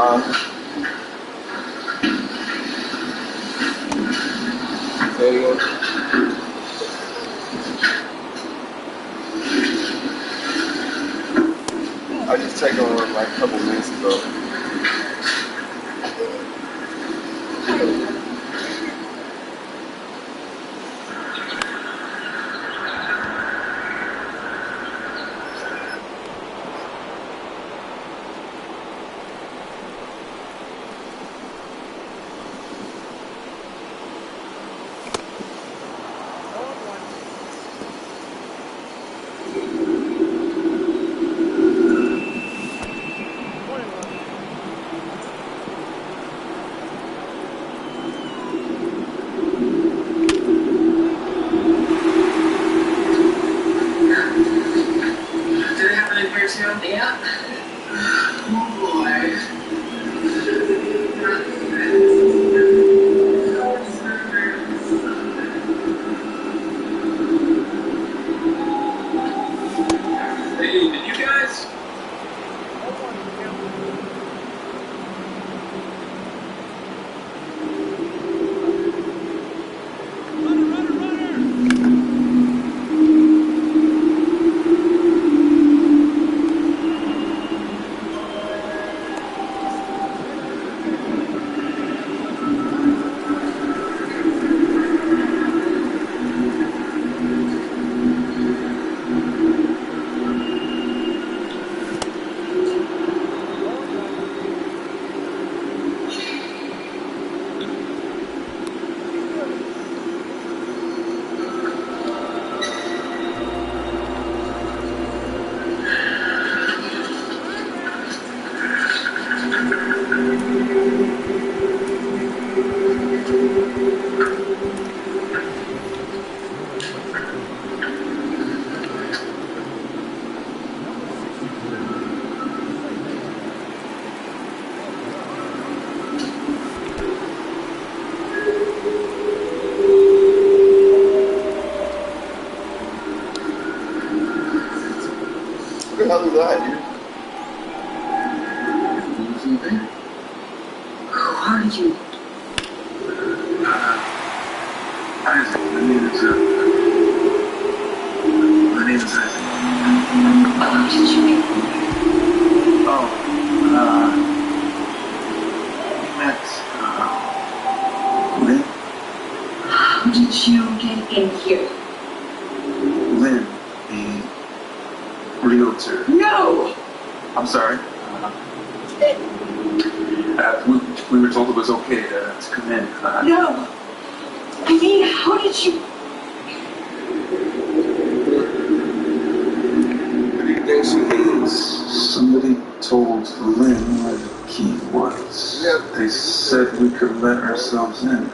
Say it again. I just checked on like a couple minutes ago. Yeah. Oh boy. Hey, did you guys? What the hell is that, dude? Something? Who are you? Isaac, my name is Isaac. How did you meet me? Oh, we met, Lynn? How did you get in here? Lynn, the realtor. No! I'm sorry. We were told it was okay to come in. No! I mean, how did you... What do you think she means? Somebody told Lynn where the key was. Yeah. They said we could let ourselves in.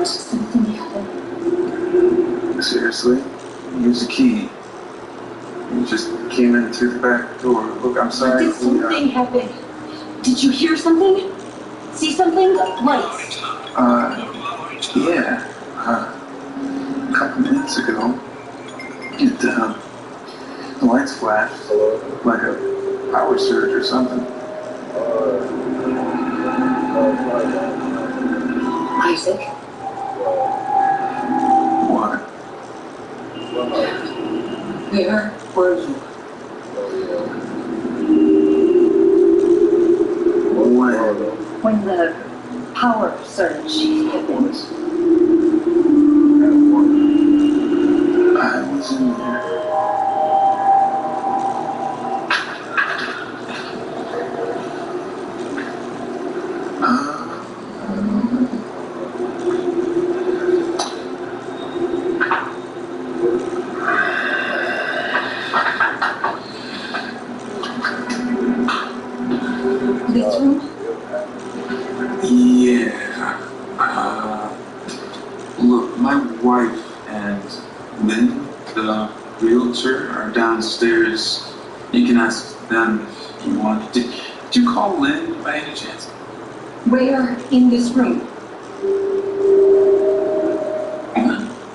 Something happened. Seriously? Use the key. You just came in through the back door. Look, I'm sorry. Did something happen? Did you hear something? See something? Lights. Yeah. A couple minutes ago, the lights flashed like a power surge or something. Isaac? What? Where were you? When the power surge happened. I was in there. This room? Yeah. Look, my wife and Lynn, the realtor, are downstairs. You can ask them if you want. Did you call Lynn by any chance? Where in this room?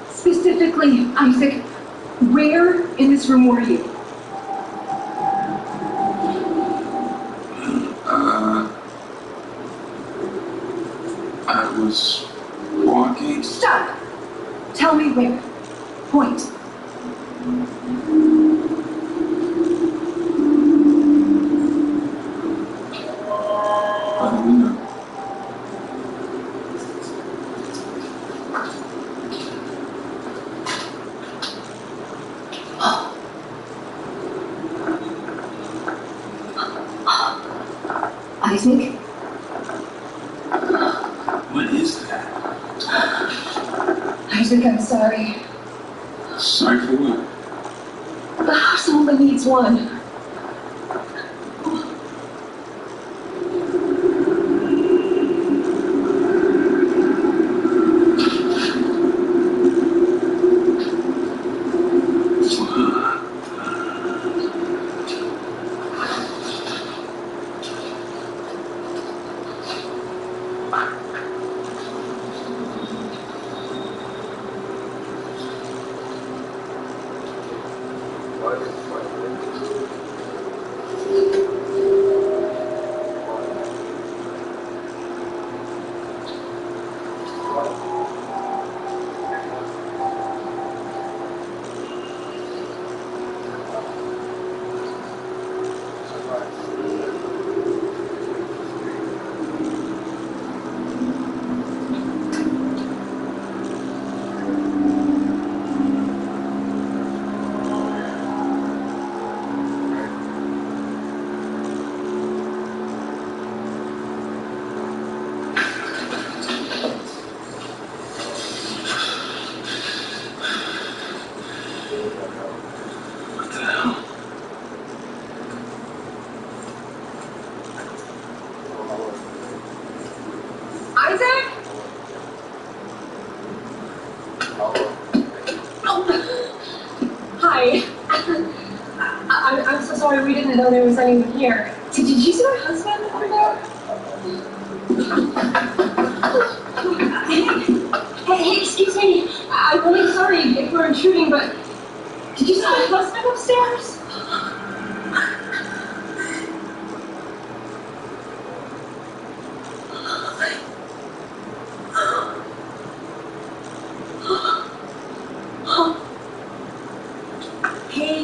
Specifically, Isaac, where in this room were you? I was walking. Stop! Tell me where. Point. By the window. Isaac? What is that? Isaac, I'm sorry. Sorry for what? The house only needs one. What the hell? Isaac? Oh. Hi. I'm so sorry we didn't know there was anyone here. Did you see my husband over there? Hey, excuse me. I'm really sorry if we're intruding, but did you see my husband upstairs? Hey.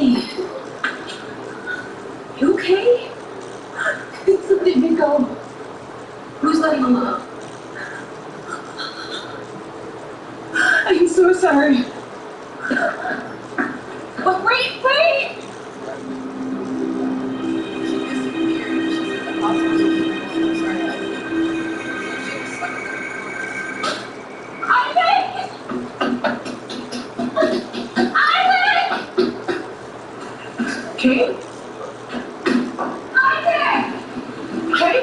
You okay? It's letting me go. Who's letting you go? I'm so sorry. But wait! Okay? Isaac! Okay?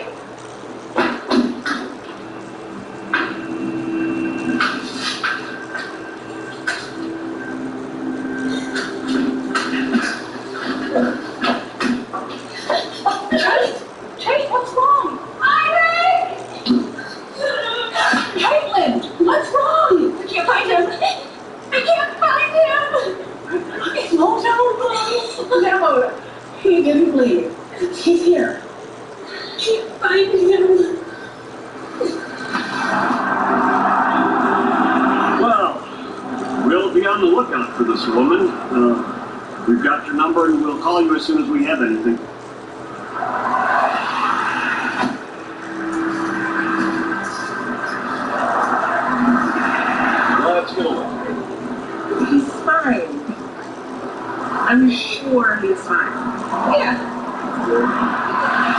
Chase, what's wrong? Isaac! Caitlin, what's wrong? I can't find him. I can't find him! No, he didn't leave. He's here. I can't find him. Well, we'll be on the lookout for this woman. We've got your number and we'll call you as soon as we have anything. Let's go. He's fine. I'm sure he's fine. Yeah.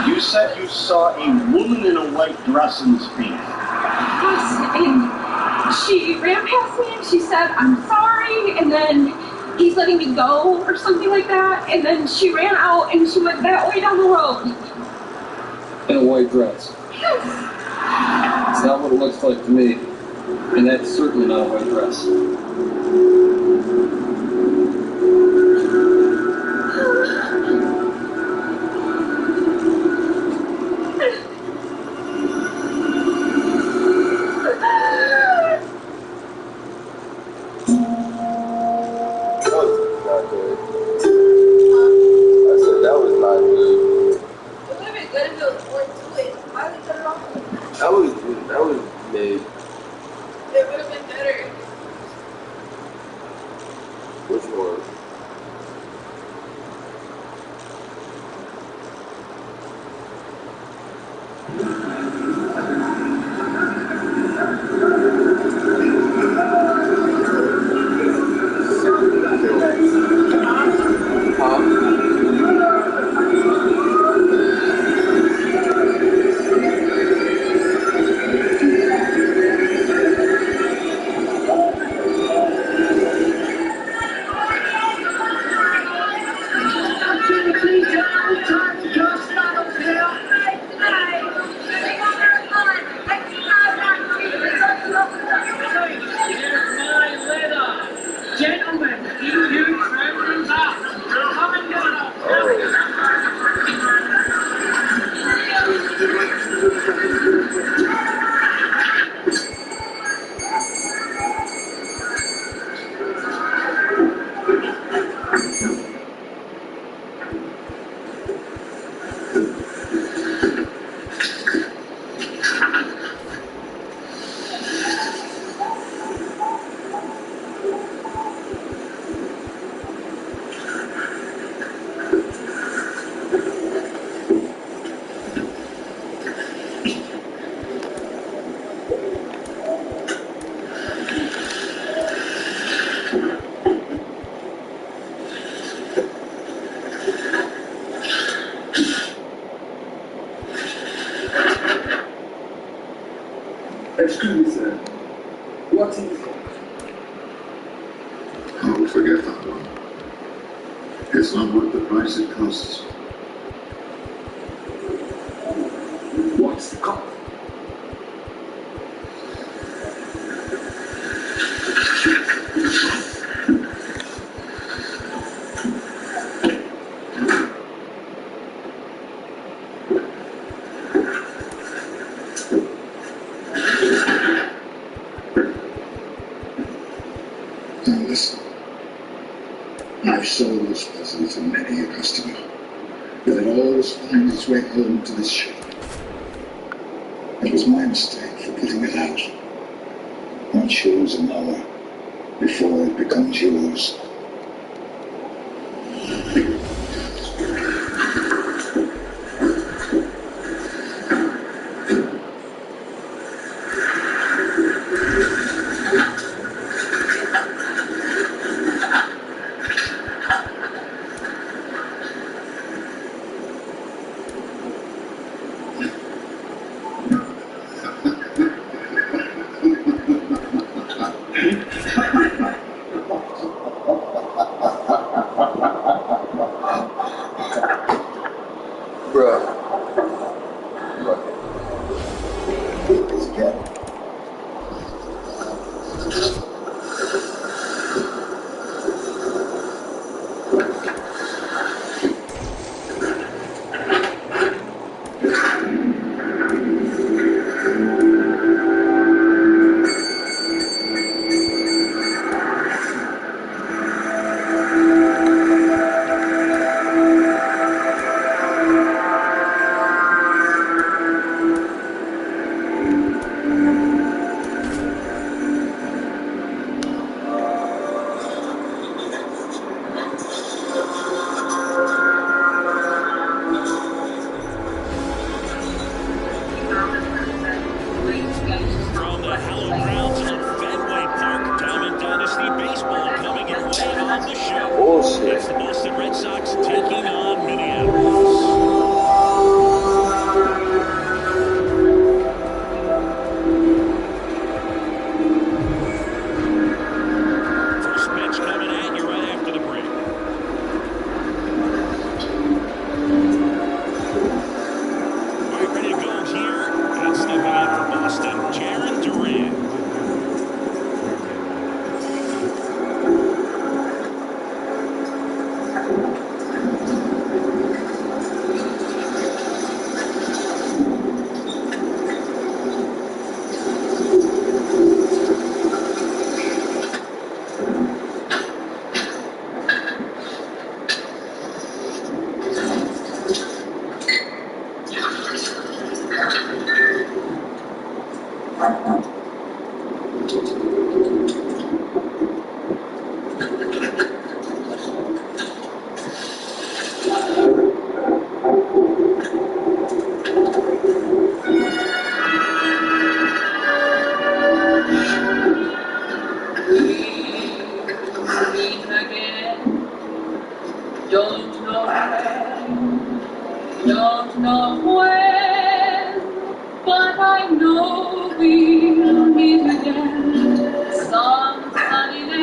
You said you saw a woman in a white dress in Spain. Yes, and she ran past me and she said, I'm sorry, and then he's letting me go or something like that, and then she ran out and she went that way down the road. In a white dress. Yes. It's not what it looks like to me. And that's certainly not a white dress. That was made What's in the call? Oh, forget that one. It's not worth the price it costs. What's the call? Now listen. I've sold this puzzle to many a customer, but it always finds its way home to this shop. It was my mistake for putting it out. Now choose another before it becomes yours. Bruh. It's again. From the hallowed grounds of Fenway Park, Diamond Dynasty Baseball coming your way on the show. Bullshit. It's the Boston Red Sox taking on Minneapolis. First pitch coming at you right after the break. All right, ready to go here. And stepping in for Boston, Jaron Durant. Don't know when, don't know when, but I know we'll meet again some sunny day.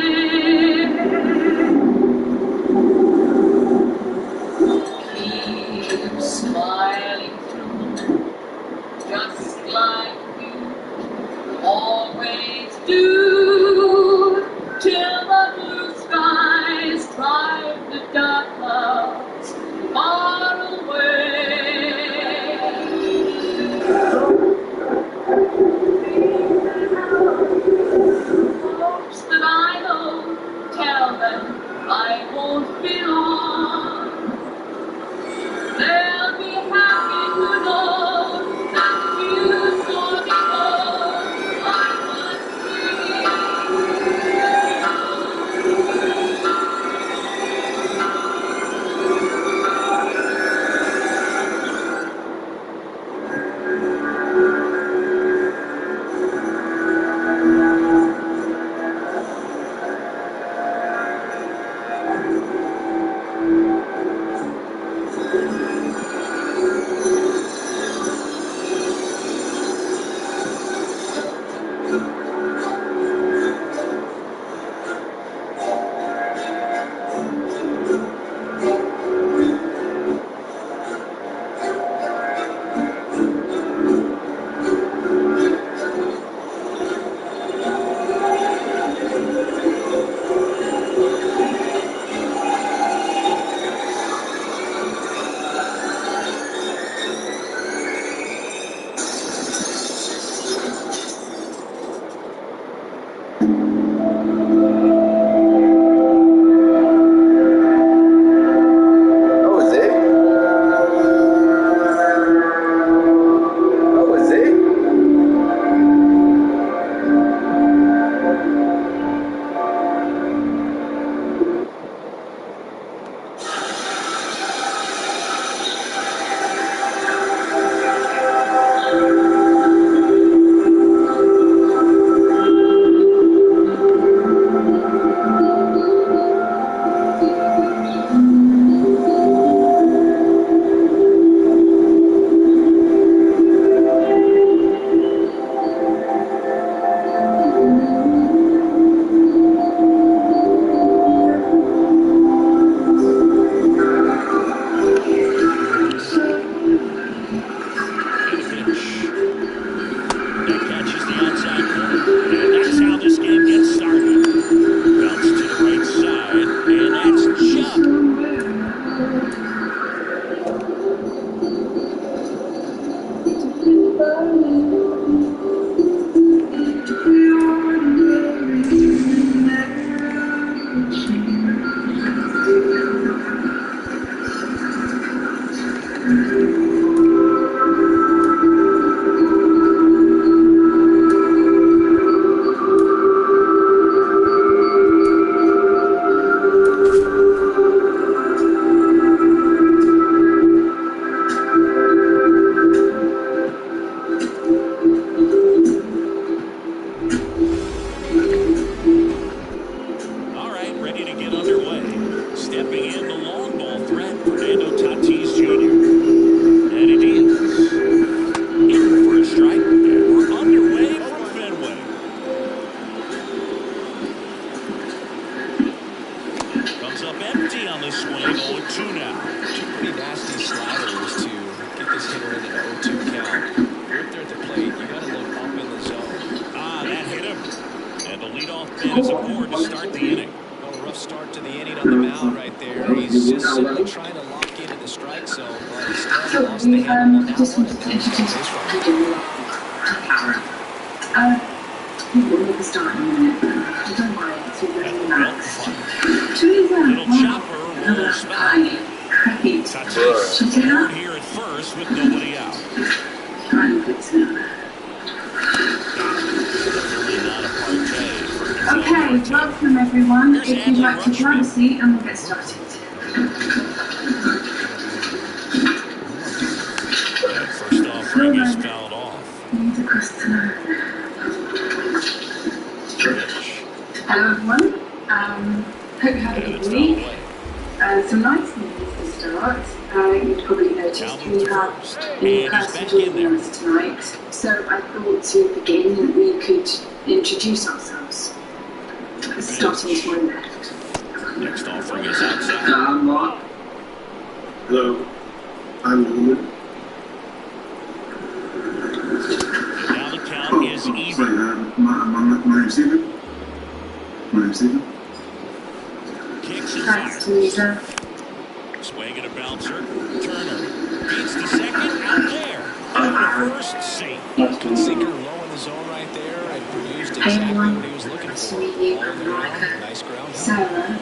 empty on the swing. 0-2 now. Two pretty nasty sliders to get this hitter in an 0-2 count. You're up there at the plate. You got to look up in the zone. Ah, that hit him. And the leadoff man is aboard to start the inning. Well, a rough start to the inning on the mound right there. He's just simply trying to lock into the strike zone, but instead lost the handle on that just one. wanted to introduce we will make a start in a minute. Don't worry, it's all very relaxed. Little chopper will spell. Great. Tatis Check it out. here at first with nobody out. I'm good to know. Definitely not a partay for Gonzalo Okay, Marte. welcome everyone. If you'd like to grab a seat and we'll get started. And first offering is fouled off. Need across the line. Pitch. Hello everyone. Hope you had a And good it's week. fouled away. Some nice news to start. You'd probably noticed Calvin we to have first. a And new he's person back in joining there. us tonight. So I thought to begin we could introduce ourselves. Starting with my left. Next offering is outside. I'm Mark. Hello. I'm Norman. Now the count is sorry, even. my name's Stephen. My name's Stephen. Kicks and Nice to fires. meet you. Swing and a bouncer. Turner beats the second out there. Over to first, safe. Sinker low in the zone right there and produced Hey exactly everyone. what he was looking Nice to for. meet you. Ball in I'm the ground, Monica. nice ground out. Sarah.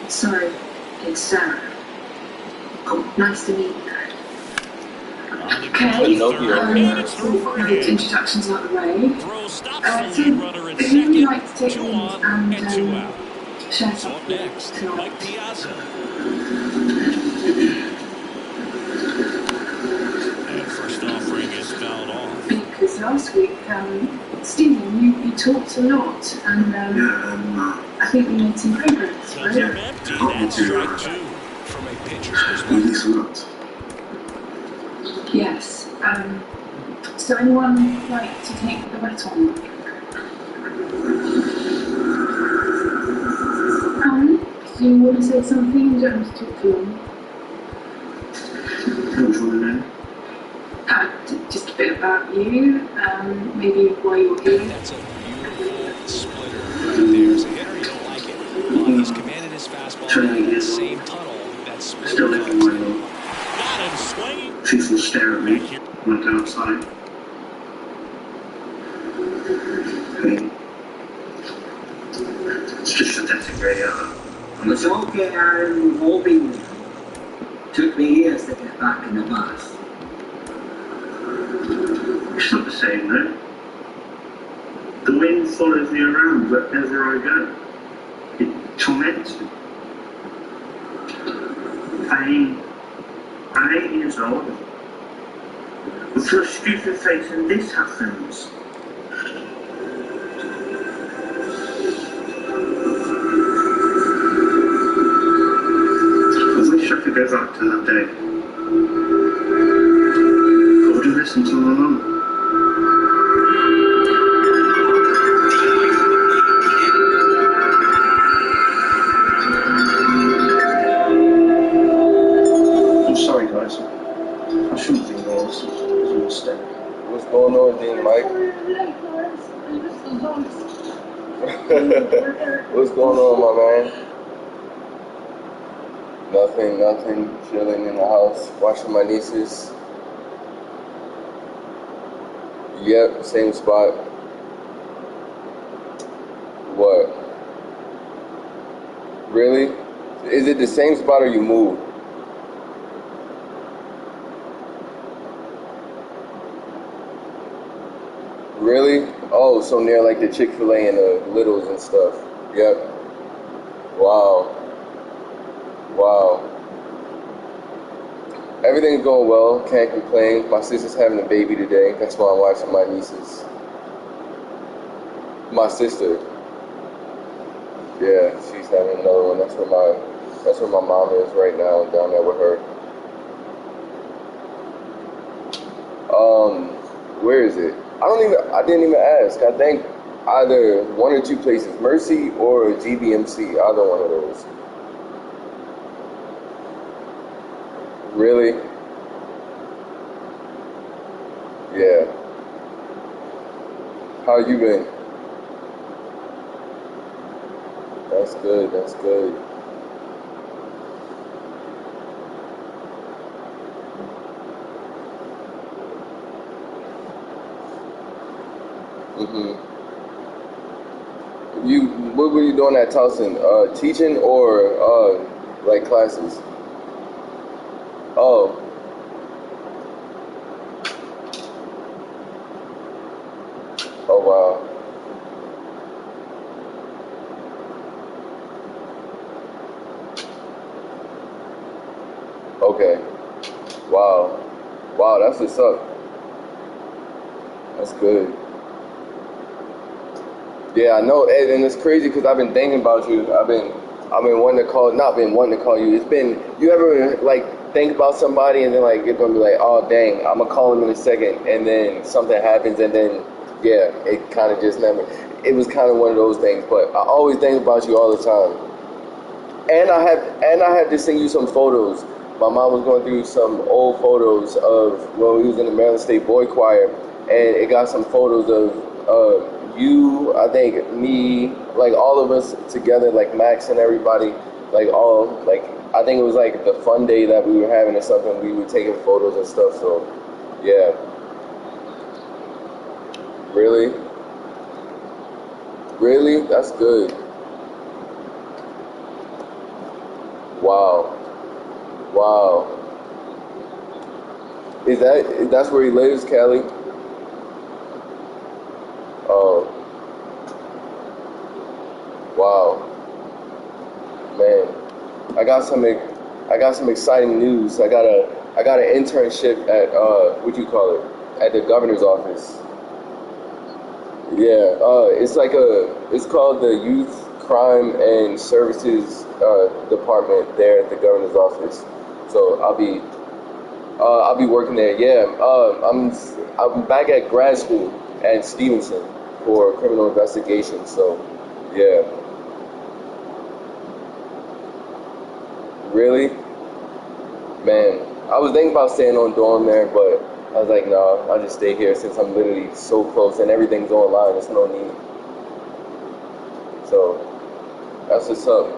Sorry, it's Sarah. Oh, nice to meet you. On the Okay, third, and it's so through for a now the hit. introductions out of the way. Throw stops So the lead runner at if you would second. like to take 2 lead on and 2 out. share So up something next, tonight. Mike Piazza. And first offering is fouled off. Because last week, Stephen, you talked a lot, and I think we made some progress, Comes him right? empty. That's strike 2. From a pitcher's perspective. Thanks a lot. Yes. So anyone like to take the baton? Do you want to say something? You don't have to talk for long. What's your name? Just a bit about you, maybe why you're here. That's a beautiful splitter right there. As a hitter, you don't like it. He's commanded his fastball in that same tunnel. That Still splitter living comes my in. life. Got him swinging. People stare at me Back here. when I go outside. Hey. It's just pathetic, really. I was okay, I'm hoping. Took me years to get back in the bath. It's not the same, though. The wind follows me around wherever I go. It torments me. I'm 8 years old. With a stupid face, and this happens. I wish I could go back to that day. I would have listened to my mum. I'm sorry, guys. I shouldn't think that was a mistake. What's going on, Dean Mike? What's going on, my man? Nothing. Chilling in the house, watching my nieces. Yep, same spot. What? Really? Is it the same spot or you moved? Really? Oh, so near like the Chick-fil-A and the Littles and stuff. Yep. Wow. Everything's going well. Can't complain. My sister's having a baby today. That's why I'm watching my nieces. My sister. Yeah, she's having another one. That's where my mom is right now, down there with her. Where is it? I didn't even ask. I think either one or two places, Mercy or GBMC, either one of those. Really? Yeah. How you been? That's good. That's good. Mhm. What were you doing at Towson? Teaching or like classes? Oh, oh wow. Okay. Wow. Wow, that's what's up. That's good. Yeah, I know, and it's crazy because I've been thinking about you. I've been wanting to call, not been wanting to call you. It's been, you ever like think about somebody and then like you're gonna be like, oh dang, I'm gonna call him in a second, and then something happens, and then yeah, it kind of just never. It was kind of one of those things, but I always think about you all the time. And I had to send you some photos. My mom was going through some old photos of when we was in the Maryland State Boy Choir, and it got some photos of you, I think, me, like all of us together, like Max and everybody, like all, like I think it was like the fun day that we were having or something. We were taking photos and stuff. So, yeah. Really, really, that's good. Wow, wow. That's where he lives, Cali? Oh, wow, man. I got some exciting news. I got an internship at what do you call it? At the governor's office. Yeah, it's called the Youth Crime and Services Department there at the governor's office. So I'll be working there. Yeah, I'm back at grad school at Stevenson for criminal investigation. So, yeah, really, man. I was thinking about staying on dorm there, but I was like, no, I'll just stay here since I'm literally so close and everything's online. There's no need. So that's what's up.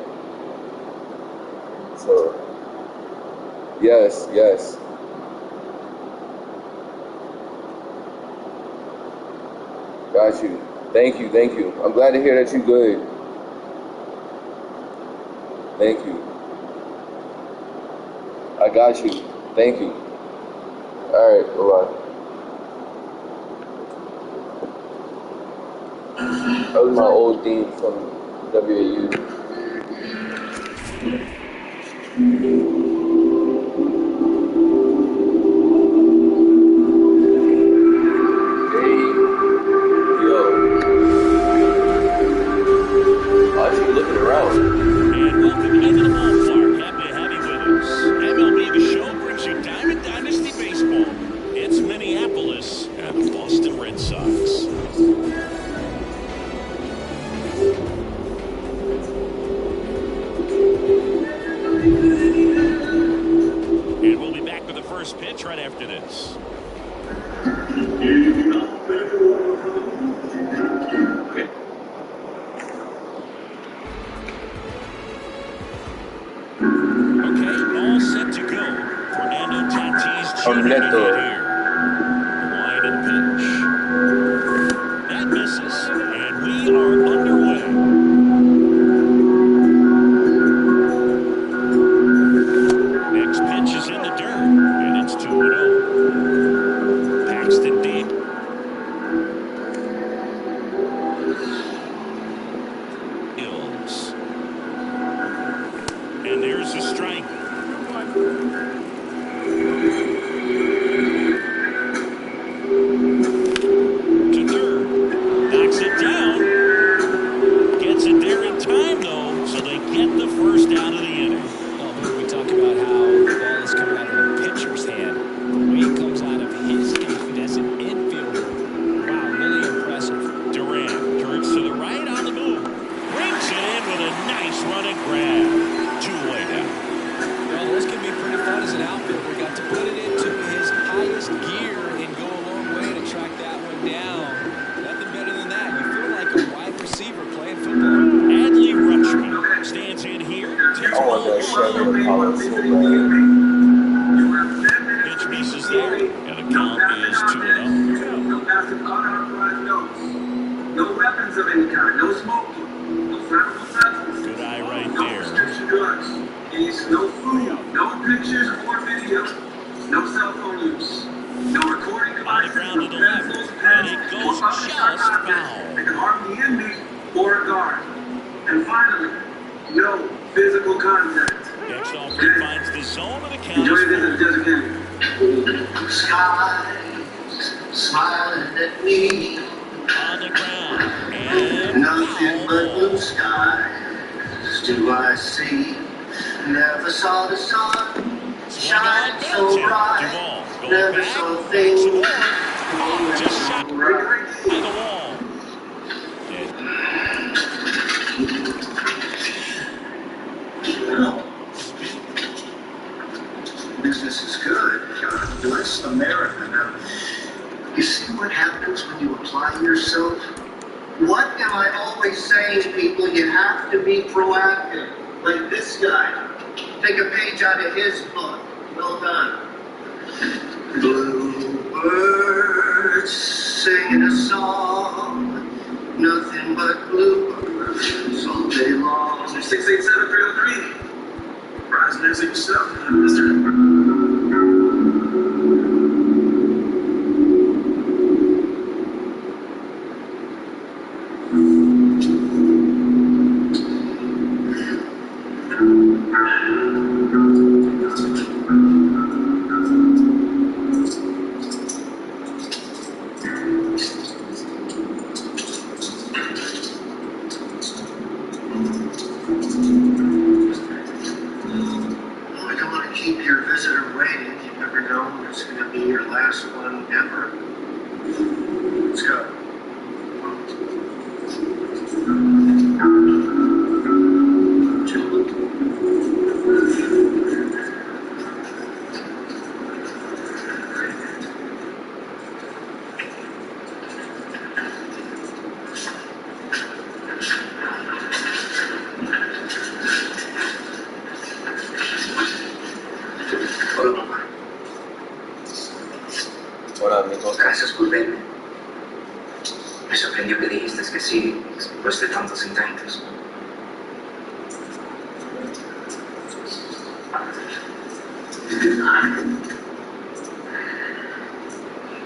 So yes, yes. Got you. Thank you, thank you. I'm glad to hear that you're good. Thank you. I got you. Thank you. All right, bye-bye. That was my old dean from WAU. Hey, yo. Why are you looking around? And welcome into the ballpark. Happy to have you with us. MLB The Show brings you Diamond Dynasty Baseball. It's Minneapolis and the Boston Red Sox. And we'll be back with the first pitch right after this. Okay, all set to go. Fernando Tatis Jr. to hit here. Line and pitch. That misses, and we are underway. Next pitch is in the dirt, and it's 2-0. Paxton deep. Hills. And there's a strike. To third. Knocks it down. Gets it there in time, though, so they get the first out of the inning. Well, when we talk about how the ball is coming out of the pitcher's hand, the way it comes out of his hand as an infielder, wow, really impressive. Durant turns to the right on the move. Brings it in with a nice run and grab. 2 away now. Trevor Apollo so bad. Pitch misses there, and the count is 2-0. No passive unauthorized notes. No weapons of any kind. No smoking. No flammable substances. Good eye right No there. prescription drugs. No food. No pictures or video. No cell phone use. No recording On the devices. ground No to the left, pencils, and pens, it or goes other just sharp objects foul. that can harm the inmate or a guard. And finally, no physical contact. Next offering finds the zone, and the count Enjoy is your visit to Desert Canyon. Skies smiling at me. on the ground. And Nothing but foul. blue skies do I see. Never saw the sun shine so bright. Never saw things Just shot right. by the wall. Business is good. God bless America. Now, you see what happens when you apply yourself? What am I always saying to people? You have to be proactive. Like this guy. Take a page out of his book. Well done. Bluebirds singing a song. Nothing but bluebirds all day long. 687-303. Rise music yourself, Mr. I don't want to keep your visitor waiting. You never know when it's going to be your last one ever. Let's go. Hola, mamá. Hola, amigo. Gracias por verme. Me sorprendió que dijiste que sí, después de tantos intentos.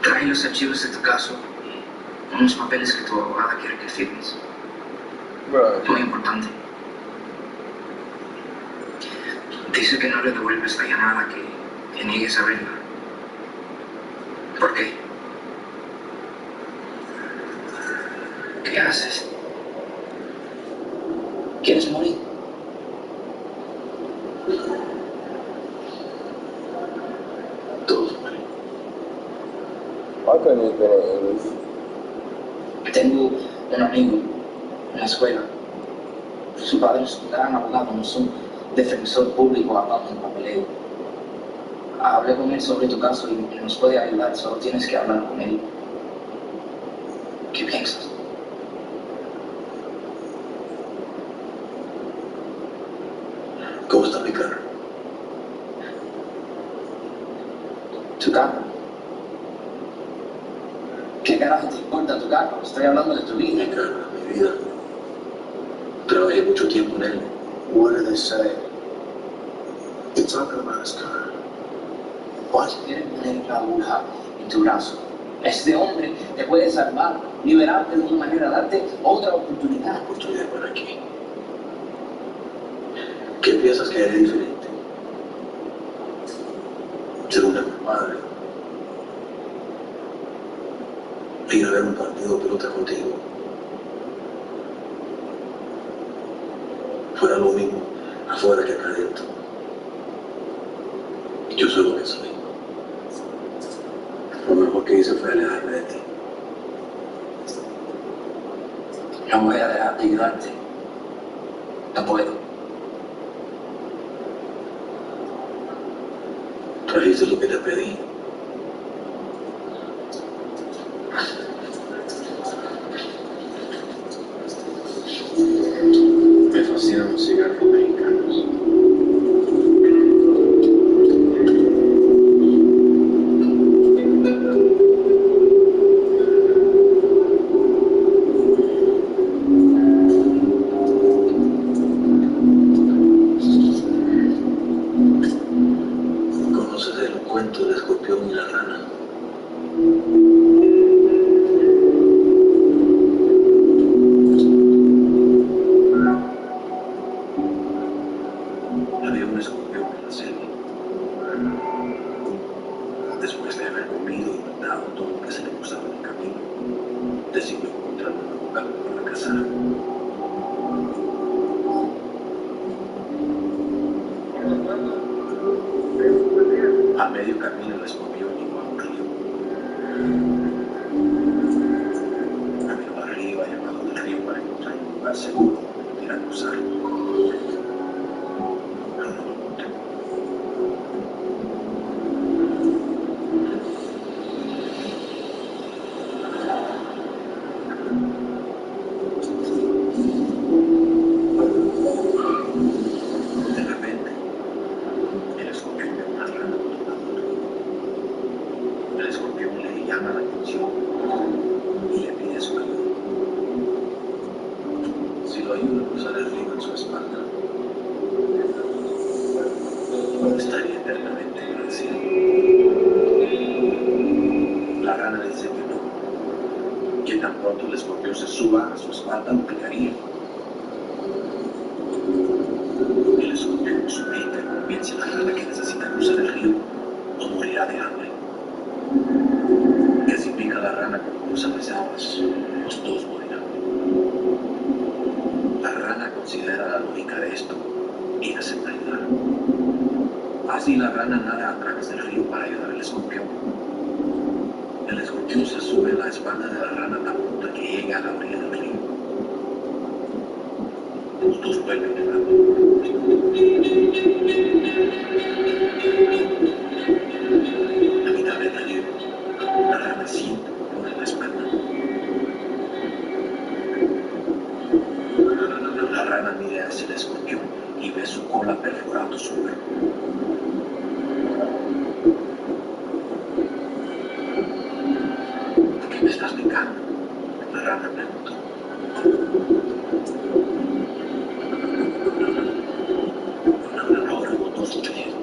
Trae los archivos de tu caso y unos papeles que tu abogada quiere que firmes. Bro, Muy importante. Dice que no le devuelves la llamada, que niegues a verla. ¿Por qué? ¿Qué haces? ¿Quieres morir? Todos mueren. I couldn't have been in English. Tengo un amigo en la escuela. Su padre es un gran abogado, no es un defensor público en papeleo. Hablé con él sobre tu caso y nos puede ayudar, solo tienes que hablar con él. ¿Qué piensas? ¿Cómo está mi carro? ¿Tu carro? ¿Qué carajo te importa tu carro? Estoy hablando de tu vida. Mi carro, mi vida. Trabajé mucho tiempo en él. What do they say? You're talking about his car. What? Quieres poner la aguja en tu brazo. Este hombre te puede salvar, liberarte de una manera, darte otra oportunidad. ¿Oportunidad para qué? ¿Qué piensas que haré diferente? Ser un mejor padre. Ir a ver un partido de pelota contigo. Fuera lo mismo afuera que acá adentro. Yo soy lo que soy. Lo mejor que hice fue alejarme de ti. No voy a dejar de ayudarte. No puedo. Trajiste lo que te pedí. Me fascinan los cigarros mexicanos. pasara. A medio camino el escorpión llegó a un río. Caminó arriba y abajo del río para encontrar un lugar seguro donde pudiera cruzar. Pero no lo encontró. De repente, el escorpión ve una rana controladora. El escorpión le llama la atención y le pide su ayuda. Si lo ayuda a cruzar el río en su espalda, estaría eternamente agradecido. La rana le dice que no, que tan pronto el escorpión se suba a su espalda lo picaría. El escorpión en su mente convence a la rana que necesita cruzar el río o morirá de hambre. Que si pica la rana cuando cruzan las aguas, los dos morirán. La rana considera la lógica de esto y acepta ayudar. Así la rana nada a través del río para ayudar al escorpión. El escorpión se sube a la espalda de la rana tan pronto que llega a la orilla del río. Los dos vuelven nadando. A mitad del río, la rana siente un dolor en la espalda. La rana mira hacia el escorpión y ve su cola perforando su cuerpo. ¿Por qué me estás picando? La rana preguntó. Ahora los dos huyeron.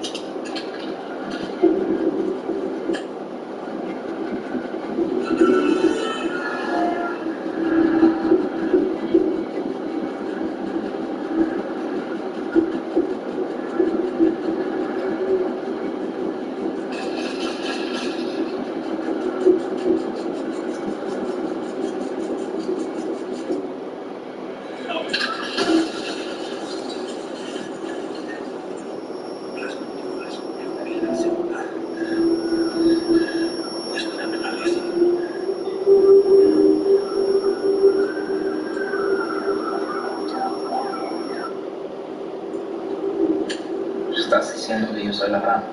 ¿Estás diciendo que yo soy la rana?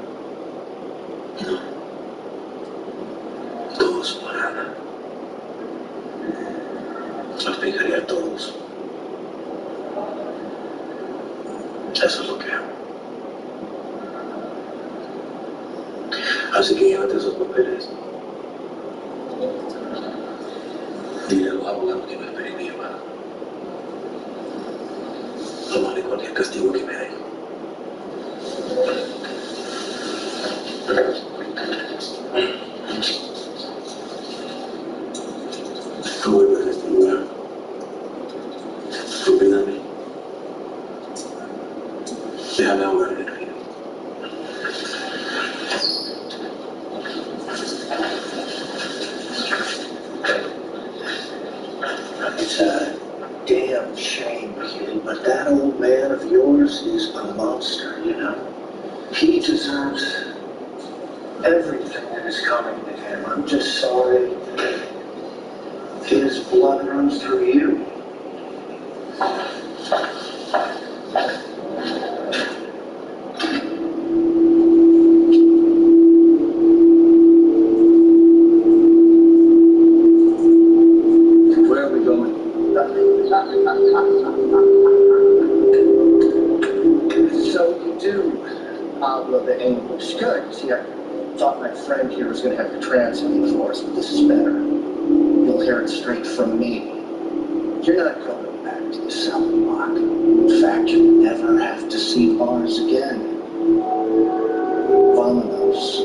No. Todos son la rana. Los dejaría a todos. Eso es lo que hago. Así que llévate esos papeles. Dile a los abogados que me esperen mi llamada. Tómale cualquier castigo que me den. No vuelvas a este lugar. Olvídame. Déjame ahogar en el río. It's a damn shame, kid, but that old man of yours is a monster, you know? He deserves everything that is coming to him. I'm just sorry that his blood runs through you. Where are we going? So you do Pablo the English. Good. See, I thought my friend here was going to have to translate for us, but this is better. You'll hear it straight from me. You're not going back to the cell block. In fact, you'll never have to see bars again. Vamonos.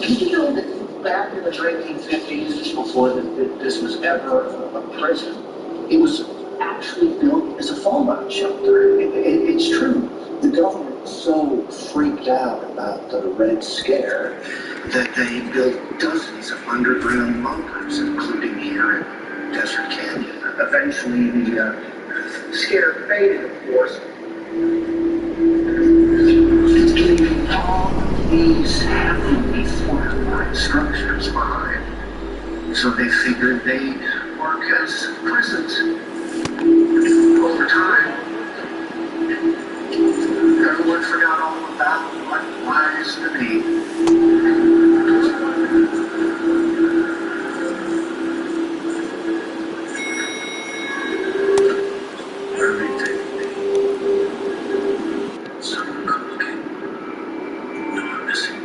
Did you know that back in the 1950s, just before this was ever a prison, it was actually built as a fallout shelter? It's true. The government was so freaked out about the Red Scare that they built dozens of underground bunkers, including here at desert canyon. Eventually, the scare faded, of course. Leaving all of these heavily fortified structures behind. So they figured they'd work as prisons. Over time, everyone forgot all about what lies beneath. Everything. Someone complicated. No one missing.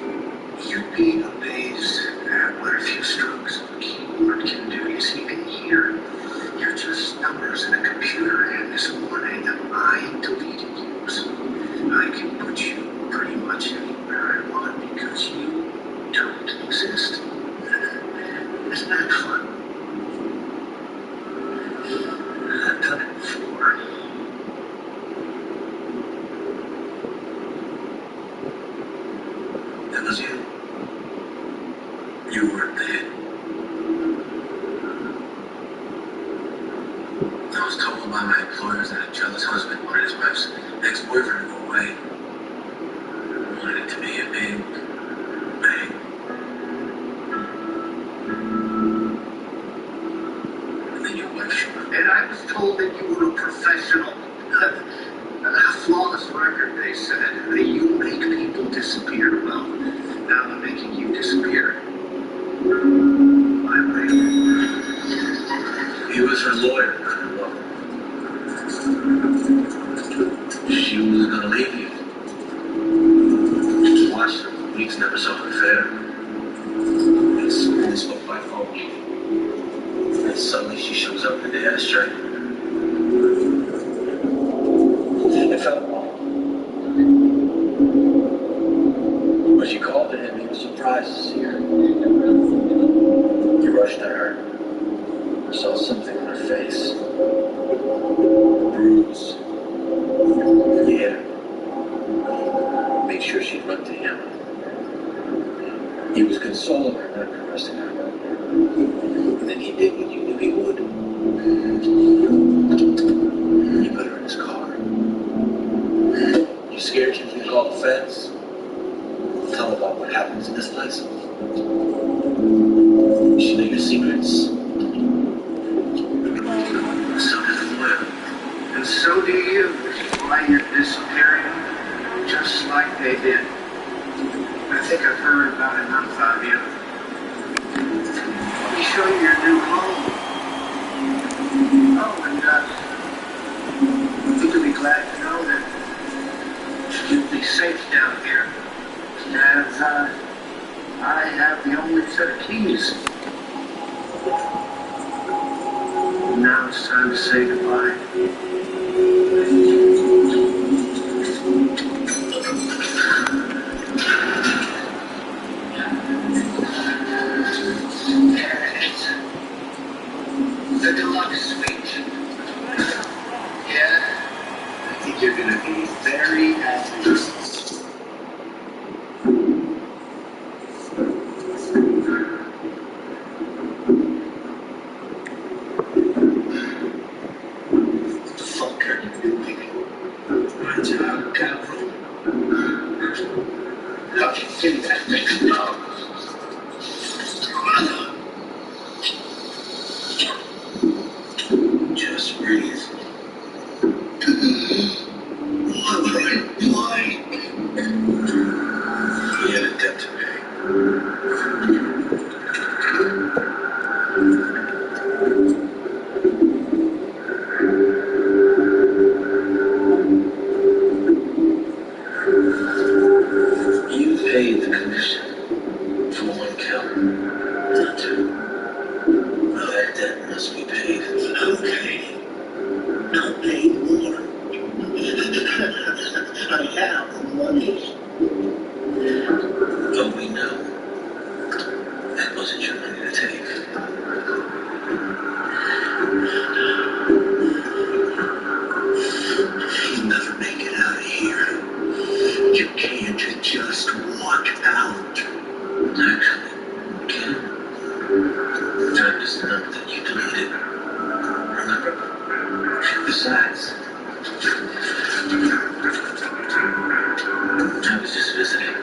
You'd be amazed at what a few strokes of a keyboard can do. You see, in here, you're just numbers in a computer, and this morning I deleted you. So I can put you pretty much anywhere I want because you don't exist. Isn't that fun? I've done it before. That was you. You weren't dead. I was told by my employers that a jealous husband wanted his wife's ex-boyfriend to go away. Wanted it to be a big bang. And then your wife showed up. And I was told that you were a professional. A flawless record, they said. That you make people disappear. Well, now I'm making you disappear. My way. He was her lawyer, not her lover. She was gonna leave you. Watched her for weeks, never saw an affair. They spoke by phone. And suddenly she shows up in the ashtray. It felt wrong. When she called to him, he was surprised to see her. He rushed to her. Saw something on her face. Bruise. Yeah. Made sure she'd run to him. He was consoling her, not caressing her. And then he did what you knew he would. He put her in his car. You scared she was gonna call the feds? Tell her about what happens in this place. She knew your secrets. So did the lawyer. And so do you, which is why you're disappearing, just like they did. I think I've heard about enough of you. Let me show you your new home. Oh, and you'll be glad to know that you'll be safe down here. As I have the only set of keys. Now it's time to say goodbye. There it is. The deluxe suite. Yeah, I think you're gonna be very happy. Just breathe. Why? He had a debt to pay. You paid the commission for one count, not two. Well, that debt must be paid. Okay. Besides, I was just visiting.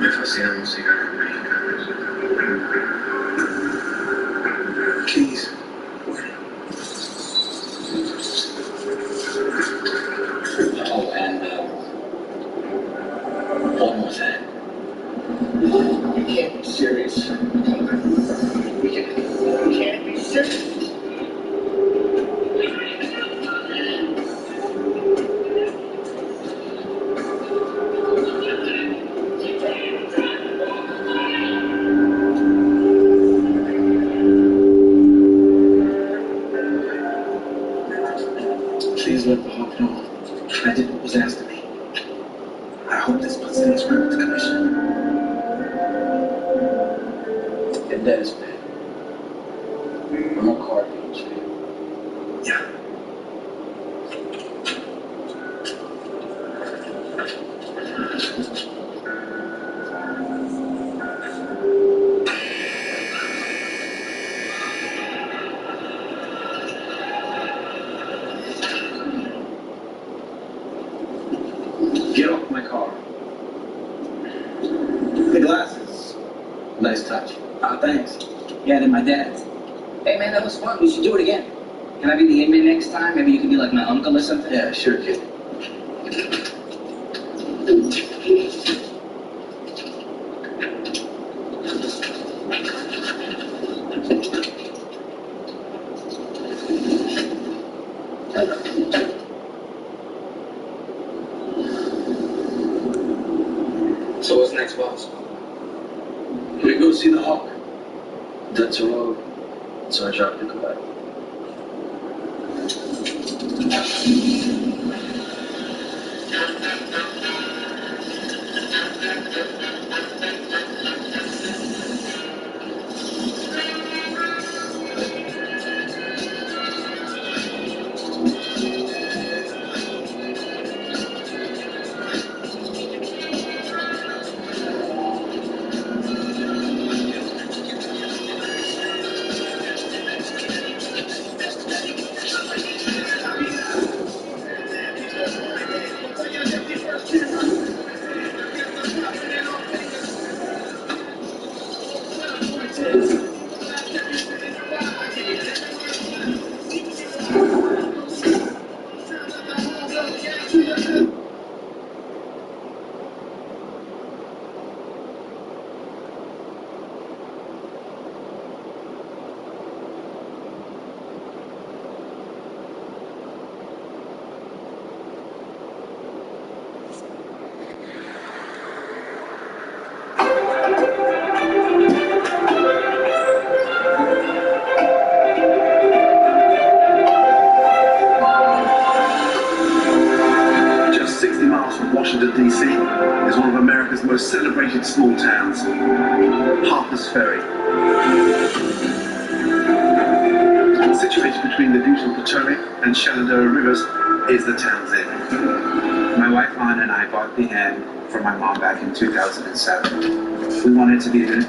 Me fascina la música mexicana. Please. Oh, and one more thing. You can't be serious. You can't be serious. Please let the Hawk know I did what was asked of me. I hope this puts things right with the commission. It does, man. I'm a Cardinals fan. Yeah. Get off my car. The glasses. Nice touch. Thanks. Yeah, they're my dad's. Hey man, that was fun. We should do it again. Can I be the inmate next time? Maybe you could be like my uncle or something? Yeah, sure, kid. So what's next, boss? We go see the Hawk. That's a road. It's our job to go back. Washington, D.C. is one of America's most celebrated small towns, Harper's Ferry. Situated between the beautiful Potomac and Shenandoah Rivers is the town's inn. My wife, Anna, and I bought the inn for my mom back in 2007. We wanted it to be a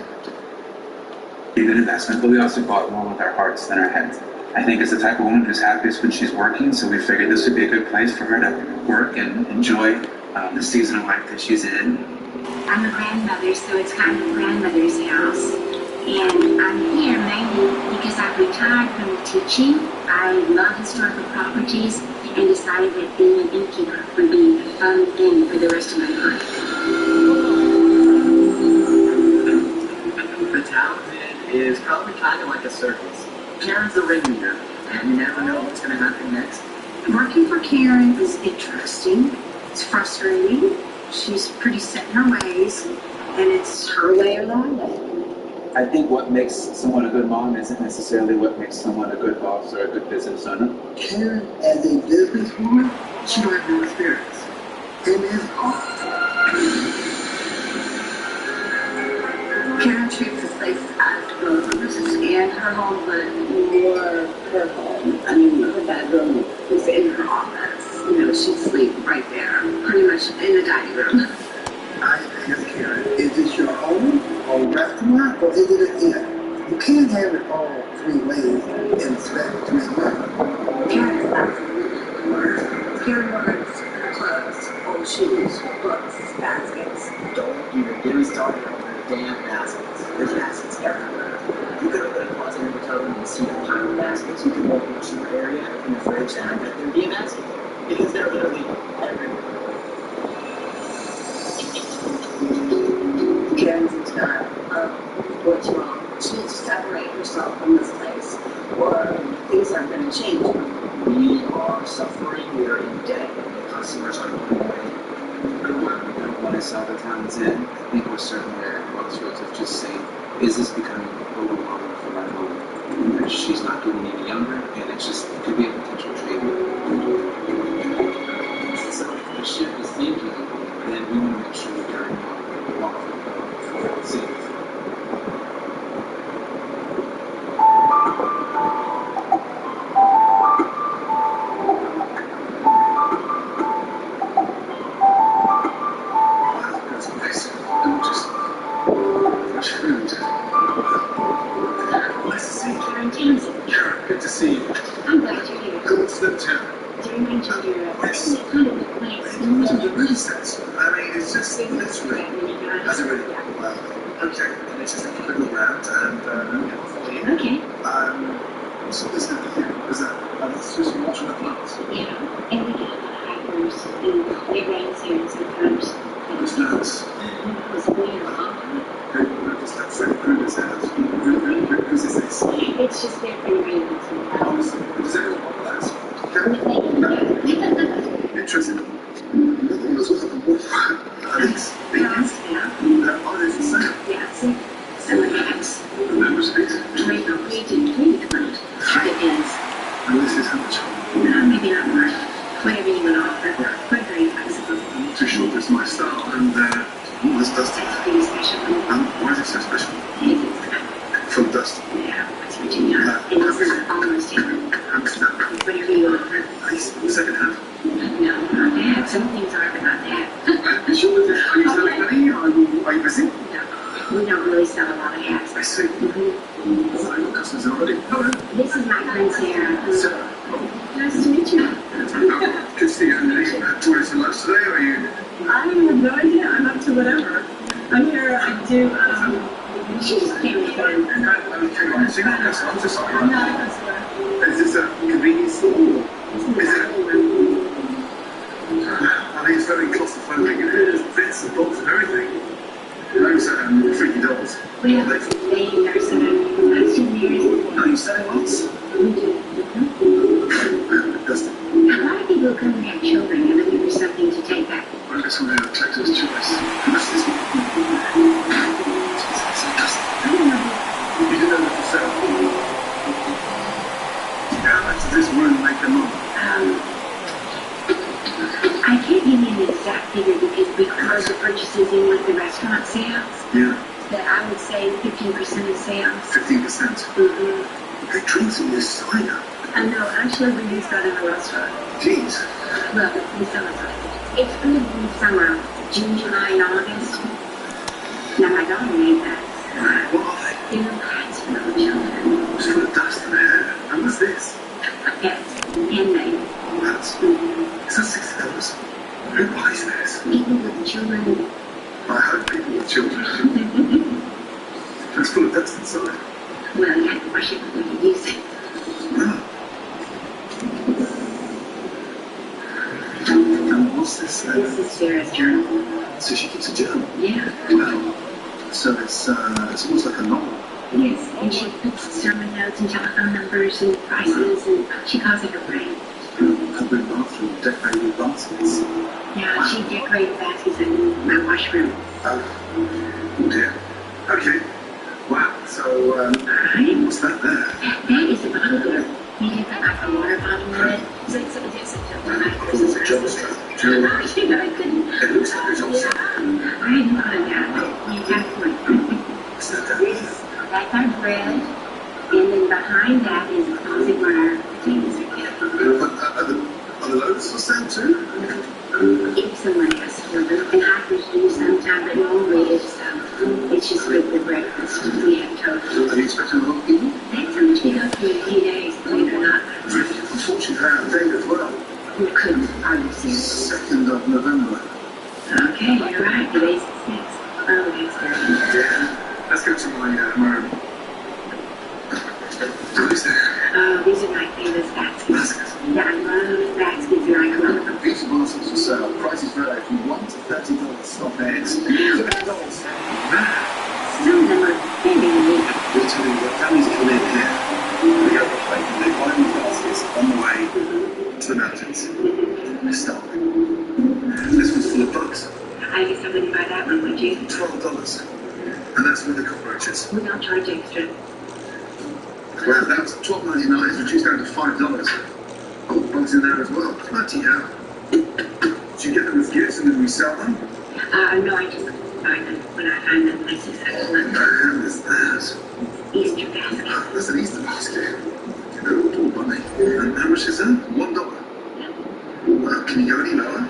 good investment, but we also bought one with our hearts and our heads. I think it's the type of woman who's happiest when she's working, so we figured this would be a good place for her to work and enjoy the season of life that she's in. I'm a grandmother, so it's kind of grandmother's house. And I'm here mainly because I've retired from the teaching. I love historical properties and decided that being an innkeeper would be a fun thing for the rest of my life. The town is probably kind of like a circus. Karen's the ringleader, and you never know what's going to happen next. Working for Karen is interesting. It's frustrating. She's pretty set in her ways, and it's her way or the highway. I think what makes someone a good mom isn't necessarily what makes someone a good boss or a good business owner. Karen, as a businesswoman, she don't have no experience. And it's Karen treats the place as rooms and her home, but more her home. I mean, her bedroom is in her office. You know, she'd sleep right there, pretty much in the dining room. I ask Karen, is this your home or restaurant or is it an inn? You can't have it all three ways and expect three money. Carry words, clothes, old shoes, books, baskets. Don't even get me started on the damn baskets. There's baskets everywhere. You could open a closet in the hotel room and see a pile of baskets. You can open a shoe area in the fridge and I bet there'd be a basket there. Because they're literally everywhere. Karen's not, what's wrong? She needs to separate herself from this place, or things aren't going to change. We are suffering. We are in debt. The customers are going away. When I saw the town it's in, I think we're certainly at a crossroads of just saying, is this becoming overwhelming for my mom? And she's not getting any younger, and it could be a potential trade. So if the ship is sinking, then we want to make sure we're carrying on before it sinks. Good to see you. I'm glad you're here. Go to the town. Do you mention your Yes. kind of a place? What is that? I mean, it's just literally. Has it really? Well, okay. And it's just a little round and Okay. So there's nothing here. Is that? It's just watching the plants. Yeah. And we get a lot of hikers, and it rains here sometimes. It's nuts. It's weird. It's like Freddy Krueger's house. Who's this? It's just their favorite. Does anyone want that? Interesting. Nothing was with the wolf. Alex. Are they for sale? Yeah, see? Some of that's The membership. right now, we did 20. It is. And this is how much? Maybe not more. Whatever you would offer. We're very flexible. Too short is my style, and this dusty. It's pretty special. Why is it so special? It's From dust. yeah, West Virginia. And it's almost here. Whatever you offer. Nice. Second hand. No, not that. Some things are, but not that. Sure. Are you selling money? Are you busy? No, we don't really sell a lot of hats. I see. Well, I've got customers already. Hello. This is my friend Sarah. Sarah. Nice to meet you. Good to see you. Are you joining us for lunch today, or are you? I have no idea. I'm up to whatever. I'm here. I do. She just came in. Hang on. Is she not a customer? I'm just I'm not a customer. Is this a convenience store? Is it? I mean, it's very claustrophobic. There's bits and bobs and everything. Those freaky dolls. We have they are selling years. Are you selling lots? We do. Dustin. A lot of people come and have children and looking for something to take back. Well, I guess I'm going to take this choice. What's this one? I don't know. You didn't know that yourself. How much does this room make a month? I can't give you an exact figure because we close the purchases in with the restaurant sales. Yeah. But I would say 15% of sales. 15%. Mm-hmm. They drinks in this cider. No, actually, we use that in a restaurant. Jeez. Well, we sell it. It's good in summer, June, July, and August. Now my daughter made that. What are they? They're pads for little children. Just full of dust in the hair. And what's this? Yes, handmade. That's is that $60? Who buys this? People with children. I hope people with children. It's full of dust inside. Well, you have to wash it before you use it. Oh. And what's this? This is Sarah's journal. So she keeps a journal. Yeah. Wow. So it's almost like a novel. Yes, and she puts sermon notes and telephone numbers and prices, and she calls it her brain. A big bathroom decorated with baskets. Yeah, she decorated baskets in my washroom. Oh dear. Okay. Wow. So, what's that there? That is a bottle there. You can put like a water bottle in it. So it's a job You know, I couldn't. It looks like a job strap. I hadn't thought of that. You got a point. What's that? That's our bread, and then behind that is a closet where our potatoes are kept. Are the loads for sale too? If someone asks for them, and hikers do sometimes, but normally it's just with the breakfast. We have toast. Are you expecting in a few days, believe it or not. Unfortunately, I have a date as well. You couldn't. Are you serious? 2nd of November. Okay, you're right. Today's the 6th. Oh, that's very Yeah. Let's go to my room. What is that? Oh, these are my famous baskets. Yeah, I love baskets and I love them. These baskets for sale. Prices vary from $1 to $30. Stop heads. $30. Some of them are very unique. We'll tell you what, families come in here. They go for plate and they buy these baskets on the way to the mountains. They stop. This one's full of bugs. I guess I wouldn't buy that one, would you? $12. And that's with the cockroaches. We don't charge extra. Well, that was $12.99. It's reduced down to $5. Oh, bugs in there as well. Bloody hell. Do you get them as gifts and then resell them? No, I just buy them when I find them places I love. What the hell is that? Easter basket. Oh, that's an Easter basket. Oh, bunny. And how much is that? $1. Well, can you go any lower?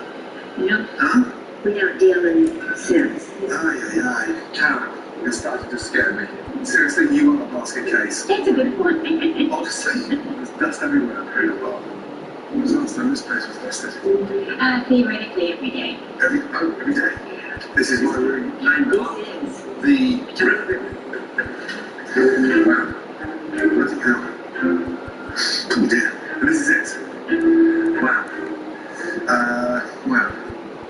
No. Huh? We don't deal in cents. Aye. Karen, you're starting to scare me. Seriously, you want a basket case? That's a good one. Honestly, there's dust everywhere up here in the bar. When was the last time this place was dusted? Theoretically, every day. Every day? Yeah. This is my room. This is. The... Wow. Bloody hell. Oh dear. And this is it. Wow. Wow.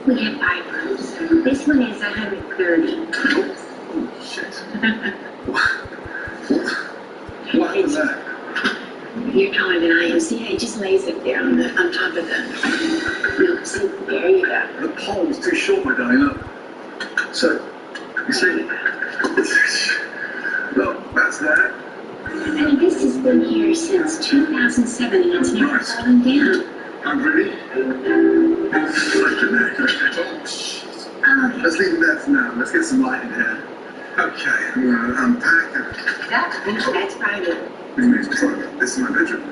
We have 5 rooms. This one is 130. Oh, shit. What happened there? You're taller than I am. See, it just lays up there on top of the... No, see, there you go. The pole's too short, my darling, look. So, you see? Look, that's there. And this has been here since 2007 and it's never fallen down. I'm ready. Flipping there. Oh, shit. Oh, Let's leave it there for now. Let's get some light in here. Okay, I'm going to unpack it. That's private. What do you mean it's private? This is my bedroom.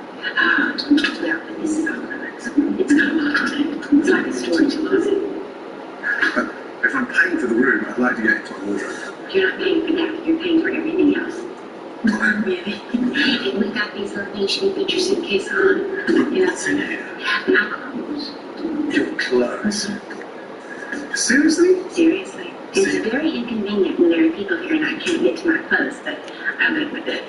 Yeah, but this is all private. It's got a lock on it. It's like a storage closet. But if I'm paying for the room, I'd like to get into a wardrobe. You're not paying for that. You're paying for everything else. What? Yeah. And we've got these little things you can put your suitcase on. You know, What's in here? my clothes. Your clothes. Seriously? Seriously. It's very inconvenient when there are people here and I can't get to my clothes, but I live with it.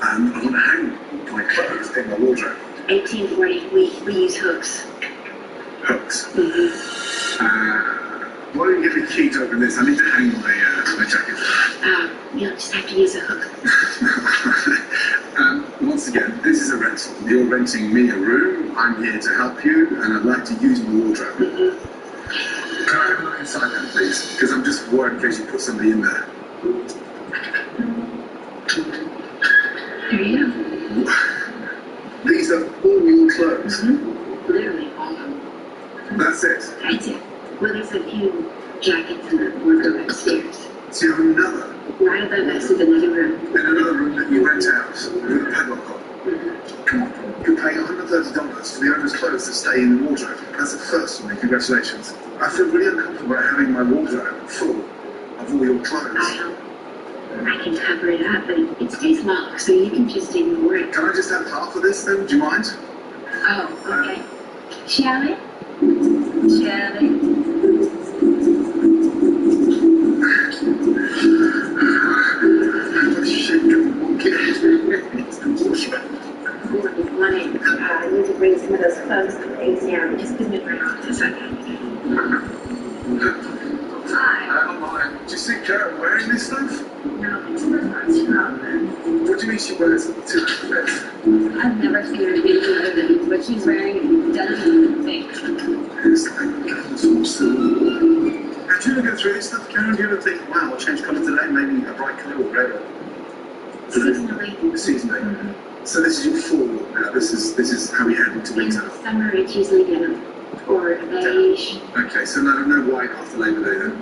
I want to hang my clothes in my wardrobe. 1840, we use hooks. Hooks? Mm-hmm. Why don't you give me a key to open this? I need to hang my jacket. You'll just have to use a hook. Once again, this is a rental. You're renting me a room. I'm here to help you, and I'd like to use my wardrobe. Mm-hmm. Can I have a look inside then, please? Because I'm just worried in case you put somebody in there. There you go. These are all your clothes? Mm-hmm. Literally all of them. That's it? That's it. Well, there's a few jackets in the wardrobe upstairs. So you have another? Right above us is another room. In another room that you rent out with a padlock on? Mm-hmm. Come on, you're paying $130 for the owner's clothes to stay in the wardrobe. That's a first for me, congratulations. I feel really uncomfortable about having my wardrobe full of all your clothes. I can cover it up, but it stays locked, so you can just ignore it. Can I just have half of this then? Do you mind? Oh, okay. Shall we? Shall we? I need to bring some of those clothes and things down. Just give me my office, okay? Hi. Oh my, do you see Karen wearing this stuff? No, it's not strong. What do you mean she wears it to the fit? I've never seen her do other than what she's wearing and doesn't think. It's like Karen's awesome. Did you ever go through this stuff, Karen? Do you ever think, wow, I'll change colour today, maybe a bright colour or red or... Seasonally. Seasonally. Mm-hmm. So this is your fall look now. This is how we head into winter. In summer, it's usually denim or beige. Okay, so no white after Labor Day then?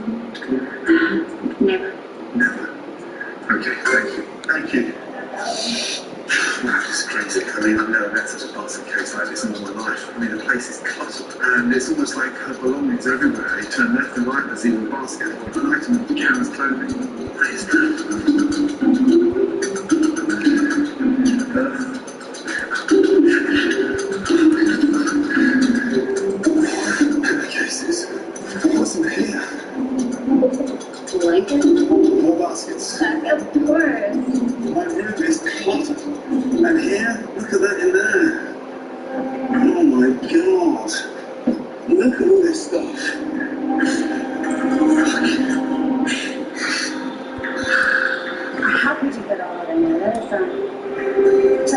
Never. Never. Okay, thank you. Thank you. Wow, this is crazy. I mean, I've never met such a basket case like this in all my life. I mean, the place is cluttered, and it's almost like her belongings are everywhere. You turn left and right, there's even a basket or an item of Karen's clothing. What is that?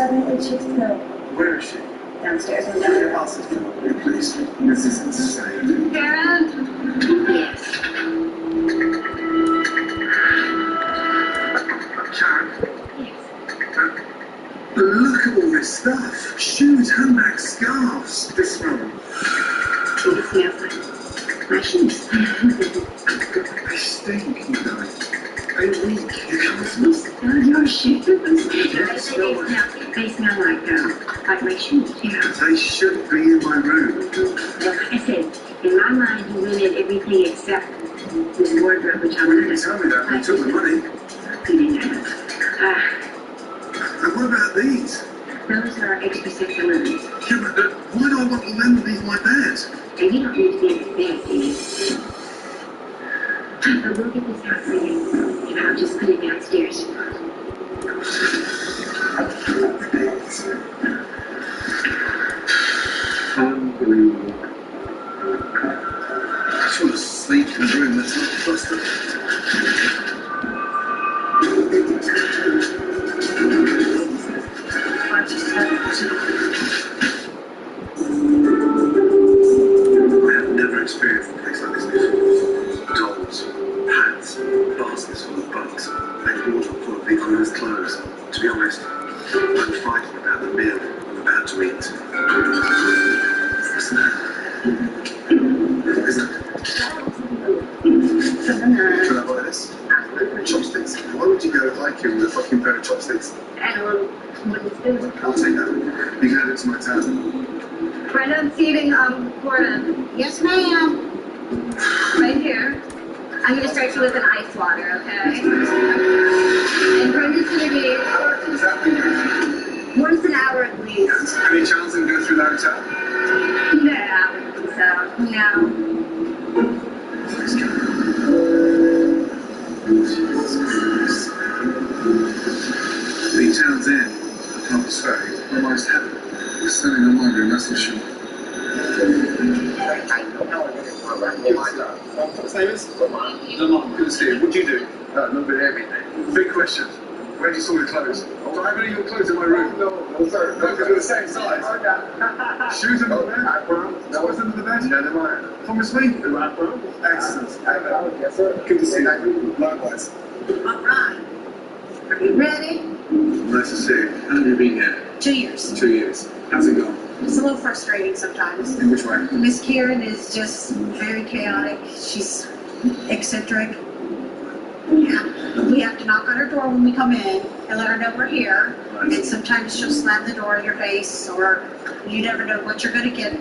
7 chicks go. Where is she? Downstairs on Your house is good, please. This is insane. Karen? Yes. Karen? Look at all this stuff. Shoes, handbags, scarves. This smell. It smells like my shoes. They stink, you know. They reek. Your shoes. They smell like my shoes, yeah. They should be in my room. Well, like I said, in my mind, you rented everything except this wardrobe, which I'm You didn't tell me that. You took the money. You didn't have. And what about these? Those are extra sexy lemons. Yeah, but why do I want the lemon beneath my bed? And you don't need to be in this bed, do you? But we'll get this out for you, and I'll just put it downstairs. Unbelievable. I just want to sleep in a room that's not clustered. I have never experienced a place like this before. Dolls, hats, baskets full of bugs, a wardrobe full of big women's clothes. To be honest, I'm frightened about the meal I'm about to eat. What's that? What is that? Can I buy this? Chopsticks? Why would you go hiking with a fucking pair of chopsticks? And a little wooden spoon. I'll take that. You can add it to my tab. Brenda, I'm seating Gordon. Yes, ma'am. Right here. I'm going to start you with an ice water, okay? And Brenda's going to be once an hour at least. Any chance I can go through that hotel? No, I wouldn't think so. No. Please go. The town's in, atmospheric, almost heaven. We're standing on my room, that's for sure. What's name is? Lamont. Good to see you. What do you do? A little bit of everything. Big question. Where do you store your clothes? Do I have any of your clothes in my room? No, sir. No, because we're the same size. Shoes in my bed? I promise. Toys under the bed? No, they're mine. Promise me? I promise. Excellent. Yes, sir. Good to see you. Likewise. All right. Are you ready? Nice to see you. How long have you been here? 2 years. 2 years. How's it going? It's a little frustrating sometimes. In which way? Miss Karen is just very chaotic. She's eccentric. Yeah. We have to knock on her door when we come in and let her know we're here. Right. And sometimes she'll slam the door in your face, or you never know what you're going to get.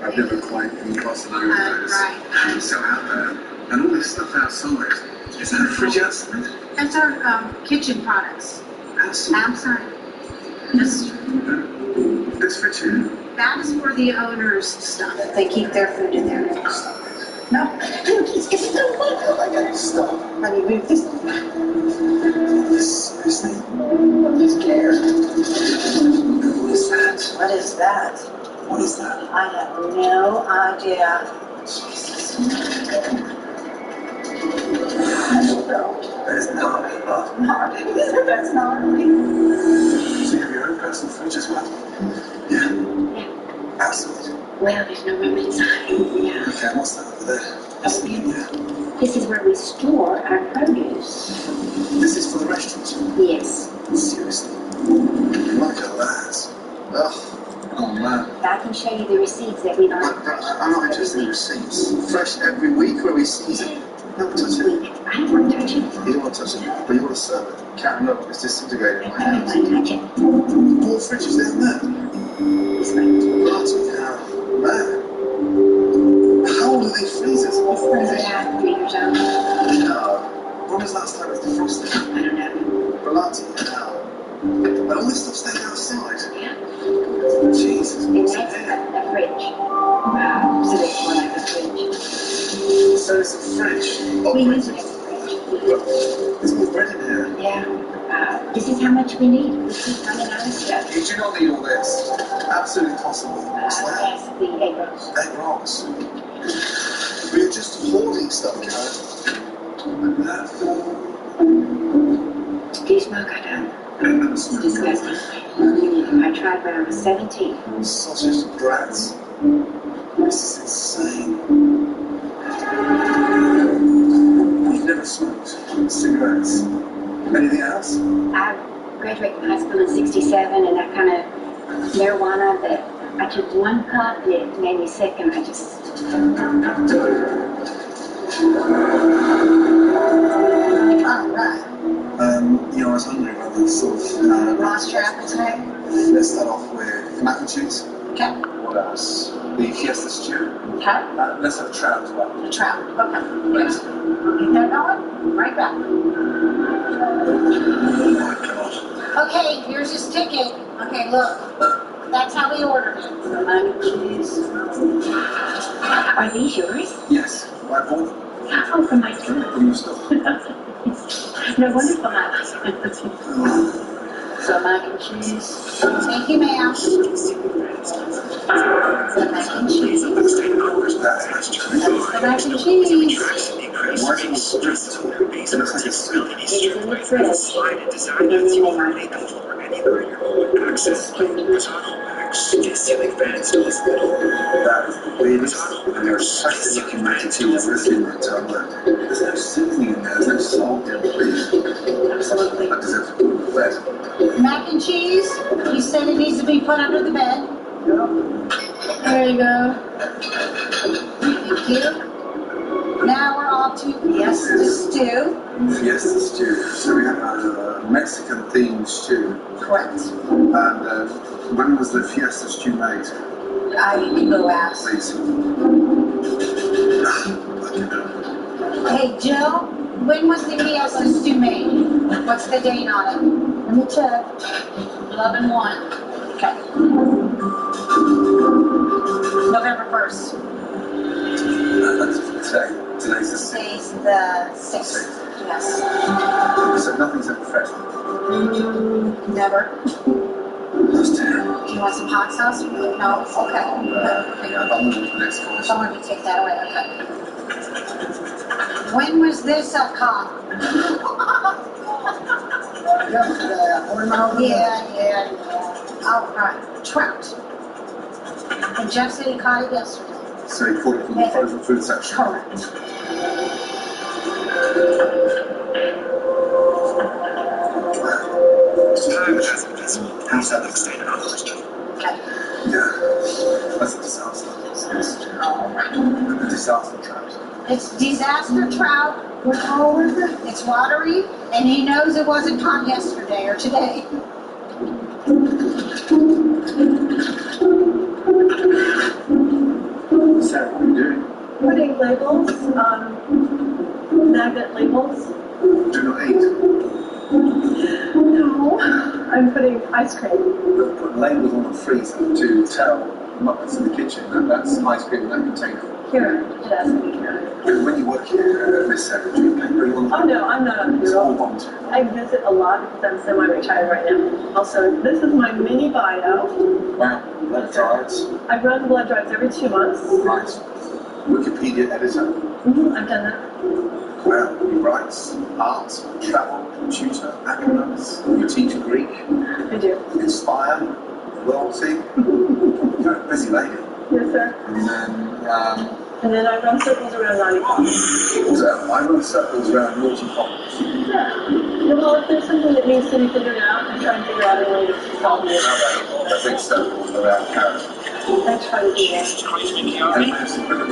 I've never quite been crossing over those. Right. I'm so out there. And all this stuff outside. Is that a fridge outside? That's our kitchen products. Outside. This fridge here? That is for the owners' stuff. They keep their food in there. No. It's stop. Let me move this. Seriously? Who's scared? What is that? What is that? What is that? I have no idea. Jesus. There's not enough. That's not So you have your own personal fridge as well? Yeah. Outside? Well, there's no room inside. Yeah. Okay, what's that over there? This is where we store our produce. This is for the restaurant? Yes. Seriously? Look at that. Ugh. Oh man. I can show you the receipts that we buy. I'm not interested in receipts. Fresh every week where we season. No, touch it. I don't want to touch it. You don't want to touch it, but you want to serve it. Karen, look, it's disintegrated in my I don't hands. want to touch it. More fridges down there. This way. Bloody hell, man. How old are these freezers? This one's about 3 years old. No. When was the last time it was defrosted? I don't know. Bloody hell. And all this stuff stayed outside? Yeah. Jesus, And what's in that's here? a fridge. Wow. So it's more like a fridge. So it's a fridge. We use it as a fridge. There's more bread in here. Yeah. This is how much we need. We keep running out of stuff. You do not need all this. Absolutely possible. What's that? That's the egg rolls. Egg rolls. We're just hoarding stuff, Karen. Do you smoke? I don't. Disgusting. I tried when I was 17. Sausage brats. This is insane. You've never smoked cigarettes. Anything else? I graduated from high school in 67, and that kind of marijuana that I took one puff and it made me sick, and I just. All right. I was hungry about this sort of. Lost your appetite? Let's start off with mac and cheese. Okay. What else? The fiesta stew. Okay. Let's have trout as well. The trout. Okay. Yes. Get that going? Right back. Oh my god. Okay, here's his ticket. Okay, look. That's how we ordered it. The mac and cheese. Are these yours? Yes. I bought them. Oh, from my store. From your store. No wonder for my. So mac and cheese. Thank you, ma'am. The mac and cheese. That's The mac and cheese. why is it split? It looks like a soup. It is in the fridge. And then they might That is the weirdest, and there's such a looking mac and cheese I've ever seen in my entire life. There's no seasoning in there, there's no salt in it. Absolutely. That deserves a good bed. Mac and cheese. You said it needs to be put under the bed. There you go. Thank you. Now we're on to fiesta stew. Fiesta stew. So we have a Mexican themed stew. Correct. And when was the fiesta stew made? I can go ask. Please. Hey, Jill, when was the fiesta stew made? What's the date on it? Let me check. 11/1. Okay. November 1st. That's today. Today's the 6th. Today's the 6th. Yes. So nothing's ever fresh. Never. That's terrible. Do you want some hot sauce? No? Okay. Yeah, I'm moving to the next course. Someone to take that away. Okay. When was this caught? Yeah. All right. Trout. And Jeff said he caught it yesterday. So he caught it from the frozen food section. Correct. How's that look staying on the list? Okay. Yeah. That's a disaster. A disaster trout. It's disaster trout. What is it? It's watery, and he knows it wasn't caught yesterday or today. Sarah, what are you doing? Putting labels on magnet labels. Do not eat. No, I'm putting ice cream. They'll put labels on the freezer to tell what's in the kitchen that that's ice cream in that container. Here, it has to be here. When you work here at Miss Sarah, do you pay very well? Oh no, I'm not on It's all payroll. voluntary. I visit a lot because I'm semi-retired right now. Also, this is my mini bio. Wow, blood drives. I run blood drives every 2 months. Right. Wikipedia editor. I've done that. Well, he writes art, travel, tutor, acronyms. You teach Greek. I do. Inspire, royalty. You're a busy lady. Yes, sir. And then I run circles around naughty pops. So I run circles around naughty pops. Yeah. Well, if there's something that needs to be figured out, I try and figure out a way to solve it. A big circle around carrots. I try to do that. Any way of support with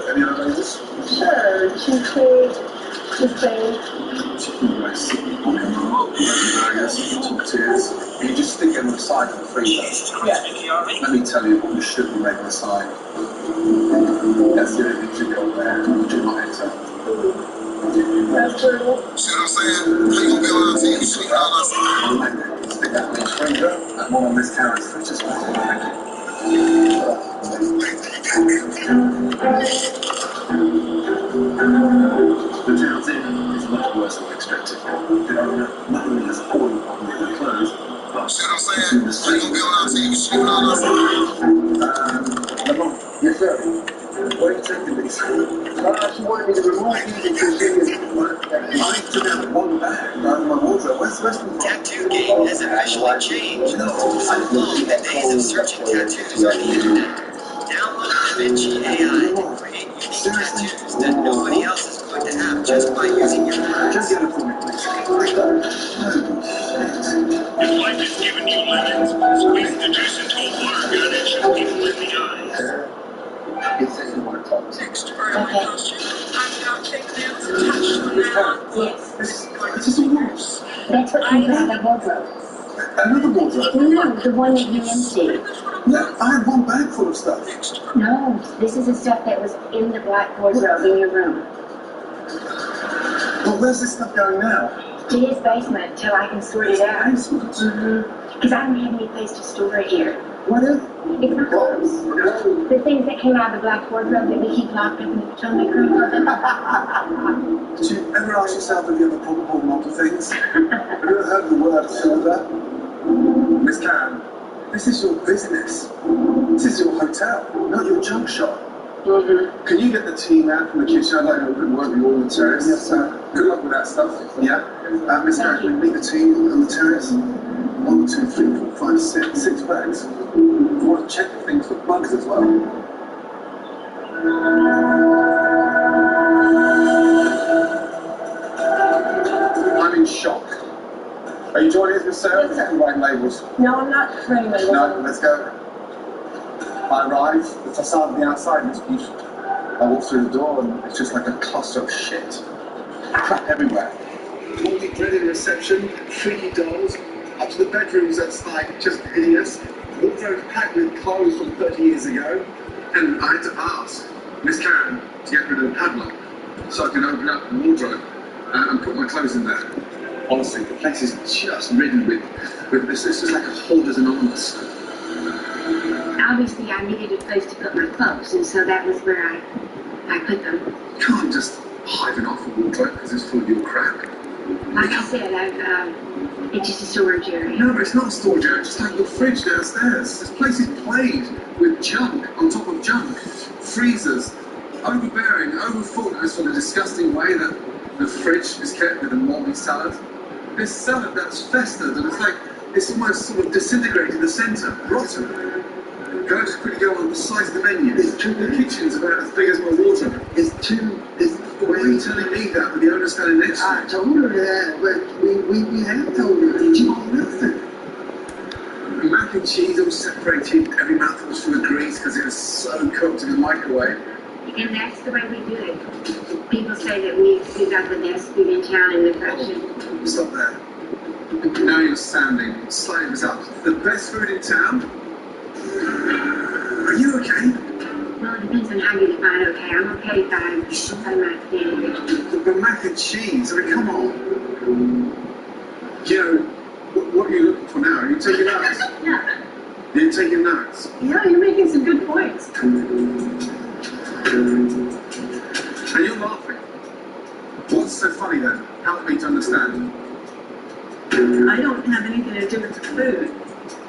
any other flavors? Sure. Cheesecake, Chicken rice, burgers, tortillas. And you just stick them on the side of the freezer. Yeah. Let me tell you what you should be making on the side. That's the only thing to go there. Do not enter. That's brutal. See what I'm saying? They gonna be able to see you stick that in the freezer and one on this carrot's which is what The town's inn is much worse than expected. The owner not only has fallen upon the clothes, but to the street. Yes, sir. Why are you taking these? She wanted me to remove these because she was... I took out one bag out of my wardrobe. Where's the rest of the Tattoo game has officially changed. So long, the days of searching tattoos on the internet. Download DaVinci AI and create unique tattoos that nobody else is going to have just by using your words. Just get it for me, please. If life has given you lemons, squeeze the juice into a water gun and shoot people in the eyes. He said you want to talk to Next part of my costume, I've got fingernails attached to my mouth. Yes. This is a wolf. That's what came out of the wardrobe. Another wardrobe? No, the one that you emptied. No, I had one bag full of stuff. No, this is the stuff that was in the black wardrobe in your room. Well, where's this stuff going now? To his basement till I can sort it out. Basement? Because I don't have any place to store it here. What is? It's my clothes. The things that came out of the black wardrobe that we keep locked up in the Potomac room. Did you ever ask yourself if you have a probable amount of things? Have you ever heard the word shoulder? Miss Karen, this is your business. This is your hotel, not your junk shop. Can you get the tea man from the kitchen? I'd like to open work with you all on the terrace. Yes, sir. Good luck with that stuff. Yeah? Miss Karen, can you make the tea on the terrace? 1, 2, 3, 4, 5, 6 bags. You want to check things for bugs as well. I'm in shock. Are you joining us, Miss Sarah? Yes, sir. Writing labels. No, I'm not writing labels. No, let's go. I arrive, the facade of the outside is beautiful. I walk through the door and it's just like a cluster of shit. Crap everywhere. All the dreaded reception, freaky dolls, up to the bedrooms that's like just hideous. Wardrobe packed with clothes from 30 years ago. And I had to ask Miss Karen to get rid of the padlock so I can open up the wardrobe and put my clothes in there. Honestly, the place is just ridden with this is like a Holders Anonymous. Obviously, I needed a place to put my clothes, and so that was where I put them. You can't just hiving off a wardrobe because it's full of your crap. Like I said, it's just a storage area. No, but it's not a storage area. Just like your fridge downstairs. This place is plagued with junk on top of junk. Freezers, overbearing, overfullness for the disgusting way that the fridge is kept with a moldy salad. This salad that's festered and it's almost sort of disintegrated in the centre, rotten. Can I just quickly go on the size of the menu? The kitchen's about as big as my wardrobe. Why are you telling me that with the owner standing next to me? I told her that, but we have told her. And she won't listen. The mac and cheese all separated, every mouthful was full of grease because it was so cooked in the microwave. And that's the way we do it. People say that we got the best food in town in the fashion. Stop there. Now you're sounding slightly bizarre. The best food in town? Are you okay? Well, it depends on how you define okay. I'm okay if I'm not standing. The mac and cheese, I mean, come on. You know, what are you looking for now? Are you taking notes? Yeah. You're taking notes? Yeah, you're making some good points. And you're laughing. What's so funny then? Help me to understand. I don't have anything to do with the food.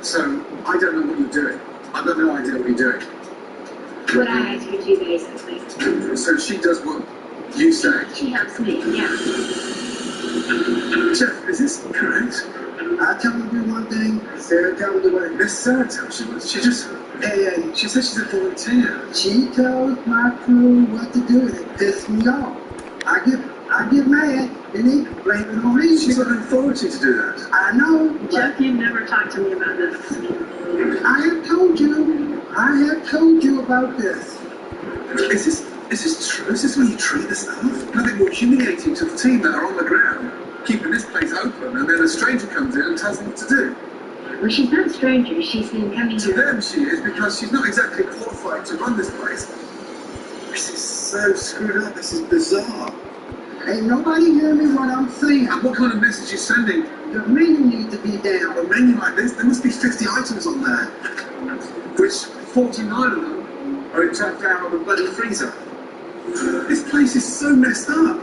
So, I don't know what you're doing. I've got no idea what you're doing. What I ask you to do, basically. So she does what you say? She helps me, yeah. Jeff, is this correct? I tell her to do one thing, Sarah tell her to do one. Miss Sarah tells you what? She just... And she said she's a volunteer. She tells my crew what to do, and it pisses me off. I get mad, and they blame it on me. She's got authority to do that. I know. Jeff, you've never talked to me about this. I have told you about this. Is this true? Is this when you treat the staff? Nothing more humiliating to the team that are on the ground, keeping this place open, and then a stranger comes in and tells them what to do. Well, she's not a stranger. She's been coming to here. them she is, because she's not exactly qualified to run this place. This is so screwed up. This is bizarre. Ain't nobody hearing me what I'm saying. And what kind of message are you sending? The menu needs to be down. A menu like this, there must be 50 items on there, which 49 of them are tucked out of the bloody freezer. This place is so messed up.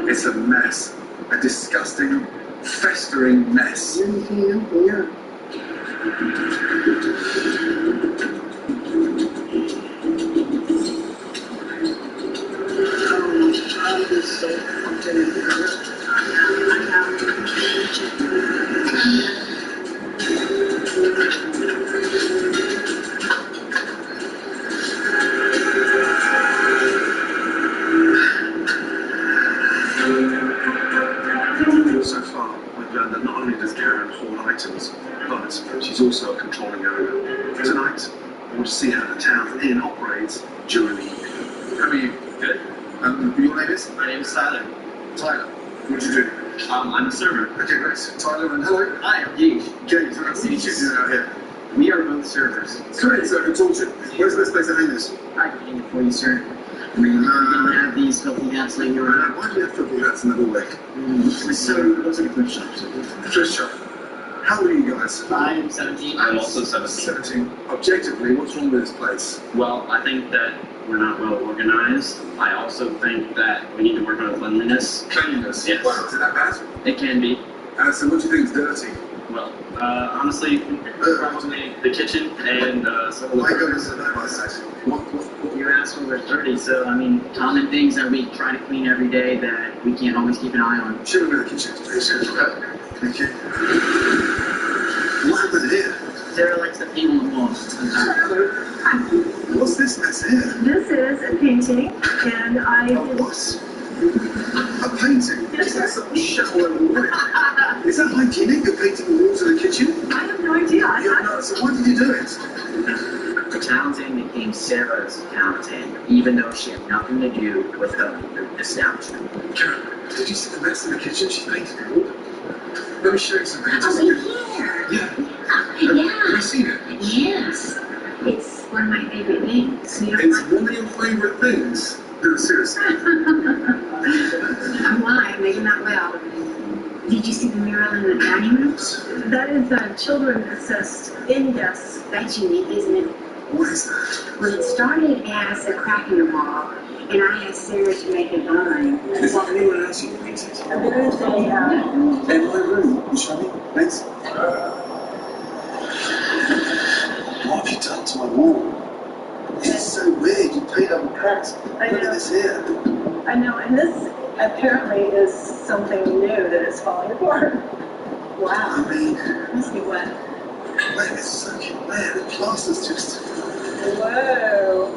It's a mess. A disgusting, festering mess. Yeah. scare and hoard items, but she's also a controlling owner. Tonight, I want to see how the town's inn operates during the evening. How are you? Good. Your name is? My name is Tyler. Tyler. What do you do? I'm a server. Okay, great. Tyler, and hello. Hi, I'm Gage. Gage, nice to meet you. Doing out here? We are both servers. Great, so who told you? Where's the best place to hang this? I can hang it for you, sir. We don't have these filthy hats laying around. Why do you have filthy hats in the hallway? So, looks like a thrift shop. Thrift shop? How old are you guys? I'm 17. I'm also 17. 17. Objectively, what's wrong with this place? Well, I think that we're not well organized. I also think that we need to work on cleanliness. Cleanliness? Yes. Wow, is it that bad? It can be. So what do you think is dirty? Well, honestly, probably the kitchen and some of the... Why go to the what you're asking, we're 30, so I mean, common things that we try to clean every day that we can't always keep an eye on. Show me where the kitchen is, please. Thank you. What happened here? Sarah likes to paint on the walls. What's this mess here? This is a painting, and I... A what? A painting? Is that some shower wood? Is that hygienic, you're painting the walls of the kitchen? I have no idea. So why did you do it? The town's inn became Sarah's town's inn, even though she had nothing to do with the establishment. Karen, did you see the mess in the kitchen? She painted it all. Let me show you some paintings. Oh, Yeah. Yeah. Have you seen it? Yes. It's one of my favorite things. You know, it's one of your favorite things? No, seriously. I'm lying, maybe not well. Did you see the mural in the dining room? That is a children assist in guests. That's unique, isn't it? What is that? Well, it started as a crack in the wall, and I asked Sarah to make a line. Is there anyone else you painted? There is a... in my room. You show me? Thanks. What have you done to my wall? It's so weird. You paint up cracks. Look at this here. I know, and this apparently is something new that is falling apart. Wow. I mean... Must be wet. Wait, it's soaking wet. The plaster's just... Whoa.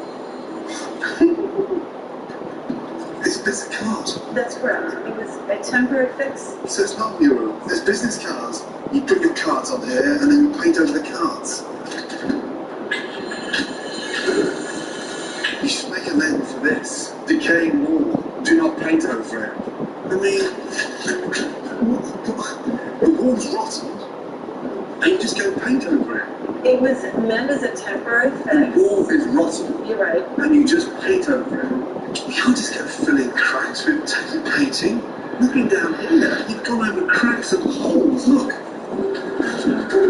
It's bits of cards. That's correct. It was a temporary fix. So it's not mural. There's business cards. You put your cards on here and then you paint over the cards. You should make a label for this. Decaying wall. Do not paint over it. I mean, the wall's rotten. And you just go paint over it. It was meant as a temporary fix. The wall is rotten. You're right. And you just paint over it. You can't just go filling cracks with painting. Looking down here, you've gone over cracks and holes. Look.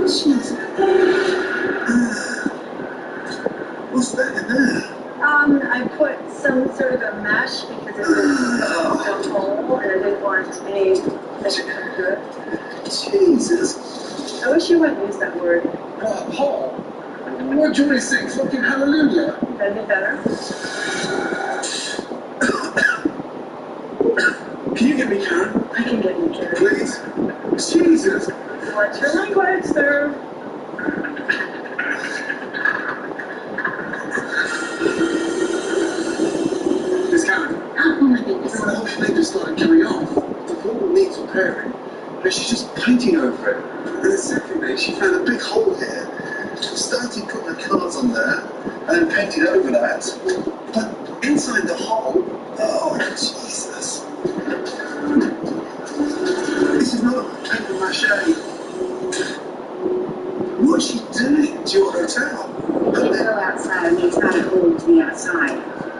Jeez. What's that in there? I put some sort of a mesh because it was a hole and I didn't want any that should come through it. Jesus. I wish you wouldn't use that word. Hole? What do you want to sing? Fucking hallelujah. That'd be better. Can you get me Karen? I can get you Karen. Please? Jesus. What's your language, sir? Miss Karen. Oh my goodness. The whole thing just started coming off. The wall needs repairing. And she's just painting over it. And then secondly, she found a big hole here. Started putting the cards on there and then painted over that. But inside the hole, oh Jesus. This is not paper mache. What's she doing to your hotel? If you go outside, I mean, it's not a hole to the outside.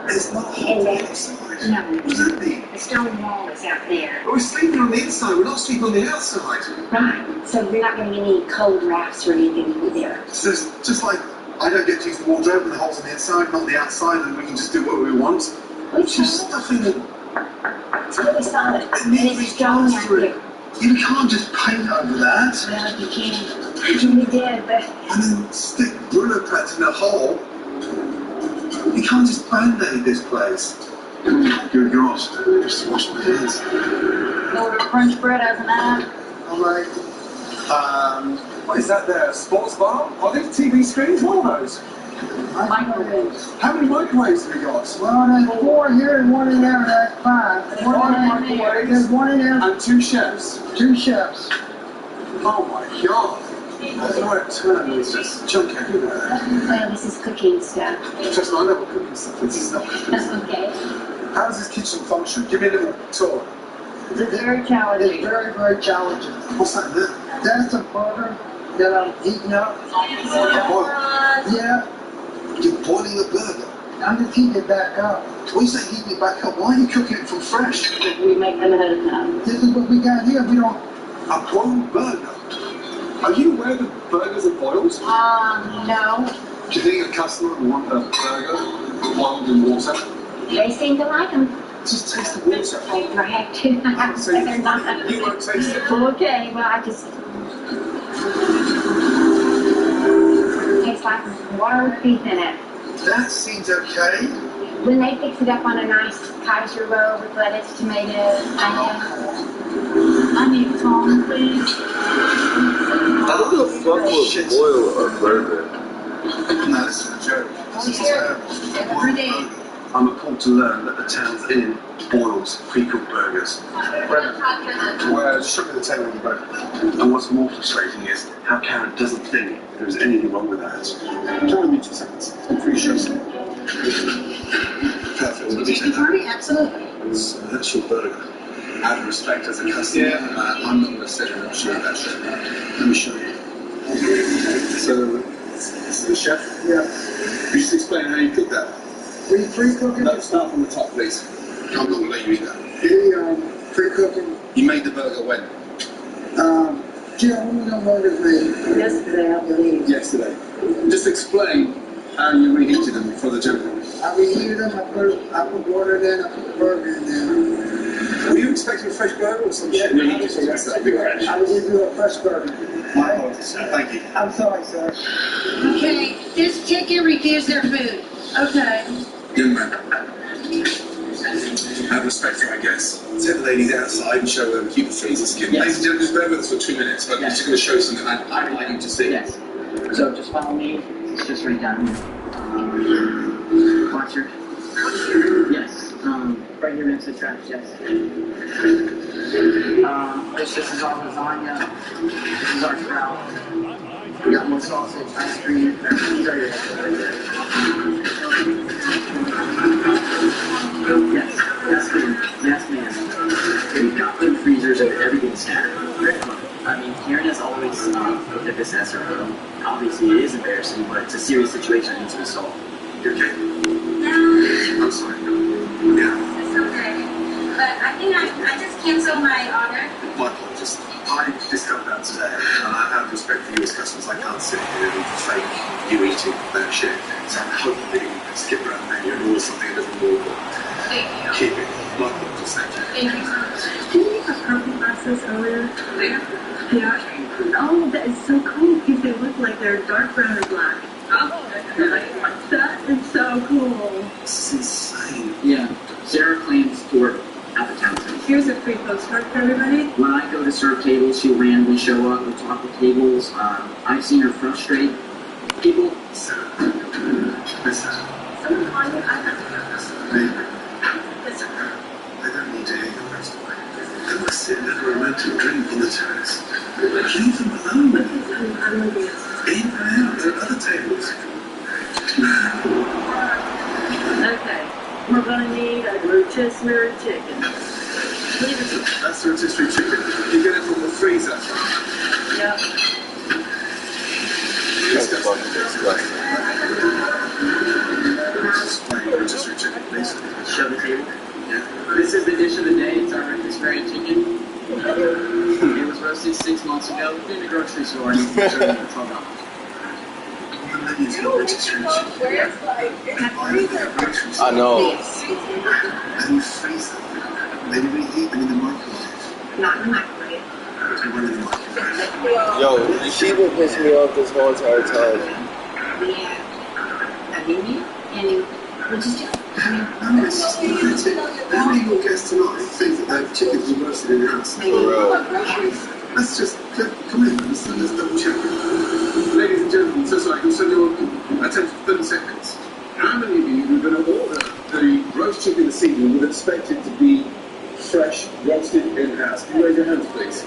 It's not a hole outside. No. What does that mean? The stone wall is out there. We're sleeping on the inside, we're not sleeping on the outside. Right. So you're not going to get any cold drafts or anything through there. So it's just like I don't get to use the wardrobe and the holes on the inside, not the outside, and we can just do what we want. It's just stuffing it. It's really solid. It needs to be plastered. You can't just paint over that. Well, if you can. I really did, but... And then stick Brillo pads in a hole. You can't just band-aid this place. Good gosh, just wash my hands. Order French bread as an ad. Alright. What is that there? A sports bar? Are these TV screens? What are those? Microwaves. How many microwaves have we got? Well, there's 4 here and 1 in there, that's 5. There's 1 microwave. There's 1 in there. And 2 chefs. 2 chefs. Oh my god. That's why it turned. It's just junk everywhere. Well, this is cooking stuff. Just I never cooking stuff. This is not cooking stuff. Okay. How does this kitchen function? Give me a little tour. It's very challenging. It's very, very challenging. What's that there? That's a burger that I'm heating up. Yeah, You're boiling the burger. I'm just heating it back up. When you say heating it back up, why are you cooking it from fresh? We make them ahead of time. This is what we got here. We don't. A boiled burger. Are you aware that burgers are boiled? No. Do you think a customer would want a burger boiled in water? They seem to like them. Just taste the water. They have to. They're not. You won't taste it. Okay, well, I just. Tastes like water with beef in it. That seems okay. When they fix it up on a nice Kaiser roll with lettuce, tomatoes, onions. I need Tom, please. How the fuck would boil a burger? No, this is a joke. This is terrible. Every day. I'm appalled to learn that the town's inn boils pre-cooked burgers. Well, just show me the table with the burger. And what's more frustrating is how Karen doesn't think there's anything wrong with that. Join me 2 seconds. I'm pretty sure so. Perfect. Chicken party? Absolutely. That's your burger. Out of respect as a customer, I'm not going to sit and show that shit. Let me show you. So, this is the chef? Yeah. You just explain how you cook that. Pre-cooking. Let's start from the top, please. I'm not going to let you eat that. Pre-cooking. You made the burger when? Jim, when was the burgers made? Yesterday, I believe. Yesterday. Just explain how you reheated them for the gentleman. I reheated them. I put water in. I put the burger in there. Were you expecting a fresh burger or some shit? No, you just expected a fresh. I will give you a fresh burger. My apologies, sir. Thank you. I'm sorry, sir. Okay, this chicken refused their food. Okay. Young man. Have respect for our guests. Take the ladies outside and show them keep the freezer skin. Yes. Ladies and gentlemen, just bear with us for 2 minutes, but I'm just going to show you something I'd like you to see. Yes. So just follow me. It's just right down here. Watch your. Yes. Right here next to the trash. Yes. This is our lasagna. This is our sprout. We got more sausage, ice cream. These are your right there. Yes. Yes, ma'am. Yes, ma'am. We've got food freezers of everything standard. I mean, Karen has always looked at this as her home. Obviously, it is embarrassing, but it's a serious situation that needs to be solved. You okay? I'm sorry. Yeah. It's okay. But I think I just canceled my order. My apologies. I discovered that today, and I have respect for you as customers. I can't sit here and fake you eating that shit. So hopefully you can skip around the menu and order something a little more. Thank you. Keep it. My apologies. Thank you. Thank you so much. Did you have purple glasses earlier? Where? Yeah. Oh, that is so cool because they look like they're dark brown or black. Oh, That is so cool. This is insane. Yeah. Sarah claims to work at the town center. Here's a free postcard for everybody. When I go to serve tables, she'll randomly show up and talk with tables. I've seen her frustrate people. Listen. Someone call you? I have to go. Baby, Listen. I don't need to hear your best way. They want to sit and have a romantic drink on the terrace. Leave them alone. I'm leaving. In and out. There are other tables. Okay. We're gonna need a rotisserie chicken. Leave it. That's the rotisserie chicken. You get it from the freezer. Yep. Explain rotisserie chicken, please. Show the table. Yeah. This is the dish of the day. It's our rotisserie chicken. It was roasted 6 months ago in the grocery store. It's $12. I know. And you freeze them. Maybe we heat them in the microwave. Not in the microwave. One in the microwave. Yo, she been pissing me off this whole entire time. Yeah. A menu? And we'll just do it. No, it's just pathetic. How many more guests tonight think that their chickens were roasted in house? For real. Let's just come in. Let's double check. Ladies and gentlemen, so sorry, can your attention for 30 seconds. How many of you who are going to order the roast chicken this evening would expect it to be fresh, roasted in house? Can you raise your hands, please?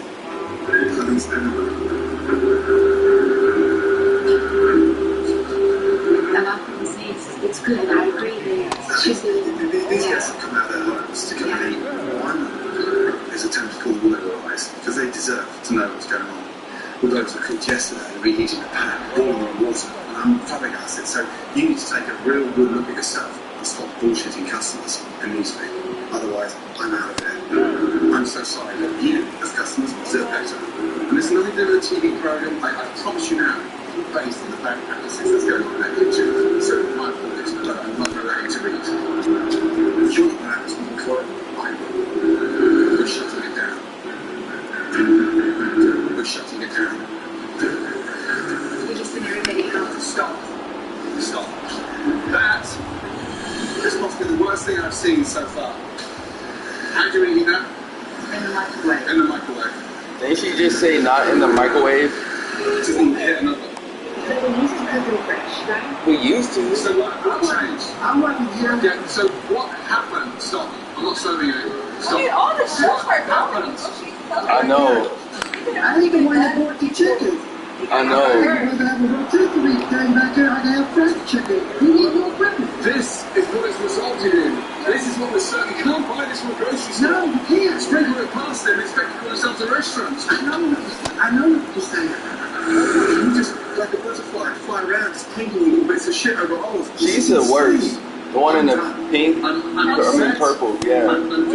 cooked yesterday and reheated the pan, boiling in water, and I'm flabbergasted. So you need to take a real good look at yourself and stop bullshitting customers immediately. Otherwise, I'm out of here. I'm so sorry that you, as customers, deserve better. And it's nothing to do with the TV program. I promise you now, it's based on the bad practices that's going on in that kitchen. So my apologies, but I'm not allowed to read. If you're not allowed to move forward, I will. We're shutting it down. We're shutting it down. We just send everybody home. Stop. Stop. That. This must be the worst thing I've seen so far. How do you eat that? In the microwave. In the microwave. Didn't she just say not in the microwave? Just even hit another. But we used to cook them fresh, right? We used to. So what changed? I'm working here. Okay, so what happened? Stop. I'm not serving you. Stop. I mean, all the chefs are happened? I know. I ain't the one that bought the chicken. I know. I'd rather have a rotisserie stand back there. I can have fresh chicken. You need more equipment. This is what it's resulted in. This is what we're serving. You can't buy this from a grocery store. No, you can't. Sprinkle it past them, expect to call yourselves a restaurant. I know what you're saying. You just, like a butterfly, fly around, just painting little bits of shit over holes. She's the worst. The one in the pink, I mean purple, yeah.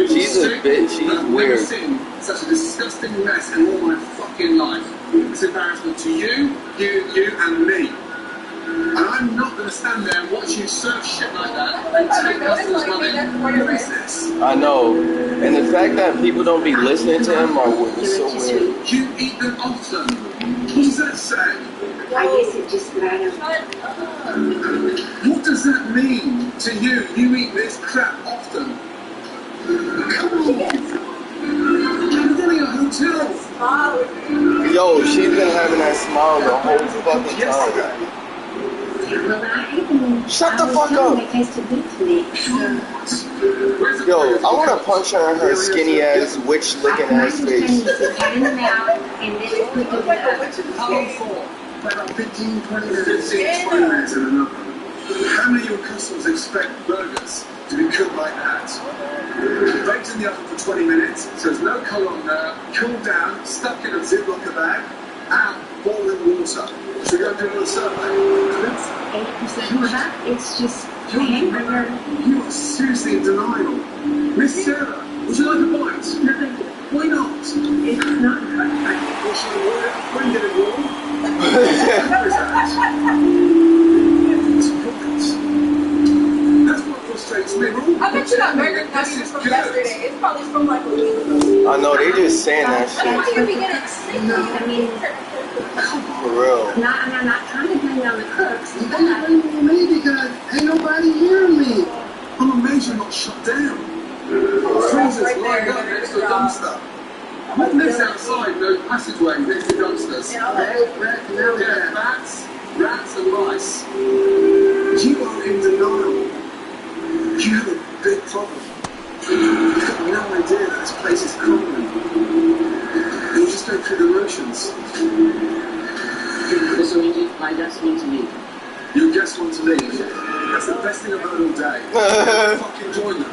She's a bitch, she's weird. I've never seen such a disgusting mess in all my fucking life. It's embarrassment to you, and me. And I'm not going to stand there and watch you serve shit like that and take customers' money. What is this? I know. And the fact that people don't be listening to him is so weird. You eat them often. What does that say? I guess it just that I don't. What does that mean to you? You eat this crap often. Come on. You're running a hotel. Yo, she's been having that smile the whole fucking time. Well, I even. Shut the fuck up. It tasted good to me. Yo, I want to punch her in her skinny ass, witch looking ass face. Cut in them out and then put them in How long for? About 15, 20 minutes. 15, 20 minutes in an oven. How many of your customers expect burgers to be cooked like that? Baked in the oven for 20 minutes, so there's no colour on there, cooled down, stuck in a Ziploc bag, and boiling water. So you're going to do another survey? It's 80% cut. It's just hamburger. You are seriously in denial. Miss Sarah, would you like a bite? No, thank you. Why not? It's not cut. Well, she wouldn't get it wrong. What is that? It's pockets. That's what frustrates me. I bet you that burger custard from yesterday. It's probably from like a week ago. I know, they just saying that I don't think shit. you'd be getting sick. I mean, For real. I'm not trying to blame it on the cooks. You can't blame it on me because ain't nobody hearing me. I'm amazed you're not shut down. Freezers lined up next to a dumpster. What lives outside those passageways next to dumpsters? Yeah, rats and mice. You are in denial. You have a big problem. You've got no idea that this place is crumbling. And you just go through the motions. Mr. Wingy, my guests want to leave. Your guests want to leave. That's the best thing I've heard all day. Fucking join them.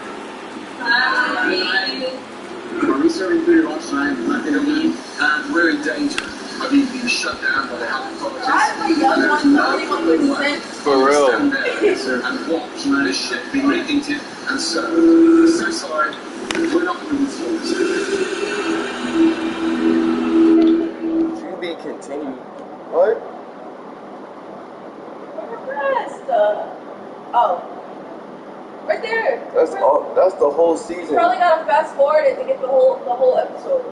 Are we serving food outside? I'm not going to leave. And we're in danger of you being shut down by the health authorities. For real. Stand there and watch this shit be reheated and served. So sorry, we're not going to move forward. To be continued. What? Oh. Right there. That's all. That's the whole season. Probably gotta fast forward it to get the whole episode.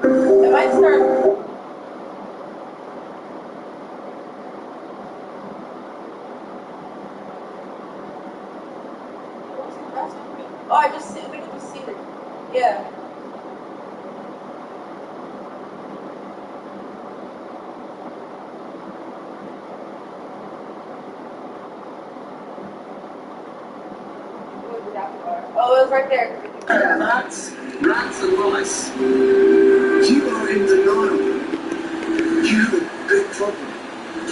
It might start. Oh, I just see. We can just see it. Yeah. Oh, it was right there. Rats and mice. You are in denial. You have a big problem.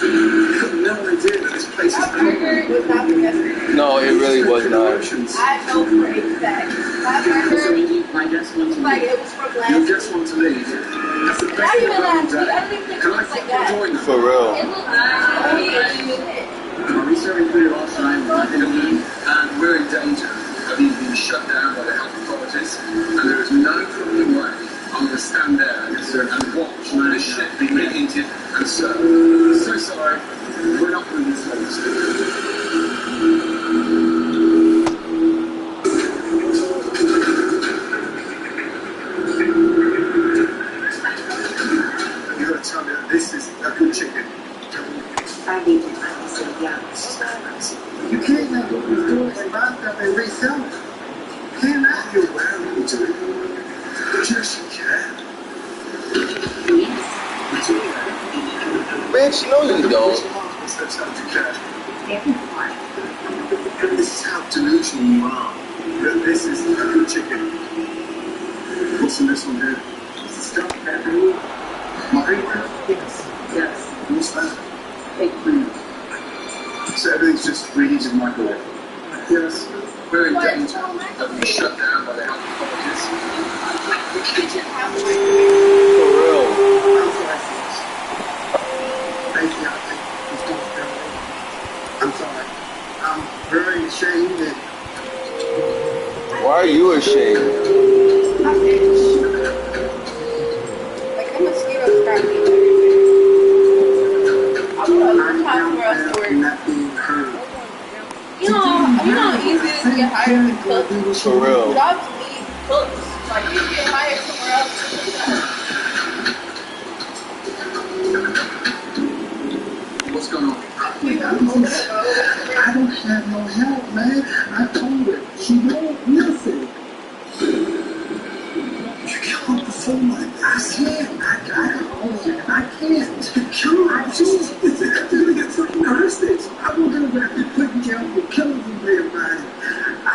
You've got no idea that this place is crumbling. Was not from yesterday. No, it really was not. I know for a fact. That burger, My guests want to leave. like it was from last Your guests want to leave. That's the Not even last week. I don't even think it looks like that. For real. It looks nice. We serving food last night in a week, and we're in danger of either being shut down by the health authorities, and there is no fucking way I'm going to stand there and watch this shit be reheated and served. So sorry, we're not doing this next. You gotta tell me that this is a good chicken. I need to find some young. You can't have those stores and buy stuff and resell it. Can I? You're wearing to it. Yes, you can. Bitch, no you don't. This is how delusional you are. That this is a good chicken. What's in this one here? Stuff that I need. Margarita? Yes. Yes. What's that? Fake cream. So everything's just reheated in the microwave? Yes. We're in danger of being shut down by the health authorities. For real. I'm sorry. I'm very ashamed that. Why are you ashamed? Like the mosquitoes got me. I'm gonna find somewhere else to work. You know how easy it is to get hired to cook? For real. Jobs need cooks. Like, you get hired somewhere else. What's going on? I don't have no help, man. I told her. She won't listen. You can't perform like that. I can't. I can't. I just have to get fucking arrested. I'm gonna have to put in jail for killing everybody. I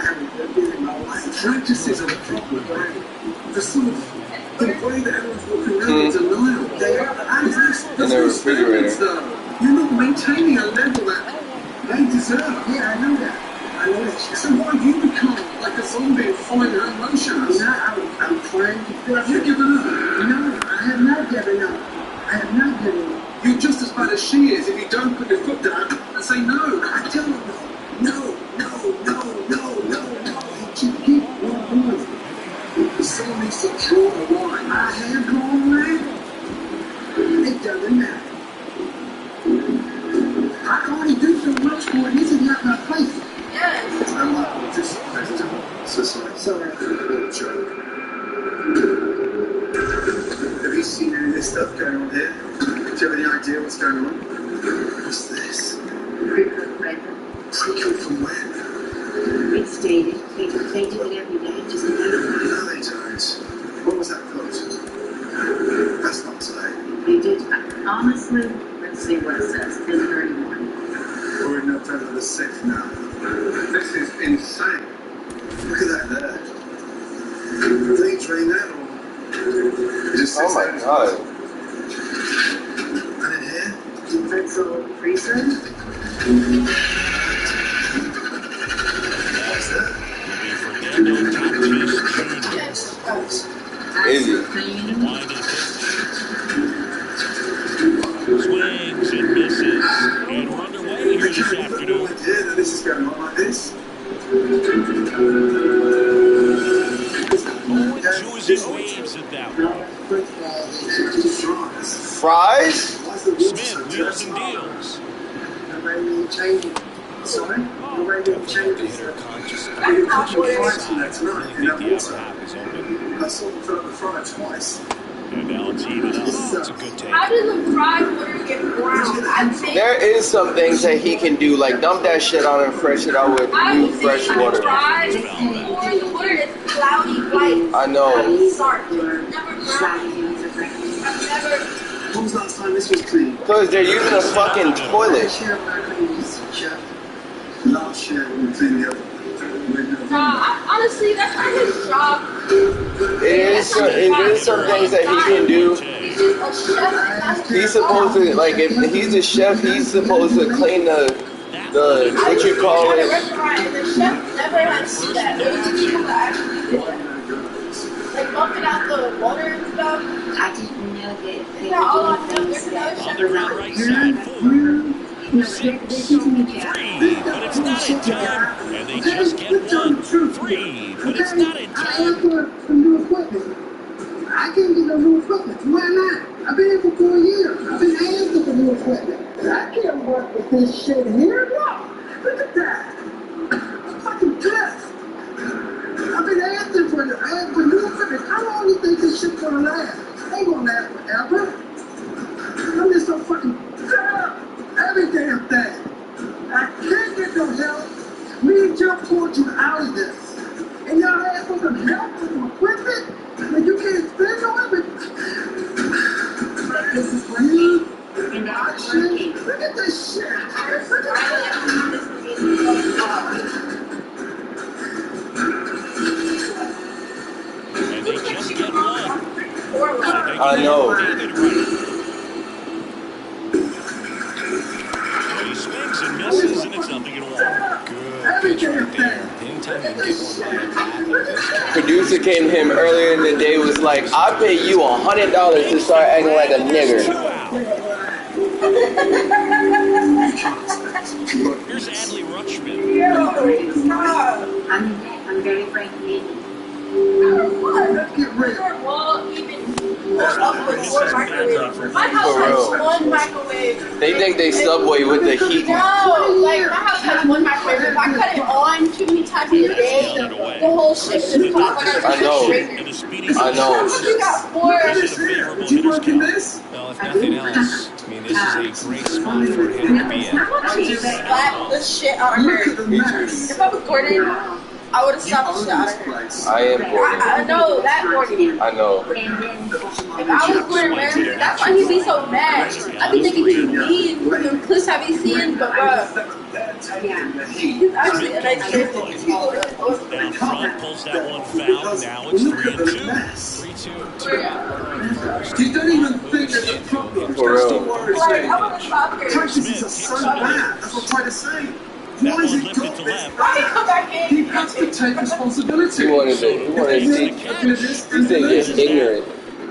haven't been in my life. Practices are the problem, right? The sort of the way that everyone's walking around in denial. They are. In the refrigerator. You're not maintaining a level that they deserve. Yeah, I know that. I know that. So why have you become like a zombie following her emotions? I'm trying to. Have you given up? No, I have not given up. I have not given up. You're just as bad as she is if you don't put your foot down and say no. I tell her no. Keep on doing it. Someone needs to draw the line. I have drawn the line. It doesn't matter. I can only do so much for it. This is not my place. Yes. I'm not just so sorry. Sorry. Joke. Have you seen any of this stuff going on here? Do you have any idea what's going on? What's this? Pre-cooked bread. Pre-cooked from when? It's dated. They do it every day. Just a No, they don't. What was that cooked? That's not today. They did. Honestly, let's see what it says. 10:31. We're in November the 6th now. This is insane. Look at that there. Did they drain that or just Oh my god. And in here? Pencil freezer. What's that? Easy. Swings and misses. And we're underway here this afternoon. No idea that this is going on like this. Choosing waves at that one. Fries? Smith wheels and deals. Nobody really changing. Sorry? Nobody really changing. Hitter conscious of You're cooking fries from that I tonight in that think the water. upper half is open. I saw them fill up the fryer twice. And now it's even up. It's a good take. How does the fried water get brown? I think There is some things that he can do, like dump that shit out and fresh it out with new fresh water. fried or the water is cloudy white. I know. Dark. Never brown. I've never. When was the last time this was clean? Because they're using a fucking toilet. Last year we cleaned the oven. Honestly, that's not his job. It is some things that he can do. He's just a chef. He's supposed to, like, if he's a chef, he's supposed to clean the what you call At a it. restaurant, and the chef never had to do that. It was the people that actually did that. Like bumping out the water and stuff. I didn't know that they Is that all I were know? doing There's things another that On the ground right side, 4, no, 6, listen to me, Jack. 3, but it's not in time, and they just get 1, 3, but it's not in I time. asked for some new equipment. I can't get no new equipment. Why not? I've been here for 4 years. I've been asking for new equipment. I can't work with this shit here. No. Look at that. I'm fucking pissed. I've been asking for new equipment. How long do you think this shit's gonna last? It ain't gonna last forever. I'm just so fucking fed up. Every damn thing. I can't get no help. Me and Jeff pulled you out of this. And y'all asked for some help for some equipment? And you can't spend no of it. This is real. And that's working. Look at this shit. Look at And they just get 1. I know. He swings and misses, and it's 0-1. Good pitch right there. Anytime you can get one by the bat like this. Producer came to him earlier in the day, was like, I pay you $100 to start acting like a nigger. Here's Adley Rutschman. I'm very frankly. Get ready. Well, even up with one microwave. My house has one microwave. They think they Subway with the heat. No, like my house has one microwave. If I cut it on too many times in a day, the whole shit just pops. I know. I know. You got 4. Did you work in this? Well, if nothing else, I mean, this is a great spot for him to be in. I just slap the shit out of her. If I was Gordon, I would have slapped the shit out of her. I am Gordon. I know that Gordon. I know. If I was Gordon Ramsay, that's why he'd be so mad. I'd be thinking he's mean from the clips I be seeing, but he's actually a nice person. Down front, pulls that one foul. Now it's 3-2. 3-2. You don't even think there's a problem. For real. Like, I would have stopped her. Practices are so bad. That's what I'm trying to say. That Why is one it lifted got to this? left. I can come back in. He has to take responsibility. He wanted to teach. He said you're ignorant.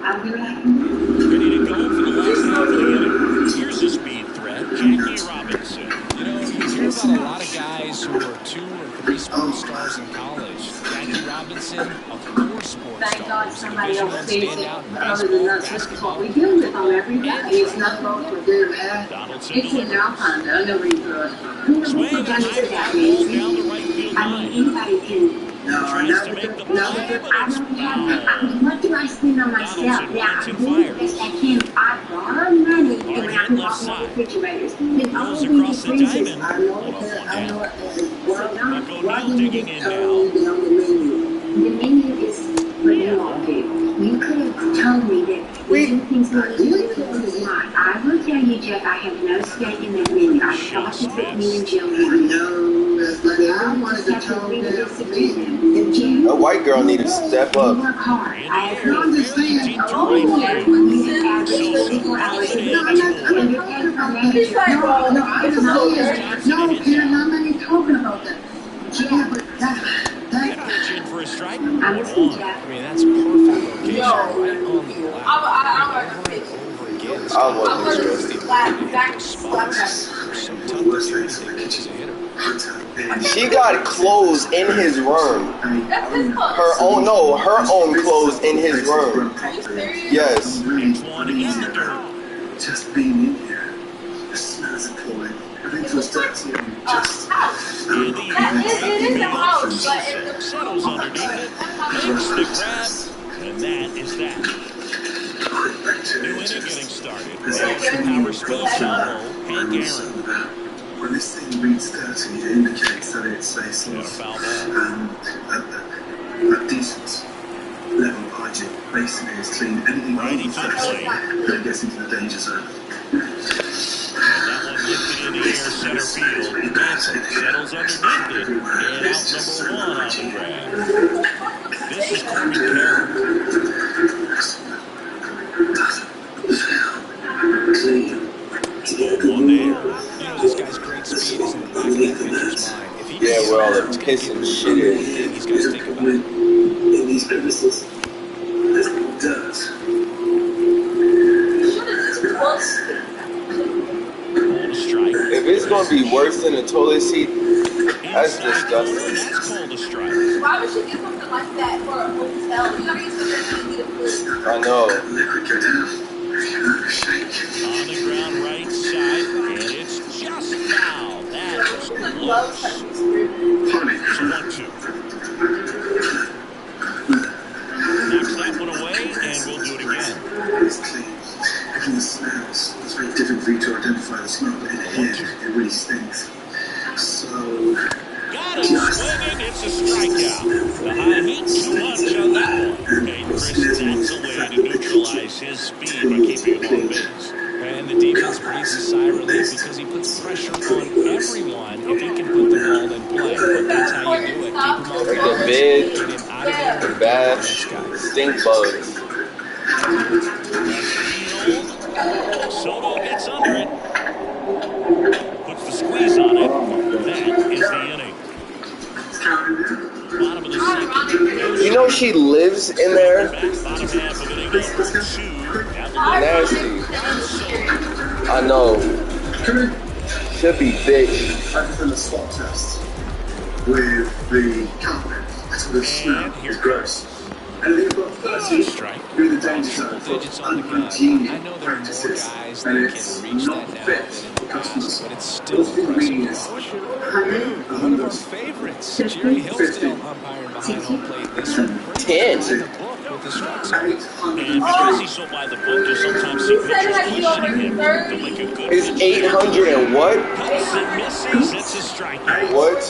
Ready to go for the last half of the inning. Here's a speed threat, Jackie Robinson. You know, you hear about a lot of guys who are 2 or 3 sports stars in college. Jackie Robinson, a 4-sport Thank star. God Who's somebody a else sees it. standout in Other than baseball, us, this is what basketball. we deal with on every day. It's not wrong for them. Donaldson It's in there. I'll delivers. find it. I know where you threw it. Who knows Swing what and a done to high that, fly ball Nancy? down the right field I mean, line. anybody can. Tries to make the play, but it's What do I spend on myself? Yeah, I do the best I can. I borrow money and I can walk more refrigerators. Then all Goes we across do the freezes. diamond. I know One that. up, I know one it. O'Neal digging in now. Be on the menu. The menu is what you all do. You could have told me that we do things a little different. I will tell you, Jeff, I have no stake in that menu. I thought you put me in jail I once. know that's like I wanted to tell them that me. A white girl need to step You up. work hard. I You understand? Oh, yeah. When you average 24 hours a week, and you're paid for that. He's like, well, No, I'm just no, here. I'm not even talking about that. Yeah, but that. Pitch in for a strike. I'm listening, Jeff. I mean, that's perfect location Yo. right on the lap. I'm Over and over again. I wasn't stressed. Some tough decisions they make as a hitter. She got clothes in his room. That's his clothes. Her own clothes in his room. Are you serious? Yes. It's one in the dirt. Just being in here, the smells appalling. Everything feels dirty and just. It is a house, but it's Settles underneath it, makes the grab, and that is that. New inning getting started. Power spill solo, Hank Aaron. When this thing reads 30, it indicates that it's facing a decent level of hygiene. Basically, it's clean anything Righty to the plate. that gets into the danger zone. And that one lifted in the air center field. Manson settles underneath it. And out number 1 on the grab. This is Corbin Carroll. One there. You know, this guy's great speed is in the back of that pitcher's mind. If he Yeah, where all the piss and shit is. he's got to think about it. In these premises, be worse than a toilet seat. That's disgusting. That's called a strike. Why would she get something like that for a hotel? You know, you sit there and eat the food. I know. On the ground right side, and it's just foul. That was close. So 1-2. Knocks that one away, and we'll do it again. It's clean. Even the smells. It's very difficult for you to identify the smell, but in here, it really stinks. So... Got it, swinging, it's a strikeout. The high heat too much on that one. And Chris, that's a way to neutralize his speed by keeping him on base. And the defense breathes a sigh of relief because he puts pressure on everyone if he can put the ball in play. But that's how you do it. Keep him off Like the bed, the bath, stink bugs. Soto gets under it. Puts the squeeze on it. That is the inning. Bottom of the second. You know she lives in there? Bottom half of inning number 2. Nasty. I know. Should be bitch. I've done a swap test with the carpet. That's what it smells. It's gross. And they've got 30 through the danger zone for unhygienic practices. And it's not fit for customers. What's the ingredient is 100. One of our favorites, Jerry Hillsdale, umpiring behind home plate this one. 10. With the strike zone. And because he's so by the book, you'll sometimes see pitchers questioning him to make a good It's 800 and what? Cuts and misses, it's a strikeout. What?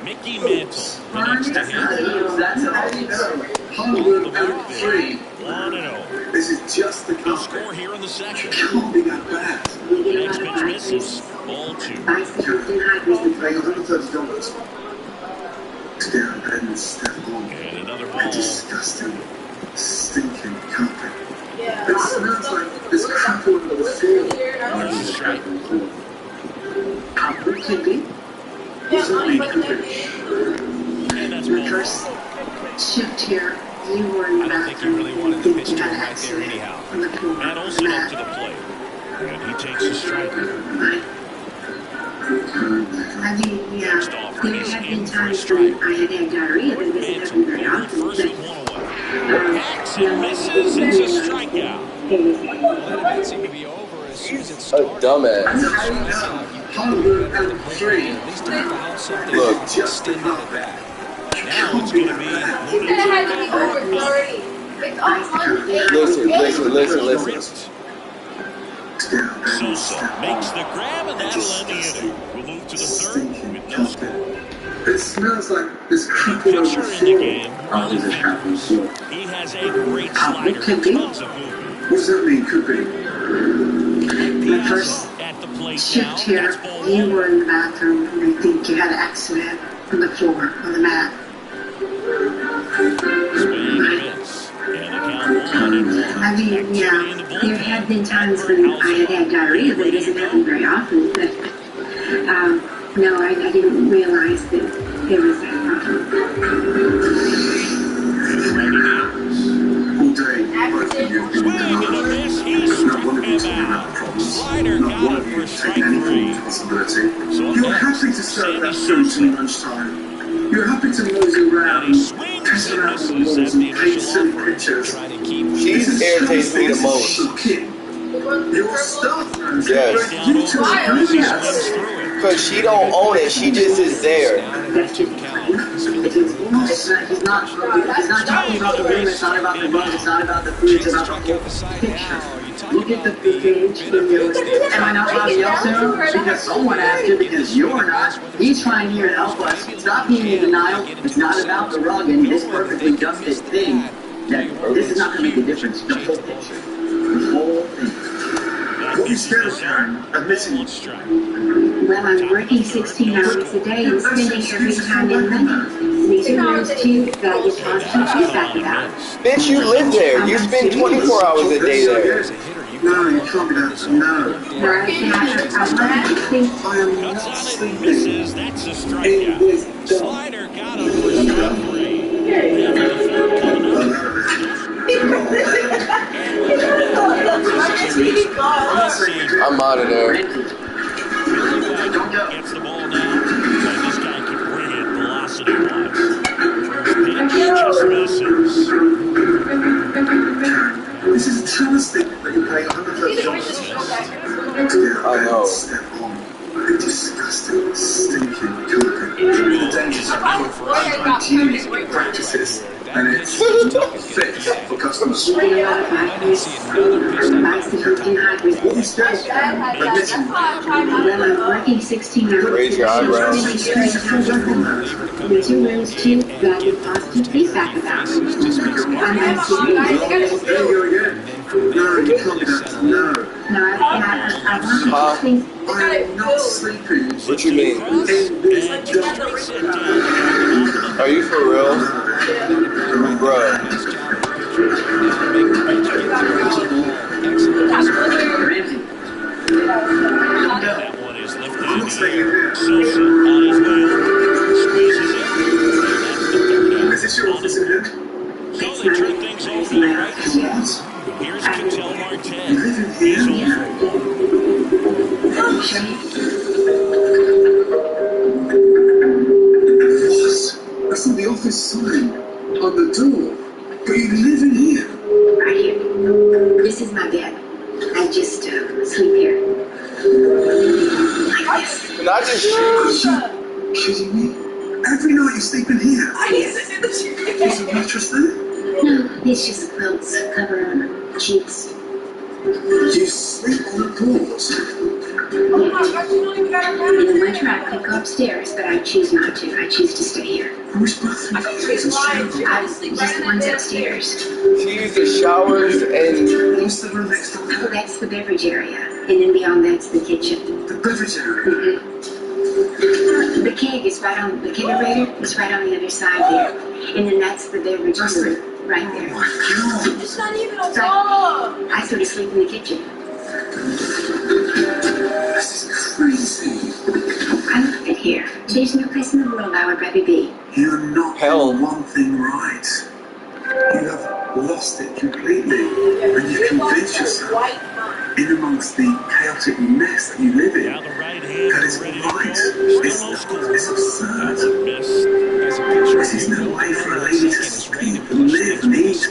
Mickey Mantle, the next to him. That's how you know. 103. 1-0. This is just the No score here in the second. Can't be that bad. Next pitch misses. Ball 2. $130. To get out of bed and step on And another a ball. disgusting, stinking carpet. It smells like there's crap all over the floor. There's the strike. Carpet can be. What's that mean, carpet? And that's ball 1. Shift here. You were in the I don't think he really wanted to pitch to him right there anyhow. Matt Olson up to the plate. And he takes a strike. I mean, yeah, there have been times when I had had diarrhea, but this happened very often. First with 1 away. Hacks and misses, it's a strikeout. Well, that event seemed to be over as soon as it A started. dumbass. At least to foul something Look. extended at that. Now it's going to be It had to be over 30. It's on Listen. Sosa makes the grab, and that'll end the inning. We'll move to the third with no score. It smells like there's crap all over Pitcher the in the floor. game, Ronald Fingers. He has a great slider, tons of movement. What does that mean, could be? My first At the plate now, shift here, that's ball you 1. were in the bathroom, and I think you had an accident on the floor, on the mat. Swing and miss. And the count 1-1. I mean, yeah, there have been times when I had had diarrhea, but it doesn't happen very often. But no, I didn't realize that there was that problem. All day, both of you have been Swing and a miss, he struck him out. Slider got it for strike 3. responsibility. You're happy to serve that food to me lunchtime. You're happy to mosey around, piss around on the walls and paint silly pictures. She irritates me the most. Your stuff, man. Yes. You two are Because she don't own it, she just is there. He's not talking about the room, it's not about the bug, it's not about the food, it's about the whole picture. Look at the page from you. Am I not allowed to yell soon? Because someone asked you, because you're not. He's trying here to help us. Stop being in denial. It's not about the rug and this perfectly dusted thing. This is not going to make a difference. The whole picture. The whole thing. What are you scared of, Karen? Admitting you. Well, I'm working 16 hours a day and spending every time in money. These are those two values constant feedback about. Bitch, you live there. You spend 24 hours a day there. No, you can't be that. No. Right now, I want to think I'm not sleeping. Misses, that's a strikeout. Slider got him for strike 3. I'm out of there. misses. This is a travesty that you pay $100,000 I know. step on a disgusting, stinking company. The dangers of unhygienic practices, and it's not fit for customers. What is that? Well, I'm working 16 hours. Raise your eyebrows. The two rooms too that I get positive feedback about. I'm asking you. There you go again. No, you can't do that. No. No, I want to think. I'm not sleeping. What you mean? In this dark. Are you for real? Bruh. That one is lifted in the air. Sosa on his way over. Squeezes it. That's the third out. Is this your office in here? So they turn things over to the right. Here's Ketel Marte. He's over. What? That's not the office sign on the door. But you live in here. Right here. This is my bed. I just sleep here. Like this. Can I just Kidding me? Every night you sleep in here. Is the mattress there? No, it's just quilts cover on sheets. You sleep on a board. In the winter, I could go upstairs, but I choose not to. I choose to stay here. Which bathroom? Just the ones upstairs. She used the showers and What's the room next door? Oh, that's the beverage area, and then beyond that's the kitchen. The beverage area. The keg is right on the kegerator. Is right on the other side there, and then that's the beverage room right there. It's not even a dog. I sort of sleep in the kitchen. This is crazy. I love it here. There's no place in the world I would rather be. You're not doing one thing right. You have lost it completely, and you convince yourself in amongst the chaotic mess that you live in that it's right. It's absurd. This is no way for a lady to sleep and live and eat.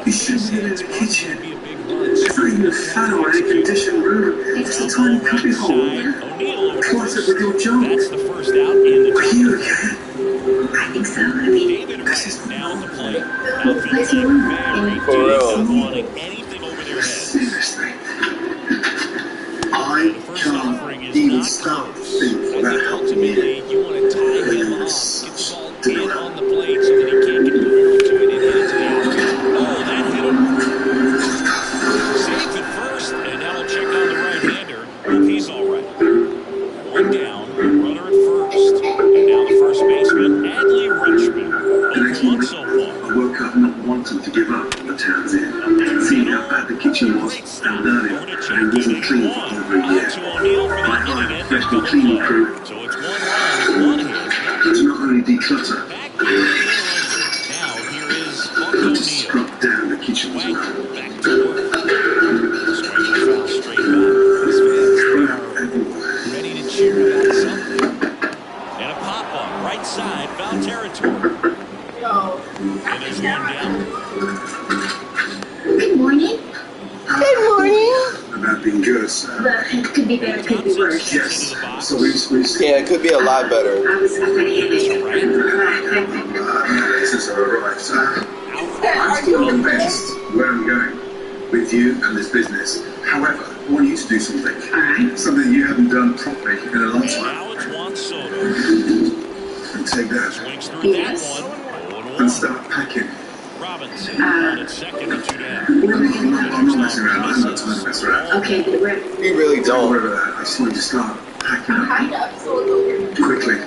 You shouldn't live in the kitchen. It's not even a fan or any conditioned room. It's a tiny cubbyhole. Cluttered with your junk. Are you okay? I think so. I mean, this is now at the plate. what's your room? for real. Wanting anything over their head. Seriously. I can't even start to think about helping you. You want to tie him up, get the ball in on the plate so that he can't get over to it and hit it to the outfield. Oh, that hit him. Safe at first, and now we'll check on the right-hander. Hope he's all right. One down, runner at first. And now the first baseman, Adley Rutschman. 0-1 so far. I woke up not wanting to give up the town's inn, seeing how bad the kitchen was, and earlier, and it wasn't clean for over a year. My hired professional cleaning crew So it's 1 run, 1 hit. to not only declutter, Now here is but to scrub down the kitchen as well. back to work. Swing and foul straight back. These fans are ready to cheer about something. And a pop-up, right side, foul territory. And there's 1 down. Good morning. Good morning. About being good, sir. Well, it could be better, could be worse. Yes. So we Yeah, it could be a lot better. I was up at it. since I arrived, sir. I'm still convinced where I'm going with you and this business. However, I want you to do something. Something you haven't done properly in a long time. Now it's Juan Soto. And take that. Swings through that one. And start packing. Robinson on at second and 2 down. I'm not messing around. I'm not trying to mess around. Okay, but we're... You really Don't worry don't. about that. I just want you to start packing up. Quickly.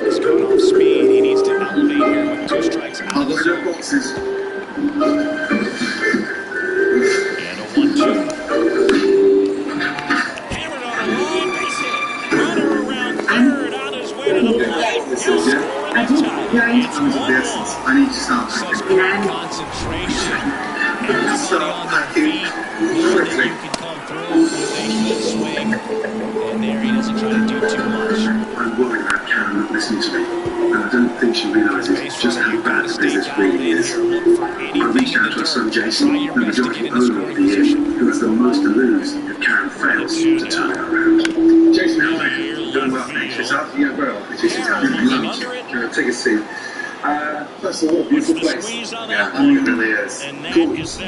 He's going off speed. He needs to elevate here with 2 strikes out I'll of the load your zone. boxes. And a 1-2. Hammered on a line, base hit. Runner around third on his way to the plate. He'll score in the tie. It's 1-1. I need to start packing. Concentration. Start packing quickly. You can come through with a good swing. And there he doesn't try to do too much. I'm worried about Karen not listening to me. And I don't think she realises just how bad the business really is. I reached out to her son Jason, the majority owner of the inn, who has the most to lose if Karen fails to turn it around. Jason, how's it? Doing well, thanks. Yourself? Yeah, well. Jason's having lunch. Take a seat. First of all, what a beautiful place. Yeah, it really is. Gorgeous. I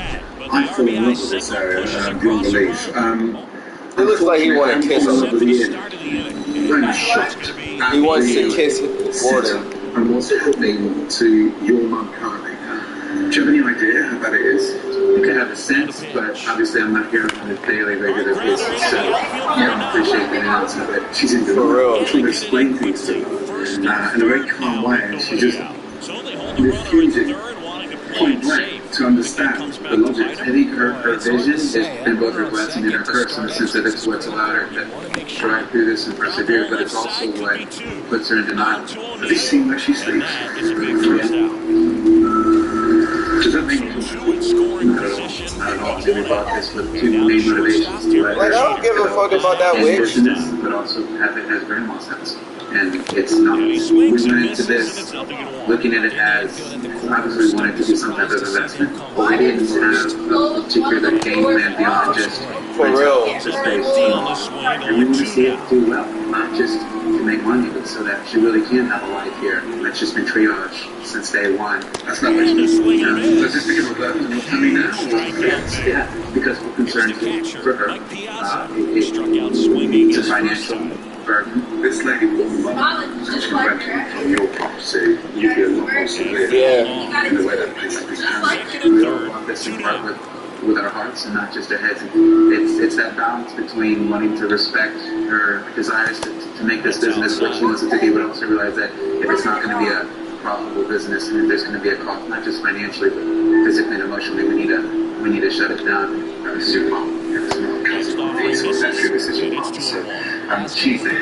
fall in love with this area, beyond belief. It looks like he wanted to kiss him. I'm shocked. He wants to kiss Gordon. And what's happening to your mum currently? Do you have any idea how bad it is? You can have a sense, but obviously I'm not here on a daily, regular basis, so you don't appreciate the answer. But she's in denial. I'm trying to explain things to her in a very calm way, and she just refusing point blank to understand the logic. I think her vision has been both her blessing and her curse in the sense that it's what's allowed her to drive through this and persevere, but it's also what puts her in denial. Have you seen where she sleeps? Does that make sense? I don't know. Maybe about this with two main motivations to let her. I don't give a fuck about that witch. But also have it as grandma sense. And it's not. We went into this looking at it as obviously we wanted to do some type of investment, but we didn't have a particular game plan beyond just for real. And we want to see it do well, not just to make money, but so that she really can have a life here. And that's just been triage since day one. That's not what she needs. So just because we're left and what's coming now? Yeah, because we're concerned for her. It's a financial burden. This lady will from your property, you'd be a lot more severe in the way that place is handled. We all want this in part with our hearts and not just our heads. It's that balance between wanting to respect her desires to make this business what she wants it to be, but also realize that if it's not going to be a profitable business and if there's going to be a cost, not just financially, but physically and emotionally, we need to shut it down. This is your mom. This is my cousin. So that's your decision, mom. So she's the head.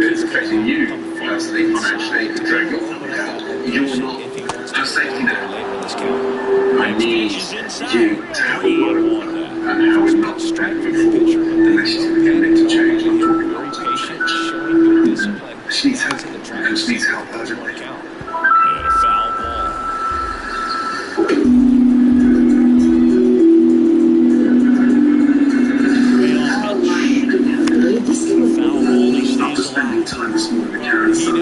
It's affecting you personally, financially, to drag your family down. You're not her safety net. I need you to have a word and how we're not moving forward unless she's going to get it to change. I'm talking long-term change. She needs help, and she needs help urgently. After spending time this morning with Karen's son,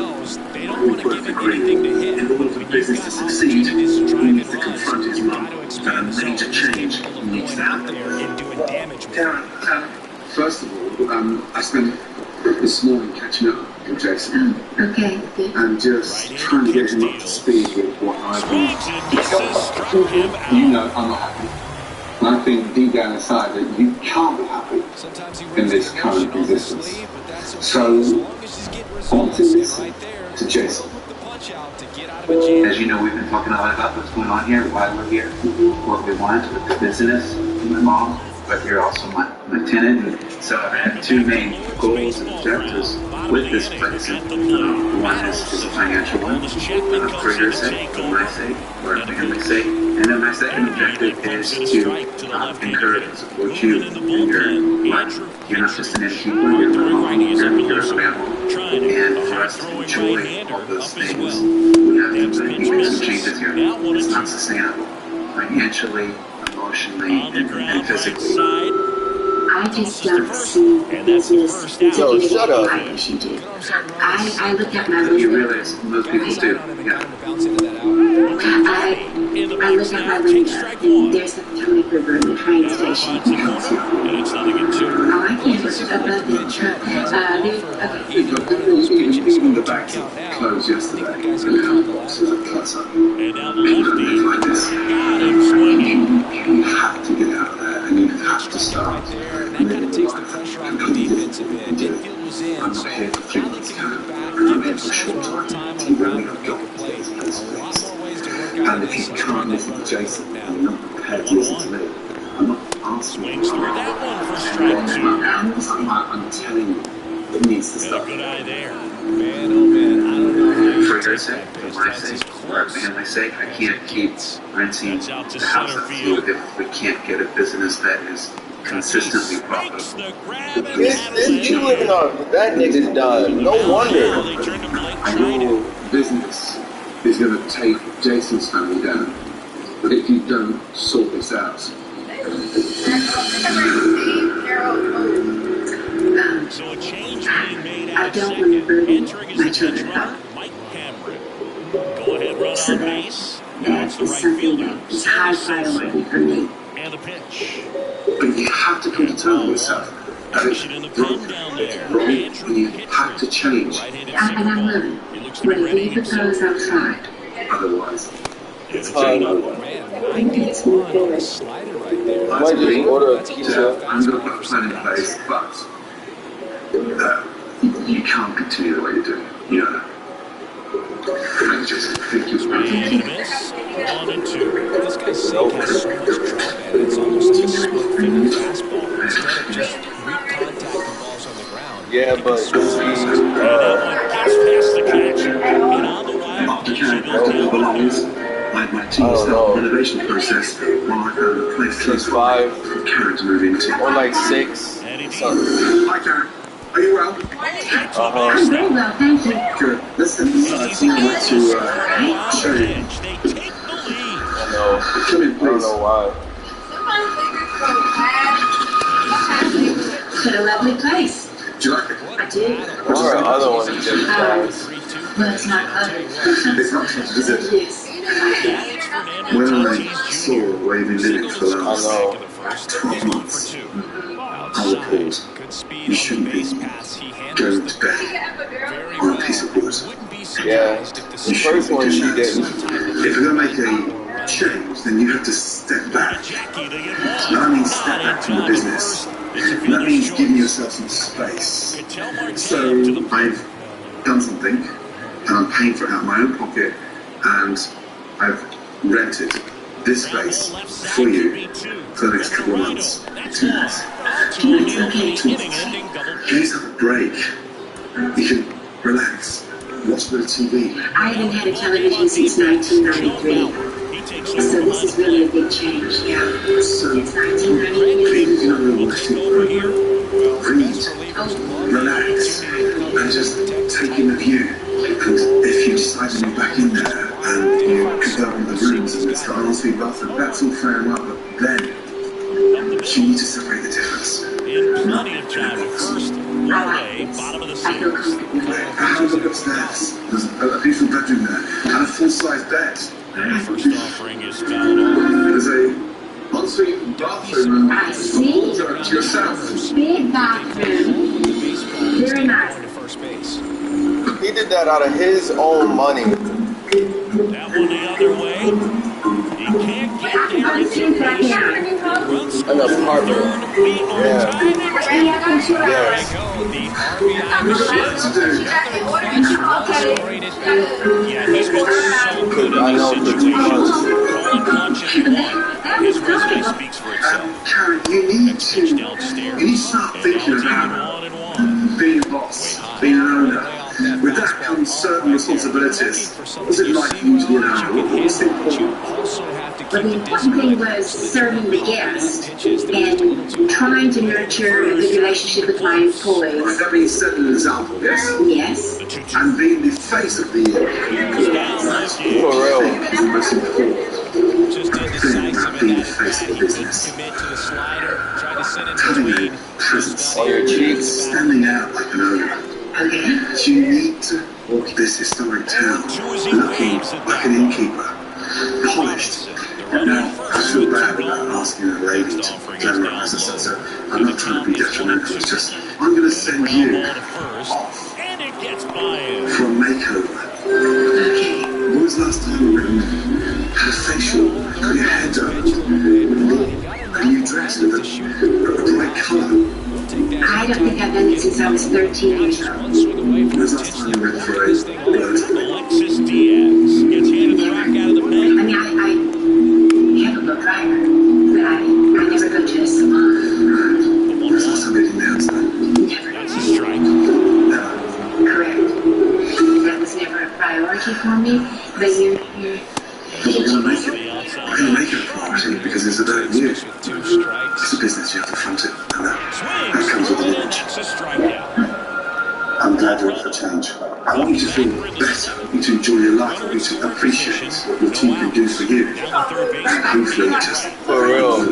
we both agree in order for business to succeed, he needs to confront his mum that a major change needs to happen. Karen, first of all, I spent this morning catching up with Jason. Okay, good. And just trying to get him up to speed with what I've been. You know I'm not happy. And I think deep down inside that you can't be happy in this current existence. So, I want to listen to Jason. As you know, we've been talking a lot about what's going on here, why we're here, what we want with the business, my mom, but you're also my tenant. So I have two main goals and objectives with this place. One is a financial one, for your sake, for my sake, for our family's sake. And then my second objective is to encourage and support you in your life. You're not just an innkeeper, you're a mom, you're a family. And for us to enjoy all those things, we have to make some changes here. It's not sustainable financially, emotionally, and physically. I just don't see the business like you do. I look at my window. You realize most people do. Yeah. I look at my window and there's a Potomac River and the train station you can go to. Oh, I can't look above it. Even the banks closed yesterday. And how boxes are clutter. People don't live like this. You have to get out of there and you have to start. I'm not here for 3 months time. I'm here for a short time. You really have got to take this place, please. And if you can't listen to Jason, and you're not prepared to listen to me, I'm not asking you to I'm telling you, it needs to stop. Man, oh man, I don't know. For for her sake, for my sake, for our family's sake, I can't keep renting the house out to you if we can't get a business that is consistently profitable. This you living on that nigga's done. No wonder. Your business is going to take Jason's family down. But if you don't sort this out, So a change being made I don't want to burden my children up. Go ahead, run So on that base. Now it's the right something fielder. that is high priority for me. And the pitch. but you have to come to terms with yourself. That it's wrong. It's wrong. And you have to change. And I will. Whatever you propose, I'll try. Otherwise, It's Man, 91 slider right there. Might just order a pizza. I'm going to put a plan in place, but you can't continue the way you're doing. You know that. Thanks, Jason. Thank you. And miss. 1 and 2. This guy's sink has so much drop, and it's almost like a split-fingered fastball. Instead of just weak contact and balls on the ground. Yeah, but And that one gets past the catcher. And on the wire, After carrying out the belongings, my team started the renovation process while I found a place close by for Karen to move into. or like 6. Something. Hi, Karen. Are you well? I'm very well, thank you. Good. Listen, team want to show you. I know. Come in, I don't please. know why. What a lovely place. Do you like it? I do. What's our other one? Is just guys. Well, it's not ugly. It's not changed, is it? Yes. When I saw where you've been living for the I last know. 12 months, I was appalled. You shouldn't be going to bed on a piece of wood. Yeah. The first one she didn't. If you're going to make a change, then you have to step back. That means step back from the business. That means giving yourself some space. So I've done something, and I'm paying for it out of my own pocket, and I've rented this space for you for the next couple of months. 2 months. 2 months. 2 months. Give yourself a break. You can relax, watch a bit of TV. I haven't had a television since 1993. So this is really a big change, yeah. So, It's 1993. please, you know, watch TV, read, relax, and just take in the view. And if you decide to move back in there and you convert one of the rooms and start an ensuite bathroom, that's all fair enough, but then you need to separate the difference. In plenty of time at first. One away, bottom of the I feel sixth. comfortable. Have a look upstairs. There's a beautiful bedroom there and a full-size bed. The first offering is fouled off. There's a ensuite bathroom I see. to yourself. Big bathroom. Very nice. To first base. He did that out of his own money. That one the other way. He can't get there. It's a run score. An apartment. Yeah. There you Yes. go. The RBI machine. Yeah, he's been so good in I know these for 2 situations. months. Calling punch if he wants. His resume speaks for itself. Karen, you need Pitch to downstairs. start thinking And now about it's even 1-1. being a boss, being an owner. With that comes certain responsibilities. What's it like for you to be an owner? What's it called? But the important thing was serving the guest and trying to nurture a good relationship with my employees. Right, that means setting an example, yes? Yes. And being the face of the For real. is the most important Just thing indecisive about in being the that face of the business. commit to the slider, try to set it Having between. a presence, On your cheeks. standing out like an owner. Okay. You need to walk this historic town looking like an innkeeper, polished. Now, I feel bad about asking a lady to glamorize herself, so I'm not trying to be detrimental, it's just, I'm going to send you off And it gets by him. for a makeover. Okay. When was the last time you had a facial, got your hair done, a new dress with a bright colour? I don't think I've done it since I was 13 years old. When was the last time you went for a blood? Alexis Diaz gets handed the rock out of the I pen. mean, I have a blow dryer, but I never go to a salon. When was the last time they didn't announce that? Never. That's a strike. Never. Correct. That was never a priority things that aren't new. It's a business, you have to front it, and that comes with the knowledge. I'm glad you're up for change. I want you to feel better. I want you to enjoy your life. I want you to appreciate what your team can do for you. Hopefully, just for real.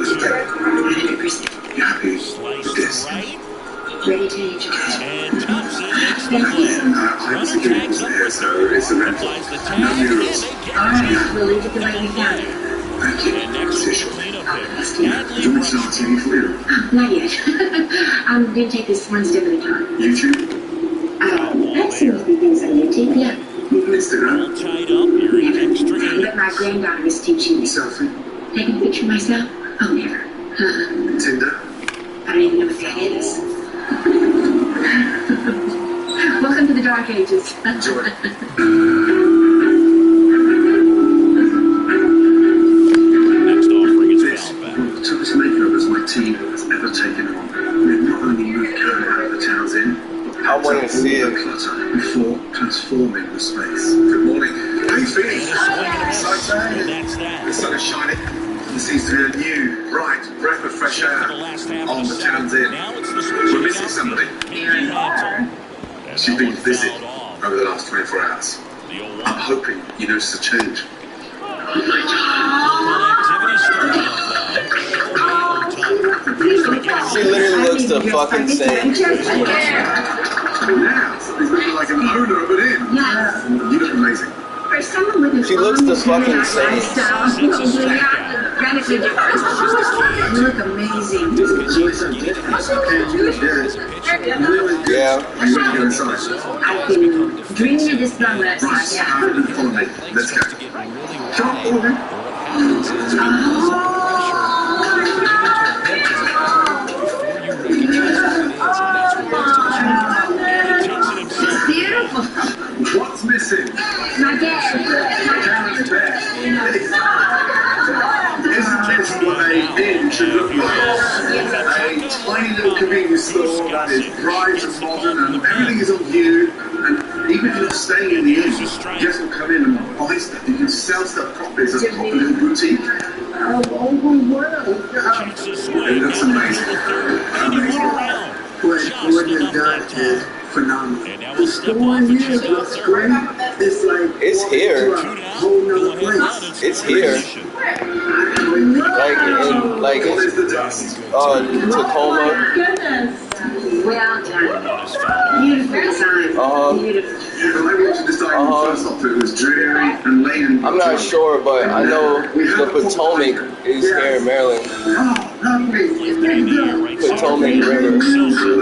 You're happy with this? Ready to age. I was thinking it wasn't here, so it's a rental. No murals. Alright, we'll leave it the way we found it. Thank you. See you shortly. Do you want me to start TV for you? Not yet. I'm going to take this one step at a time. YouTube? I've seen a few things on YouTube, yeah. Instagram? But my granddaughter is teaching me. Selfie? Taking a picture of myself? Oh, never. Tinder? I don't even know what that is. Welcome to the Dark Ages. Enjoy. Next offering is foul back. One of the toughest makeovers my team has ever taken on. We've not only moved Kurt out of the town's inn, I want to see it before transforming the space. Good morning. How you feeling? The sun is shining. There seems to be a new, bright breath of fresh air on the town's inn. We're missing somebody. She's been busy over the last 24 hours. I'm hoping you notice a change. She literally looks the fucking same. Now, somebody's looking like an owner of an inn. Yes. You look amazing. For someone with an She looks the fucking same. Radically different. You look amazing. Yeah. Are you ready to go inside? I've been dreaming of this moment. Follow me. Let's go. Come on, follow me. It's beautiful. What's missing? My dad. Isn't this what an inn should look like? A tiny little convenience store that is bright and modern and everything is on view. And even if you're staying in the inn, guests will come in and buy stuff. You can sell stuff properly. It's a proper little boutique. Oh my word. It looks amazing. Amazing. What you've done is phenomenal. The store in here looks great. It's like It's here. a whole nother place. It's here. Like What is the dust? Tacoma. Goodness. Well done. Beautiful design. Beautiful. When I walked in this dining room first off, it was dreary and laden. I'm not sure, but I know the Potomac is here in Maryland. Oh, lovely. Potomac River. The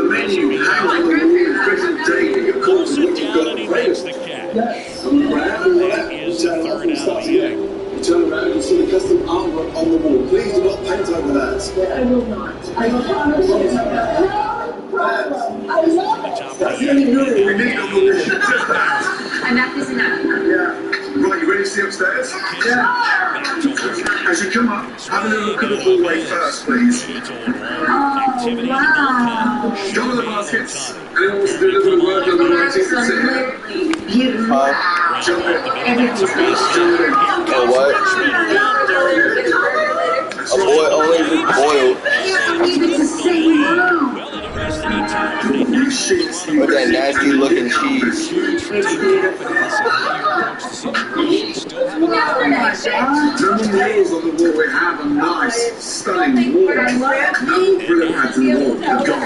menu hangs on the wall present day. Of course, what you've got to play with. Yes. That is the third out of the inning. Turn around and see the custom artwork on the wall. Please do not paint over that. I will not. I promise you. I love it. That's really good. We need all this. Enough is enough. Yeah. Right, you ready to see upstairs? Yeah. As you come up, have a little look at the hallway first, please. Oh, wow. Go to the baskets. Anyone wants to do a little bit of work on the writing that's here? Beautiful. Jump in. Everything's Jump in. A what? A boy only boiled. It's the same room. You shit. With that nasty looking cheese. No murals on the wall. We have a nice, stunning wall. No brilliant pads in the wall. They're gone.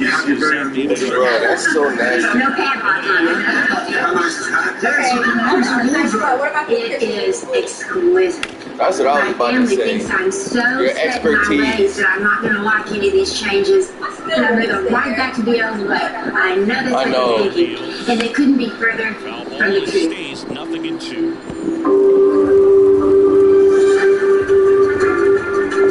You have your very own wardrobe. Bro, that's so nasty. No padlock on it. How nice is that? Yes, you can use your wardrobe. It is exquisite. That's what I was My about to family say. thinks I'm so Your set in my expertise. ways that I'm not going to like any of these changes. And I'm going to go right back to the old way. I know that's what know. they're thinking. And they couldn't be further from the truth. Stays nothing in two.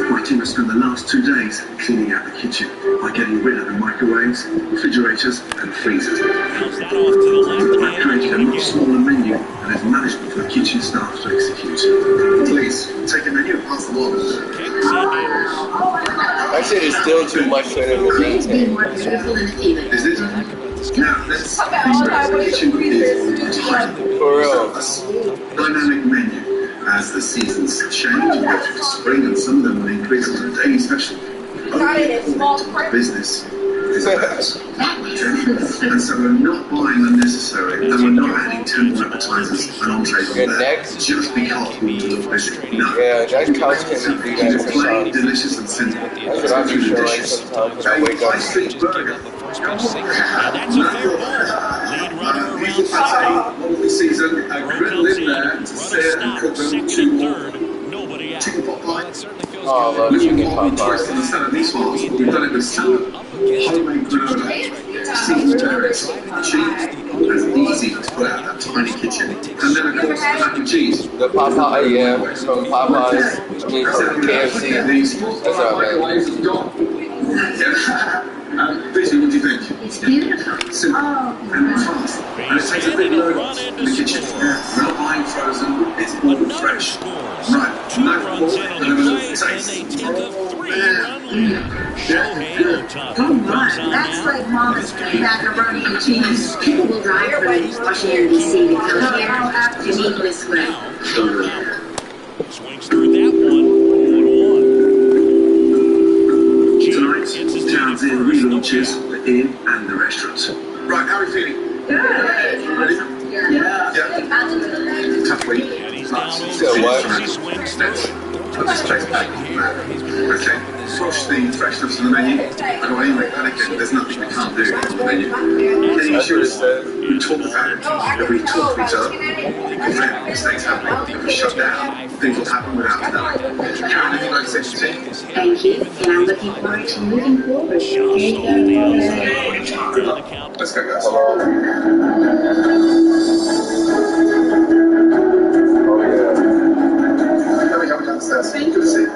My team has spent the last 2 days cleaning out the kitchen by getting rid of the microwaves, refrigerators, and freezers. Bounce that off to the left. I've created a much smaller menu and has managed for the kitchen staff to execute. Please, take a menu and pass them on. That shit is still too much for them to Be maintain. more beautiful than the even. Is it? Now, let's express the kitchen is tight. For real. A small, dynamic menu as the seasons change and go through spring, and some of them will increase on a daily special. Business is about. And so we're not buying unnecessary, and we're not adding temple advertisers and entrees on there just because we look busy. No. Yeah, that couch can be vegan It's plain, delicious, and simple. That's what I do feel like sometimes when I wake up. High Street Burger. Lovely season. I grill in there to sit and cook them chicken pot pie. Oh, I love chicken pot Twist pie. on the salad these ones. We've done it with salad, homemade granola, seasoned berries, cheese. It's easy to put out that tiny kitchen. And then of course the mac and cheese. The Popeye, yeah, from Popeyes, I mean from KFC. That's what I meant. Busy, what do you think? It's beautiful. Simple and fast. And it takes a bit of load in the kitchen. We're not buying frozen, it's all fresh. Right, no pork, and then a little taste. Oh my, that's like Mama's macaroni and cheese. People will drive from Washington, D.C. to come here to meet Miss Gray. Swings through that one. Tonight, Towns Inn relaunches the inn and the restaurants. Right, how are you feeling? Good. Ready? Yeah. Tough week. Nice. So what? Let's put this place back. Okay. Push the freshness of the menu. I don't want anybody panicking. There's nothing we can't do on the menu. Any issues we talk about it. If we talk to each other, prevent mistakes happening. If we shut down, things will happen without knowing. Karen, anything like to say to the team? Thank you, and I'm looking forward to moving forward. Here you go. Let's go, guys. Good to see you.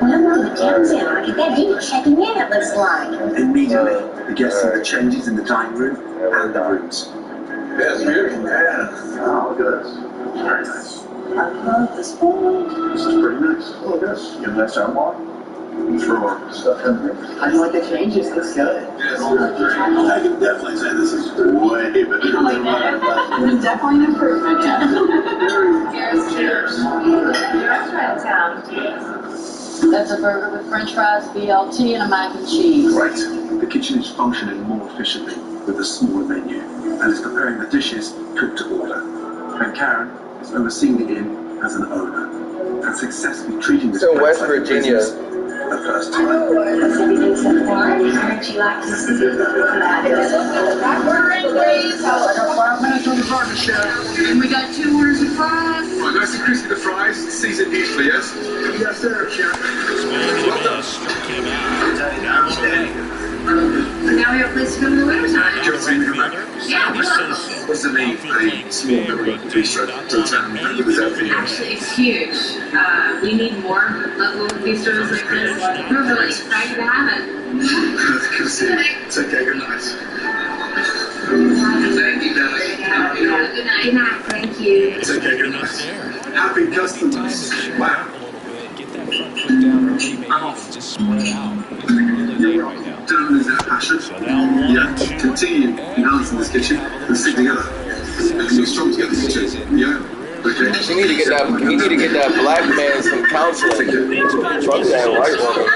Well, the town's in. Look at that dude checking in, it looks like. Immediately, the guests see the changes in the dining room and the rooms. Yeah, it's beautiful. Yeah. Oh, look at this. Very nice. I love this one. This is pretty nice. Look at this. You have a nice armoire. Throw stuff in here. I like the changes. Looks good. Yeah, it's all great. I can definitely say this is way better than the It's definitely an improvement. Cheers. Restaurant town. That's a burger with french fries, BLT, and a mac and cheese. Right. The kitchen is functioning more efficiently with a smaller menu and is preparing the dishes cooked to order. And Karen is overseeing the inn as an owner and successfully treating this So place West like Virginia. business the first time. How's everything so far? Aren't you like to see the I got 5 minutes on the burger, chef. And we got 2 orders of fries. Right, nice and crispy the fries, seasoned beautifully, yes? Yes, sir, chef. Well done. And now we have a place to go in the wintertime. Do you want to come back? Yeah, we love it. What's the need for a small little bistro to town? Actually, it's huge. We need more local bistros like this. We're really excited to have it. Good to see you. It's okay, good night. Thank you, Good night, thank you. It's okay, good night. Happy customers. Wow. Get that front foot down early, maybe, and just spread out. It's really late right now. Don't lose that passion. Yeah, continue enhancing this kitchen and stick together. And you're strong together, kitchen. Yeah. Okay. You need to get that. You need to get that black man some counseling. Fuck that white woman.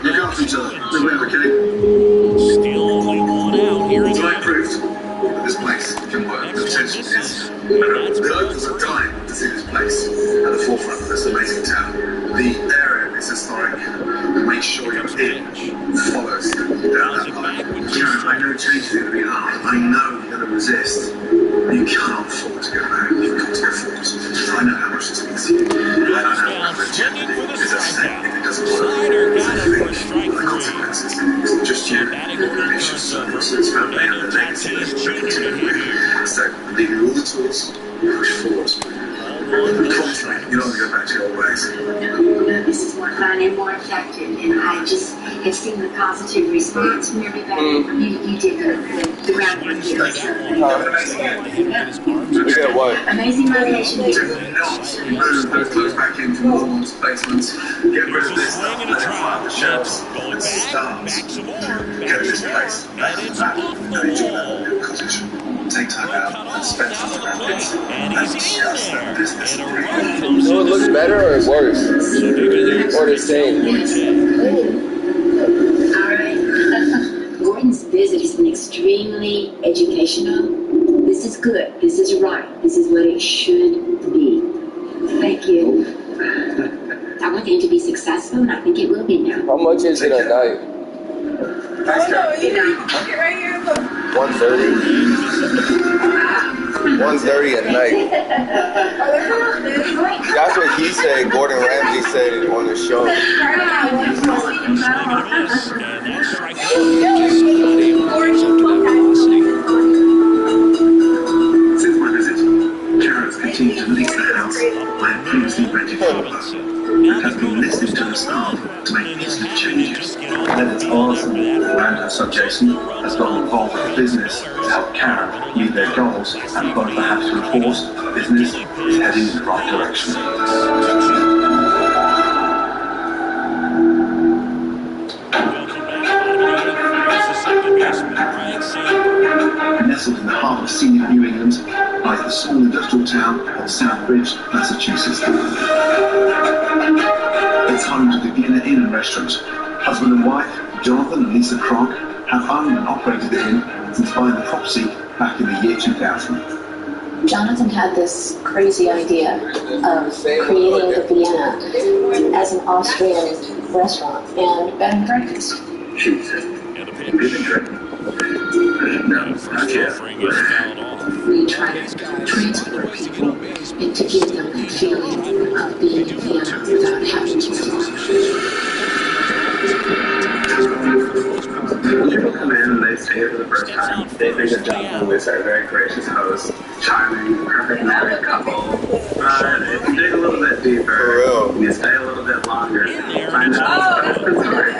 Look after each other. Live well, okay? Still only one out here in Tonight proved that this place can work. The potential is. The locals are dying to see this place at the forefront of this amazing town. The area is historic. Make sure your in follows down that line. Karen, I know change is going to be hard. I know you're going to resist. You can't afford to go back. You've got to go forward. I know how much this means to you. And I know how much genuinely is at stake if it doesn't work. fun and more effective. And I just have seen the positive response from everybody. You did the groundwork here. So. Amazing motivation here. Move those clothes back into normal placements. Get rid of this stuff, let it fly off the shelves, and start. Get this place back to back and enjoy that little cottage. Take time out and spend time around it. And just that business. So it looks better or worse? Or the same? Alright. Gordon's visit has been extremely educational. This is good. This is right. This is what it should be. Thank you. I want him to be successful, and I think it will be now. How much is it a night? Good night. 130. 130 a night. That's what he said. Gordon Ramsay said it on the show. Since my visit, Jared's continued to lease the house I had previously rented for her, and has been listening to the staff to make positive changes. Then it's awesome. And her son Jason has got involved with the business to help Karen meet their goals, and both are happy to report the business is heading in the right direction. Nestled in the heart of scenic New England lies the small industrial town of Southbridge, Massachusetts. It's home to the Vienna Inn and Restaurant. Husband and wife, Jonathan and Lisa Kronk, have owned and operated the inn since buying the property back in the year 2000. Jonathan had this crazy idea of creating the Vienna as an Austrian restaurant and bed and breakfast. She said, "You've been drinking." No, not yet. We try to transport people and to give them that feeling of being in Vienna without having to walk. When people come in and they stay here for the first time, they think that Jonathan and Lisa are very gracious hosts, charming, perfect married couple. But if you dig a little bit deeper, and you stay a little bit longer, you find out it's a different story.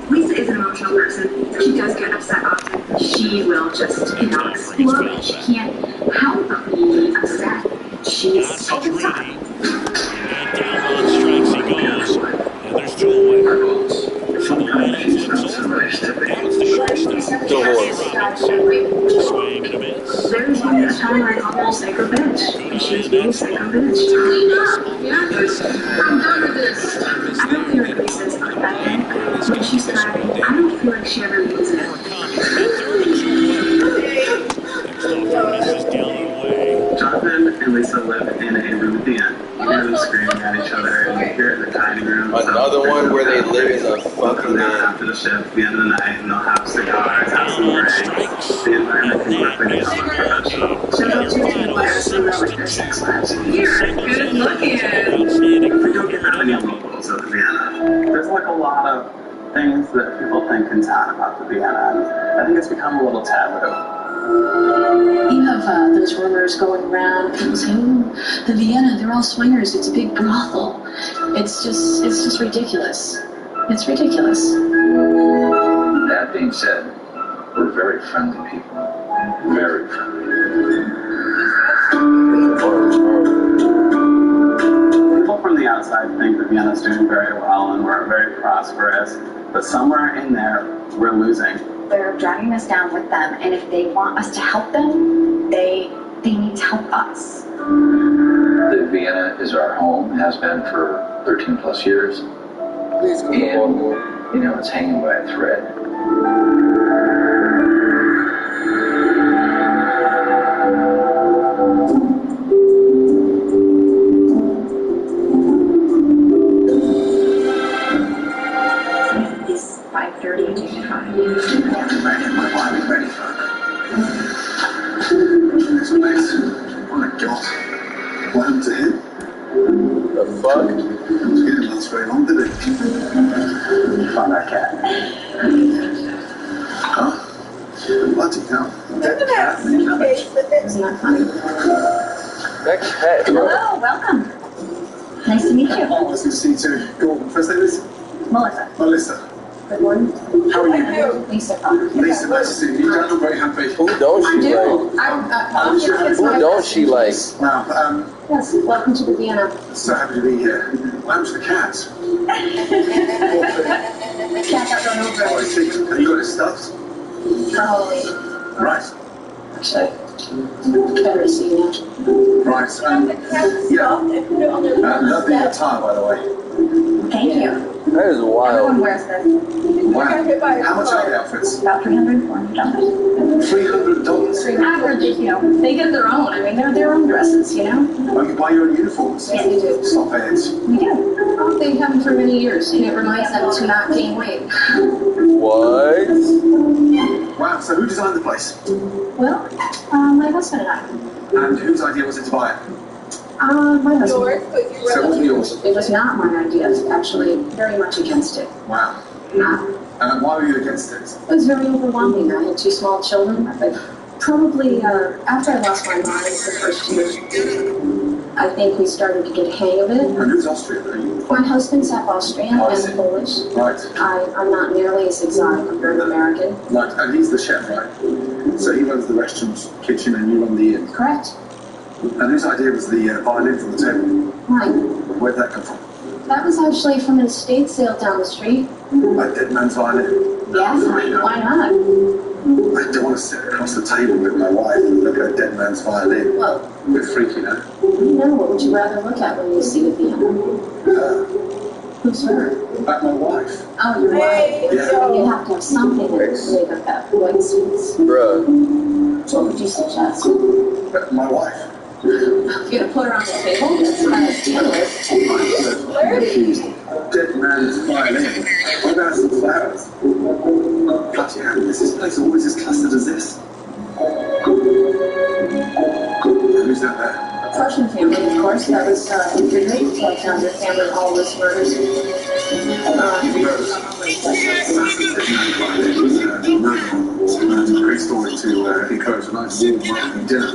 Lisa is an emotional person. She does get upset often. She will just, explode. She can't help but be upset. She's so upset. And down on strikes he goes. And there's two away. Sometimes she's not so nice to me. Swing and a miss. There was one time I called her psycho bitch, and she was being psycho bitch. Clean up! Yeah, I'm done with this. I don't feel like Lisa's not that bad. When she's crying, I don't feel like she ever leaves it. Jonathan and Lisa live in a room at the end. You hear them screaming at each other, and you hear it in the dining room. Another one where they live in a fucking after the shift, at the end of the night, and they'll have cigars, have some drinks. The environment can quickly become unprofessional. So those two people are so with their sex lives. You're good looking. We don't get that many locals at the Vienna. There's like a lot of things that people think in town about the Vienna, and I think it's become a little taboo. You have those rumors going around. People say, "Ooh, the Vienna, they're all swingers. It's a big brothel." It's just ridiculous. It's ridiculous. That being said, we're very friendly people. Very friendly. People from the outside think that Vienna's doing very well and we're very prosperous, but somewhere in there, we're losing. They're dragging us down with them, and if they want us to help them, they need to help us. The Vienna is our home, has been for 13 plus years. And, it's hanging by a thread. It's 5:30 to 5. Ready for it. This place. Oh my God. What happened to him? The fuck? He didn't last very long, did he? Found that cat. Oh? Bloody hell. That cat. Isn't that funny? That cat, bro. Hello, welcome. Nice to meet you. Nice to see you too. Go on, first name is? Melissa. Melissa. Good morning. How are you? Lisa. Lisa, nice to see you. You don't look very happy. Who don't she like? Who don't she like? Wow. Yes, welcome to the Vienna. So happy to be here. What happened to the cat? Cat got run over. Oh, I see. Have you got it stuffed? Probably. Right. Actually, better see now. Right. Yeah. Lovely attire, by the way. Thank you. That is Everyone wild. wears this. Wow. How much are the outfits? About $300, $400. $300? Average, you know, they get their own. I mean, they're their own dresses, you know? Oh, you buy your own uniforms? Yeah, we do. Stop it. We do. Oh, they have them for many years, and it reminds them to not gain weight. What? Wow, so who designed the place? Well, my husband and I. And whose idea was it to buy it? My husband. So it wasn't yours? It was not my idea. I was actually very much against it. Wow. Not. Why were you against it? It was very overwhelming. I had 2 small children. But probably after I lost my mind the first year, I think we started to get a hang of it. And who's Austrian? Are you? My husband's half Austrian and Polish. Right. I'm not nearly as exotic. I'm very American. Right, and he's the chef, right? So he runs the restaurant kitchen and you run the inn. Correct. And whose idea was the violin from the table? Mine. Where'd that come from? That was actually from an estate sale down the street. A dead man's violin? Yeah, why not? I don't want to sit across the table with my wife and look at a dead man's violin. Well, a bit freaky, no? No, what would you rather look at when you see the Vienna? Her. Who's her? My wife. Oh, your wife. Yeah. You have to have something to make up that coincidence. Bruh. What would you suggest? My wife. You're gonna put her on the table? That's kind of scandalous. I'm confused. Dead man's violin. What about some flowers? Bloody hell, is this place always as clustered as this? Who's that there? A Prussian family, of course. That was infuriating. Like their family all was murders. Great story to encourage a nice warm welcoming dinner.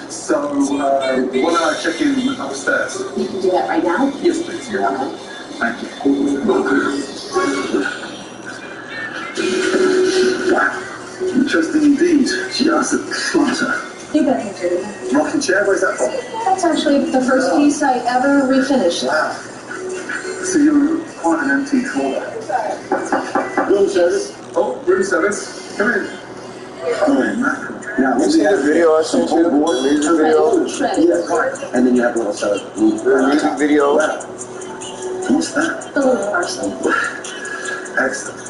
So, why don't I check in upstairs? You can do that right now? Yes, please. Yeah. Okay. Thank you. Wow. Interesting indeed. Just a clutter. You bet you do. Rocking chair, where's that from? That's actually the first piece I ever refinished. Wow. So you're quite an empty floor. Room service. Oh, room service. Come in. Come in, man. Now, You see the video I sent you? The music video? Yeah, right. And then you have a little salad. The music video? What's that? The little parsley. Excellent.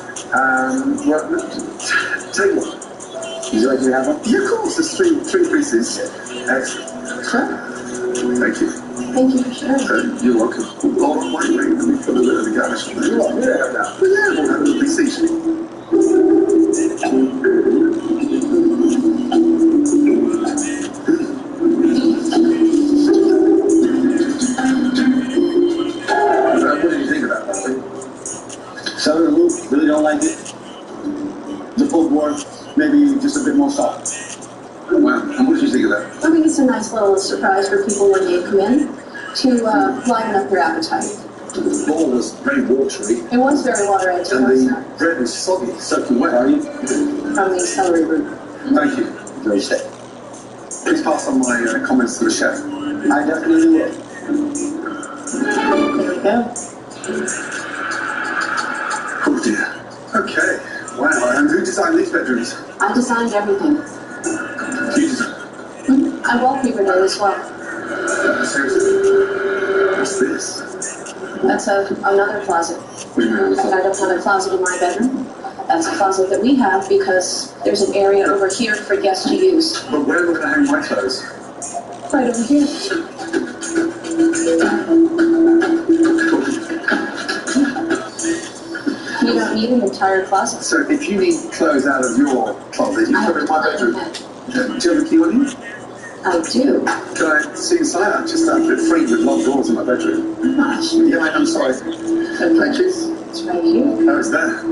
Well, take one. Would you like to have one? Yeah, of course. There's three pieces. Excellent. Sure. Thank you. Thank you for sharing. You're welcome. Oh, wait. Let me put a bit of the garnish on there. Yeah, we'll have a lovely seasoning. What did you think about that thing? Celery root, really don't like it. The pulled pork, maybe just a bit more salt. Wow, and what did you think of that? I think it's a nice little surprise for people when they come in to liven up their appetite. The bowl was very watery. It was very watery, And the bread was soggy, soaking wet, are you? from the celery root. Thank you. Very sick. Please pass on my comments to the chef. I definitely will. There we go. Oh dear. Okay. Wow, and who designed these bedrooms? I designed everything. You designed I wallpapered it as well. Seriously? What's this? That's another closet. What do you mean? I don't have a closet in my bedroom. That's a closet that we have because there's an area over here for guests to use. But where am I going to hang my clothes? Right over here. You don't need an entire closet. So if you need clothes out of your closet, you put it in my bedroom. Do you have a key on you? I do. Can I see inside? I'm just a bit free with locked doors in my bedroom. Gosh. Yeah, I'm sorry. Thank you. It's right here. Oh, it's there.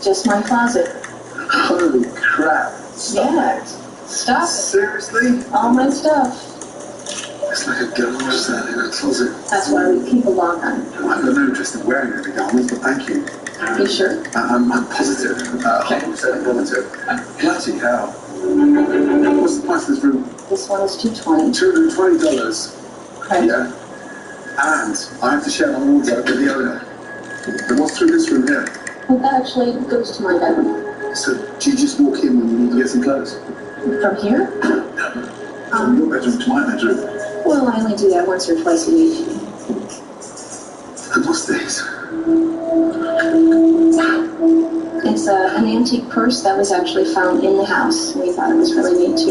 Just my closet. Holy crap. Yeah. Stuff. Seriously? All my stuff. It's like a garage sale in a closet. That's why we keep a lock on it. I've got no interest in wearing any garments, but thank you. You sure? I'm positive. 100% positive. Bloody hell. What's the price of this room? This one is $220. $220. Okay. Yeah. And I have to share my wardrobe with the owner. And what's through this room here? Well, that actually goes to my bedroom. So do you just walk in when you need to get some clothes? From here? From your bedroom to my bedroom. Well, I only do that once or twice a week. And what's this? It's an antique purse that was actually found in the house. We thought it was really neat to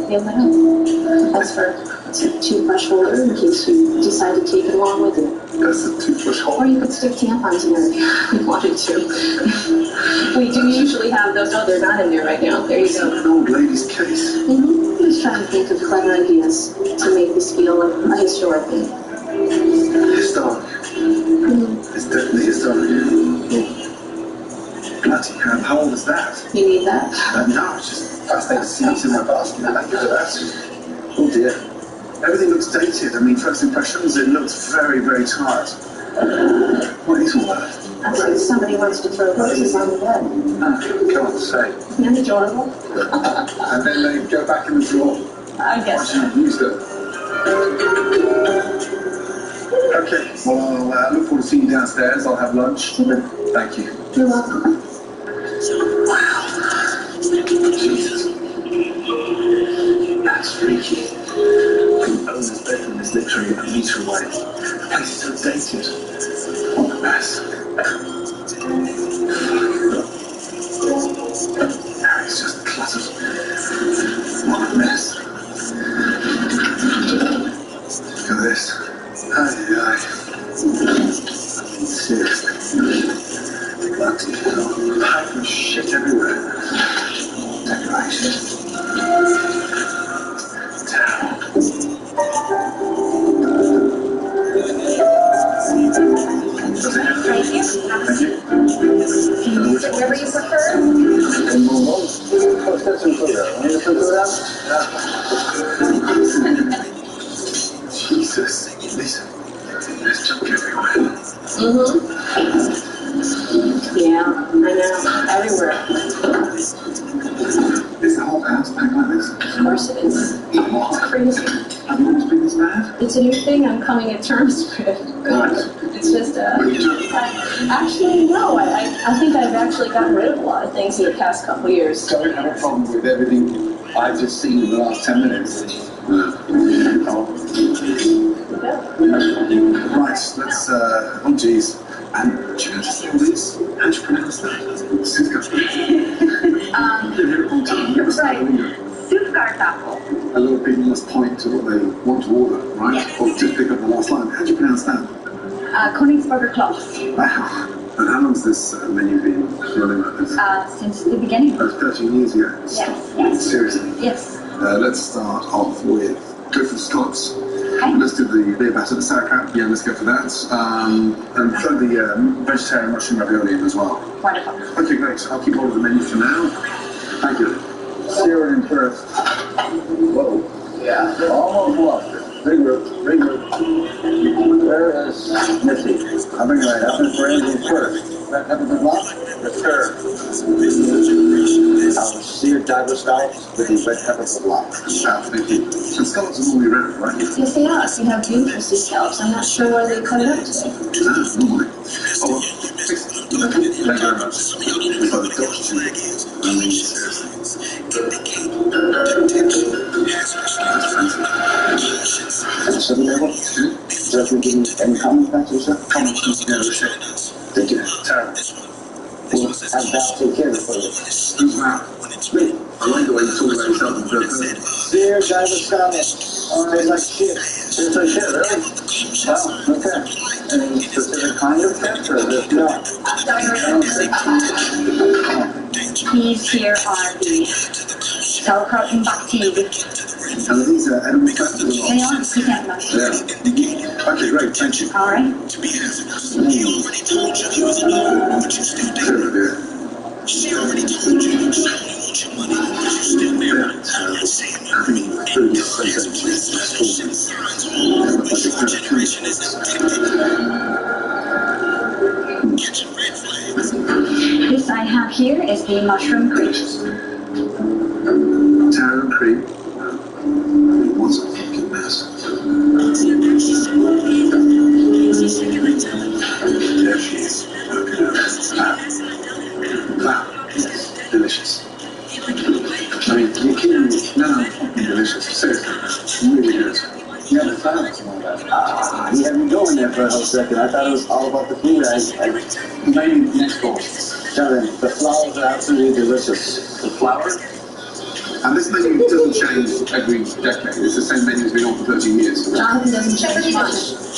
be able to have. That's for it's a toothbrush holder in case you decide to take it along with you. That's a toothbrush holder? Or you could stick tampons in there if you wanted to. We do usually have those. Oh, they're not in there right now. There you go. An old lady's case. Mm-hmm. Just trying to think of clever ideas to make this feel a historic thing. Historic. It's definitely historic. Bloody hell, how old is that? You need that? No, it's just fascinating to see what's in my basket. Thank you for that. Oh dear. Everything looks dated. I mean, first impressions, it looks very, very tired. What is all that? That's like somebody wants to throw roses on the bed. Come on, say. Isn't it adorable? And then they go back in the drawer. I guess so. Once you've used them. Okay, well, I'll look forward to seeing you downstairs. I'll have lunch. Thank you. You're welcome. Wow. Jesus. That's freaky. The owner's bedroom is literally a metre away. The place is so dated. What a mess. It's just cluttered. What a mess. Look at this. Aye. Seriously. Bloody hell. Pack of shit everywhere. Decoration. Thank you. Whatever you prefer. Jesus. Listen. There's junk everywhere. Mm-hmm. Yeah, I know. Everywhere. Is the whole house packed like this? Of course it is. It's crazy. Have you always been this bad? It's a new thing I'm coming to terms with. Right. It's just actually, no. I think I've actually gotten rid of a lot of things in the past couple of years. Don't have a problem with everything I've just seen in the last 10 minutes. Right, let's, oh geez. And do you understand this? How do you pronounce that? Right. Sufgar taco. A lot of people must point to what they want to order, right? Yes. Or just pick up the last line. How do you pronounce that? Königsberger Kloss. Wow. And how long has this menu been running like this? Since the beginning. That's 13 years ago. Yes. Seriously. Yes. Let's start off with, go for the Scots. Okay. Let's do the beer batter, the sauerkraut. Yeah, let's go for that. And throw the vegetarian mushroom ravioli in as well. Wonderful. Okay, great. I'll keep hold of the menu for now. Thank you. Zero in first. Whoa. Yeah. Almost lost it. Big group. Where is Missy? I'll bring it right up. For Angie first. That happens to block? Yes, sir. Our seared diver scallops with the red pepper block. Thank you. And scallops are normally red, right? Yes, they are. You have beautiful sea scallops. I'm not sure why they cut it up today. Normally. Oh, well, thank you very much. For the doctor, I mean, seriously. So the level, does you give any comments back to yourself? Comments, yeah, shit. Thank you. Terrible. Well, have Val take care of it for you. Who's Val? Me. I like the way you talk about yourself in third person. Dear diver scallops. Alright, like shit. It's like shit, really? Wow, okay. Any specific kind of fish or just no? These here are the sauerkraut and baktig. And these are edible fish? They are. You can't much. Yeah. Okay, great. Thank you. All right. This I have here is the mushroom cream. Taro cream. It was a fucking mess. There she is. Wow. Yes. Delicious. I mean, you're kidding me. No, fucking delicious. Seriously. Really good. You never found something like that. You had me going there for a whole second. I thought it was all about the food. Maybe next course. Darling, the flowers are absolutely delicious. The flour? And this menu doesn't change every decade. It's the same menu that's been on for 13 years. Jonathan doesn't change much.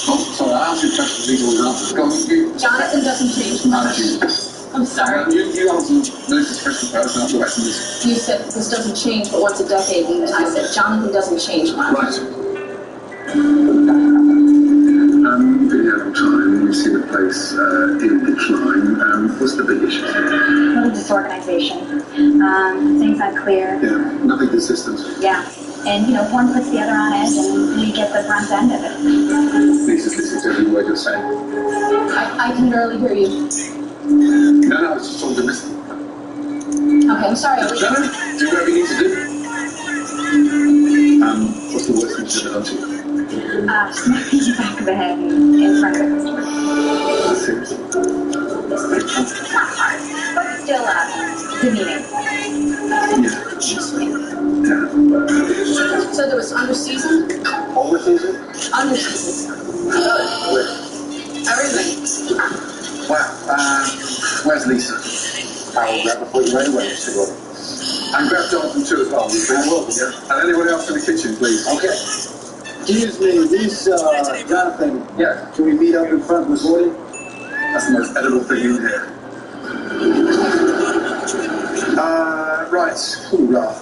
Oh, sorry, I asked you questions. These are answers. Go on, you. Jonathan doesn't change much. I'm sorry. You answer Melissa's question first, and I'll go back to this. You said this doesn't change but once a decade, and I said Jonathan doesn't change much. Right. You've been here a long time. You've seen the place in decline. What's the big issue? A little disorganization. Things unclear. Yeah, nothing consistent. Yeah. And, you know, one puts the other on edge and we get the brunt end of it. Lisa's listening to every word you're saying. I can barely hear you. No, it's just all the missing. Okay, I'm sorry. No, do whatever you need to do. What's the worst thing you've ever done to you? Smack me in the back of the head in front of the customer. Seriously? It's not hard, but still demeaning. So there was under season? Over season? Under season. Where? Everything. Wow. Where's Lisa? I will grab it for you right away, Mr. Gordon. And grab Jonathan too as well. I will. Yeah. And anyone else in the kitchen, please. Okay. Excuse me, this, Jonathan. Yeah. Can we meet up in front with Gordon? That's the most edible thing in here. Right. Hoorah.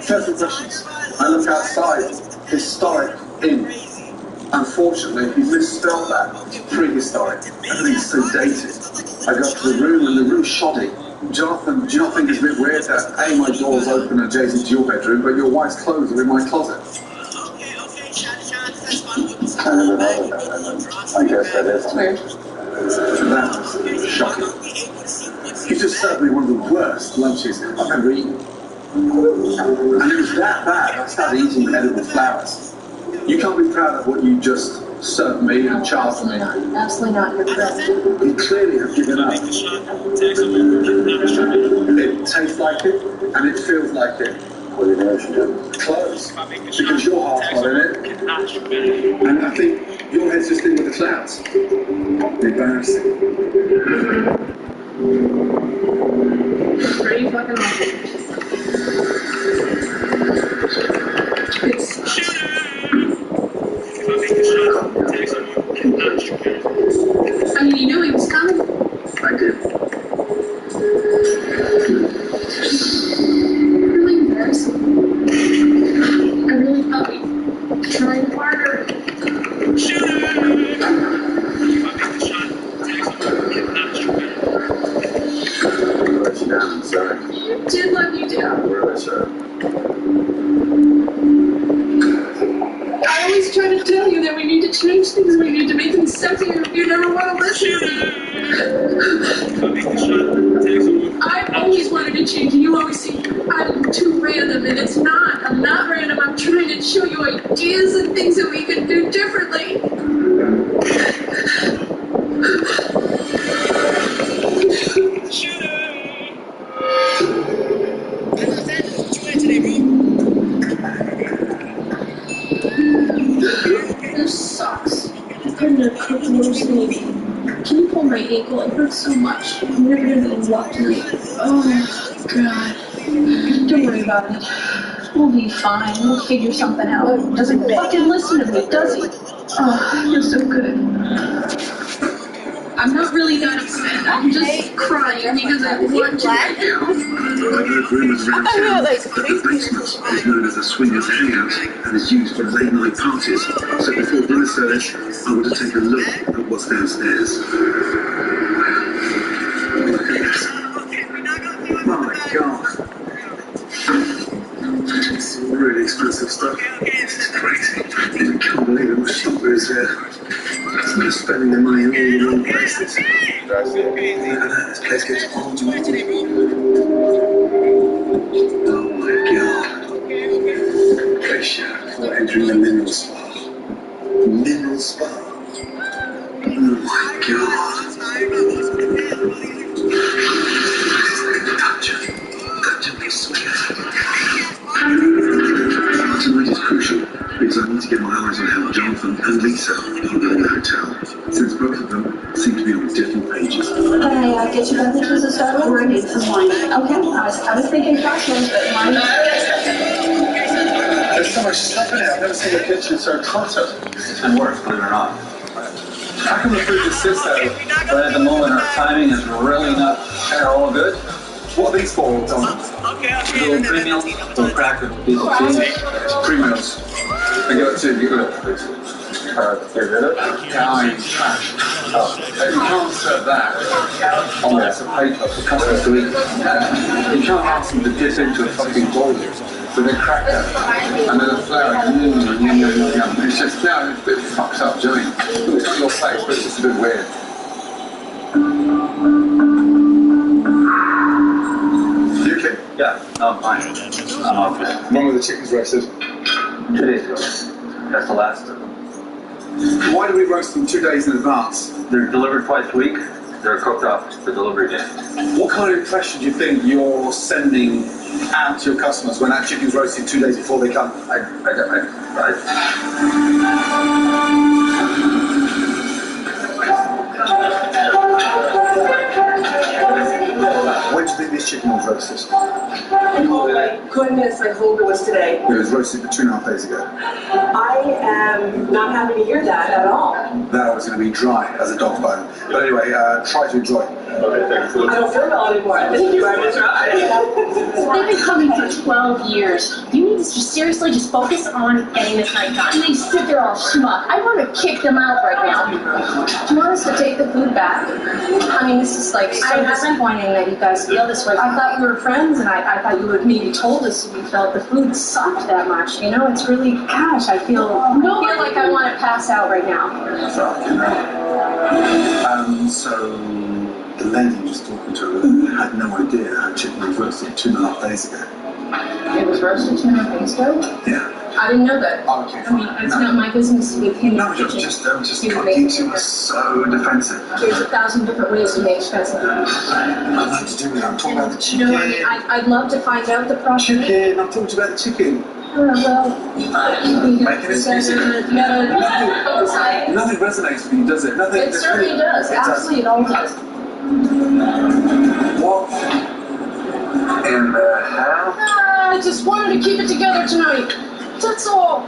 First impressions. I look outside. Historic inn. Unfortunately, he's misspelled that. Prehistoric. Everything's so dated. I go up to the room and the room's shoddy. Jonathan, do you not think it's a bit weird that A, my door's open adjacent to your bedroom, but your wife's clothes are in my closet? I never thought about that. I guess that is weird. That was shocking. He just served me one of the worst lunches I've ever eaten. And it was that bad, I started eating edible flowers. You can't be proud of what you just served me and Charles and me. Absolutely not. You're correct. You clearly have given up. It tastes like it, and it feels like it. What do you know she did? Close. Because your heart's not in it. And I think your head's just in with the clouds. Embarrassing. Pretty fucking awful. It's... I mean, you knew he was coming. I did. Really embarrassing. I really thought we tried harder. Let you down, I'm sorry. You did let me down. I'm really sorry. I always try to tell you that we need to change things, we need to make them sexier, if you never want to listen. I've always wanted to change, and you always say I'm too random, and it's not. I'm not random. I'm trying to show you ideas and things that we can do differently. This sucks. I'm gonna cook roast beef. Can you pull my ankle? It hurts so much. I'm never gonna walk tonight. Oh, God. Don't worry about it. We'll be fine. We'll figure something out. Doesn't fucking listen to me, does he? Oh, you're so good. I'm not really that upset. I'm just crying because I want to right now. I've heard rumours around town that the basement is known as a swingers' hangout and is used for late night parties. So before dinner service, I want to take a look at what's downstairs. Look at this. My God. because they're spending their money in all the wrong places. That's it. This place gets old and old. Oh my god. Pressure for entering the mineral spa. Mineral spa. Oh my god. Touch me, sweetheart. Tonight is crucial because I need to get my eyes on how Jonathan and Lisa are in the hotel, since both of them seem to be on different pages. Can I get you beverages to start with? We're going to need some wine. Okay, I was thinking cocktails, but wine. There's so much stuff in it. I've never seen a kitchen so cluttered. It's been worse, believe it or not. How come the food just sits there? But at the moment, our timing is really not all good. What are these for, Tom? Little pre-meals, little cracker, piece of cheese. Pre-meals. I give it to you. Get rid of it. Italian trash. Oh, you can't serve that on a plate for customers to eat. You can't ask them to dip into a fucking bowl with a cracker and then a flour. It's just, no, it's a bit fucked up, do you know what I mean? It's not your place, but it's just a bit weird. You okay? Yeah, no, I'm fine. I'm okay. When were the chickens roasted? 2 days ago. That's the last of them. Why do we roast them 2 days in advance? They're delivered twice a week. They're cooked off the delivery day. What kind of impression do you think you're sending out to your customers when that chicken's roasted 2 days before they come? When do you think this chicken was roasted? Oh my goodness, I hope it was today. It was roasted 2.5 days ago. I am not happy to hear that at all. That was going to be dry as a dog bone. But anyway, try to enjoy. I don't feel well anymore. I think you are to try. They've been coming for 12 years. You need to just seriously just focus on getting this night done. They sit there all schmuck. I want to kick them out right now. Do you want us to take the food back? I mean, this is like so disappointing that you guys feel this way. I thought we were friends, and I thought you would maybe told us if you felt the food sucked that much. You know, it's really, gosh, I feel like I want to pass out right now. So the lady you was talking to had no idea her chicken was roasted 2.5 days ago. It was roasted 2.5 days ago? Yeah. I didn't know that. Oh, okay. I mean, it's not my business with him. No, just you two are so defensive. There's 1,000 different ways to make expensive. I'd like to do that. I'm talking about the chicken. No, I mean, I'd love to find out the process. Chicken. I'm talking about the chicken. Nothing resonates with you, does it? Nothing. It certainly does. Absolutely, it all does. What in the hell? I just wanted to keep it together tonight. That's all.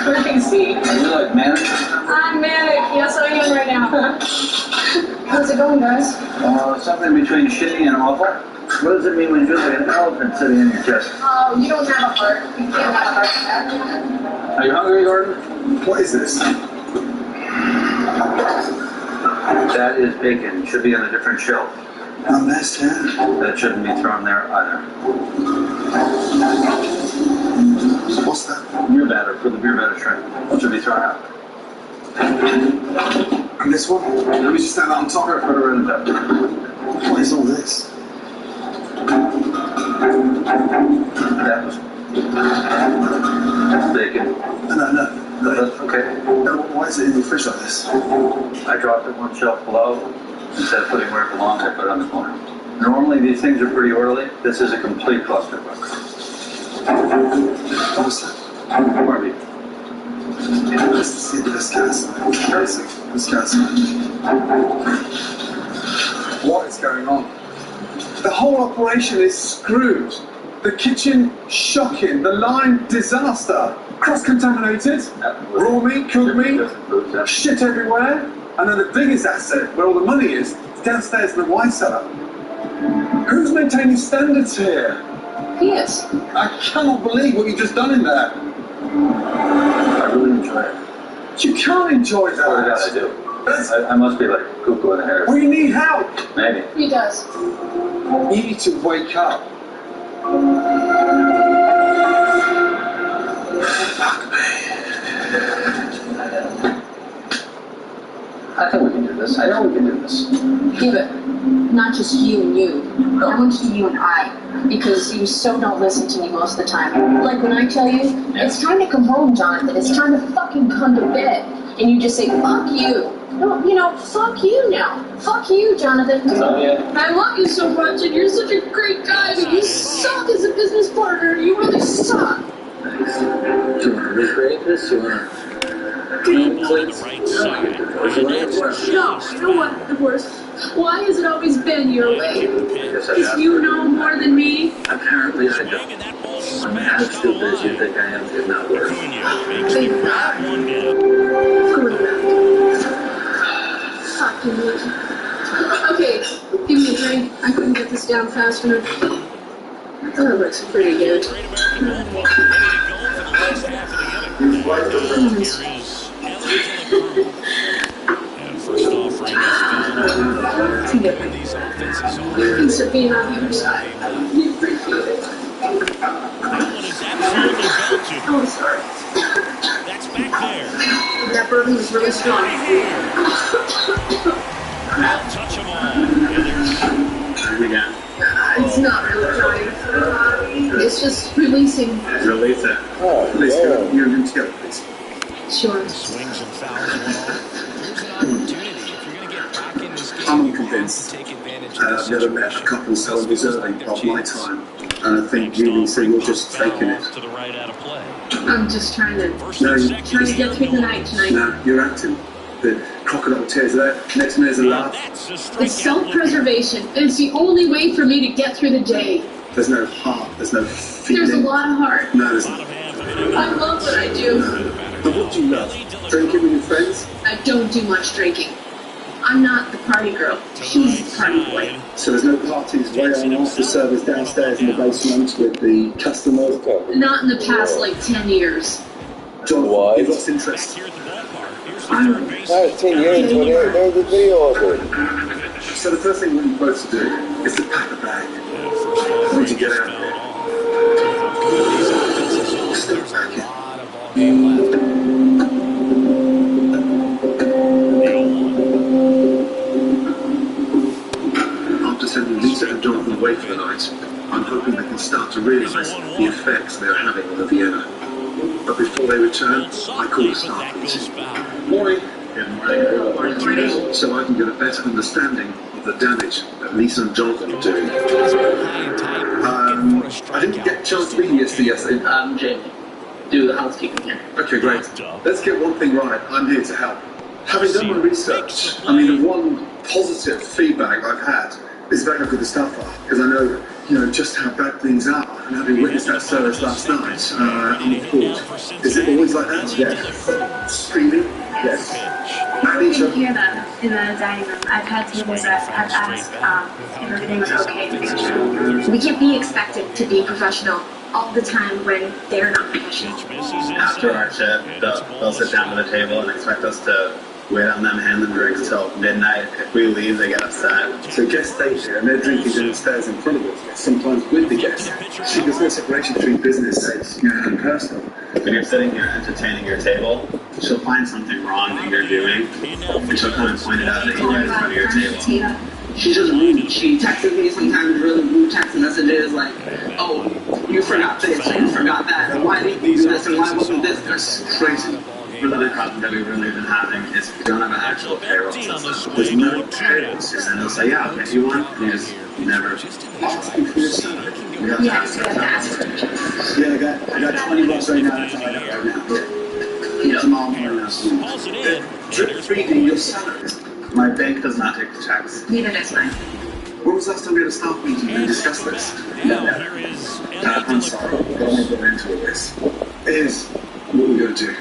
Crazy. Are you like manic? I'm manic. Yes, I am right now. How's it going, guys? Something between shitty and awful. What does it mean when you feel like an elephant sitting in your chest? Oh, you don't have a heart. You can't have a heart attack. Are you hungry, Gordon? What is this? That is bacon. Should be on a different shelf. On this, yeah? That shouldn't be thrown there either. What's that? Beer batter for the beer batter shrimp. What should be thrown out? And this one? Let me just stand on top of it, put it in the top. What is all this? That was bacon. No. That's okay. No, why is it in the fridge like this? I dropped it one shelf below. Instead of putting where it belongs, I put it on the corner. Normally these things are pretty orderly. This is a complete clusterfuck. What's that? Barbie. Let's see this guy's What is going on? The whole operation is screwed. The kitchen, shocking. The line, disaster. Cross-contaminated. Raw meat, cooked meat, shit everywhere. And then the biggest asset, where all the money is downstairs in the wine cellar. Who's maintaining standards here? He is. I cannot believe what you've just done in there. I really enjoy it. You can't enjoy that. What did I do? I must be like cuckoo in the hair. Well, you need help. Maybe. He does. You need to wake up. Fuck me. I think we can do this. I know we can do this. Yeah, but not just you and you. I want you and I. Because you so don't listen to me most of the time. Like when I tell you, it's time to come home, Jonathan. It's time to fucking come to bed. And you just say, fuck you. No, you know, fuck you now. Fuck you, Jonathan. I love you so much, and you're such a great guy, but you suck as a business partner. You really suck. Thanks. Do you want to recreate this? Do you want to... The right side. No, you know what? The worst. Why has it always been your way? Because you know more than me. Apparently I don't. I'm as stupid as you think I am in that word. Thank God. Good enough. Fucking me. Okay, give me a drink. I couldn't get this down fast enough. Oh, it looks pretty good. And first off, these offenses are. Thanks for being on the other side. We appreciate it. That one is absolutely belted. Oh, sorry. That's back there. That bourbon was really strong. Touch them all. We got. It's not really trying. It's just releasing. Release it. Oh, Please, yeah. you're new together, please. Sure. Swings and fouls one off. Here's an opportunity. If you're going to get back in this game, I'm unconvinced. take advantage of I've never met a couple so deserving of my time. And I think you say you're just faking it. To the right out of play. I'm just trying to get through the night tonight. No, you're acting. The crocodile tears there. Next minute's a laugh. It's self-preservation. It's the only way for me to get through the day. There's no heart. There's no feeling. There's a lot of heart. No, there's not. I love what I do. But what do you love? Drinking with your friends? I don't do much drinking. I'm not the party girl. She's the party boy. So there's no parties way on off the servers downstairs in the basement with the customers? Not in the past, like, 10 years. John, What? you've lost interest. That was 10 years when there was a video of it. So the first thing we're supposed to do is to pack a bag. We need to get out of here. Still packing. After sending Lisa and Jonathan away for the night, I'm hoping they can start to realise the effects they're having on the Vienna. But before they return, I call a staff meeting. Morning. Good morning. So I can get a better understanding of the damage that Lisa and Jonathan are doing. I didn't get a chance to be here yesterday. I'm Jamie. Do the housekeeping here. Okay, great. Let's get one thing right. I'm here to help. Having done my research, I mean, the one positive feedback I've had is about how good the staff are, because I know, just how bad things are. And having witnessed that service last night, I'm appalled. Is it always like that? Yeah. Screaming? Yes. We can hear them in the dining room. I've had tables that have asked if everything was okay in the future. We can't be expected to be professional all the time when they're not professional. After our shift, they'll sit down at the table and expect us to wait on them, hand them drinks till midnight. If we leave, they get upset. So guests stay here and they're drinking downstairs in front of us, sometimes with the guests. See, there's no separation between business and personal. When you're sitting here entertaining your table, she'll find something wrong that you're doing, and she'll come and point it out at you right in front of your table. She's just rude. She texts me sometimes really rude text messages like, oh, you forgot this, and you forgot that, and why didn't you do this, and why wasn't this? That's crazy. Another problem that we've really been having is we don't have an actual payroll system. There's no payroll system. And they'll say, yeah, okay, if you want, you just never ask me for your salary. We have to ask for it. Yeah, I got 20 bucks right now. That's all I got right now. Yeah. Tomorrow morning, I'll see you. Drip-feeding your salaries. My bank does not take the checks. Neither does mine. When was the last time we had a staff meeting and discussed this? I'm sorry, I don't want to go into all this. Here's what we're going to do.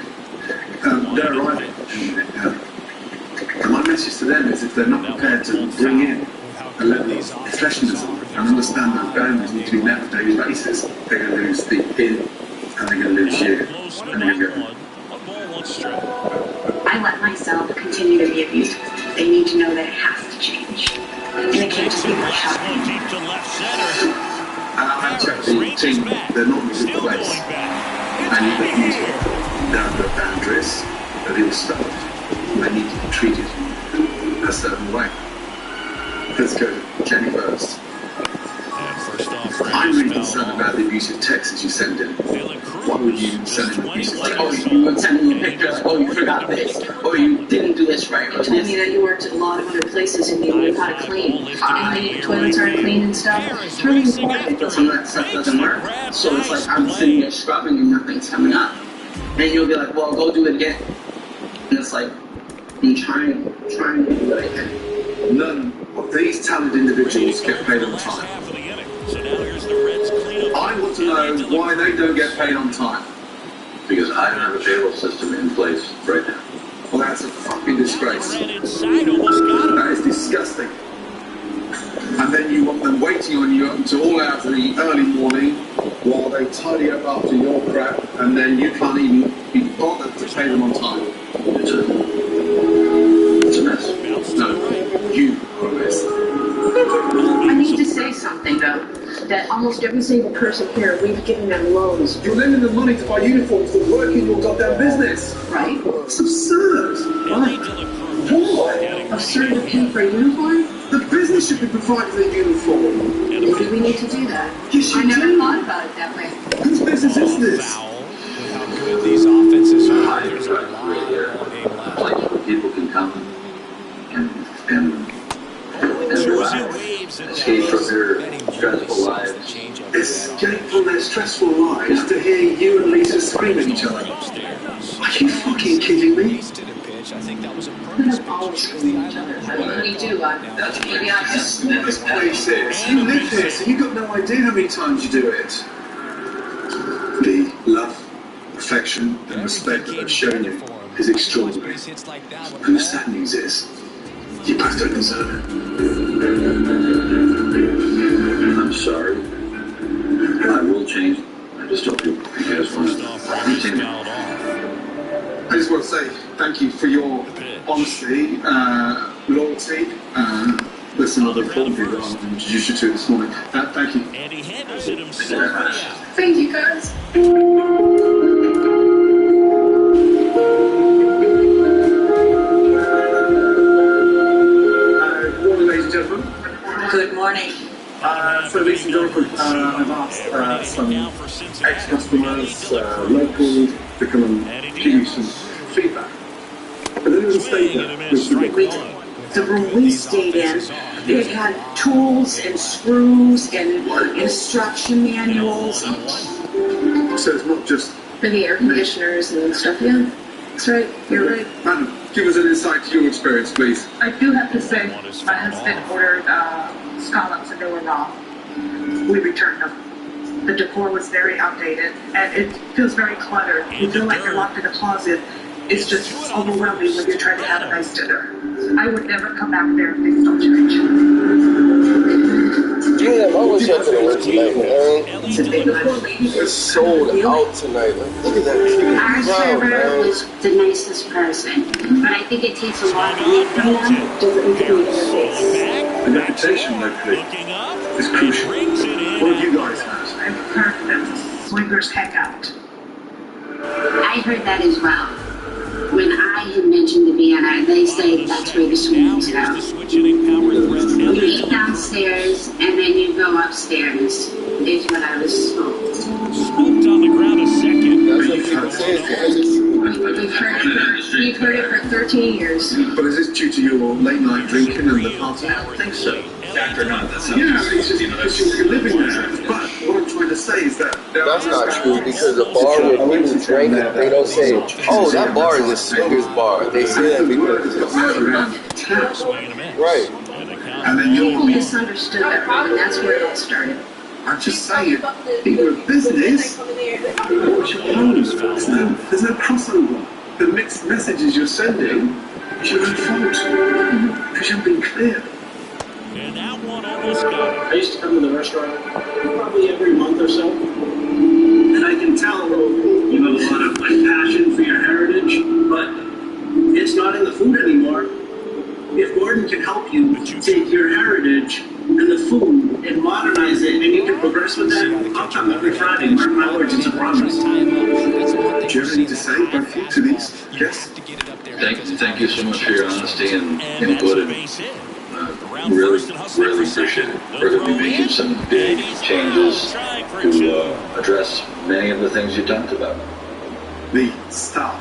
They're arriving. And my message to them is if they're not prepared to bring in a level of professionalism and understand that boundaries need to be met on a daily basis, they're going to lose the in and they're going to lose you. And they're going to go. I let myself continue to be abused. They need to know that it has to change. And it can't just be pushed out. I checked the team, they're not in a good place. And they need to down their boundaries be respected. They need to be treated a certain way. Let's go. Jenny first. I'm really concerned about the abusive texts you send in. Why would you send in abusive texts? Oh, you would send me a picture like, oh, you forgot this, or you didn't do this right, or You told this. me that you worked at a lot of other places and you knew how to clean. Toilets aren't clean and stuff. It's really important. Some of that stuff doesn't work. So it's like I'm sitting there scrubbing and nothing's coming up. And you'll be like, well, go do it again. And it's like, I'm trying to do what I can. None of these talented individuals get paid on time. I want to know why they don't get paid on time. Because I don't have a payroll system in place right now. Well, that's a fucking disgrace. That is disgusting. And then you want them waiting on you until all hours of the early morning while they tidy up after your crap, and then you can't even be bothered to pay them on time. It's a mess. No, you are a mess. I need to say something though, that almost every single person here, we've given them loans. You're lending them money to buy uniforms to work in your goddamn business. Right? It's absurd. Why? Why? Absurd to pay for a uniform? The business should be providing the uniform. Maybe we need to do that. Yes, you I never do. thought about it that way. Whose business is this? With how good these offenses are, there's a lot of game left. Like where people can come and relax, escape from their stressful lives. Escape from their stressful lives to hear you and Lisa scream at each other. Are you fucking kidding me? We don't always scream at each other. I mean, we do. Maybe I just... This place is. You live here, so you've got no idea how many times you do it. The love, affection, and respect that I've shown you is extraordinary. And the sad news is, you both don't deserve it. I'm sorry. I will change. I just hope you guys want to continue. I just want to say thank you for your honesty, loyalty. There's some other important people that I'll introduce you to this morning. Thank you. And he handles it himself. Thank you very much. Thank you, guys. Good morning, ladies and gentlemen. Good morning. So, ladies and gentlemen, I've asked some ex-customers, locals, to come and give you some feedback. But then there's a stay there with the The room we stayed in, it had tools and screws and instruction manuals So it's not just... for the air conditioners and stuff. Yeah, that's right. You're right. Madam, give us an insight to your experience, please. I do have to say, my husband ordered scallops and they were raw. We returned them. The decor was very outdated and it feels very cluttered. You feel like you're locked in a closet. It's just overwhelming when you're trying to have a nice dinner. I would never come back there if things don't change. Damn, I wish I could have went tonight, man. It's sold out tonight. Like, look at that cute Our crowd, server man. was the nicest person, but I think it takes a lot to make from them to really interface. The reputation locally is crucial. What have you guys had? I've heard that swingers hang out. I heard that as well. When I had mentioned the Vienna, they say that's where the swingers go. You eat downstairs and then you go upstairs, is what I was told. Swooped on the ground a second. We've heard it for 13 years. But is this due to your late night drinking and the party? I don't think so. Fact or not, that's Yeah, it's just because you're living there. But what I'm trying to say is that... That's not true, because the bar where people drink, they don't say, oh, that bar is a swingers bar. They say that because right. And then you're... People misunderstood that wrong, and that's where it all started. I'm just saying, you're a business. What's your problem? There's no crossover. The mixed messages you're sending is your own fault. Because you've been clear. And that one almost got it. I used to come to the restaurant probably every month or so. And I can tell you have a lot of passion for your heritage, but it's not in the food anymore. If Gordon can help you take your heritage and the food and modernize it, and you can progress with that, I'll come every Friday. Mark my words, it's a promise. Do you have any need to say, both of you, to these guests? Thank you so much for your honesty and input. Really appreciate it. We're going to be making some big changes to address many of the things you talked about. The staff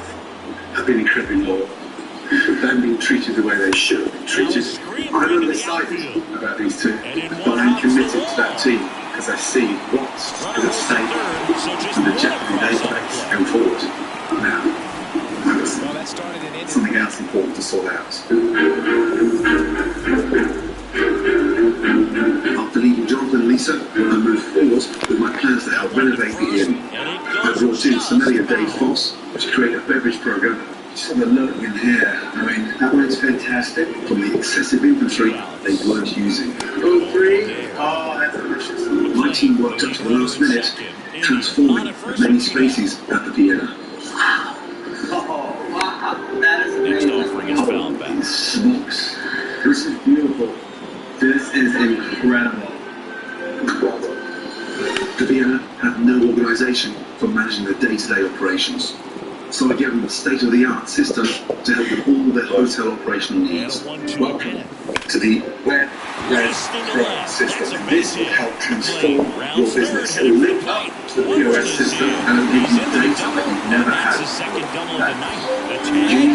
have been incredibly loyal. They've been treated the way they should be treated. I'm undecided about these two, but I'm committed to that team because I see what's at stake and the jeopardy they face going forward. Now, something else important to sort out. After leaving Jonathan and Lisa, I moved forward with my plans to help renovate the inn. I brought in sommelier Dave Foss to create a beverage program. Just have a look in here. I mean, that one's fantastic. From the excessive inventory they weren't using. Oh, free? Oh, that's delicious. My team worked up to the last minute, transforming many spaces at the Vienna. Wow. Oh, wow. That is amazing. Smokes. This is beautiful. This is incredible. The Vienna have no organisation for managing their day-to-day operations. So I gave them a state-of-the-art system to help with all their hotel operational needs. Welcome to the Web Pro system. This will help transform your business. It will link up to the POS system and it will give you data that you've never had. That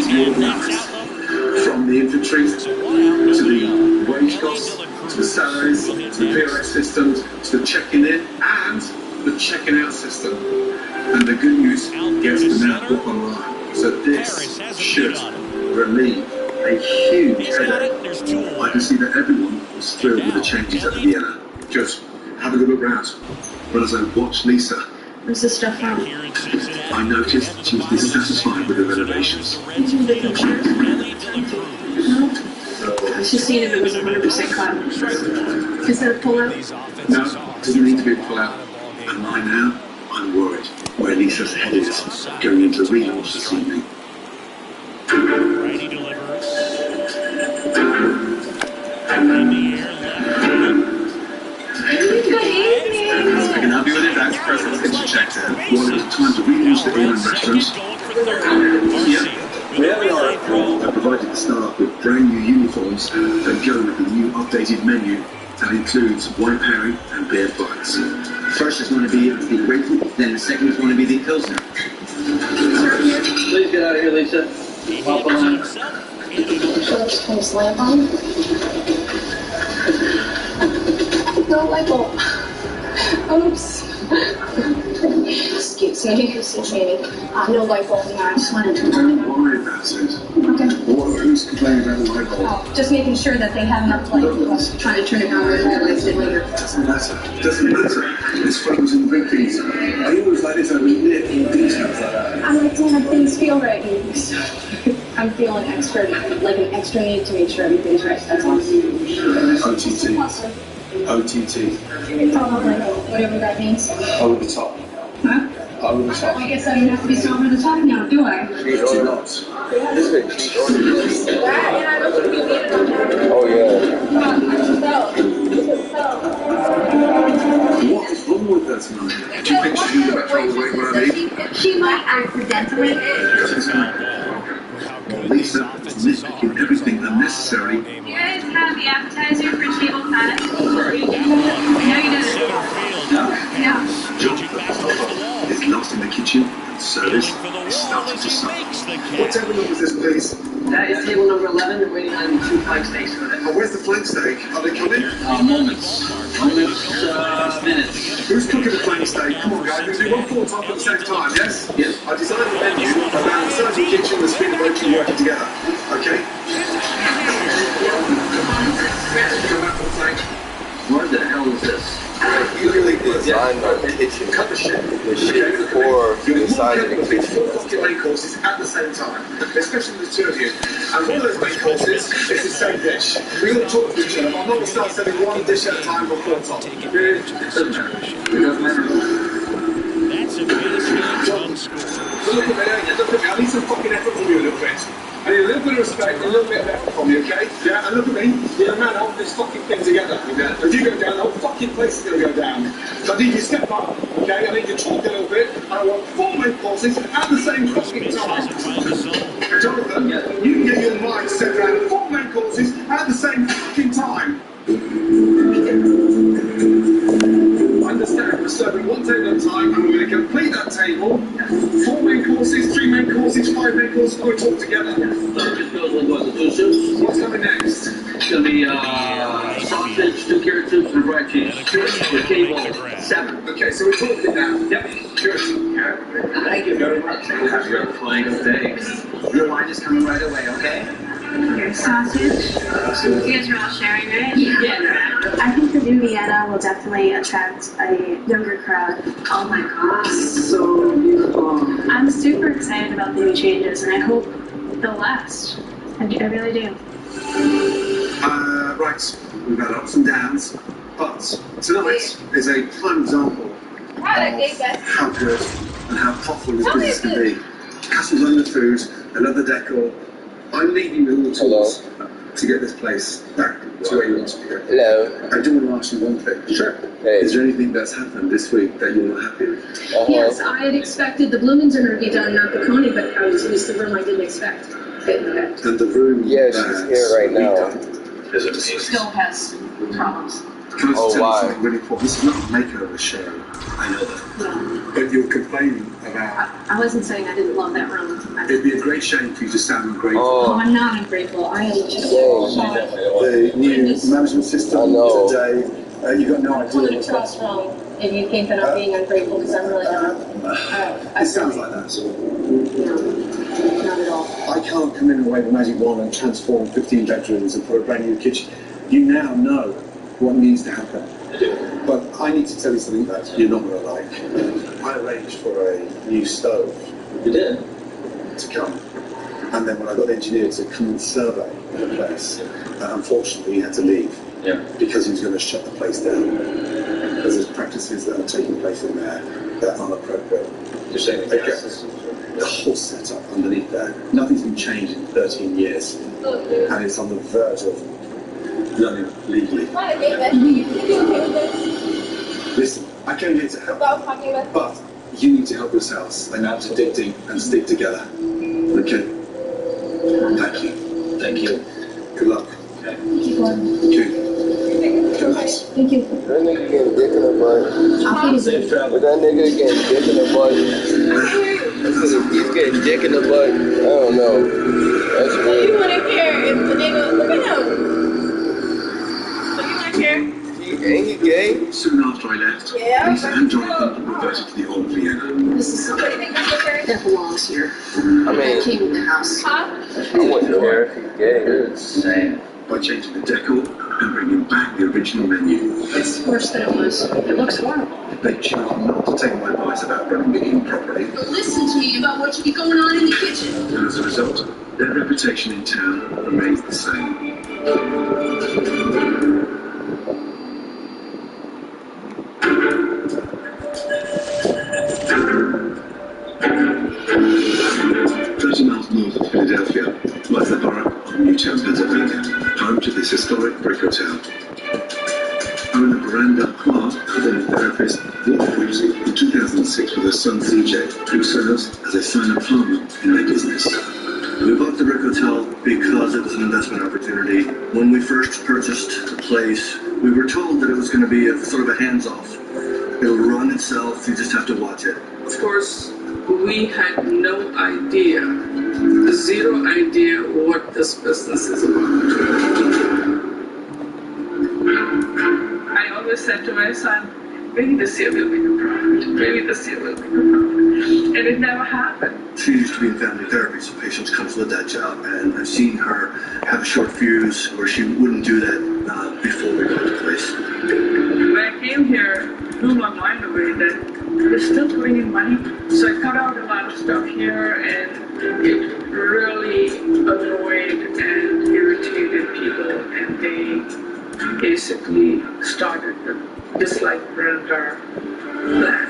you organise from the inventory to the wage costs, to the salaries, to the POS systems, to the checking in and the checking out system. And the good news gets to now book online. So this should relieve a huge headache. I can see that everyone was thrilled with the changes at the Vienna. Just have a good look round. But as I watched Lisa, Where's the stuff from? I noticed she was dissatisfied with the renovations. I was just seeing if it was 100% cotton. Is there a pull-out? No, it doesn't need to be a pull-out. And right now, I'm worried where Lisa's headed going into the relaunch this evening. Righty delivers. In the air, Good evening. I can help you with your back presence. Get your checks in. Well, it's time to relaunch the inn and restaurants. Yeah. We have an article. I provided the staff with brand new uniforms that go with the new updated menu that includes white pairing and beer flights. First is going to be the grapefruit, then the second is going to be the pilsner. Please get out of here, Lisa. Pop along. Can you slam on? No light bulb. Oops. Excuse me. No light bulb in the house. Don't worry about it. Okay. Who's complaining about the light bulb? Oh, just making sure that they have enough light. I was trying to turn it on and realized it later. Doesn't matter. It's focus on the big things. I always like this over little details like that. I'm like, damn, things feel right. So I'm feeling extra, like an extra need to make sure everything's right. That's all. OTT. OTT. Probably, whatever that means. Over the top. Huh? Over the top. I guess I don't have to be so over the top now, do I? Do not. Oh yeah. What is wrong with that tonight? Do you think she's going to back from the way where I leave? She might accidentally. Lisa is nitpicking everything unnecessary. You guys have the appetizer for table 5? No, you didn't. No. Jonathan is lost in the kitchen and service is starting to suffer. What table number is this, please? That is table number 11. They're waiting on 2 flank steaks for it. Oh, where's the flank steak? Are they coming? Moments. Minutes. Who's cooking the flank steak? Come on, guys. We can do one full top at the same time, yes? Yes. I designed the menu around the size of the kitchen and the speed of both you working together. Okay? Come back for the flank. What the hell is this? You really designed the kitchen. Cut the shit. The shit for the side of the kitchen. 4 fucking main courses at the same time, especially the two of you. And one of those main courses is the same dish. We all talk to each other. I'm not going to start serving one dish at a time before top. That's a base hit, one score. look at me, look at me. I need some fucking effort from you a little bit. I need a little bit of respect and a little bit of effort from you, okay? Yeah, and look at me. You're a man holding this fucking thing together. If you go down, the whole fucking place is going to go down. So I need you to step up, okay? I need you to talk a little bit. And I want 4 main courses at the same fucking time. Jonathan, you can get your mind set around 4 main courses at the same fucking time. Understand, we're serving 1 table at a time, and we're going to complete that table. 4 main courses, 3 main courses, 5 main courses, we'll talk together. What's coming next? It's going to be sausage, 2 carrot soups, and fried cheese. The table 7. Okay, so we're talking now. Yep. Cheers. Thank you very much. You're flying steaks. Your wine is coming right away, okay? Your sausage. You guys are all sharing, right? Yeah. I think the new Vienna will definitely attract a younger crowd. Oh my gosh. So beautiful. I'm super excited about the new changes, and I hope they'll last. I really do. Right, we've had ups and downs, but tonight is a prime example of how good and how profitable this business can be. Customers love the food, they love the decor. I'm leaving with all the tools to get this place back to where you want to be. Hello. I do want to ask you one thing. Sure. Hey. Is there anything that's happened this week that you're not happy with? Yes, I had expected the bloomings are going to be done, not the Coney, but it was the room I didn't expect. Okay. And the room. Yeah, she's here right now. Still has problems. Can I just tell why? you something really important? This is not a makeover show. I know that. No, But you're complaining about. I wasn't saying I didn't love that room. It'd be a great shame for you to sound ungrateful. Oh, I'm not ungrateful. I am just The new management system today, you got no I'm coming idea. across wrong if you think that I'm being ungrateful, because I'm really not. It sounds like that. No, not at all. I can't come in and wave a magic wand and transform 15 bedrooms and put a brand new kitchen. You now know what needs to happen. But I need to tell you something that you're not going to like. I arranged for a new stove. You did? To come. And then when I got the engineer to come and survey the place, unfortunately he had to leave. Yeah. Because he was going to shut the place down. Because there's practices that are taking place in there that aren't appropriate. You're saying the gas system? The whole setup underneath there. Nothing's been changed in 13 years. And it's on the verge of running legally. Listen, I came here to help. But you need to help yourselves and not to dig deep and stick together. Okay? Thank you. Thank you. Good luck. Okay. Okay. Thank you. That nigga getting dick in the butt. Safe travel. That nigga getting dick in the butt. He's getting dick in the butt. I don't know. That's So weird. you wouldn't care if the nigga, look at him. So you wouldn't care? Ain't he gay? Soon after I left, Yeah. Lisa and Jonathan reverted to the old Vienna. This is something that belongs here. I mean, That came with the house. I wouldn't care if he's gay. Insane. By changing the decor and bringing back the original menu. It's worse than it was. It looks horrible. They choose not to take my advice about running the inn properly. Listen to me about what should be going on in the kitchen. And as a result, their reputation in town remains the same. Miles north of Philadelphia lies the borough of Newtown, Pennsylvania, home to this historic brick hotel. Owner Miranda Clark has been a therapist, water music in 2006 with her son CJ, who serves as a sign-up farmer in their business. We bought the brick hotel because it was an investment opportunity. When we first purchased the place, we were told that it was going to be a sort of a hands-off. It'll run itself, you just have to watch it. Of course, we had no idea, zero idea what this business is about. I always said to my son, maybe this year we'll make a profit, maybe this year we'll make a profit. And it never happened. She used to be in family therapy, so patients come with that job, and I've seen her have a short fuse where she wouldn't do that before we got the place. When I came here, it blew my mind away that they're still putting in money. So I cut out a lot of stuff here, and it really annoyed and irritated people, and they basically started the dislike render plan.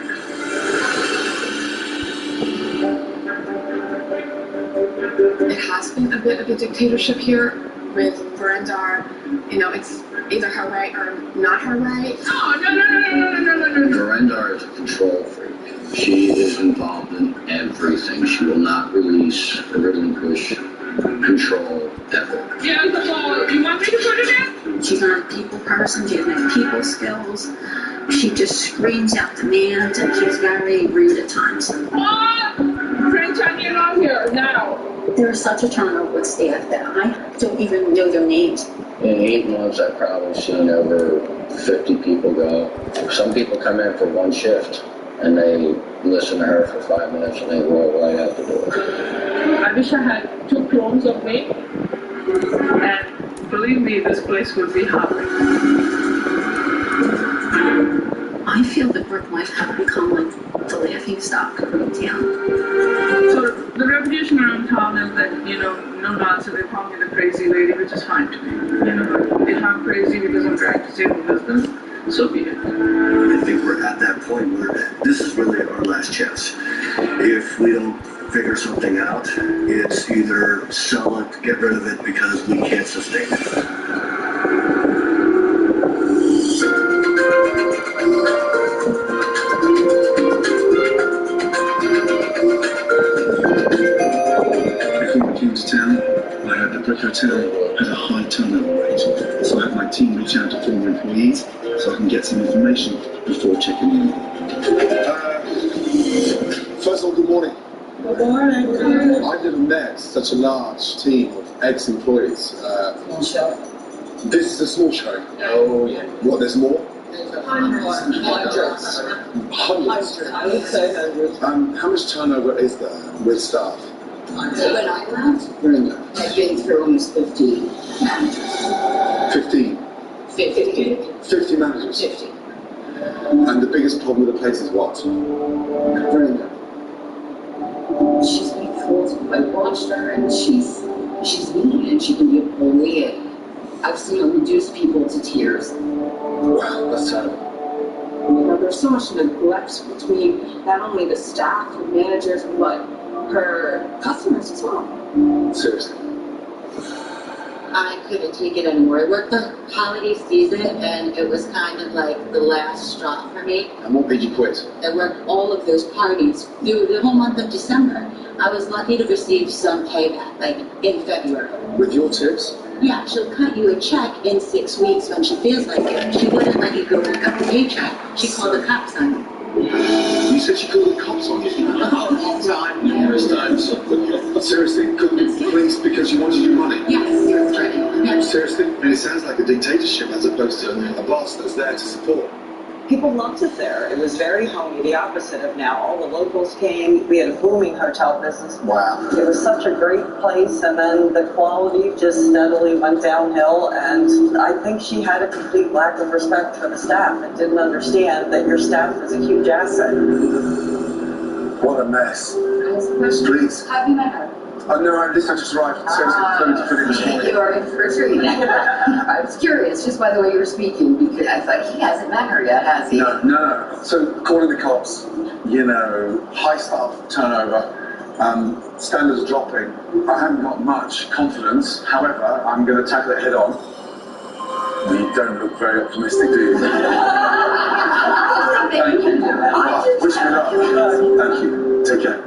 It has been a bit of a dictatorship here with Brenda. You know, it's either her way or not her way. No. Miranda is a control freak. She is involved in everything. She will not release or relinquish control ever. Yeah, so you want me to put it in? She's not a people person. She has no people skills. She just screams out demands, and she's very rude at times. What? French onion on here, now. There is such a turnover with staff that I don't even know their names. In 8 months, I've probably seen over 50 people go. Some people come in for one shift, and they listen to her for 5 minutes, and they roll right out the door. I wish I had 2 clones of me. And believe me, this place would be happy. I feel that Brooklife have become like the laughing stock of the town. So the reputation around town is that, you know, no dancer, they call me the crazy lady, which is fine to me. You know, if I'm crazy because I'm trying to save the business, so be it. I think we're at that point where this is really our last chance. If we don't figure something out, it's either sell it, get rid of it because we can't sustain it. Before I came to town, I heard the Brick Hotel had a high turnover rate, so I had my team reach out to former employees so I can get some information before checking in. First of all, good morning. Good morning. I've never met such a large team of ex-employees. This is a small show. Oh, yeah. What, there's more? Hundreds. Hundreds. I would say hundreds. How much turnover is there with staff? So when I left, I've been through almost 15 managers. 15. 50 managers. 50. And the biggest problem with the place is what? Brenda. She's been cruel. I watched her, and she's mean, and she can be a bully. And I've seen her reduce people to tears. Wow, that's terrible. You know, there's so much neglect between not only the staff and managers, but her customers as well. Seriously. I couldn't take it anymore. I worked the holiday season, and it was kind of like the last straw for me. And what made you quit? I worked all of those parties through the whole month of December. I was lucky to receive some payback, like in February. With your tips? Yeah, she'll cut you a check in 6 weeks when she feels like it. She wouldn't let you go pick up the paycheck. She called the cops on you. You said she called the cops on you? Oh, Ron. Numerous times. Seriously, called the police because you wanted your money? Yes, you're threatening. Yes. Seriously? I mean, it sounds like a dictatorship as opposed to a boss that's there to support. People loved it there. It was very homey, the opposite of now. All the locals came. We had a booming hotel business. Wow. It was such a great place, and then the quality just steadily went downhill, and I think she had a complete lack of respect for the staff and didn't understand that your staff is a huge asset. What a mess. Please. Have you met her? Oh, no, I just arrived. Seriously, coming to finish this morning. You are in for a treat. I was curious just by the way you were speaking, because I thought he hasn't met her yet, has he? No. So, calling the cops, you know, high staff turnover, standards dropping. I haven't got much confidence. However, I'm going to tackle it head on. You don't look very optimistic, do you? Thank you. Wish me luck. Thank you. Take care.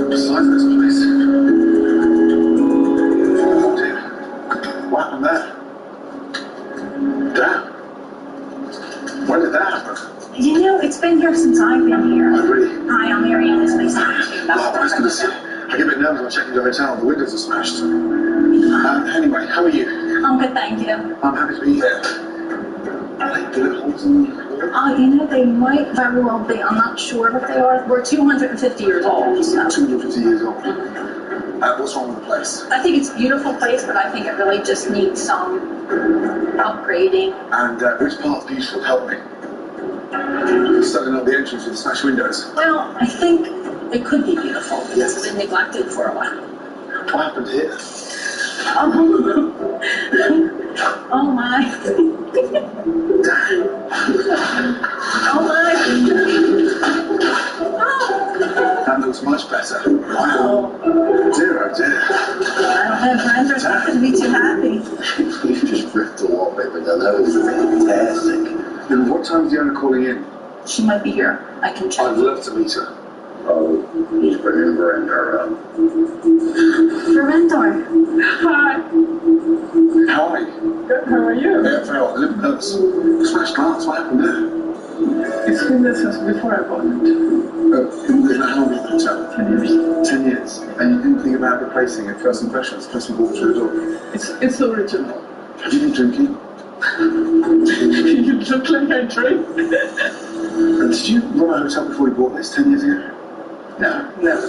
Besides this place. Oh dear. What happened there? Damn. When did that happen? You know, it's been here since I've been here. Oh, really? Hi, I'm Marianne. This place. Oh, I was going to say, I get a bit nervous when checking the hotel and the windows are smashed. Anyway, how are you? I'm good, thank you. I'm happy to be here. Are they bullet holes in the wall? You know, they might very well be. I'm not sure what they are. We're 250 years old. So. 250 years old. What's wrong with the place? I think it's a beautiful place, but I think it really just needs some upgrading. And which part's beautiful? Help me. Starting up the entrance with the smashed windows. Well, I think it could be beautiful because it's been neglected for a while. What happened here? Oh my. Oh my. not going to be too happy. You just ripped the wallpaper down. That was fantastic. And what time is the owner calling in? She might be here. I can check. I'd love to meet her. Oh, he's bringing Verendor up. Verendor. Hi. How are you? Good, how are you? Yeah, very well. I live in Paris. Smashed glass. What happened there? It's been there since before I bought it. How long have you been there? 10 years. 10 years. And you didn't think about replacing it? First impressions, person walked through the door. It's original. Have you been drinking? You look like I drink. Did you run a hotel before you bought this 10 years ago? No, never.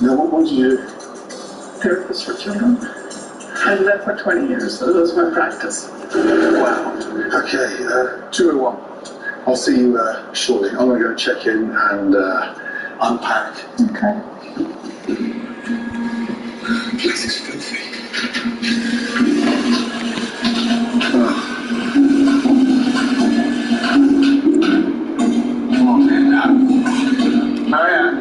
No, what did you do? Therapist for children. I did that for 20 years, so that was my practice. Wow. Okay, 201. I'll see you shortly. I'm going to go check in and unpack. Okay. This is filthy. Come on, man. Marianne.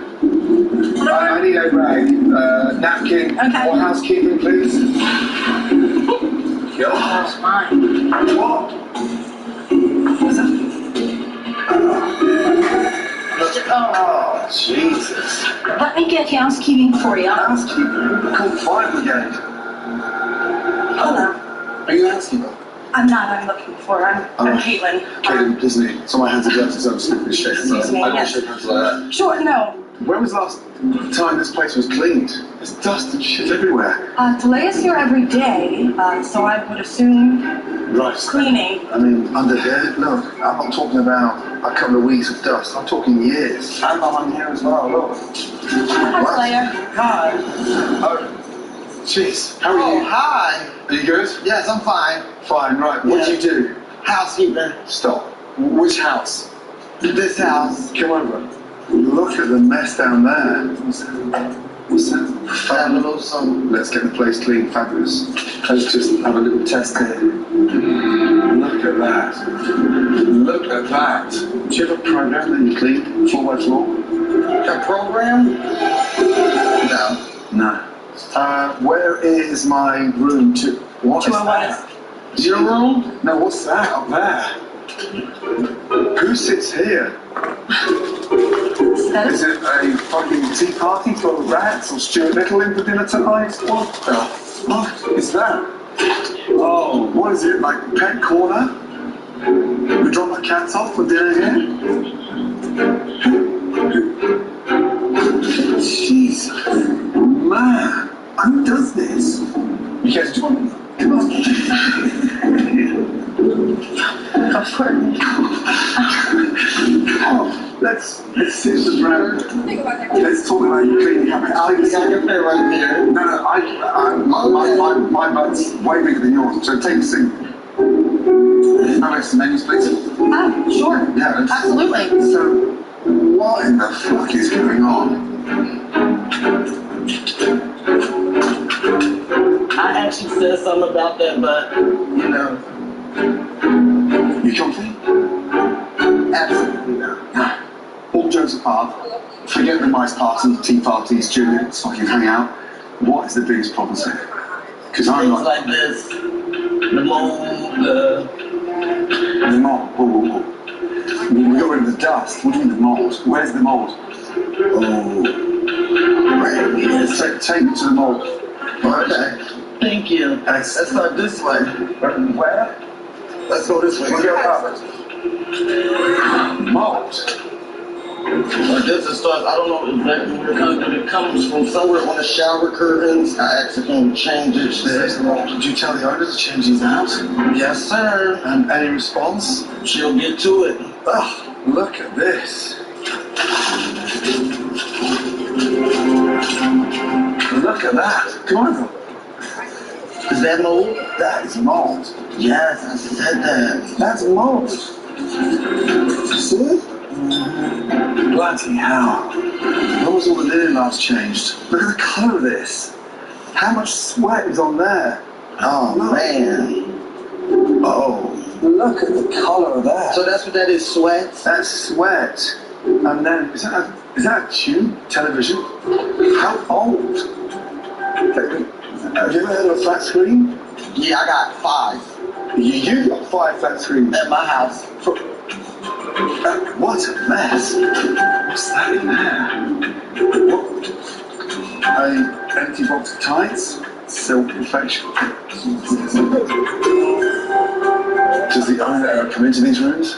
I need a rag, napkin, or housekeeping, please. Oh, mine. What? What's up? Oh, Jesus. Let me get housekeeping for you. Housekeeping? I couldn't find brigade. Hello. Are you a housekeeper? I'm not. I'm looking for. I'm Caitlin. Caitlin, please me. So my hands are dirty, so I'm just going to shake. Excuse me, I don't yes. shake hands like that. Sure, no. When was the last time this place was cleaned? There's dust and shit everywhere. Delay is here every day, so I would assume Right. cleaning. I mean, under here, look, I'm not talking about a couple of weeks of dust. I'm talking years. And behind here as well, look. Hi, Slayer. Hi. Oh, jeez. How are you? Hi. Are you good? Yes, I'm fine. Fine, right. What do you do? Housekeeper. Stop. Which house? This house. Come over. Look at the mess down there. What's that? Fabulous. Let's get the place clean. Fabulous. Let's just have a little test here. Look at that. Look at that. Do you have a program that you clean floor by floor? A program? No. No. Where is my room? What is that? Is your room? No, what's that up there? Who sits here? Is it a fucking tea party for rats or Stuart Little in for dinner tonight? What the fuck is that? Oh, what is it, like pet corner? We drop the cats off for dinner here? Jeez, man, who does this? You guys do it? Come on. Let's sit around. Let's talk about your cleaning habits. I got your pen right there. No, my butt's way bigger than yours, so take a seat. Alex, menus, please. Sure. Yeah, absolutely. So, what in the fuck is going on? I actually said something about that, but, you know. You comfy? Absolutely not. All jokes apart, forget the nice parties, tea parties, Juliet's fucking hang out. What is the biggest problem here? Because I'm Things like this, the mold, the mold. Whoa. We got rid of the dust. What do you mean the mold? Where's the mold? Oh, right. Yes. Take me to the mold. Okay. Thank you. Let's start this way. Where? Let's go this way. We'll go up. Mold. Or this it starts, I don't know exactly where it comes, but it comes from somewhere on the shower curtains. I accidentally changed it. Did you tell the owner to change these out? Yes, sir. And any response? She'll get to it. Oh, look at this. Look at that. Come on. Is that mold? That is mold. Yes, I said that. That's mold. See? Bloody hell. When was all the linen last changed? Look at the colour of this. How much sweat is on there? Oh, man. Oh, look at the colour of that. So that's what that is, sweat? That's sweat. And then, is that a tube television? How old? Have you ever heard of a flat screen? Yeah, I got 5 You got 5 flat screens. at my house. What a mess. What's that in there? What? A empty box of tights? Silk infection. Does the owner ever come into these rooms?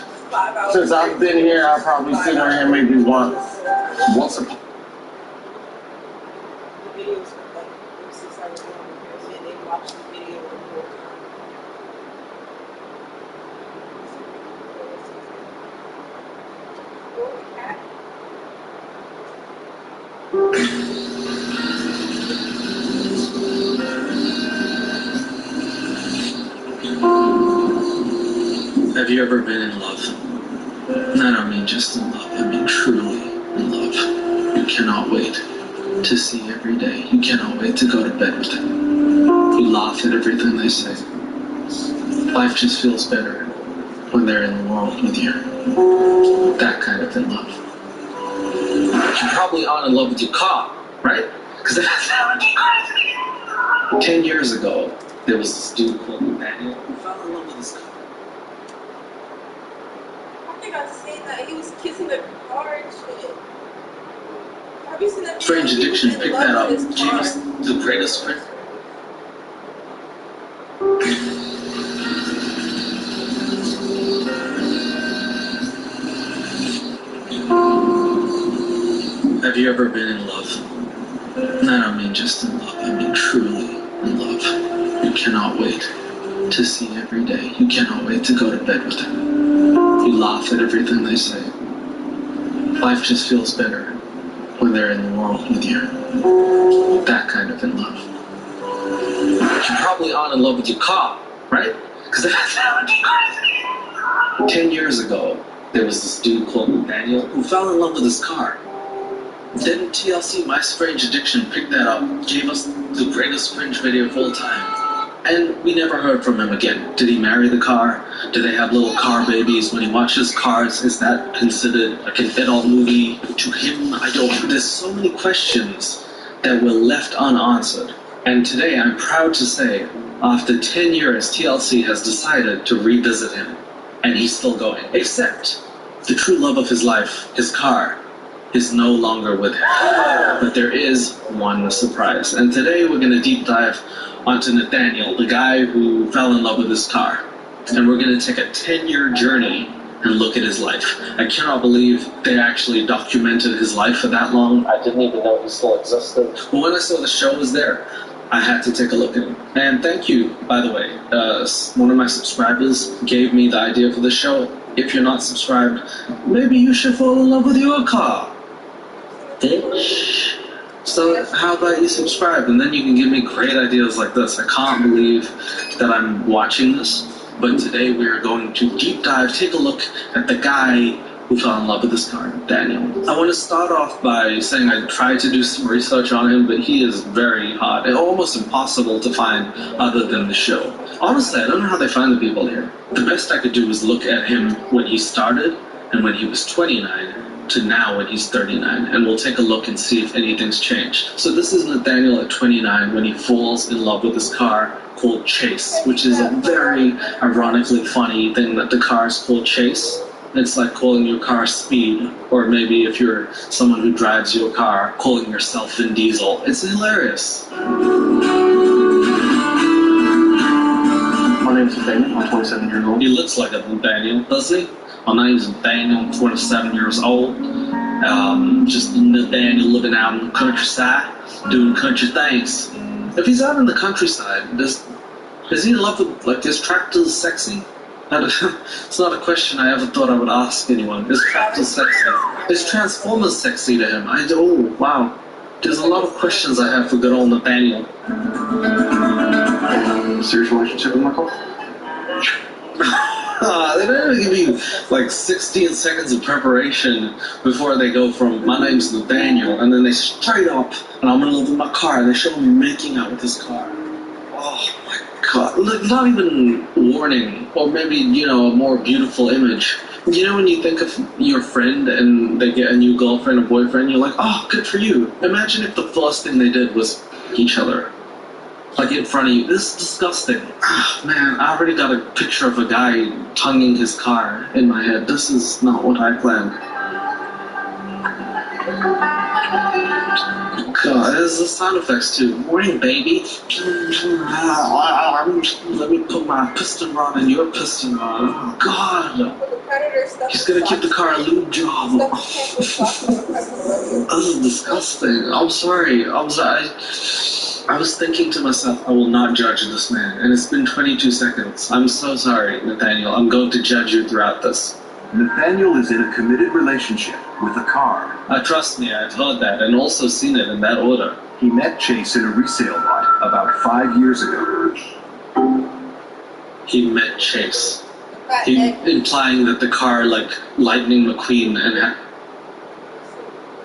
Since I've been here, I've probably seen her here maybe once. What's a... Have you ever been in love? And I don't mean just in love, I mean truly in love. You cannot wait to see every day. You cannot wait to go to bed with them. You laugh at everything they say. Life just feels better when they're in the world with you. That kind of in love. You probably aren't in love with your car, right? Because that's how it is. 10 years ago, there was this dude called Daniel who fell in love with his car. I think I've seen that. He was kissing the car and shit. Have you seen that? Strange Addiction picked that up. James, the greatest friend. Have you ever been in love? And I don't mean just in love, I mean truly in love. You cannot wait to see every day. You cannot wait to go to bed with them. You laugh at everything they say. Life just feels better when they're in the world with you. That kind of in love. You probably aren't in love with your car, right? Because that's how it is. 10 years ago, there was this dude called Daniel who fell in love with his car. Then TLC, My Strange Addiction, picked that up, gave us the greatest cringe video of all time. And we never heard from him again. Did he marry the car? Did they have little car babies? When he watches Cars, is that considered like an adult movie to him? I don't know. There's so many questions that were left unanswered. And today I'm proud to say, after 10 years, TLC has decided to revisit him. And he's still going. Except the true love of his life, his car, is no longer with him. But there is one surprise. And today we're going to deep dive onto Nathaniel, the guy who fell in love with his car. And we're going to take a 10-year journey and look at his life. I cannot believe they actually documented his life for that long. I didn't even know he still existed. But when I saw the show was there, I had to take a look at him. And thank you, by the way. One of my subscribers gave me the idea for the show. If you're not subscribed, maybe you should fall in love with your car, bitch. So how about you subscribe, and then you can give me great ideas like this. I can't believe that I'm watching this, but today we are going to deep dive, take a look at the guy who fell in love with this car, Daniel. I want to start off by saying I tried to do some research on him, but he is very hot and almost impossible to find other than the show. Honestly, I don't know how they find the people here. The best I could do was look at him when he started and when he was 29 to now when he's 39, and we'll take a look and see if anything's changed. So this is Nathaniel at 29 when he falls in love with this car called Chase, which is a very ironically funny thing that the car is called Chase. It's like calling your car Speed, or maybe if you're someone who drives your car, calling yourself Vin Diesel. It's hilarious. My name's Nathaniel, I'm 27 years old. He looks like a Nathaniel, does he? My name's Nathaniel, I'm 27 years old. Just Nathaniel living out in the countryside, doing country things. If he's out in the countryside, is he in love with, like, is tractors sexy? It's not a question I ever thought I would ask anyone. Is tractors sexy? Is Transformers sexy to him? Oh, wow. There's a lot of questions I have for good old Nathaniel. Serious relationship with my car? They don't even give you like 16 seconds of preparation before they go from my name's Nathaniel, and then they straight up, and I'm in love with my car, and they show me making out with his car. Oh my God. Look, not even warning, or maybe, you know, a more beautiful image. You know when you think of your friend and they get a new girlfriend or boyfriend, you're like, oh, good for you. Imagine if the first thing they did was each other. like in front of you. This is disgusting. Man, I already got a picture of a guy tonguing his car in my head. This is not what I planned. God, there's the sound effects too. Morning, baby. Let me put my piston rod in your piston rod. Oh, God. He's gonna give the car a lube job. This is disgusting. I'm sorry. I was thinking to myself, I will not judge this man. And it's been 22 seconds. I'm so sorry, Nathaniel. I'm going to judge you throughout this. Nathaniel is in a committed relationship with a car. Trust me, I've heard that and also seen it in that order. He met Chase in a resale lot about 5 years ago. He met Chase. Implying that the car, like Lightning McQueen, and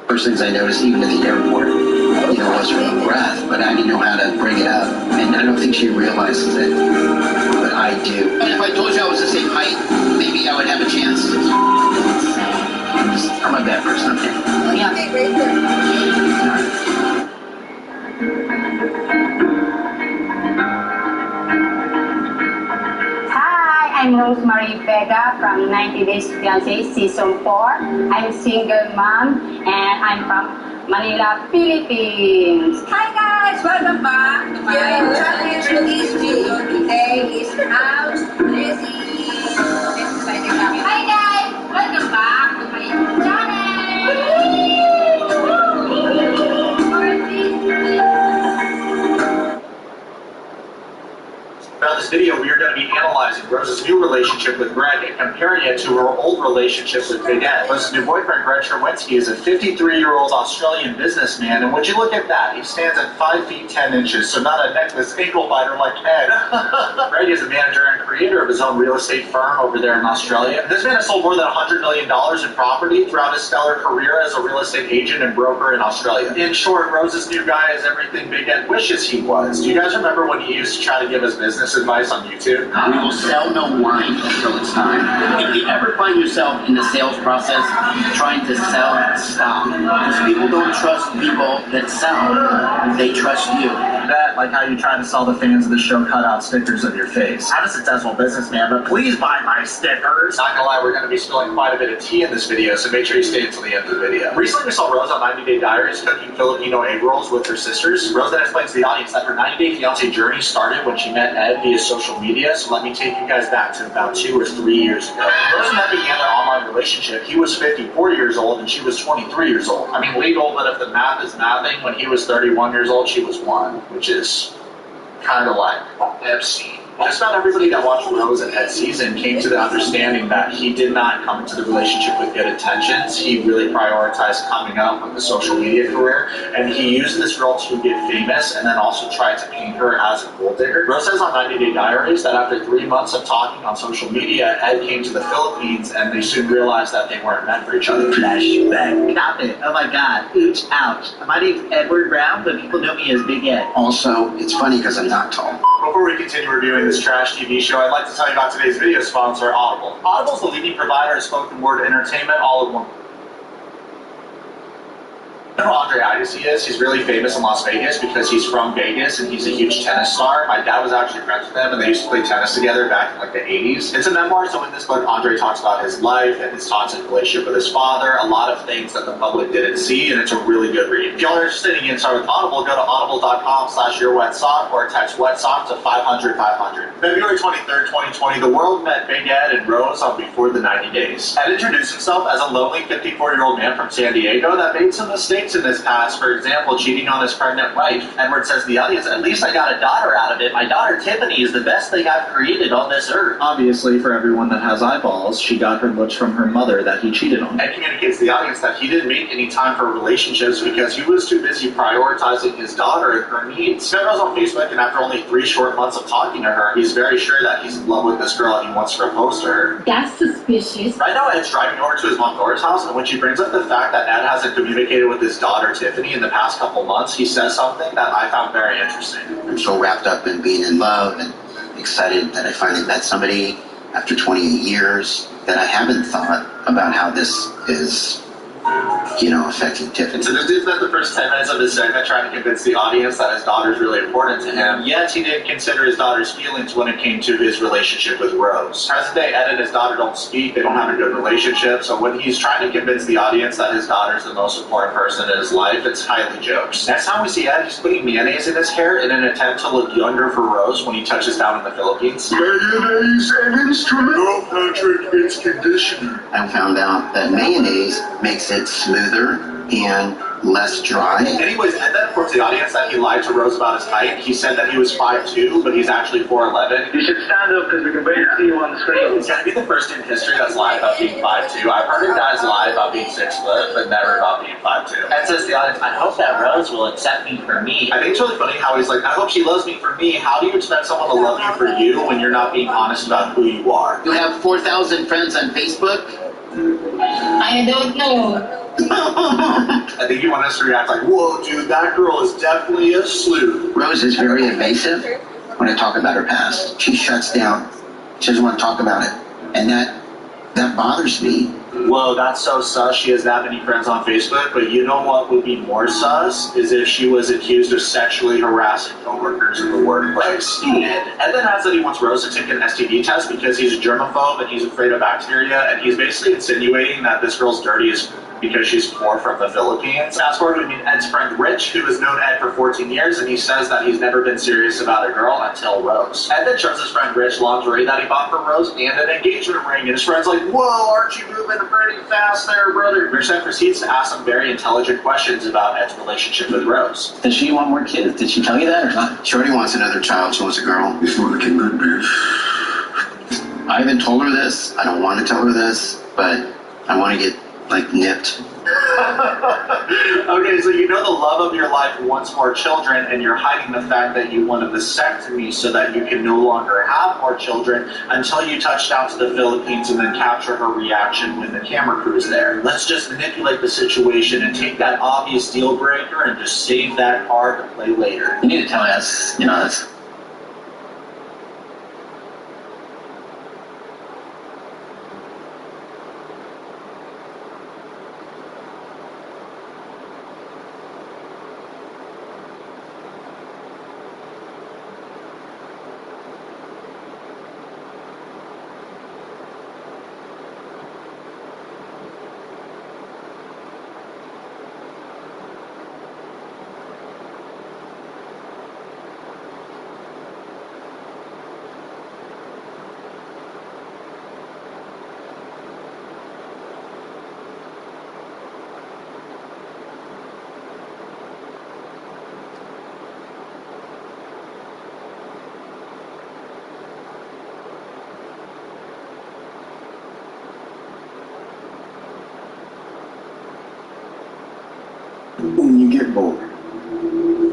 First things I noticed, even at the airport, was her breath, but I didn't know how to bring it up. And I don't think she realizes it, but I do. And if I told you I was the same height, maybe I would have a chance. I'm a bad person, okay? Yeah. Okay, right Hi, I'm Rosemary Vega from 90 Days Fiancé Season 4. I'm a single mom and I'm from Manila, Philippines. Hi guys, welcome back to my channel. Today's video today is House Lizzie. Hi guys, welcome back to my channel. Now, this video, we are going to be analyzing Rose's new relationship with Greg and comparing it to her old relationship with Big Ed. Rose's new boyfriend, Greg Cherwinski, is a 53-year-old Australian businessman, and would you look at that? He stands at 5 feet 10 inches, so not a necklace ankle biter like Ed. Greg is a manager and creator of his own real estate firm over there in Australia. This man has sold more than $100 million in property throughout his stellar career as a real estate agent and broker in Australia. In short, Rose's new guy is everything Big Ed wishes he was. Do you guys remember when he used to try to give us business advice on YouTube? We will sell no wine until it's time. If you ever find yourself in the sales process trying to sell, stop. Because people don't trust people that sell. They trust you. That, like how you try to sell the fans of the show cutout stickers of your face. I'm a successful businessman, but please buy my stickers. Not gonna lie, we're gonna be spilling quite a bit of tea in this video, so make sure you stay until the end of the video. Recently we saw Rose on 90 Day Diaries cooking Filipino egg rolls with her sisters. Rose then explains to the audience that her 90 Day Fiancé journey started when she met Ed via social media, so let me take you guys back to about 2 or 3 years ago. When Rose and Ed began their online relationship, he was 54 years old and she was 23 years old. I mean, legal, but if the math is mathing, when he was 31 years old, she was 1, which is kind of like obscene. Just about everybody that watched Rose and Ed season came to the understanding that he did not come into the relationship with good intentions. He really prioritized coming up with a social media career, and he used this girl to get famous and then also tried to paint her as a gold digger. Rose says on 90 Day Diaries that after 3 months of talking on social media, Ed came to the Philippines and they soon realized that they weren't meant for each other. Flashback. Stop it. Oh my god. Ooch, ouch. My name's Edward Brown, but people know me as Big Ed. Also, it's funny because I'm not tall. Before we continue reviewing this trash TV show, I'd like to tell you about today's video sponsor, Audible. Audible is the leading provider of spoken word entertainment all in one. You know who Andre Agassi is? He's really famous in Las Vegas because he's from Vegas and he's a huge tennis star. My dad was actually friends with him and they used to play tennis together back in like the 80s. It's a memoir, so in this book, Andre talks about his life and his toxic relationship with his father, a lot of things that the public didn't see, and it's a really good read. If y'all are interested in getting started with Audible, go to audible.com/yourwetsock or text WETSOCK to 500-500. February 23rd, 2020, the world met Big Ed and Rose on Before the 90 Days. Ed introduced himself as a lonely 54-year-old man from San Diego that made some mistakes in his past, for example, cheating on his pregnant wife. Edward says to the audience, at least I got a daughter out of it. My daughter Tiffany is the best thing I've created on this earth. Obviously, for everyone that has eyeballs, she got her looks from her mother that he cheated on. Ed communicates to the audience that he didn't make any time for relationships because he was too busy prioritizing his daughter and her needs. He met Rose on Facebook, and after only 3 short months of talking to her, he's very sure that he's in love with this girl and he wants to propose to her. That's suspicious. Right now, Ed's driving over to his mom Laura's house, and when she brings up the fact that Ed hasn't communicated with his daughter Tiffany in the past couple months, he says something that I found very interesting. I'm so wrapped up in being in love and excited that I finally met somebody after 28 years that I haven't thought about how this is, affected Tiffany. So this dude spent the first 10 minutes of his segment trying to convince the audience that his daughter's really important to him, yet he didn't consider his daughter's feelings when it came to his relationship with Rose. Present day Ed and his daughter don't speak, they don't have a good relationship, so when he's trying to convince the audience that his daughter's the most important person in his life, it's highly jokes. Next time we see Ed, he's putting mayonnaise in his hair in an attempt to look younger for Rose when he touches down in the Philippines. Mayonnaise and instrument. No, Patrick, it's conditioner. I found out that mayonnaise makes it smoother and less dry. Anyways, Ed then informs the audience that he lied to Rose about his height. He said that he was 5'2", but he's actually 4'11". You should stand up because we can barely see you on the screen. He's gonna be the first in history that's lied about being 5'2". I've heard of guys lie about being 6 foot, but never about being 5'2". Ed says to the audience, I hope that Rose will accept me for me. I think it's really funny how he's like, I hope she loves me for me. How do you expect someone to love you for you when you're not being honest about who you are? You have 4,000 friends on Facebook? I don't know. I think you want us to react like, whoa, dude, that girl is definitely a sleuth. Rose is very evasive when I talk about her past. She shuts down. She doesn't want to talk about it. And that bothers me. Whoa, that's so sus. She has that many friends on Facebook, but you know what would be more sus? Is if she was accused of sexually harassing coworkers in the workplace. And then adds that he wants Rose to take an STD test because he's a germaphobe and he's afraid of bacteria, and he's basically insinuating that this girl's dirty as because she's poor from the Philippines. Fast forward, we meet Ed's friend Rich, who has known Ed for 14 years, and he says that he's never been serious about a girl until Rose. Ed then shows his friend Rich lingerie that he bought for Rose and an engagement ring, and his friend's like, whoa, aren't you moving pretty fast there, brother? Rich then proceeds to ask some very intelligent questions about Ed's relationship with Rose. Does she want more kids? Did she tell you that or not? Shorty wants another child. She wants a girl. It's looking good, bitch. I haven't told her this. I don't want to tell her this, but I want to get, nipped. Okay, so you know the love of your life wants more children, and you're hiding the fact that you want a vasectomy so that you can no longer have more children until you touch down to the Philippines and then capture her reaction when the camera crew's there. Let's just manipulate the situation and take that obvious deal breaker and just save that card to play later. You need to tell us, that's... When you get bored,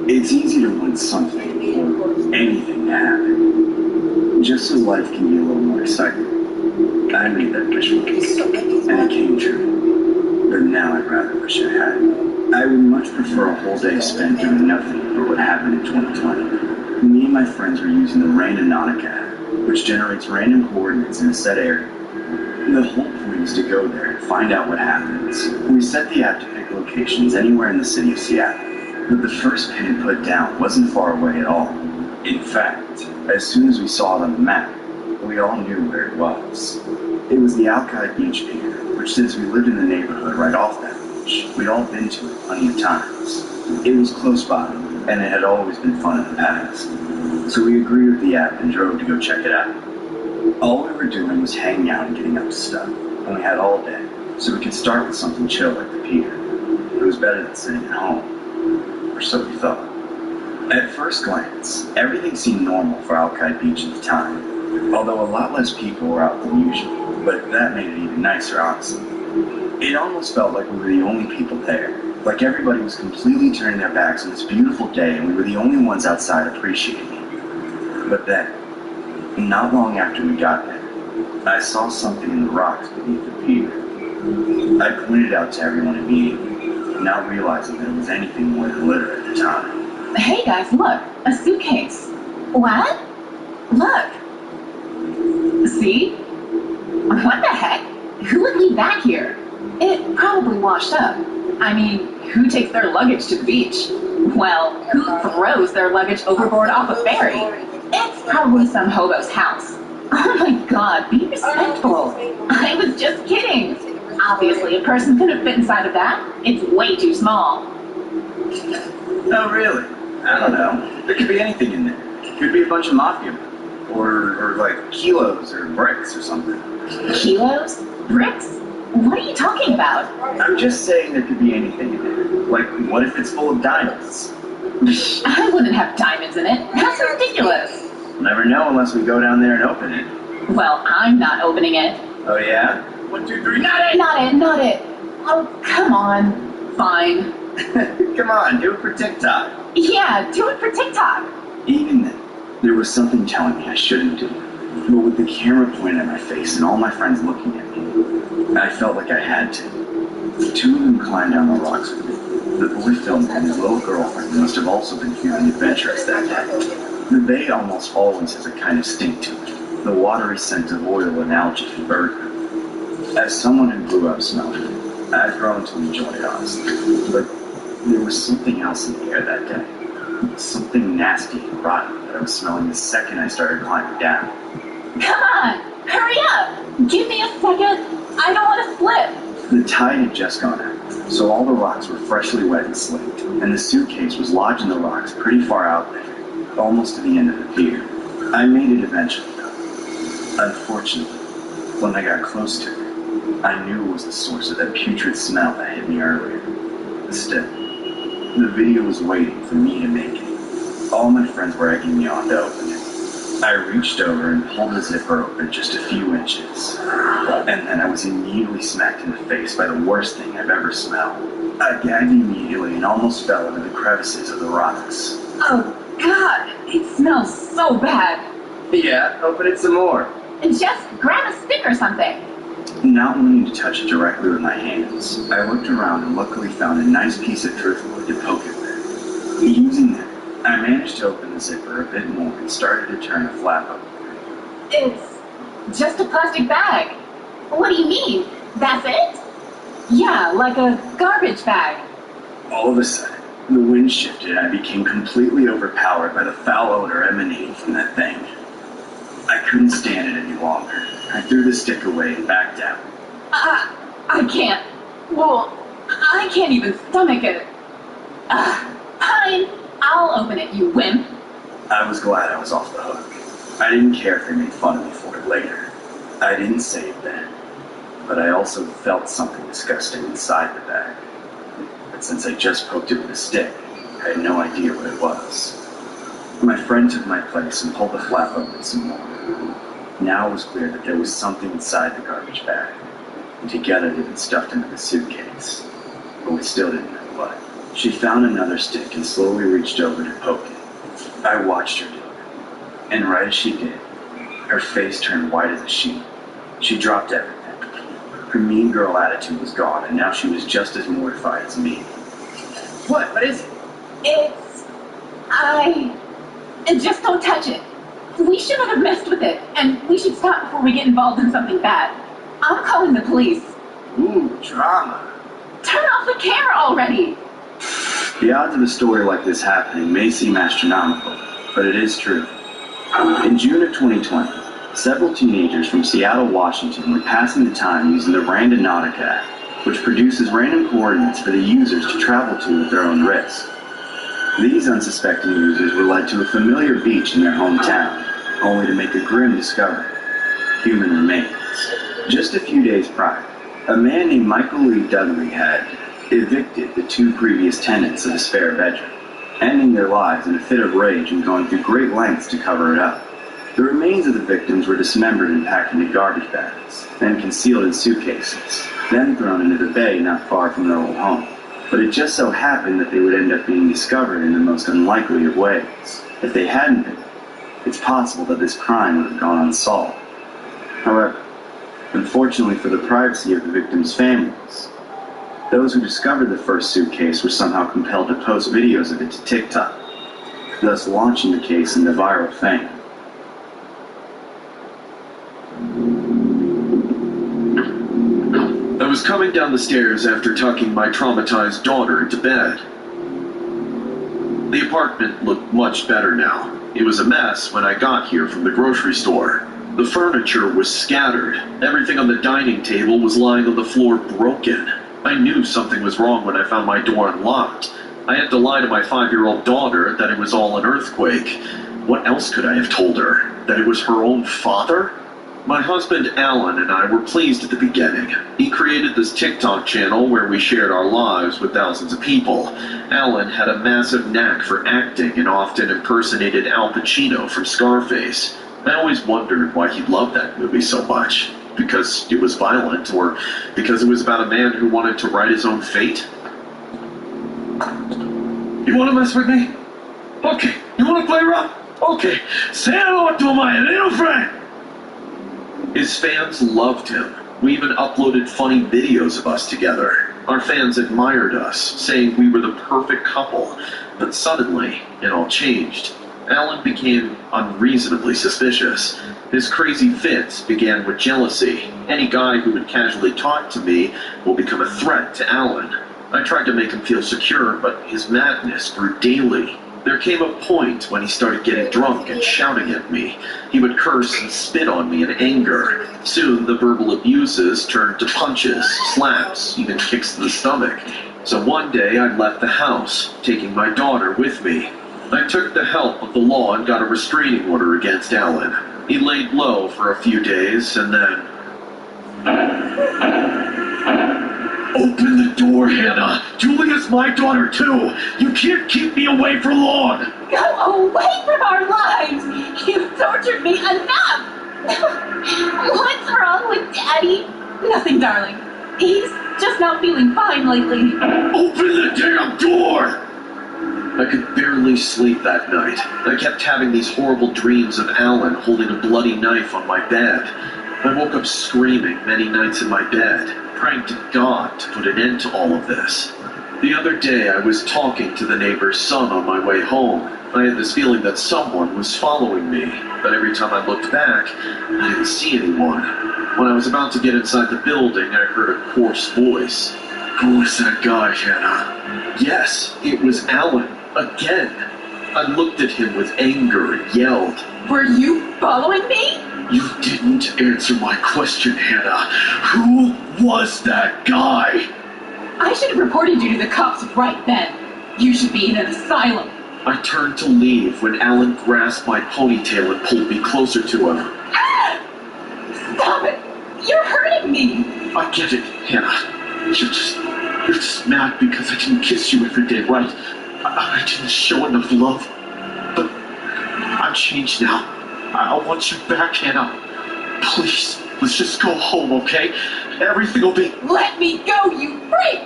it's easy to want something or anything to happen, just so life can be a little more exciting. I made that wish once, and it came true. But now I'd rather wish I hadn't. I would much prefer a whole day spent doing nothing but what happened in 2020. Me and my friends were using the Randonautica app, which generates random coordinates in a set area. The whole point is to go there and find out what happens. We set the app to pick locations anywhere in the city of Seattle, but the first pin it put down wasn't far away at all. In fact, as soon as we saw it on the map, we all knew where it was. It was the Alki Beach Pier, which since we lived in the neighborhood right off that beach, we'd all been to it plenty of times. It was close by, and it had always been fun in the past. So we agreed with the app and drove to go check it out. All we were doing was hanging out and getting up to stuff, and we had all day, so we could start with something chill like the pier. It was better than sitting at home, or so we thought. At first glance, everything seemed normal for Alki Beach at the time, although a lot less people were out than usual, but that made it even nicer, honestly. It almost felt like we were the only people there, like everybody was completely turning their backs on this beautiful day and we were the only ones outside appreciating it. But then, not long after we got there, I saw something in the rocks beneath the pier. I pointed out to everyone immediately, not realizing that it was anything more than litter at the time. Hey guys, look, a suitcase. What? Look. See? What the heck? Who would leave that here? It probably washed up. I mean, who takes their luggage to the beach? Well, who throws their luggage overboard off a ferry? It's probably some hobo's house. Oh my god, be respectful. I was just kidding. Obviously, a person couldn't fit inside of that. It's way too small. Oh, really? I don't know. There could be anything in there. Could be a bunch of mafia. Or like kilos or bricks or something. Kilos? Bricks? What are you talking about? I'm just saying there could be anything in there. Like, what if it's full of diamonds? I wouldn't have diamonds in it. That's ridiculous. Never know unless we go down there and open it. Well, I'm not opening it. Oh, yeah? 1, 2, 3, not it! Not it. Oh, come on. Fine. Come on, do it for TikTok. Yeah, do it for TikTok. Even then, there was something telling me I shouldn't do it. But with the camera pointed at my face and all my friends looking at me, I felt like I had to. 2 of them climbed down the rocks with me. The boy filmed and his little girlfriend must have also been feeling adventurous that day. The bay almost always has a kind of stink to it, the watery scent of oil and algae and bird poop. As someone who grew up smelling it, I've grown to enjoy it honestly. But there was something else in the air that day. Something nasty and rotten that I was smelling the second I started climbing down. Come on, hurry up. Give me a second. I don't want to slip. The tide had just gone out, so all the rocks were freshly wet and slaked, and the suitcase was lodged in the rocks pretty far out there, almost to the end of the pier. I made it eventually, though. Unfortunately, when I got close to it, I knew it was the source of that putrid smell that hit me earlier. Still, the video was waiting for me to make it. All my friends were egging me on to open it. I reached over and pulled the zipper open just a few inches. And then I was immediately smacked in the face by the worst thing I've ever smelled. I gagged immediately and almost fell into the crevices of the rocks. Oh, God, it smells so bad. Yeah, open it some more. Just grab a stick or something. Not wanting to touch it directly with my hands, I looked around and luckily found a nice piece of driftwood to poke it with. Using that, I managed to open the zipper a bit more and started to turn the flap open. It's just a plastic bag. What do you mean? That's it? Yeah, like a garbage bag. All of a sudden, the wind shifted and I became completely overpowered by the foul odor emanating from that thing. I couldn't stand it any longer. I threw the stick away and backed out. I can't. Well, I can't even stomach it. Fine. I'll open it, you wimp. I was glad I was off the hook. I didn't care if they made fun of me for it later. I didn't say it then, but I also felt something disgusting inside the bag. But since I just poked it with a stick, I had no idea what it was. My friend took my place and pulled the flap open some more. Now it was clear that there was something inside the garbage bag, and together they'd been stuffed into the suitcase. But we still didn't know what. She found another stick and slowly reached over to poke it. I watched her do it, and right as she did, her face turned white as a sheet. She dropped everything. Her mean girl attitude was gone, and now she was just as mortified as me. What is it? Just don't touch it. We shouldn't have messed with it, and we should stop before we get involved in something bad. I'm calling the police. Ooh, drama. Turn off the camera already. The odds of a story like this happening may seem astronomical, but it is true. In June of 2020, several teenagers from Seattle, Washington were passing the time using the Randonautica app, which produces random coordinates for the users to travel to at their own risk. These unsuspecting users were led to a familiar beach in their hometown, only to make a grim discovery: human remains. Just a few days prior, a man named Michael Lee Dudley had evicted the 2 previous tenants of a spare bedroom, ending their lives in a fit of rage and going through great lengths to cover it up. The remains of the victims were dismembered and packed into garbage bags, then concealed in suitcases, then thrown into the bay not far from their old home. But it just so happened that they would end up being discovered in the most unlikely of ways. If they hadn't been, it's possible that this crime would have gone unsolved. However, unfortunately for the privacy of the victims' families, those who discovered the first suitcase were somehow compelled to post videos of it to TikTok, thus launching the case into viral fame. The was coming down the stairs after tucking my traumatized daughter into bed. The apartment looked much better now. It was a mess when I got here from the grocery store. The furniture was scattered. Everything on the dining table was lying on the floor broken. I knew something was wrong when I found my door unlocked. I had to lie to my 5-year-old daughter that it was all an earthquake. What else could I have told her? That it was her own father? My husband Alan and I were pleased at the beginning. He created this TikTok channel where we shared our lives with thousands of people. Alan had a massive knack for acting and often impersonated Al Pacino from Scarface. I always wondered why he loved that movie so much. Because it was violent, or because it was about a man who wanted to write his own fate? You want to mess with me? Okay. You want to play rough? Okay. Say hello to my little friend. His fans loved him. We even uploaded funny videos of us together. Our fans admired us, saying we were the perfect couple. But suddenly, it all changed. Alan became unreasonably suspicious. His crazy fits began with jealousy. Any guy who would casually talk to me will become a threat to Alan. I tried to make him feel secure, but his madness grew daily. There came a point when he started getting drunk and shouting at me. He would curse and spit on me in anger. Soon, the verbal abuses turned to punches, slaps, even kicks to the stomach. So one day, I left the house, taking my daughter with me. I took the help of the law and got a restraining order against Alan. He laid low for a few days, and then... Open the door, Hannah! Julia's my daughter, too! You can't keep me away for long! Go away from our lives! You've tortured me enough! What's wrong with Daddy? Nothing, darling. He's just not feeling fine lately. Open the damn door! I could barely sleep that night. I kept having these horrible dreams of Alan holding a bloody knife on my bed. I woke up screaming many nights in my bed, praying to God to put an end to all of this. The other day, I was talking to the neighbor's son on my way home. I had this feeling that someone was following me, but every time I looked back, I didn't see anyone. When I was about to get inside the building, I heard a coarse voice. Who was that guy, Hannah? Yes, it was Alan. Again. I looked at him with anger and yelled. Were you following me? You didn't answer my question, Hannah. Who was that guy? I should have reported you to the cops right then. You should be in an asylum. I turned to leave when Alan grasped my ponytail and pulled me closer to him. Stop it! You're hurting me! I get it, Hannah. You're just mad because I didn't kiss you every day, right? I didn't show enough love. But I'm changed now. I want you back, Hannah. Please, let's just go home, okay? Everything will be... Let me go, you freak!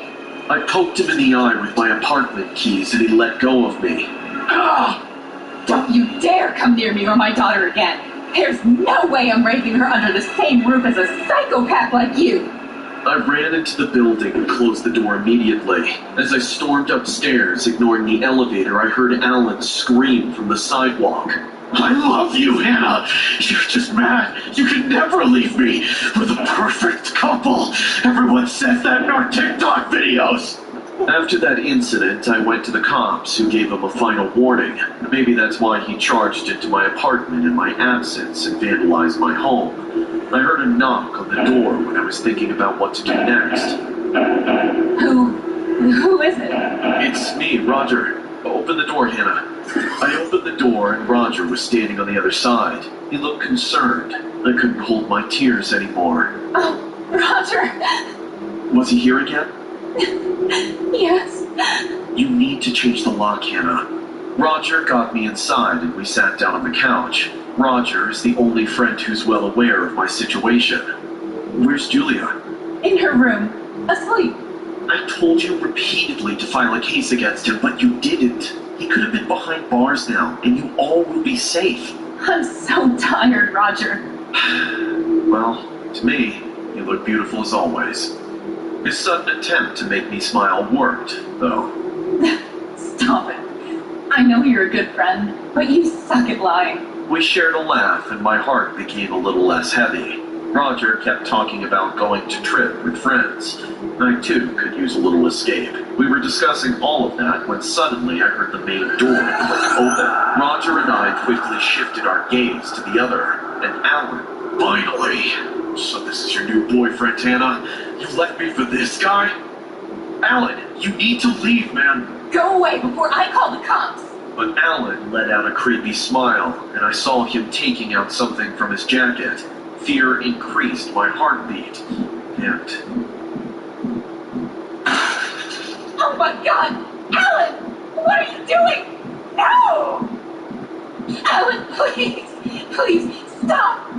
I poked him in the eye with my apartment keys and he let go of me. Don't you dare come near me or my daughter again. There's no way I'm raising her under the same roof as a psychopath like you. I ran into the building and closed the door immediately. As I stormed upstairs, ignoring the elevator, I heard Alan scream from the sidewalk. I love you, Hannah. You're just mad. You can never leave me. We're the perfect couple. Everyone says that in our TikTok videos. After that incident, I went to the cops, who gave him a final warning. Maybe that's why he charged into my apartment in my absence and vandalized my home. I heard a knock on the door when I was thinking about what to do next. Who is it? It's me, Roger. Open the door, Hannah. I opened the door and Roger was standing on the other side. He looked concerned. I couldn't hold my tears anymore. Oh, Roger! Was he here again? Yes. You need to change the lock, Hannah. Roger got me inside and we sat down on the couch. Roger is the only friend who's well aware of my situation. Where's Julia? In her room, asleep. I told you repeatedly to file a case against him, but you didn't. He could have been behind bars now, and you all will be safe. I'm so tired, Roger. Well, to me, you look beautiful as always. His sudden attempt to make me smile worked, though. Stop it. I know you're a good friend, but you suck at lying. We shared a laugh, and my heart became a little less heavy. Roger kept talking about going to trip with friends. I, too, could use a little escape. We were discussing all of that when suddenly I heard the main door click open. Roger and I quickly shifted our gaze to the other, and Alan, finally. So this is your new boyfriend, Hannah? You left me for this guy? Alan, you need to leave, man. Go away before I call the cops. But Alan let out a creepy smile, and I saw him taking out something from his jacket. Fear increased my heartbeat, and... Oh my God! Alan! What are you doing? No! Alan, please! Please, stop!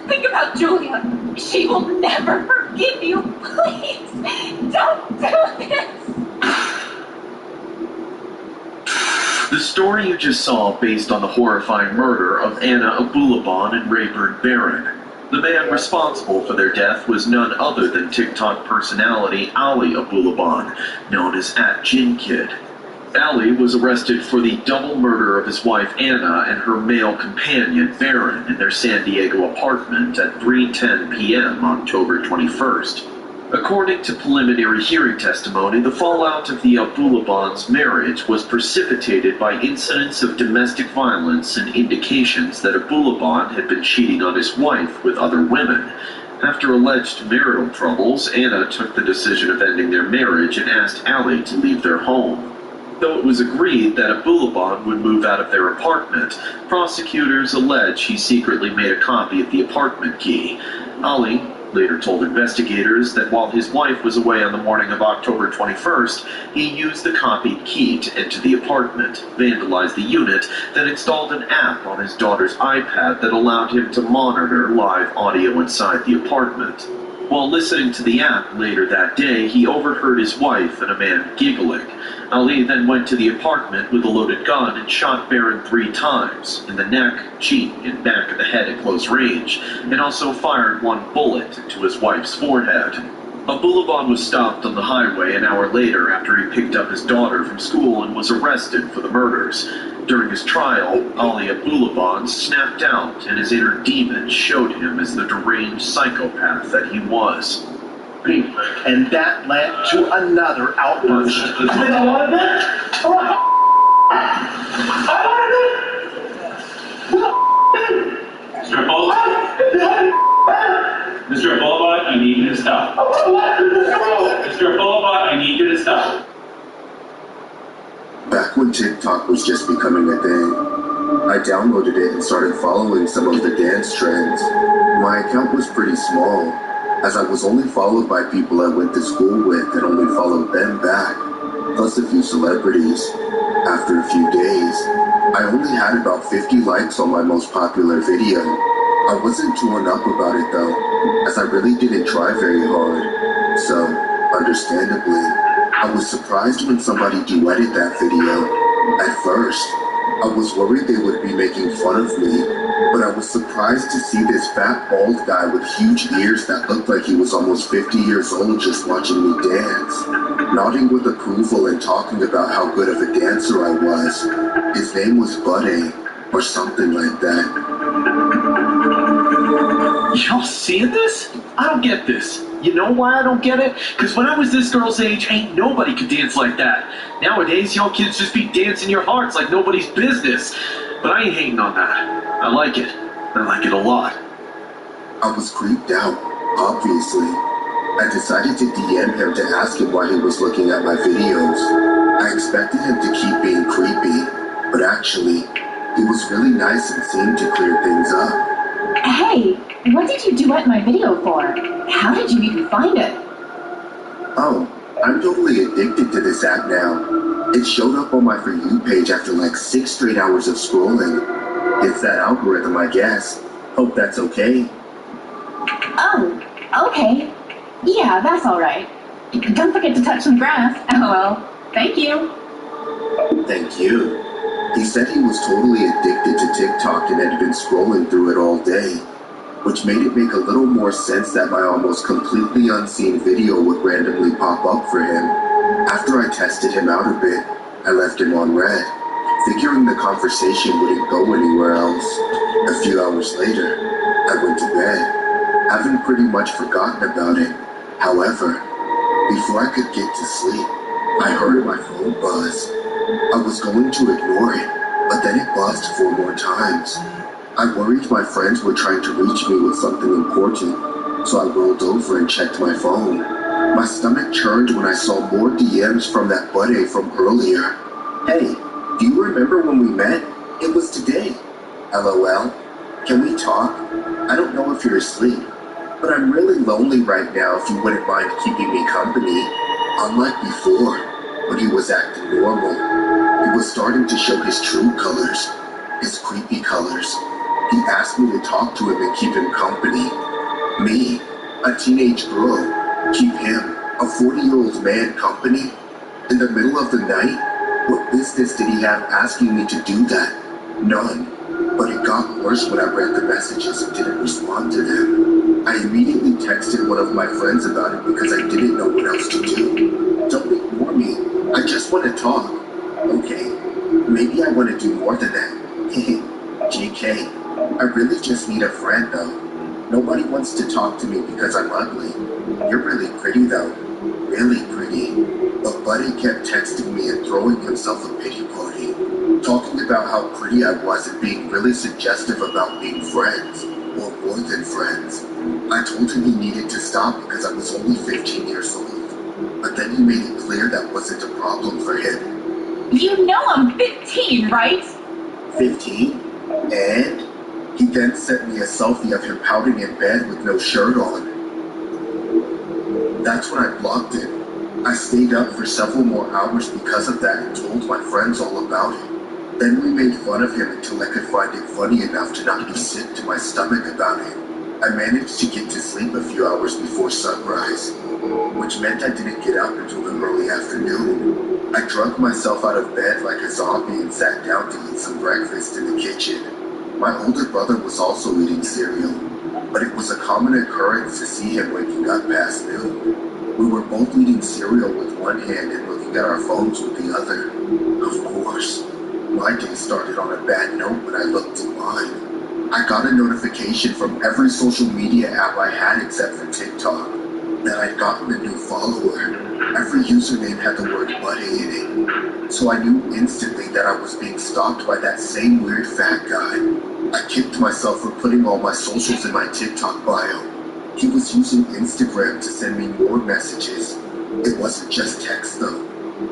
Think about Julia. She will never forgive you. Please! Don't do this! The story you just saw based on the horrifying murder of Anna Abulabon and Rayburn Barron. The man responsible for their death was none other than TikTok personality Ali Abulabon, known as @GinKid. Ali was arrested for the double murder of his wife Anna and her male companion Barron in their San Diego apartment at 3:10 p.m. October 21st. According to preliminary hearing testimony, the fallout of the Abulabons' marriage was precipitated by incidents of domestic violence and indications that Abulabon had been cheating on his wife with other women. After alleged marital troubles, Anna took the decision of ending their marriage and asked Ali to leave their home. Though it was agreed that Abulabon would move out of their apartment, prosecutors allege he secretly made a copy of the apartment key. Ali later told investigators that while his wife was away on the morning of October 21st, he used the copied key to enter the apartment, vandalized the unit, then installed an app on his daughter's iPad that allowed him to monitor live audio inside the apartment. While listening to the app later that day, he overheard his wife and a man giggling. Ali then went to the apartment with a loaded gun and shot Barron 3 times, in the neck, cheek, and back of the head at close range, and also fired 1 bullet into his wife's forehead. Abulabon was stopped on the highway an hour later after he picked up his daughter from school and was arrested for the murders. During his trial, Ali Abulabon snapped out and his inner demon showed him as the deranged psychopath that he was. And that led to another outburst. Mr. Boulevard, I need you to stop. Mr. Boulevard, I need you to stop. Back when TikTok was just becoming a thing, I downloaded it and started following some of the dance trends. My account was pretty small, as I was only followed by people I went to school with and only followed them back, plus a few celebrities. After a few days, I only had about 50 likes on my most popular video. I wasn't torn up about it though, as I really didn't try very hard. So, understandably, I was surprised when somebody duetted that video. At first, I was worried they would be making fun of me, but I was surprised to see this fat bald guy with huge ears that looked like he was almost 50 years old just watching me dance, nodding with approval and talking about how good of a dancer I was. His name was Buddy, or something like that. Y'all seeing this? I don't get this. You know why I don't get it? Because when I was this girl's age, ain't nobody could dance like that. Nowadays, y'all kids just be dancing your hearts like nobody's business. But I ain't hating on that. I like it. I like it a lot. I was creeped out, obviously. I decided to DM him to ask him why he was looking at my videos. I expected him to keep being creepy, but actually, he was really nice and seemed to clear things up. Hey, what did you duet my video for? How did you even find it? Oh, I'm totally addicted to this app now. It showed up on my For You page after like 6 straight hours of scrolling. It's that algorithm, I guess. Hope that's okay. Oh, okay. Yeah, that's alright. Don't forget to touch some grass. LOL. Thank you. Thank you. He said he was totally addicted to TikTok and had been scrolling through it all day, which made it make a little more sense that my almost completely unseen video would randomly pop up for him. After I tested him out a bit, I left him on red, figuring the conversation wouldn't go anywhere else. A few hours later, I went to bed. having pretty much forgotten about it. However, before I could get to sleep, I heard my phone buzz. I was going to ignore it, but then it buzzed 4 more times. I worried my friends were trying to reach me with something important, so I rolled over and checked my phone. My stomach churned when I saw more DMs from that buddy from earlier. Hey, do you remember when we met? It was today. LOL. Can we talk? I don't know if you're asleep, but I'm really lonely right now if you wouldn't mind keeping me company. Unlike before, when he was acting normal, he was starting to show his true colors, his creepy colors. He asked me to talk to him and keep him company. Me, a teenage girl, keep him, a 40-year-old man, company? In the middle of the night? What business did he have asking me to do that? None. But it got worse when I read the messages and didn't respond to them. I immediately texted one of my friends about it because I didn't know what else to do. Don't ignore me. I just want to talk. Okay, maybe I want to do more than that. JK, I really just need a friend though. Nobody wants to talk to me because I'm ugly. You're really pretty though. Really pretty. But Buddy kept texting me and throwing himself a pity party. Talking about how pretty I was and being really suggestive about being friends, or more than friends. I told him he needed to stop because I was only 15 years old. But then he made it clear that wasn't a problem for him. You know I'm 15, right? 15? And? He then sent me a selfie of him pouting in bed with no shirt on. That's when I blocked him. I stayed up for several more hours because of that and told my friends all about it. Then we made fun of him until I could find it funny enough to not be sick to my stomach about it. I managed to get to sleep a few hours before sunrise, which meant I didn't get up until the early afternoon. I drug myself out of bed like a zombie and sat down to eat some breakfast in the kitchen. My older brother was also eating cereal, but it was a common occurrence to see him waking up past noon. We were both eating cereal with one hand and looking at our phones with the other. Of course. My day started on a bad note when I looked at mine. I got a notification from every social media app I had except for TikTok that I'd gotten a new follower. Every username had the word buddy in it. So I knew instantly that I was being stalked by that same weird fat guy. I kicked myself for putting all my socials in my TikTok bio. He was using Instagram to send me more messages. It wasn't just text though.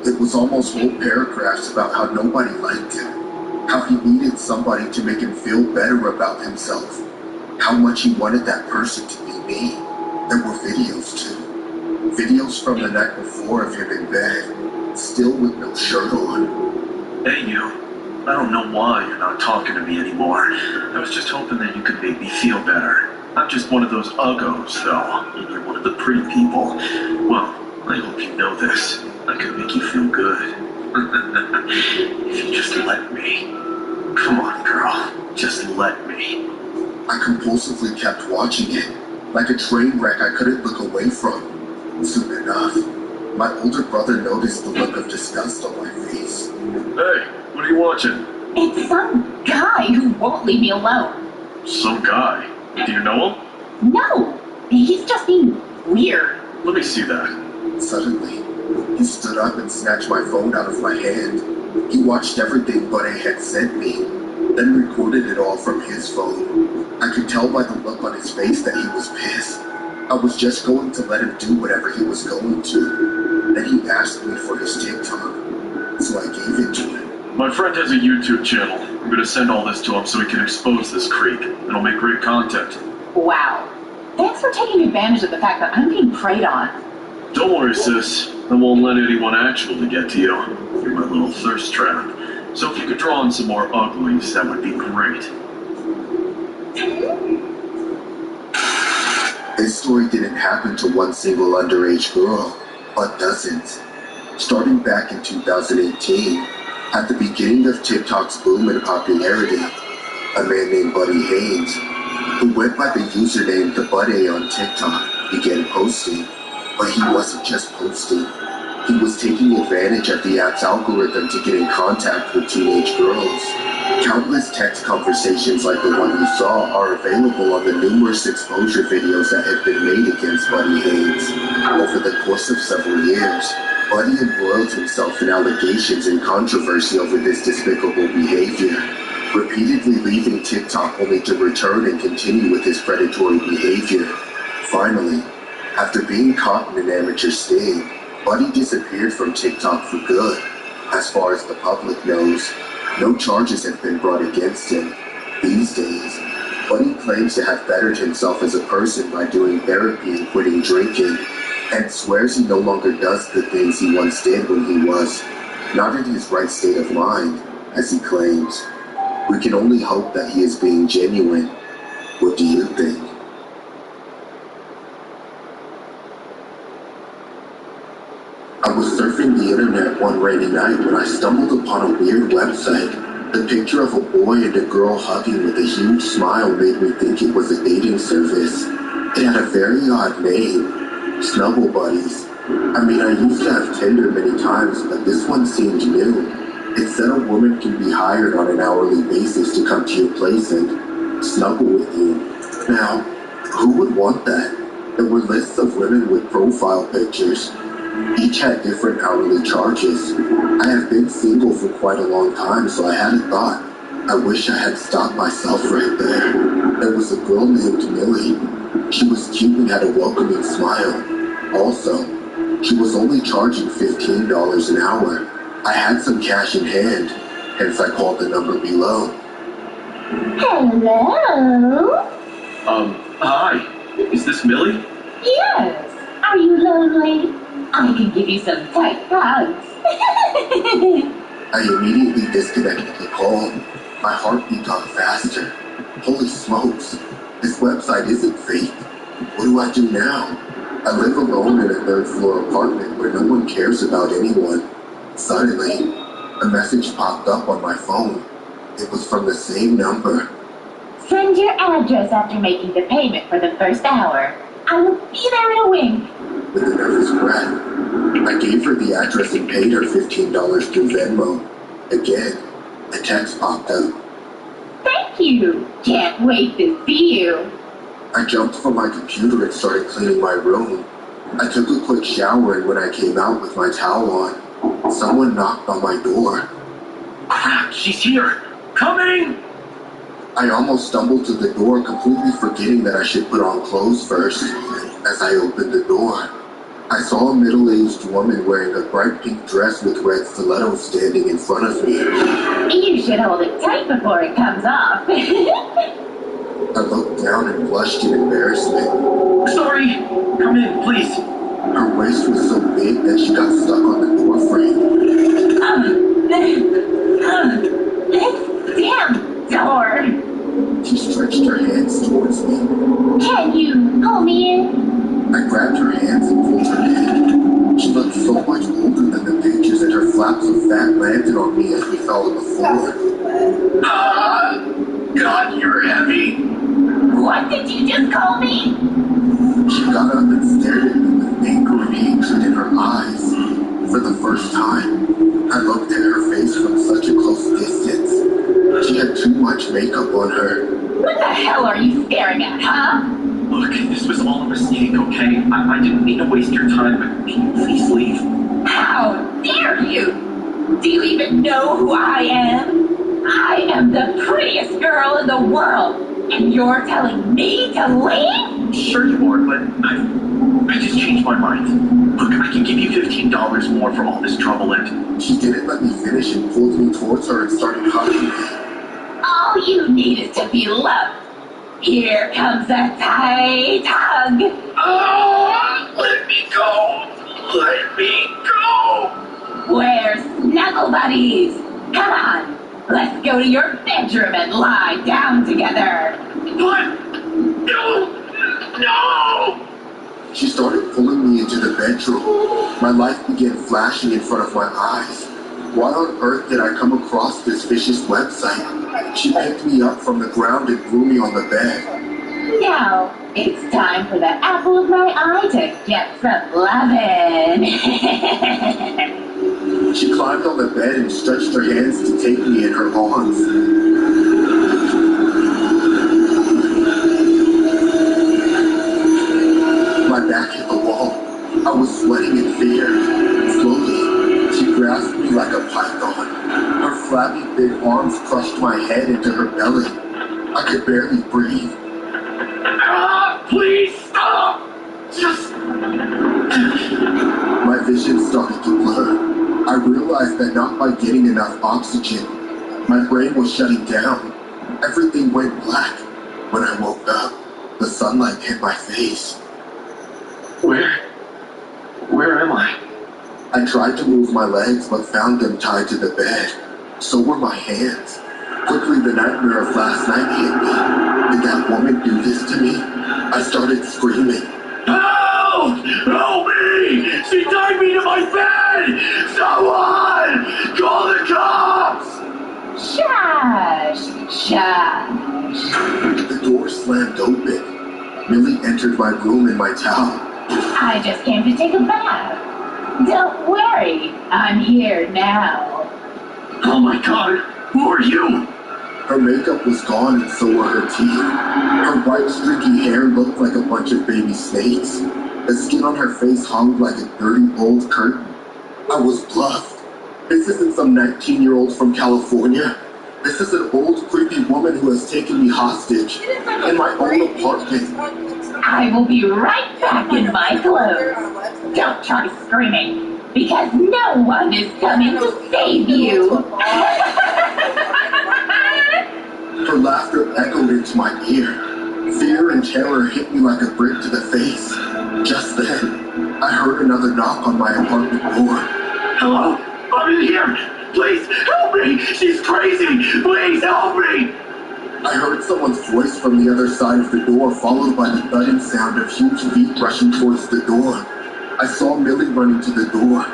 It was almost whole paragraphs about how nobody liked him, how he needed somebody to make him feel better about himself, how much he wanted that person to be me. There were videos too. Videos from the night before of him in bed, still with no shirt on. Hey you, I don't know why you're not talking to me anymore. I was just hoping that you could make me feel better. I'm just one of those uggos though, and you're one of the pretty people. Well, I hope you know this. I could make you feel good. If you just let me. Come on, girl. Just let me. I compulsively kept watching it, like a train wreck I couldn't look away from. Soon enough, my older brother noticed the look of disgust on my face. Hey, what are you watching? It's some guy who won't leave me alone. Some guy? Do you know him? No, he's just being weird. Let me see that. Suddenly, he stood up and snatched my phone out of my hand. He watched everything Buddy had sent me, then recorded it all from his phone. I could tell by the look on his face that he was pissed. I was just going to let him do whatever he was going to. Then he asked me for his TikTok, so I gave it to him. My friend has a YouTube channel. I'm gonna send all this to him so he can expose this creep. It'll make great content. Wow. Thanks for taking advantage of the fact that I'm being preyed on. Don't worry, sis. I won't let anyone actually get to you. You're my little thirst trap. So if you could draw in some more uglies, that would be great. This story didn't happen to one single underage girl, but dozens. Starting back in 2018, at the beginning of TikTok's boom in popularity, a man named Buddy Haynes, who went by the username The Buddy on TikTok, began posting. But he wasn't just posting, He was taking advantage of the app's algorithm to get in contact with teenage girls. Countless text conversations like the one you saw are available on the numerous exposure videos that have been made against Buddy Haynes. Over the course of several years, Buddy embroiled himself in allegations and controversy over this despicable behavior, repeatedly leaving TikTok only to return and continue with his predatory behavior. Finally, after being caught in an amateur sting, Buddy disappeared from TikTok for good. As far as the public knows, no charges have been brought against him. These days, Buddy claims to have bettered himself as a person by doing therapy and quitting drinking, and swears he no longer does the things he once did when he was not in his right state of mind, as he claims. We can only hope that he is being genuine. What do you think? I was surfing the internet one rainy night when I stumbled upon a weird website. The picture of a boy and a girl hugging with a huge smile made me think it was a dating service. It had a very odd name, Snuggle Buddies. I mean, I used to have Tinder many times, but this one seemed new. It said a woman can be hired on an hourly basis to come to your place and snuggle with you. Now, who would want that? There were lists of women with profile pictures. Each had different hourly charges. I have been single for quite a long time, so I had a thought. I wish I had stopped myself right there. There was a girl named Millie. She was cute and had a welcoming smile. Also, she was only charging $15 an hour. I had some cash in hand, hence I called the number below. Hello? Hi. Is this Millie? Yes. Are you lonely? I can give you some tight hugs. I immediately disconnected the call. My heartbeat got faster. Holy smokes, this website isn't fake. What do I do now? I live alone in a third-floor apartment where no one cares about anyone. Suddenly, a message popped up on my phone. It was from the same number. Send your address after making the payment for the first hour. I will be there in a wink. With a nervous breath, I gave her the address and paid her $15 through Venmo. Again, a text popped up. Thank you. Can't wait to see you. I jumped from my computer and started cleaning my room. I took a quick shower, and when I came out with my towel on, someone knocked on my door. Crap, she's here! Coming! I almost stumbled to the door, completely forgetting that I should put on clothes first. As I opened the door, I saw a middle-aged woman wearing a bright pink dress with red stilettos standing in front of me. You should hold it tight before it comes off. I looked down and blushed in embarrassment. Sorry! Come in, please. Her waist was so big that she got stuck on the door frame. Damn door! She stretched her hands towards me. Can you pull me in? I grabbed her hands and pulled her in. She looked so much older than the pictures, and her flaps of fat landed on me as we fell to the floor. God, you're heavy. What did you just call me? She got up and stared at me with anger and hatred in her eyes. For the first time, I looked at her face from such a close distance. She had too much makeup on her. What the hell are you staring at, huh? Look, this was all a mistake, okay? I didn't mean to waste your time, but can you please leave? How dare you? Do you even know who I am? I am the prettiest girl in the world, and you're telling me to leave? Sure you are, but I just changed my mind. Look, I can give you $15 more for all this trouble, and... She didn't let me finish and pulled me towards her and started hugging me. All you need is to be loved. Here comes a tight hug. Oh, let me go. Let me go. We're snuggle buddies. Come on, let's go to your bedroom and lie down together. What? No! She started pulling me into the bedroom. My life began flashing in front of my eyes. Why on earth did I come across this vicious website? She picked me up from the ground and threw me on the bed. Now, it's time for the apple of my eye to get some lovin'. She climbed on the bed and stretched her hands to take me in her arms. My back hit the wall. I was sweating in fear. Slowly, she grasped me like a python. Her flabby big arms crushed my head into her belly. I could barely breathe. Please stop! Just... My vision started to blur. I realized that not by getting enough oxygen, my brain was shutting down. Everything went black. When I woke up, the sunlight hit my face. Where am I? I tried to move my legs, but found them tied to the bed. So were my hands. Quickly, the nightmare of last night hit me. Did that woman do this to me? I started screaming. Help! Help me! She tied me to my bed! Someone! Call the cops! Shush! Shush! The door slammed open. Millie entered my room in my towel. I just came to take a bath. Don't worry, I'm here now. Oh my god! Who are you? Her makeup was gone and so were her teeth. Her white streaky hair looked like a bunch of baby snakes. The skin on her face hung like a dirty old curtain. I was bluffed. This isn't some 19-year-old from California. This is an old, creepy woman who has taken me hostage in my own apartment. I will be right back in my clothes. Don't try screaming, because no one is coming to save you. Her laughter echoed into my ear. Fear and terror hit me like a brick to the face. Just then, I heard another knock on my apartment door. Hello? I'm in here! Please, help me! She's crazy! Please, help me! I heard someone's voice from the other side of the door, followed by the thudding sound of huge feet rushing towards the door. I saw Millie running to the door.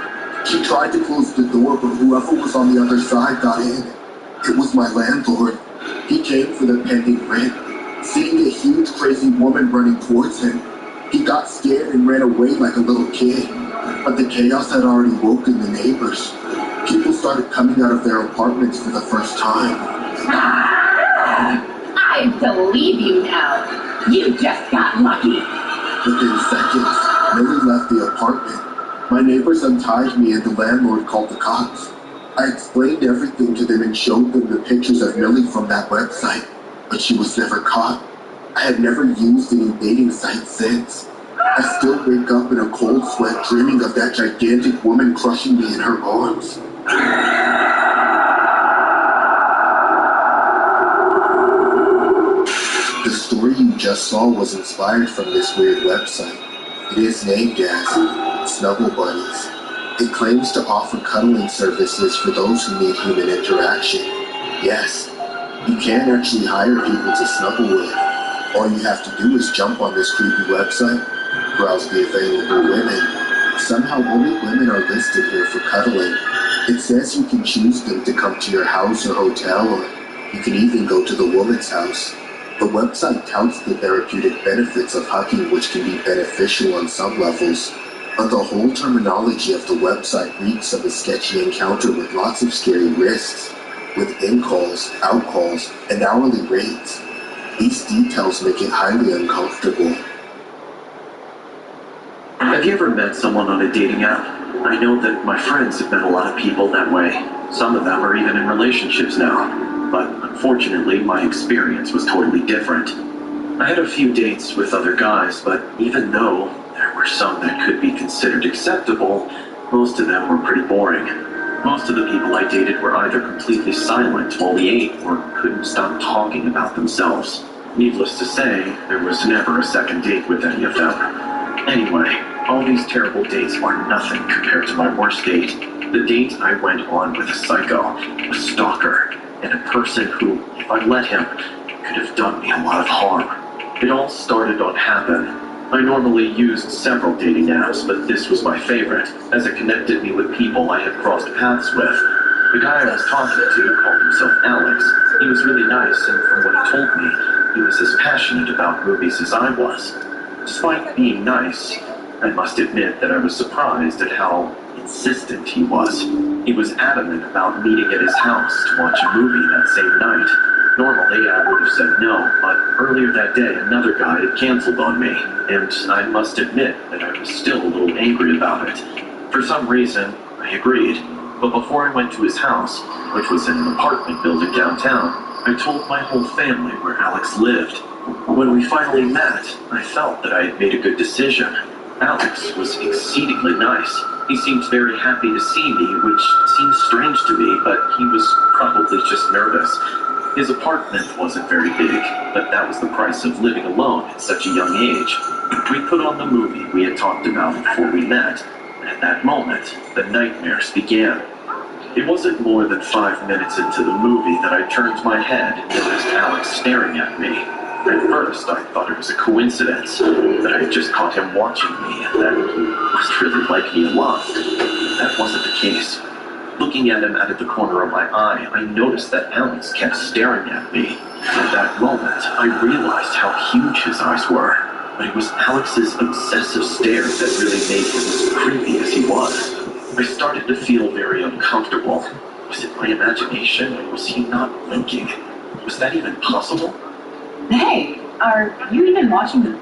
She tried to close the door, but whoever was on the other side got in. It was my landlord. He came for the pending rent. Seeing a huge, crazy woman running towards him, he got scared and ran away like a little kid. But the chaos had already woken the neighbors. People started coming out of their apartments for the first time. I believe you now. You just got lucky. Within seconds, Millie left the apartment. My neighbors untied me and the landlord called the cops. I explained everything to them and showed them the pictures of Millie from that website, but she was never caught. I had never used any dating sites since. I still wake up in a cold sweat dreaming of that gigantic woman crushing me in her arms. The story you just saw was inspired from this weird website. It is named as Snuggle Buddies. It claims to offer cuddling services for those who need human interaction. Yes, you can actually hire people to snuggle with. All you have to do is jump on this creepy website, browse the available women. Somehow only women are listed here for cuddling. It says you can choose them to come to your house or hotel, or you can even go to the woman's house. The website touts the therapeutic benefits of hugging, which can be beneficial on some levels. But the whole terminology of the website reeks of a sketchy encounter with lots of scary risks, with in-calls, out-calls, and hourly rates. These details make it highly uncomfortable. Have you ever met someone on a dating app? I know that my friends have met a lot of people that way. Some of them are even in relationships now. But unfortunately, my experience was totally different. I had a few dates with other guys, but even though there were some that could be considered acceptable, most of them were pretty boring. Most of the people I dated were either completely silent while we ate or couldn't stop talking about themselves. Needless to say, there was never a second date with any of them. Anyway, all these terrible dates were nothing compared to my worst date. The date I went on with a psycho, a stalker, and a person who, if I let him, could have done me a lot of harm. It all started on Happen. I normally used several dating apps, but this was my favorite, as it connected me with people I had crossed paths with. The guy I was talking to called himself Alex. He was really nice, and from what he told me, he was as passionate about movies as I was. Despite being nice, I must admit that I was surprised at how insistent he was. He was adamant about meeting at his house to watch a movie that same night. Normally, I would have said no, but earlier that day, another guy had canceled on me, and I must admit that I was still a little angry about it. For some reason, I agreed, but before I went to his house, which was in an apartment building downtown, I told my whole family where Alex lived. When we finally met, I felt that I had made a good decision. Alex was exceedingly nice. He seemed very happy to see me, which seemed strange to me, but he was probably just nervous. His apartment wasn't very big, but that was the price of living alone at such a young age. We put on the movie we had talked about before we met, and at that moment, the nightmares began. It wasn't more than 5 minutes into the movie that I turned my head and noticed Alex staring at me. At first, I thought it was a coincidence, that I had just caught him watching me and that he must really like me a lot. That wasn't the case. Looking at him out of the corner of my eye, I noticed that Alex kept staring at me. At that moment, I realized how huge his eyes were. But it was Alex's obsessive stare that really made him as creepy as he was. I started to feel very uncomfortable. Was it my imagination, or was he not blinking? Was that even possible? Hey, are you even watching the...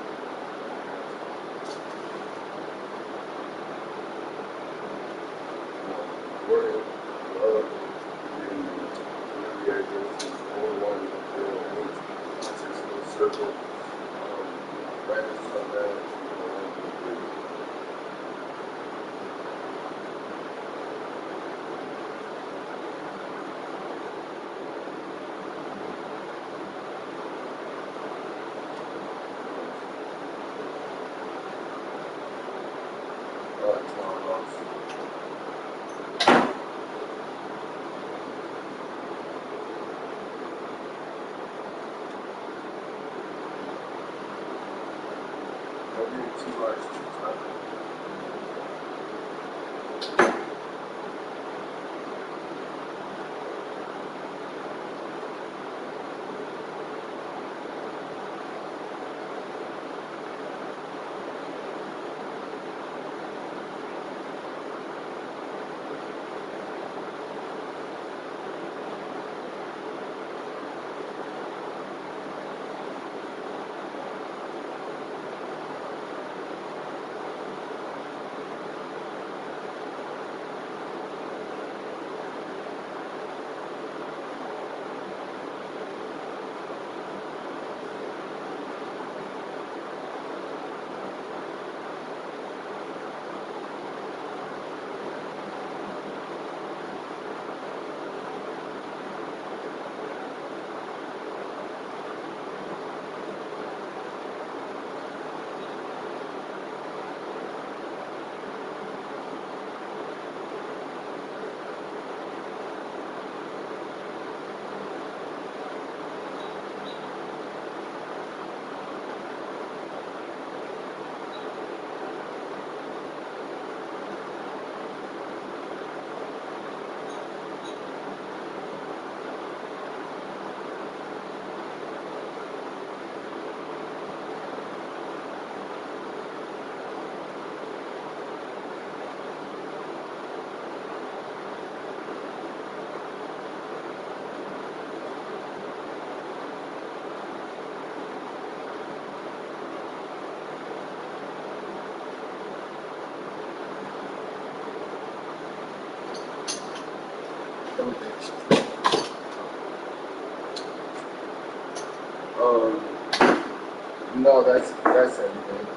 No, that's everything.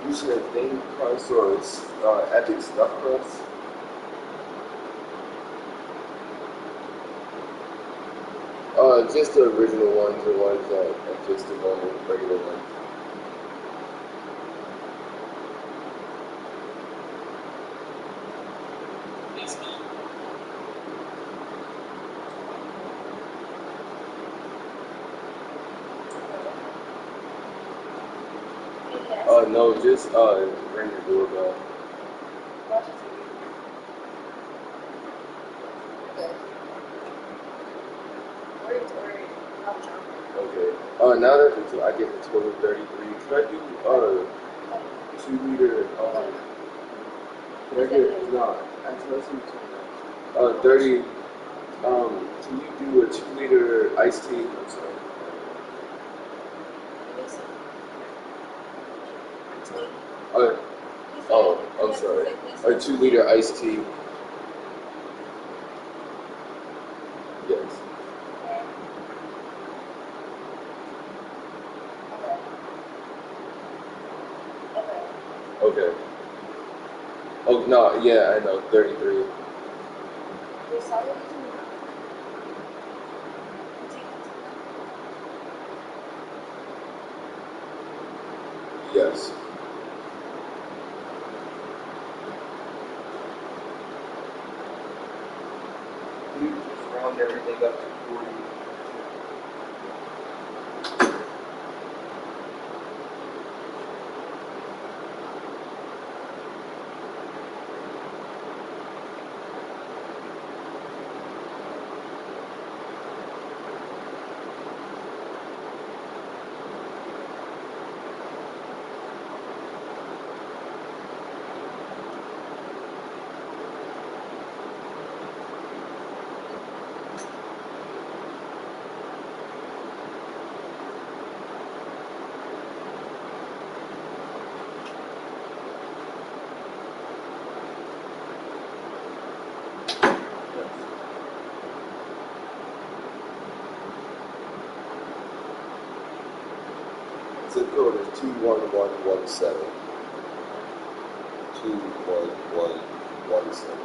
You said thin crust or epic stuffed crust? Just the original ones, the ones that are just the normal, regular ones. No, just ring the doorbell. Okay. Now that I get the total 33, can I do 2 liter? Can I get actually let's do 30. Can you do a 2 liter iced tea? I'm sorry. I'm sorry. A 2 liter iced tea. Yes. Okay. Oh no, yeah, I know. 33. Yes. Can you just round everything up to 40? Zip code is 21117. 21117.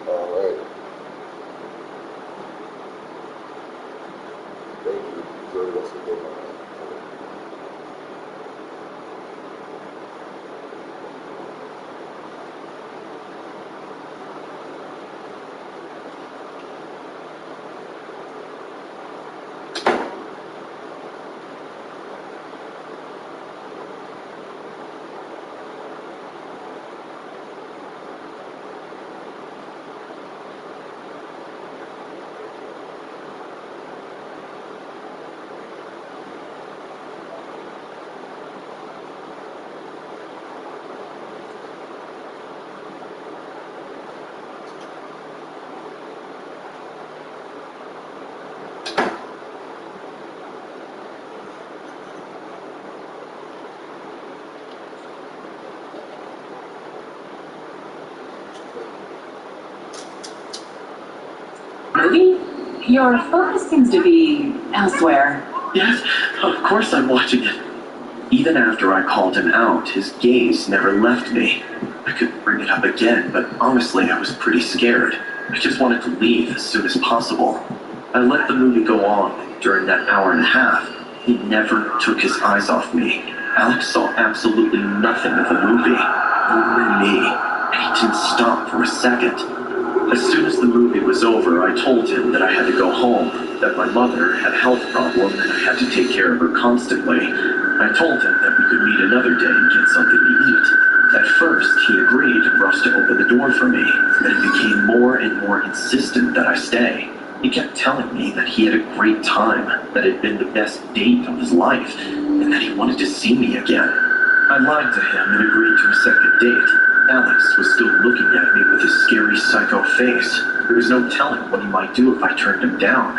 Alright. Thank you. Enjoy the rest of your day. Movie? Your focus seems to be elsewhere. Yes, of course I'm watching it. Even after I called him out, his gaze never left me. I could bring it up again, but honestly, I was pretty scared. I just wanted to leave as soon as possible. I let the movie go on, and during that hour and a half, he never took his eyes off me. Alex saw absolutely nothing of the movie, only me, and he didn't stop for a second. As soon as the movie was over, I told him that I had to go home, that my mother had a health problem and I had to take care of her constantly. I told him that we could meet another day and get something to eat. At first, he agreed and rushed to open the door for me, but he became more and more insistent that I stay. He kept telling me that he had a great time, that it had been the best date of his life, and that he wanted to see me again. I lied to him and agreed to a second date. Alex was still looking at me with his scary psycho face. There was no telling what he might do if I turned him down.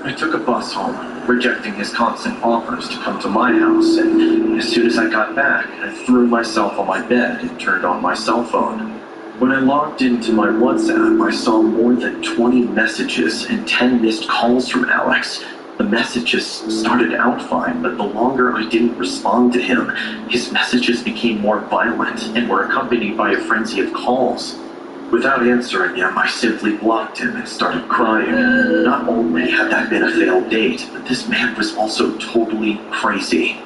I took a bus home, rejecting his constant offers to come to my house, and as soon as I got back, I threw myself on my bed and turned on my cell phone. When I logged into my WhatsApp, I saw more than 20 messages and 10 missed calls from Alex. The messages started out fine, but the longer I didn't respond to him, his messages became more violent and were accompanied by a frenzy of calls. Without answering him, I simply blocked him and started crying. Not only had that been a failed date, but this man was also totally crazy.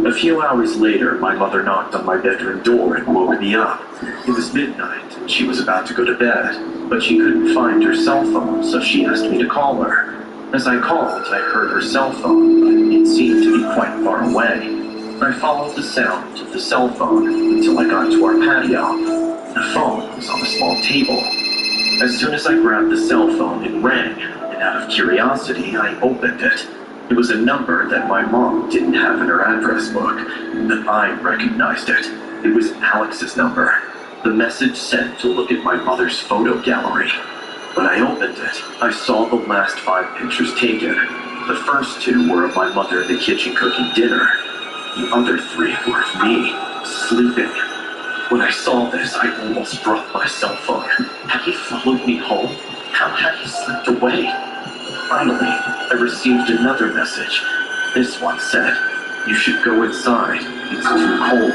A few hours later, my mother knocked on my bedroom door and woke me up. It was midnight, and she was about to go to bed, but she couldn't find her cell phone, so she asked me to call her. As I called, I heard her cell phone, but it seemed to be quite far away. I followed the sound of the cell phone until I got to our patio. The phone was on a small table. As soon as I grabbed the cell phone, it rang, and out of curiosity, I opened it. It was a number that my mom didn't have in her address book, but I recognized it. It was Alex's number. The message said to look at my mother's photo gallery. When I opened it, I saw the last 5 pictures taken. The first 2 were of my mother in the kitchen cooking dinner. The other 3 were of me, sleeping. When I saw this, I almost dropped my cell phone. Had he followed me home? How had he slipped away? Finally, I received another message. This one said, "You should go inside. It's too cold."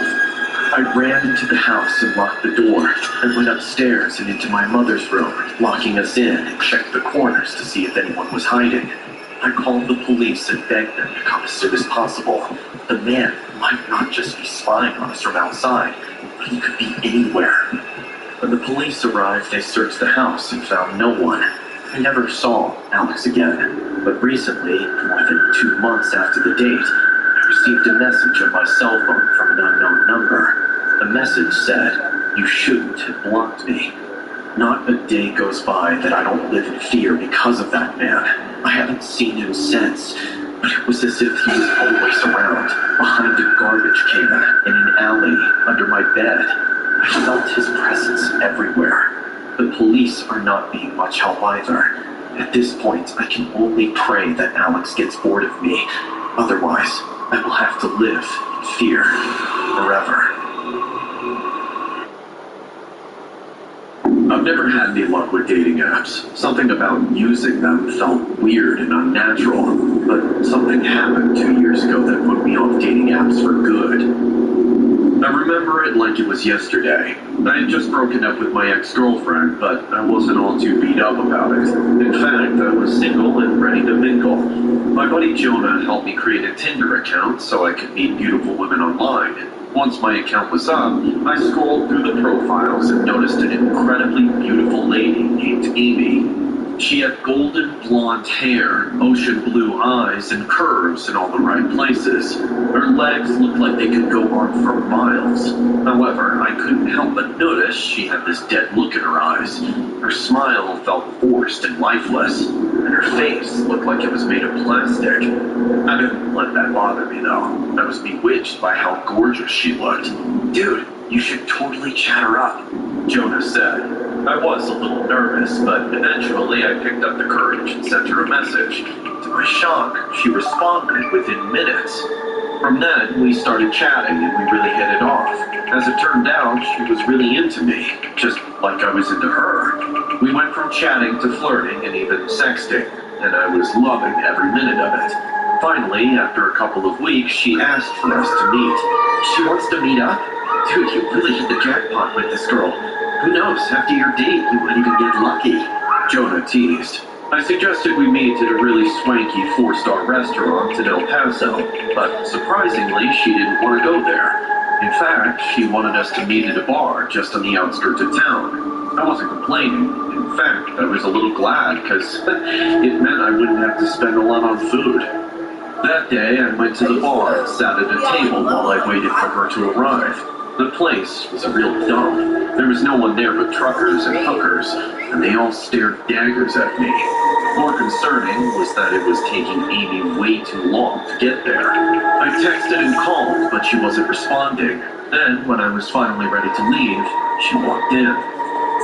I ran into the house and locked the door. I went upstairs and into my mother's room, locking us in and checked the corners to see if anyone was hiding. I called the police and begged them to come as soon as possible. The man might not just be spying on us from outside, but he could be anywhere. When the police arrived, they searched the house and found no one. I never saw Alex again, but recently, more than 2 months after the date, I received a message on my cell phone from an unknown number. The message said, "You shouldn't have blocked me." Not a day goes by that I don't live in fear because of that man. I haven't seen him since, but it was as if he was always around, behind a garbage can, in an alley, under my bed. I felt his presence everywhere. The police are not being much help either. At this point, I can only pray that Alex gets bored of me. Otherwise, I will have to live in fear forever. I've never had any luck with dating apps. Something about using them felt weird and unnatural. But something happened 2 years ago that put me off dating apps for good. I remember it like it was yesterday. I had just broken up with my ex-girlfriend, but I wasn't all too beat up about it. In fact, I was single and ready to mingle. My buddy Jonah helped me create a Tinder account so I could meet beautiful women online. Once my account was up, I scrolled through the profiles and noticed an incredibly beautiful lady named Amy. She had golden blonde hair, ocean blue eyes, and curves in all the right places. Her legs looked like they could go on for miles. However, I couldn't help but notice she had this dead look in her eyes. Her smile felt forced and lifeless, and her face looked like it was made of plastic. I didn't let that bother me though. I was bewitched by how gorgeous she looked. "Dude, you should totally chat her up," Jonah said. I was a little nervous, but eventually I picked up the courage and sent her a message. To my shock, she responded within minutes. From then, we started chatting and we really hit it off. As it turned out, she was really into me, just like I was into her. We went from chatting to flirting and even sexting, and I was loving every minute of it. Finally, after a couple of weeks, she asked for us to meet. She wants to meet up? Dude, you really hit the jackpot with this girl. Who knows, after your date, you might even get lucky, Jonah teased. I suggested we meet at a really swanky 4-star restaurant in El Paso, but surprisingly, she didn't want to go there. In fact, she wanted us to meet at a bar just on the outskirts of town. I wasn't complaining. In fact, I was a little glad because it meant I wouldn't have to spend a lot on food. That day, I went to the bar and sat at a table while I waited for her to arrive. The place was a real dump. There was no one there but truckers and hookers, and they all stared daggers at me. More concerning was that it was taking Amy way too long to get there. I texted and called, but she wasn't responding. Then, when I was finally ready to leave, she walked in.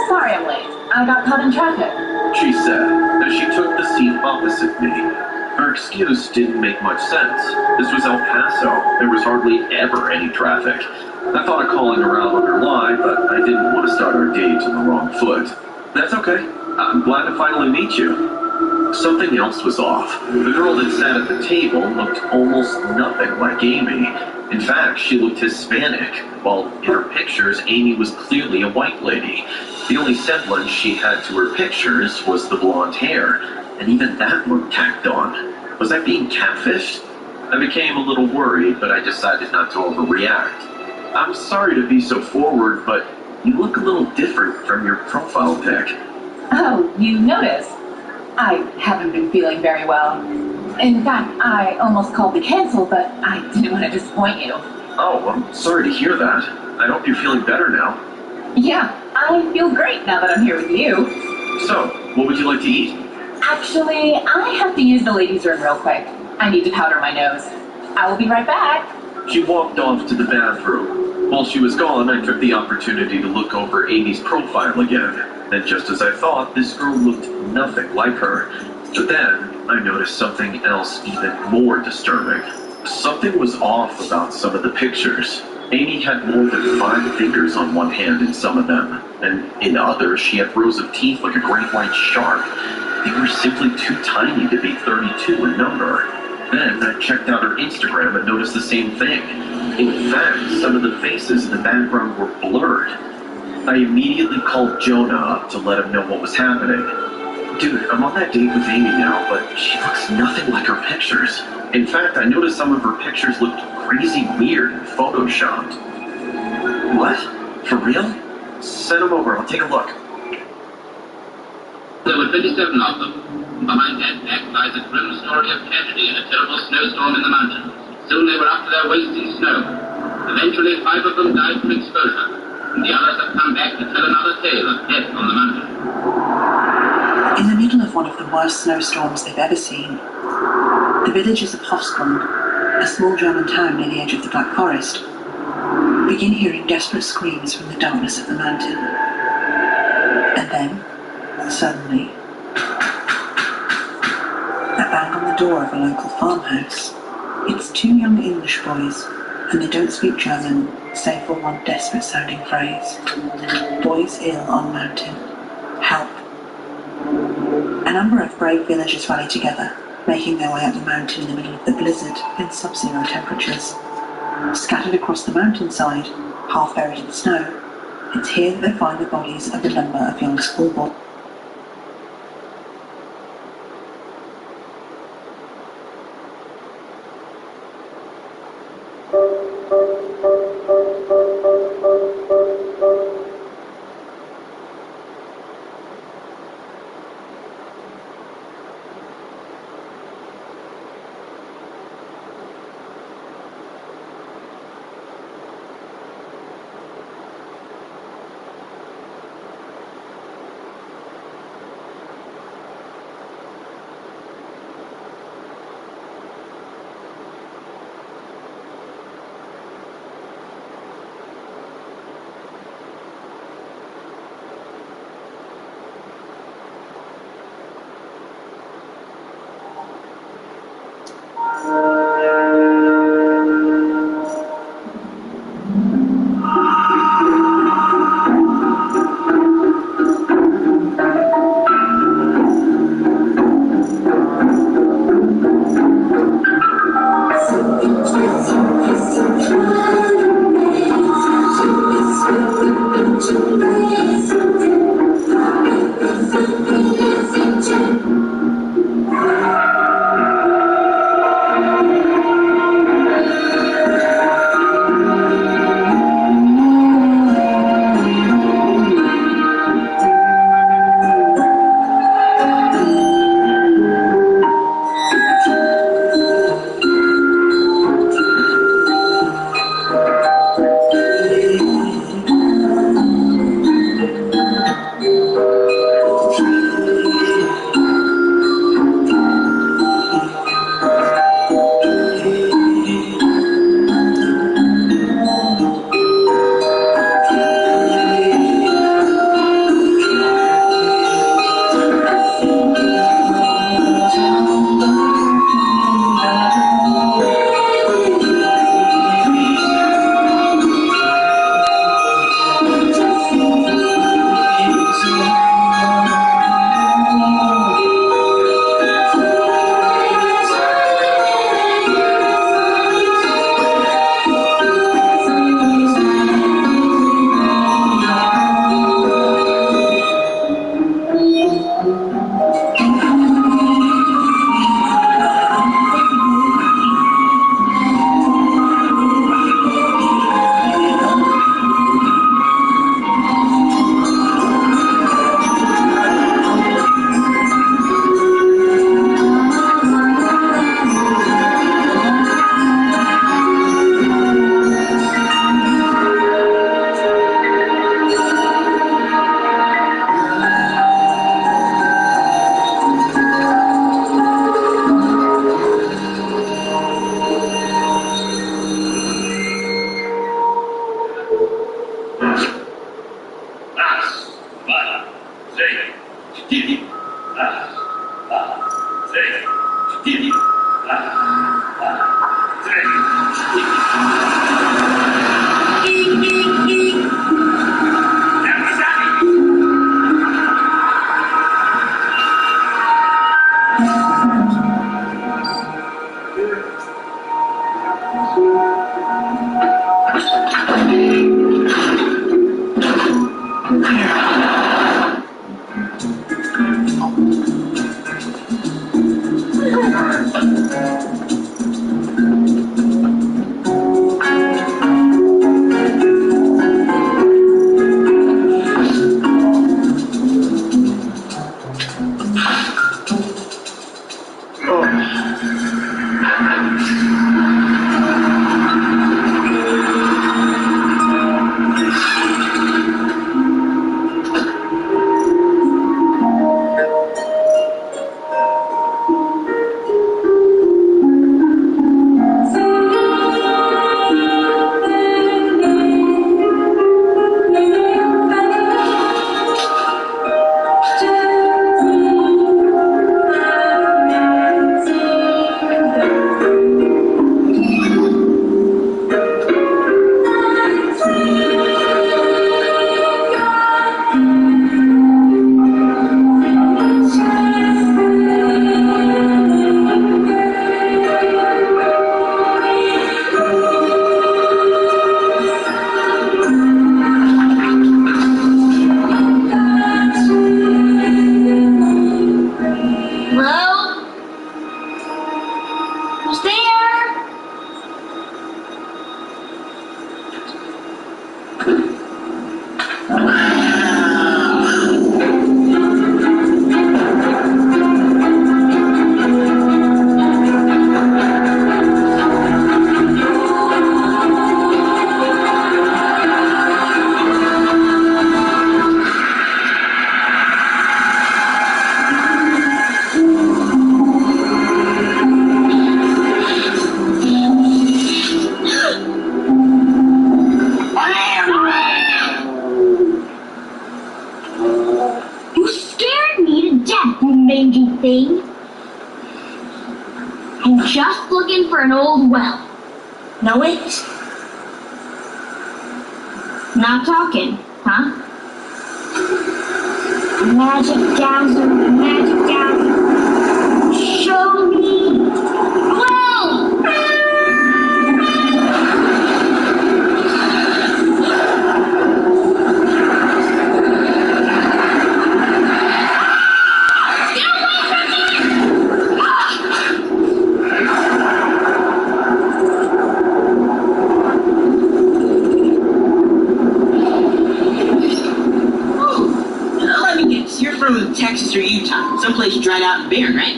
"Sorry I'm late. I got caught in traffic," she said, as she took the seat opposite me. Her excuse didn't make much sense. This was El Paso. There was hardly ever any traffic. I thought of calling her out on her lie, but I didn't want to start our date on the wrong foot. "That's okay. I'm glad to finally meet you." Something else was off. The girl that sat at the table looked almost nothing like Amy. In fact, she looked Hispanic, while in her pictures, Amy was clearly a white lady. The only semblance she had to her pictures was the blonde hair, and even that looked tacked on. Was I being catfished? I became a little worried, but I decided not to overreact. I'm sorry to be so forward, but you look a little different from your profile pic. Oh, you noticed? I haven't been feeling very well. In fact, I almost called to cancel, but I didn't want to disappoint you. Oh, I'm sorry to hear that. I hope you're feeling better now. Yeah, I feel great now that I'm here with you. So, what would you like to eat? Actually, I have to use the ladies' room real quick. I need to powder my nose. I will be right back. She walked off to the bathroom. While she was gone, I took the opportunity to look over Amy's profile again. And just as I thought, this girl looked nothing like her. But then, I noticed something else even more disturbing. Something was off about some of the pictures. Amy had more than 5 fingers on one hand in some of them, and in others she had rows of teeth like a great white shark. They were simply too tiny to be 32 in number. Then I checked out her Instagram and noticed the same thing. In fact, some of the faces in the background were blurred. I immediately called Jonah up to let him know what was happening. Dude, I'm on that date with Amy now, but she looks nothing like her pictures. In fact, I noticed some of her pictures looked crazy weird and photoshopped. What? For real? Send them over, I'll take a look. There were 27 of them. Behind that fact lies a grim story of tragedy and a terrible snowstorm in the mountains. Soon they were up to their waists in snow. Eventually, 5 of them died from exposure, and the others have come back to tell another tale of death on the mountain. In the middle of one of the worst snowstorms they've ever seen, the villagers of Hofsgrund, a small German town near the edge of the Black Forest, begin hearing desperate screams from the darkness of the mountain. And then, suddenly, a bang on the door of a local farmhouse. It's 2 young English boys, and they don't speak German, save for one desperate-sounding phrase. Boys ill on mountain. Help. A number of brave villagers rally together, making their way up the mountain in the middle of the blizzard in sub-zero temperatures. Scattered across the mountainside, half buried in snow, it's here that they find the bodies of a number of young schoolboys. thing. I'm just looking for an old well. Know it? Not talking, huh? Magic Dowser, show me well! Texas or Utah, someplace dried out and barren, right?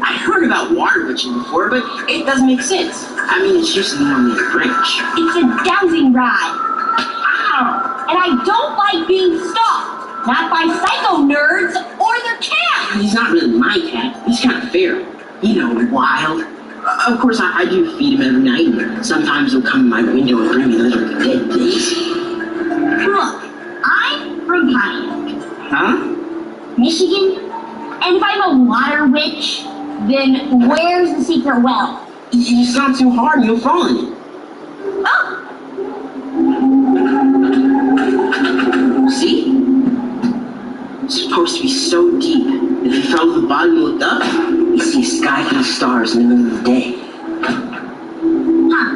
I heard about water witching before, but it doesn't make sense. I mean, it's just normally a branch. It's a dowsing rod. Ow! And I don't like being stalked. Not by psycho nerds or their cats. He's not really my cat. He's kind of feral. You know, wild. Of course, I do feed him every night, and sometimes he'll come in my window and bring me little dead things. Look, I'm from Pontiac. Huh? Michigan? And if I'm a water witch, then where's the secret well? It's not too hard and you'll fall in it. Oh! See? It's supposed to be so deep that if you fell to the bottom and looked up, you see a sky full of stars in the middle of the day. Huh.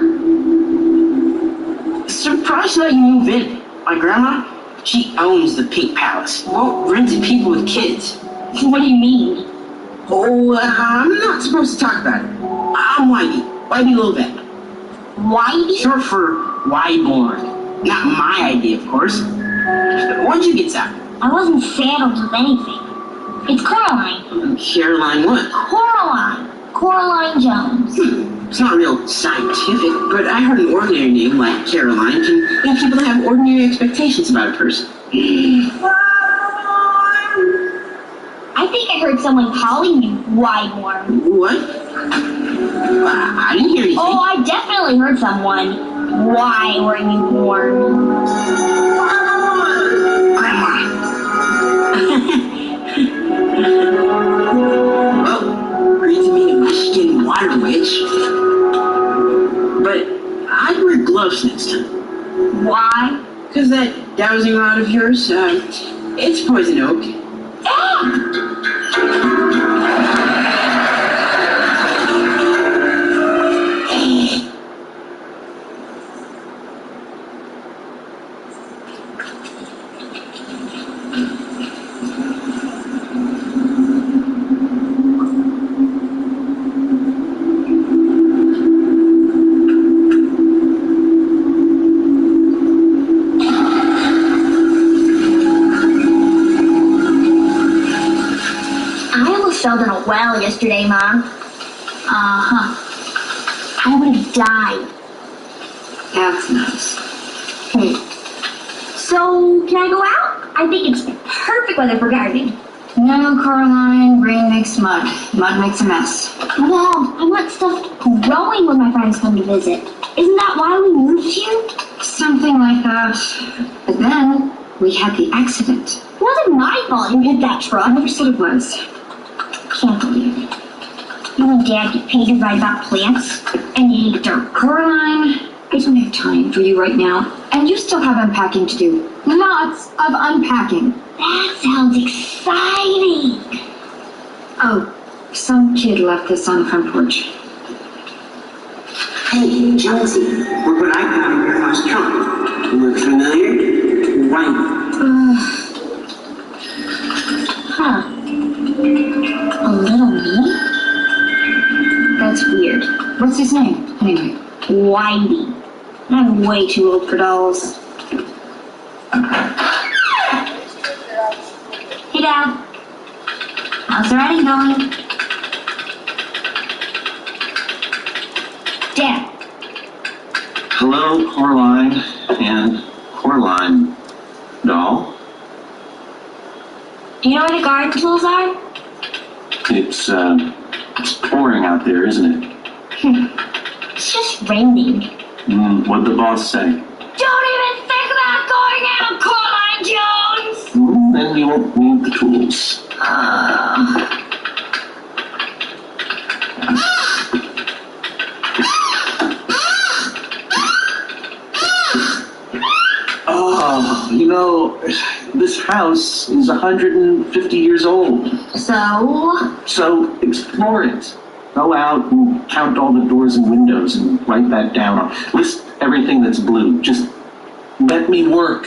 Surprised that you move in. My grandma? She owns the Pink Palace. Won't rent to people with kids. What do you mean? Oh, I'm not supposed to talk about it. I'm Whitey. Whitey Lovett. Whitey? Short for Wyborn. Not my idea, of course. What'd you get, Zach? I wasn't saddled with anything. It's Coraline. Caroline what? Coraline Jones. It's not real scientific, but I heard an ordinary name like Caroline can make people have ordinary expectations about a person. I think I heard someone calling you Wyborn. What? I didn't hear anything. Oh, I definitely heard someone. Why were you born? Because that dowsing rod of yours, it's poison oak. Fell in a well yesterday, Mom. I would have died. That's nice. Hey. So, can I go out? I think it's perfect weather for gardening. No, Caroline, rain makes mud. Mud makes a mess. Well, I want stuff growing when my friends come to visit. Isn't that why we moved here? Something like that. But then, we had the accident. It wasn't my fault you hit that truck. I never said it was. Can't believe it. You and Dad get paid to write about plants, and you hate dirt. Caroline, I don't have time for you right now, and you still have unpacking to do. Lots of unpacking. That sounds exciting. Oh, some kid left this on the front porch. Hey, Jonesy, look what I found in your house trunk. Look familiar? Right. Huh. A little me? That's weird. What's his name, anyway? Whitey. I'm way too old for dolls. Hey, Dad. How's the writing going? Dad. Hello, Coraline and Coraline doll. Do you know where the garden tools are? It's pouring out there, isn't it? It's just raining. What'd the boss say? Don't even think about going out, Coraline Jones! Then we won't need the tools. Oh, you know, this house is 150 years old. So explore it. Go out and count all the doors and windows and write that down. List everything that's blue. Just let me work.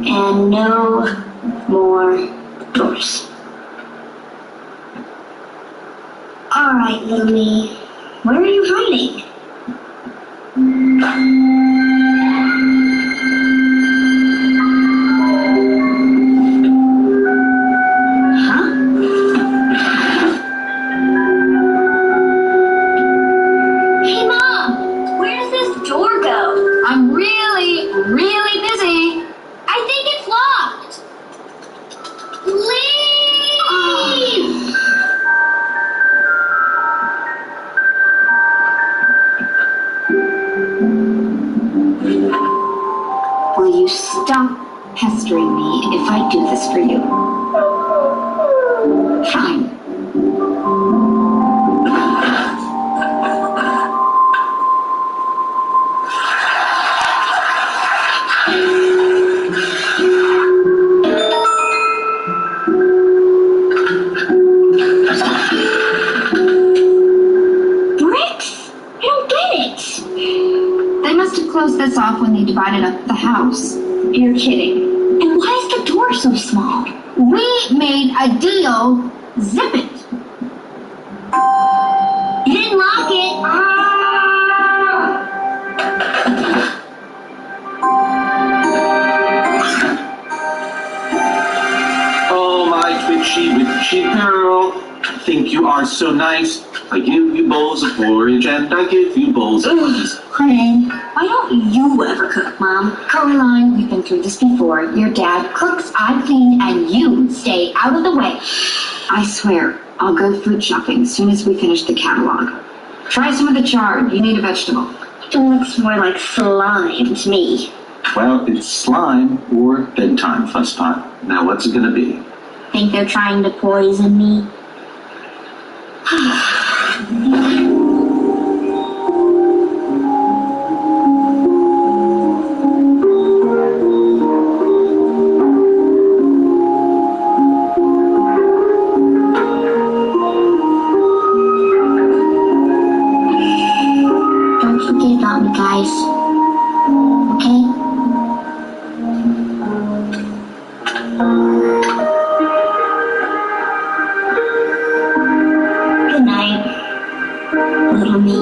And no more doors. Alright, little me. Where are you hiding? Will you stop pestering me if I do this for you? Fine. Bricks? I don't get it. They must have closed this off when they divided up the house. You're kidding. And why is the door so small? We made a deal. Zip it. You didn't lock it. Oh, my witchy girl. I think you are so nice. I give you bowls of porridge and I give you bowls of rice. Honey, why don't you ever cook, Mom? Caroline, we've been through this before. Your dad cooks, I clean, and you stay out of the way. I swear, I'll go food shopping as soon as we finish the catalog. Try some of the chard. You need a vegetable. It looks more like slime to me. Well, it's slime or bedtime, Fusspot. Now what's it gonna be? Think they're trying to poison me? Don't forget about me, guys. Okay? Good night, little me.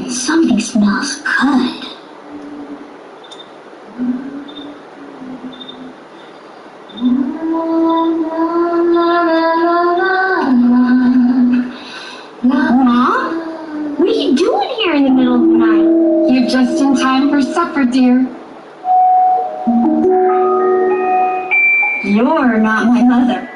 Something smells good. Mom? What are you doing here in the middle of the night? You're just in time for supper, dear. You're not my mother.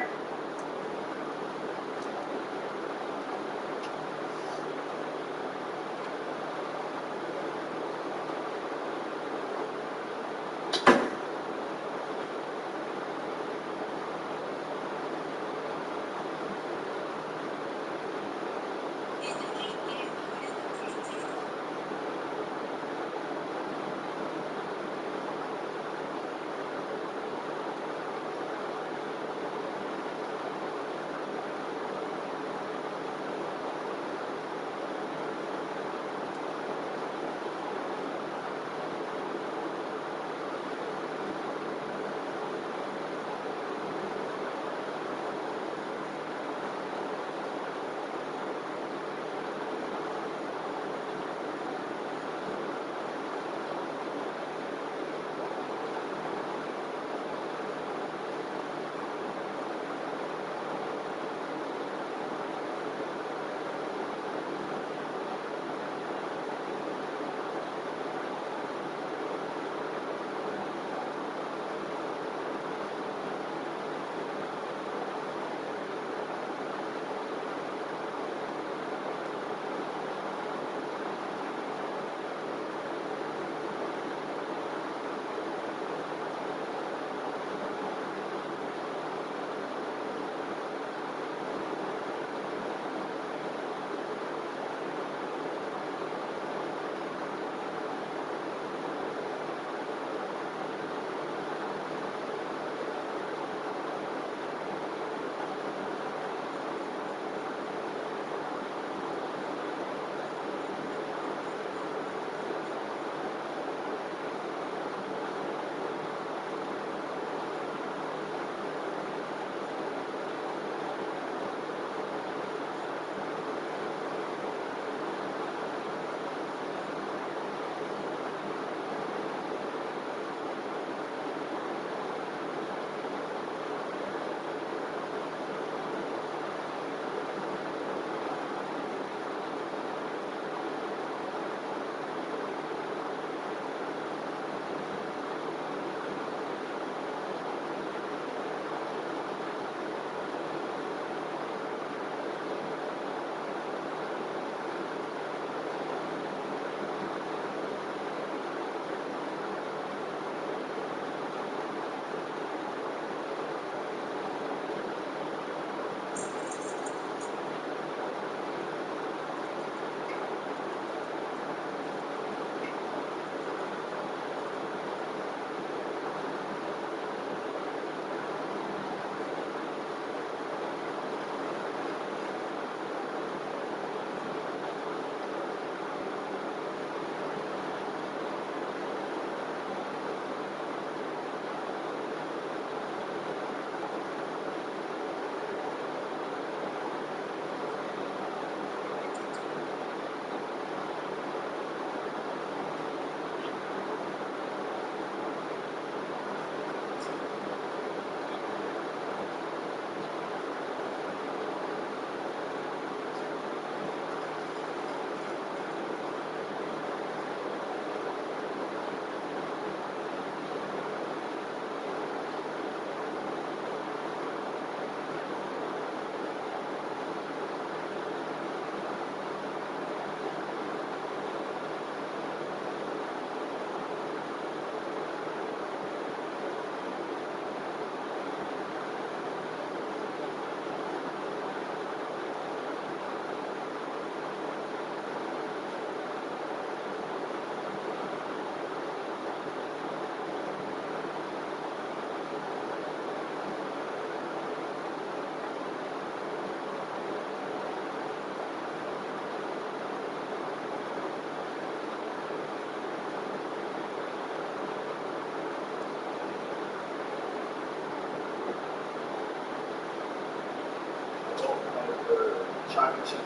check.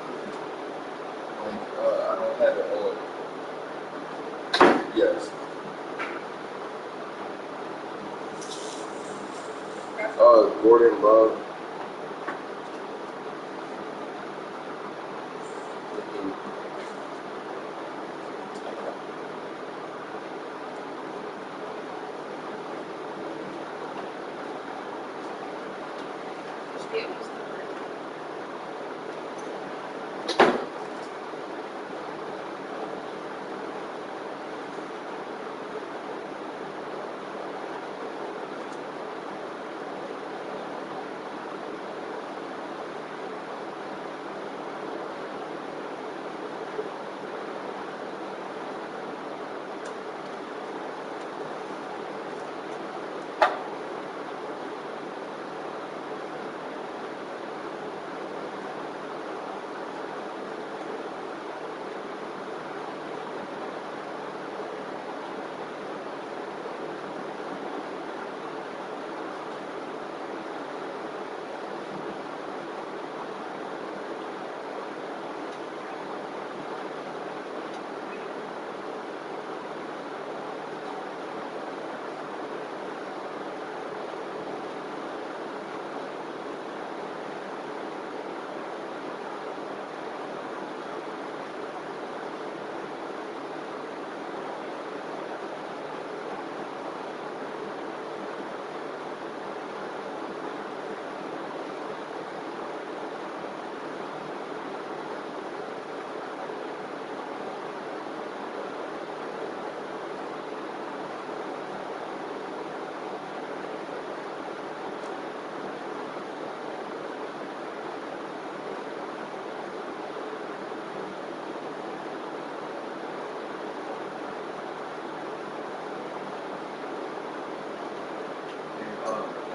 Like, I don't have it on. Yes. Gordon Love.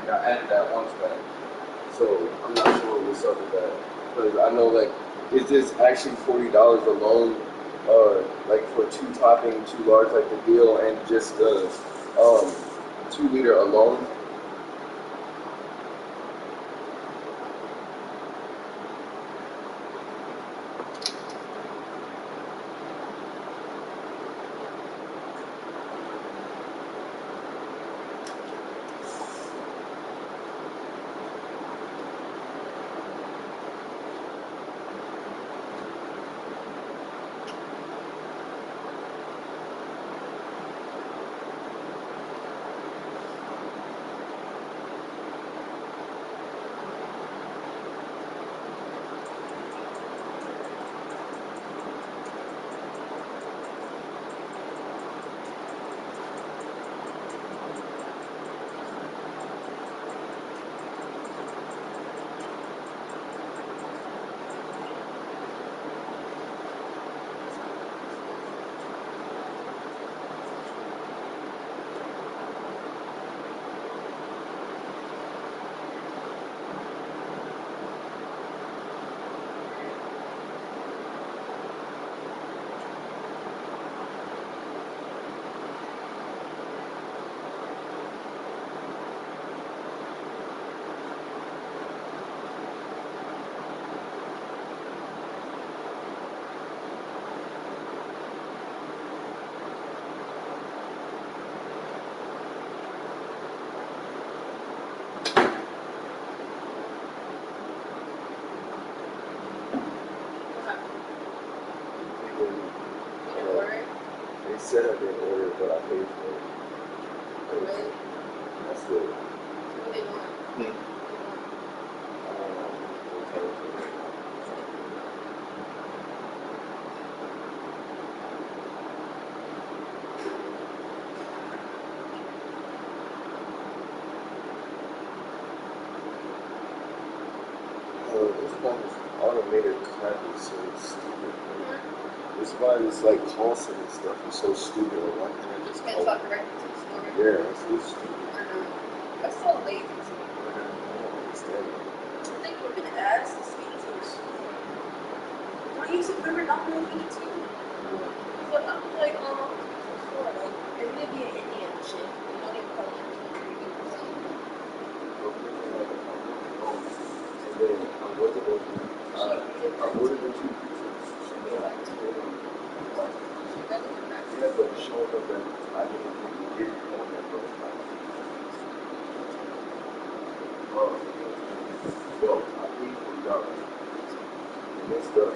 I added that once back, so I'm not sure what's up with that. Because I know, like, is this actually $40 alone, like for 2 topping, 2 large, like the deal, and just the 2 liter alone? They said I didn't order, but I paid for it. Really? That's it. What are they doing? This one is automated crap is so stupid. This one is like constant and stuff is so stupid. Like, why can't I just call it? Yeah, that's so stupid. That's so lazy. I don't understand it. I think we're gonna ask the speakers. Why you said we were not going to eat too? But I'm like, before, like, you're gonna be an Indian and shit. You don't even call it And then I'm looking at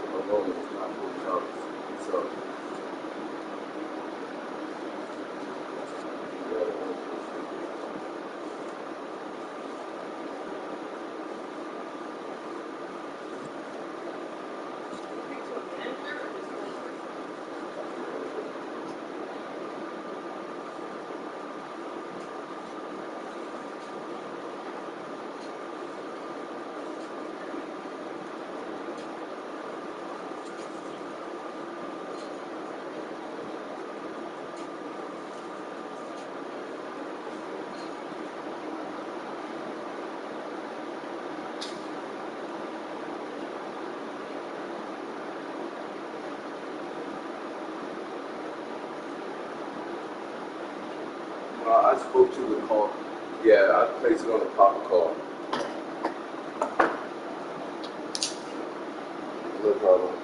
alone is not $40. So, I spoke to the call. Yeah, I placed it on the pop call. No problem.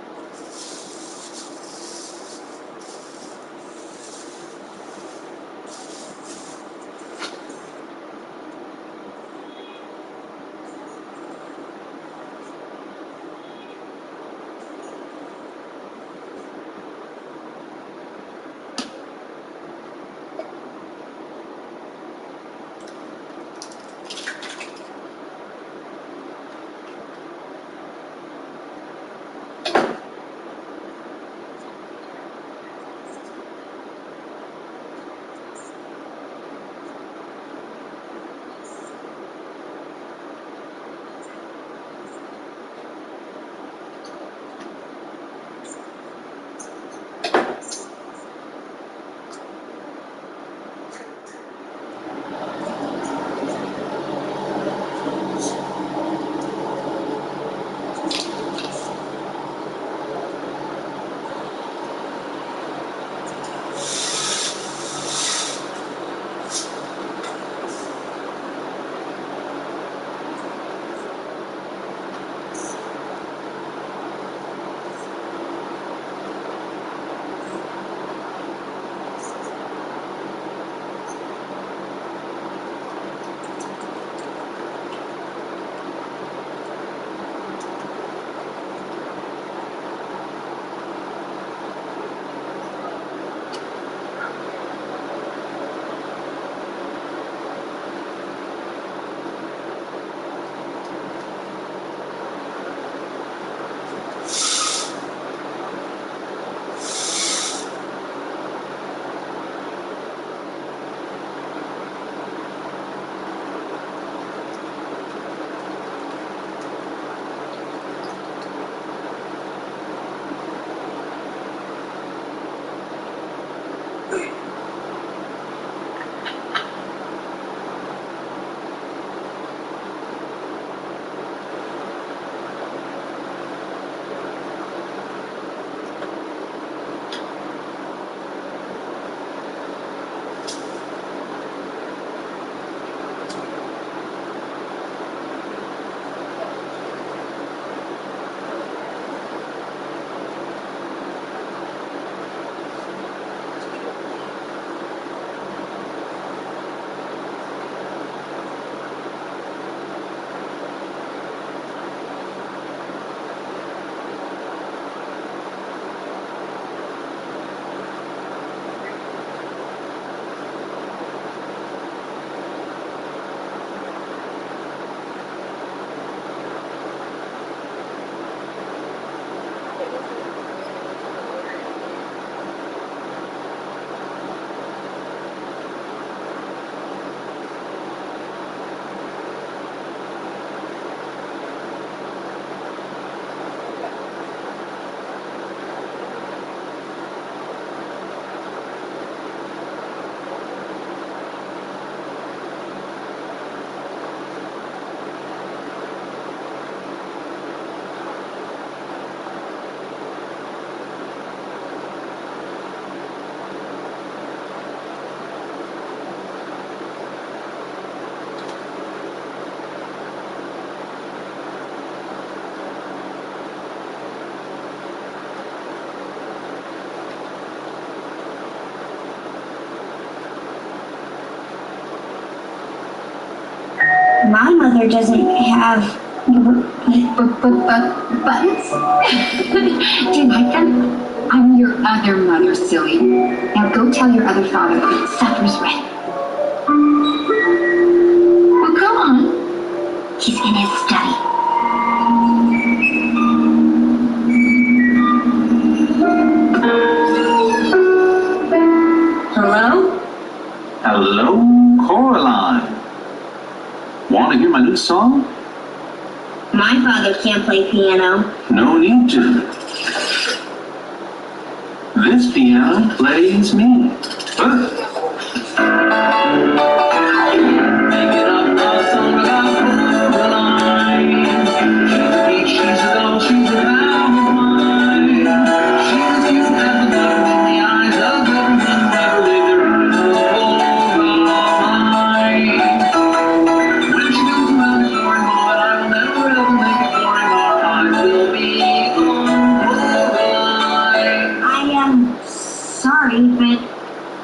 My mother doesn't have Buttons? Do you like them? I'm your other mother, silly. Now go tell your other father supper's ready. Well, go on. He's in his study. Hello? Hello, Coraline. Want to hear my new song? My father can't play piano. No need to. This piano plays me. Sorry, but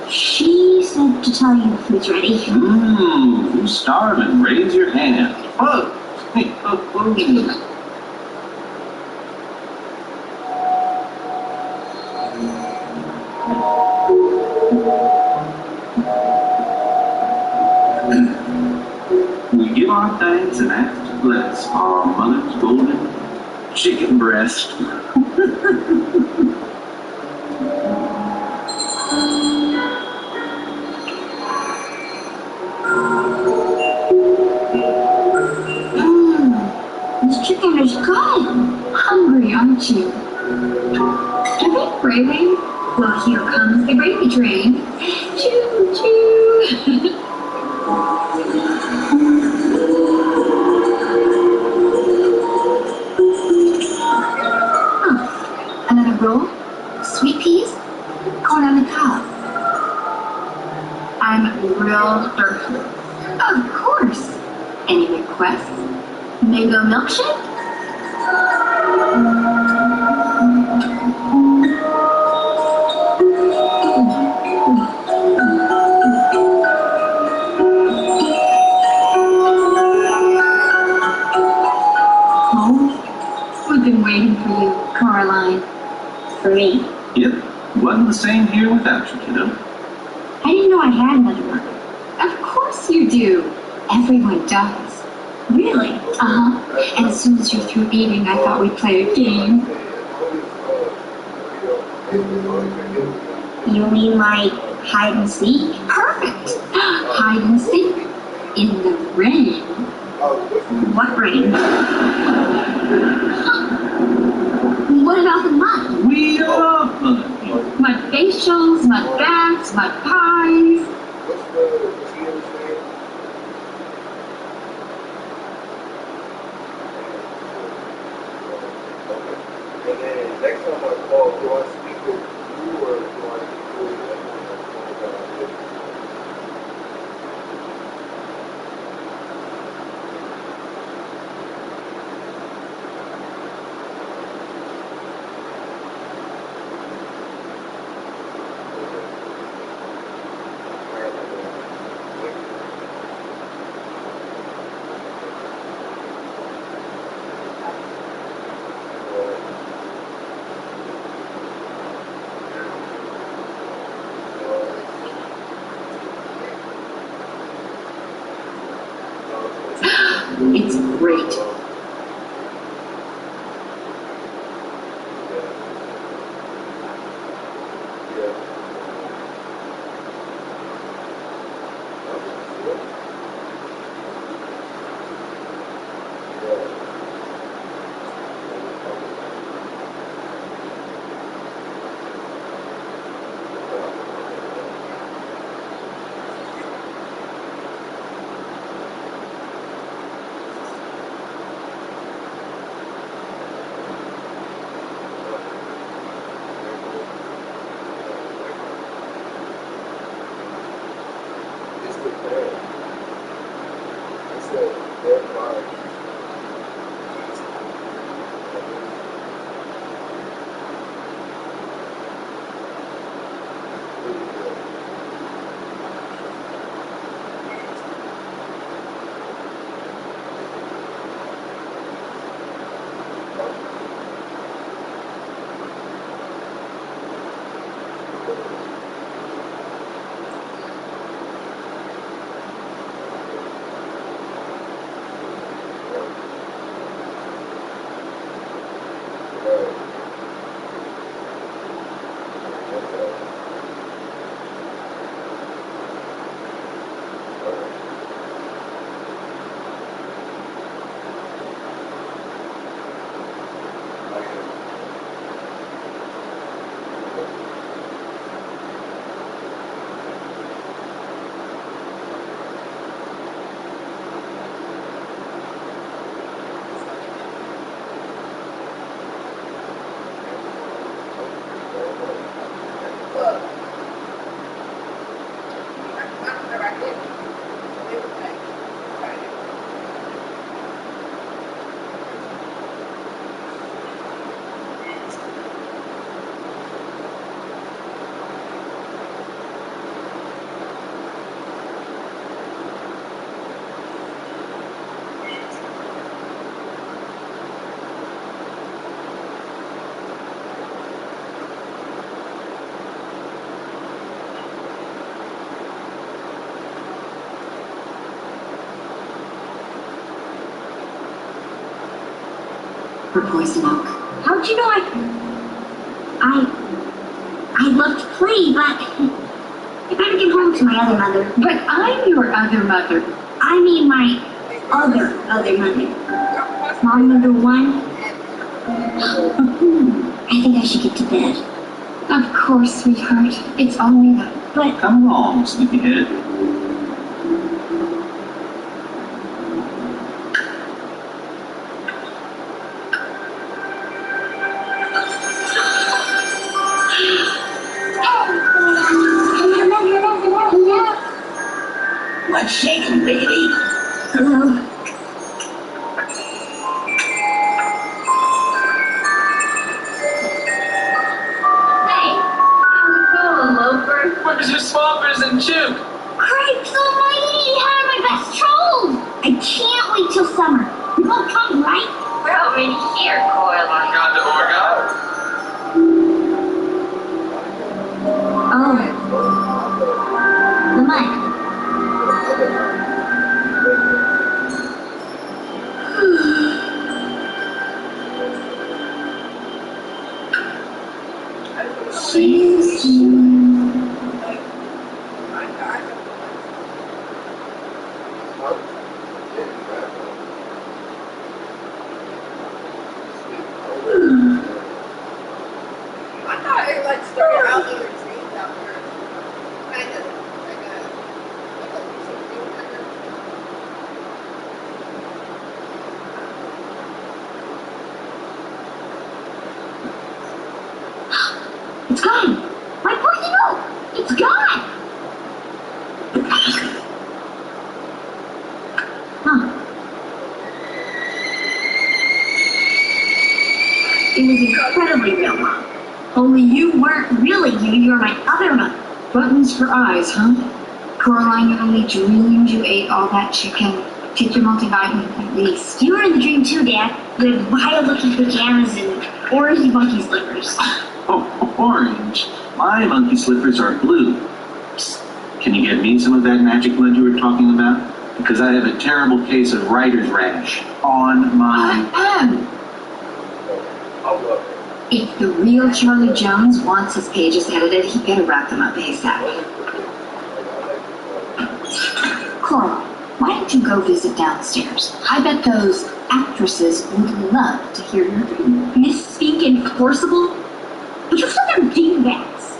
she said to tell you the food's ready. Who's starving? Raise your hand. Whoa. We give our thanks and ask to bless our mother's golden chicken breast. This chicken is good. Hungry, aren't you? Gravy, gravy. Well, here comes the gravy train. Choo choo. Another roll, sweet peas, corn on the cob. I'm real thirsty. Of course. Any requests? Mango milkshake? Oh, we've been waiting for you, Caroline. For me? Yep. Wasn't the same here without you, kiddo. I didn't know I had another one. Of course you do. Everyone does. Really? Uh-huh. And as soon as you're through eating, I thought we'd play a game. You mean like hide and seek? Perfect. Hide and seek in the rain. What rain? What about the mud? We love mud. Mud facials, mud baths, mud pies. And then next time I call, do I speak with you or do I speak with you? It's great. for Poison Oak. How'd you know I love to play, but I better get home to my other mother. But I'm your other mother. I mean my other mother. Mom number one. I think I should get to bed. Of course, sweetheart. It's all made up. But Come along, sleepyhead. What's shaking, baby? hello. Where's your swampers and Chip? Cripes almighty, how are my best trolls? I can't wait till summer. You won't come, right? We're already here, Coil. Got the organ? Oh. The mic. See you soon. I thought it like started out in your dreams after kind of It's gone. My poison oak. It's gone. Huh. It was incredibly real, Mom. Only you weren't really you. You're my other mother. Buttons for eyes, huh? Coraline, you only dreamed you ate all that chicken. Take your multivitamin at least. You were in the dream too, Dad. With wild-looking pajamas and orange monkey slippers. Oh, orange. My monkey slippers are blue. Psst. Can you get me some of that magic mud you were talking about? Because I have a terrible case of writer's rash on my... If the real Charlie Jones wants his pages edited, he better wrap them up ASAP. Coral, why don't you go visit downstairs? I bet those actresses would love to hear your dream. Miss Speak and Forcible? But you said they're dingbats.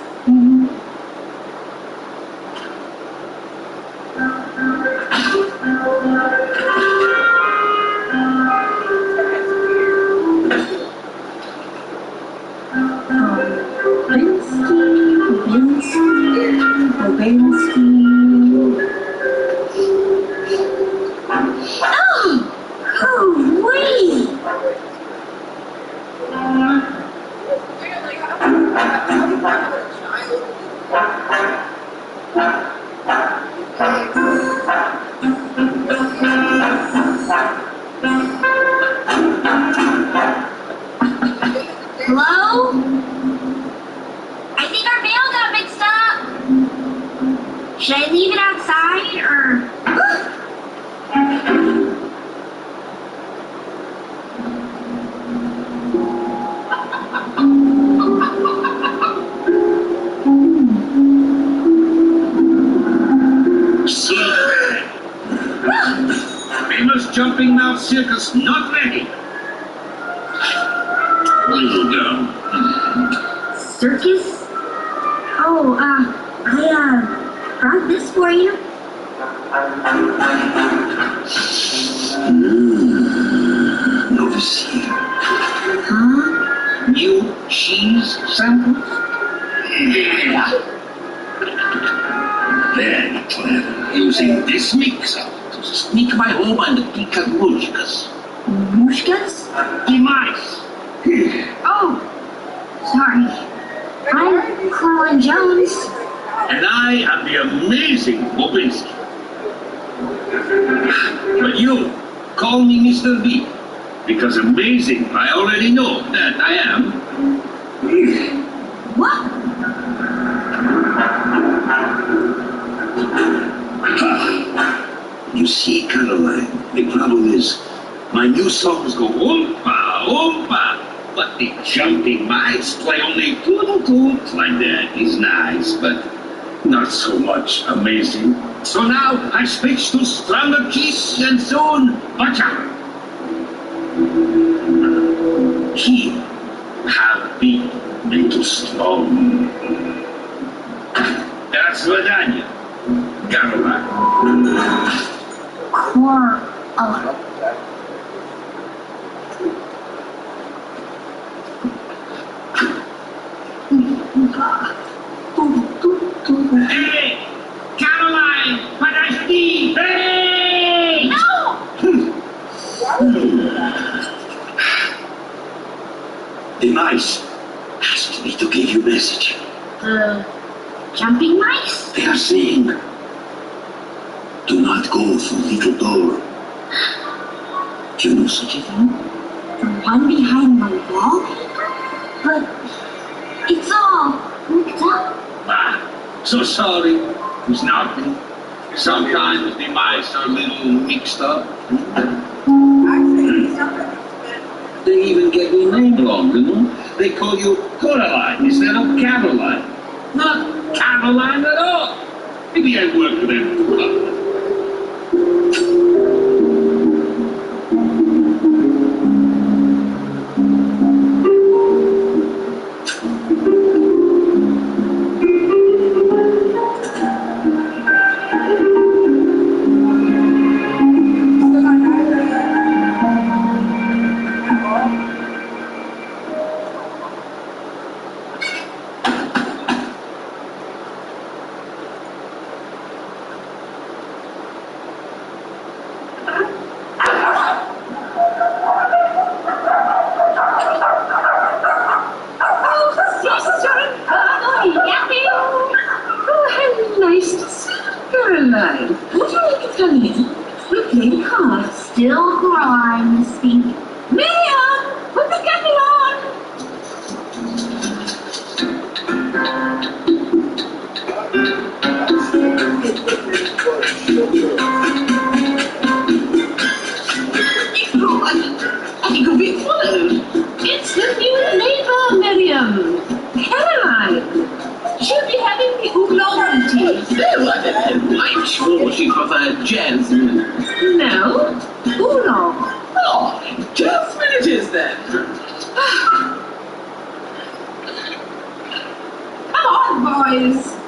Hello? I think our mail got mixed up. Should I leave it outside or... Famous Jumping Mouth Circus not ready. Little girl. Circus? Oh, I brought this for you. Notice here. Huh? New cheese samples? Yeah. Very clever. Using this mixer to sneak my home and pick up mushkas. Mushkas? Demise. Oh, sorry. I'm Coraline Jones. And I am the amazing Bobinski. But you, call me Mr. B. Because amazing, I already know that I am. What? You see, Caroline, the trouble is, my new songs go oompa, oompa, Jumping mice play only toot like that is nice, but not so much amazing. So now I switch to stronger keys and soon bacha. He have been made strong. До свидания, Caroline. Hey, Caroline, подожди! Hey! No! The mice asked me to give you a message. Jumping mice? They are saying, do not go through little door. Do you know such a thing? The one behind the wallpaper? But it's all hooked up. So sorry. It's nothing. Sometimes the mice are a little mixed up. They even get your name wrong, you know? They call you Coraline instead of Caroline. Not Caroline at all. Maybe I work for them too hard. Caroline, what do you make of Tony? We're playing cards. Still Caroline, speak. Miriam, put the kettle on! I think a bit full. It's the new neighbor, Miriam. Caroline. She'll be having the oolong tea. I'm sure she preferred jasmine. No, oolong. Oh, jasmine it is then. Come on, boys.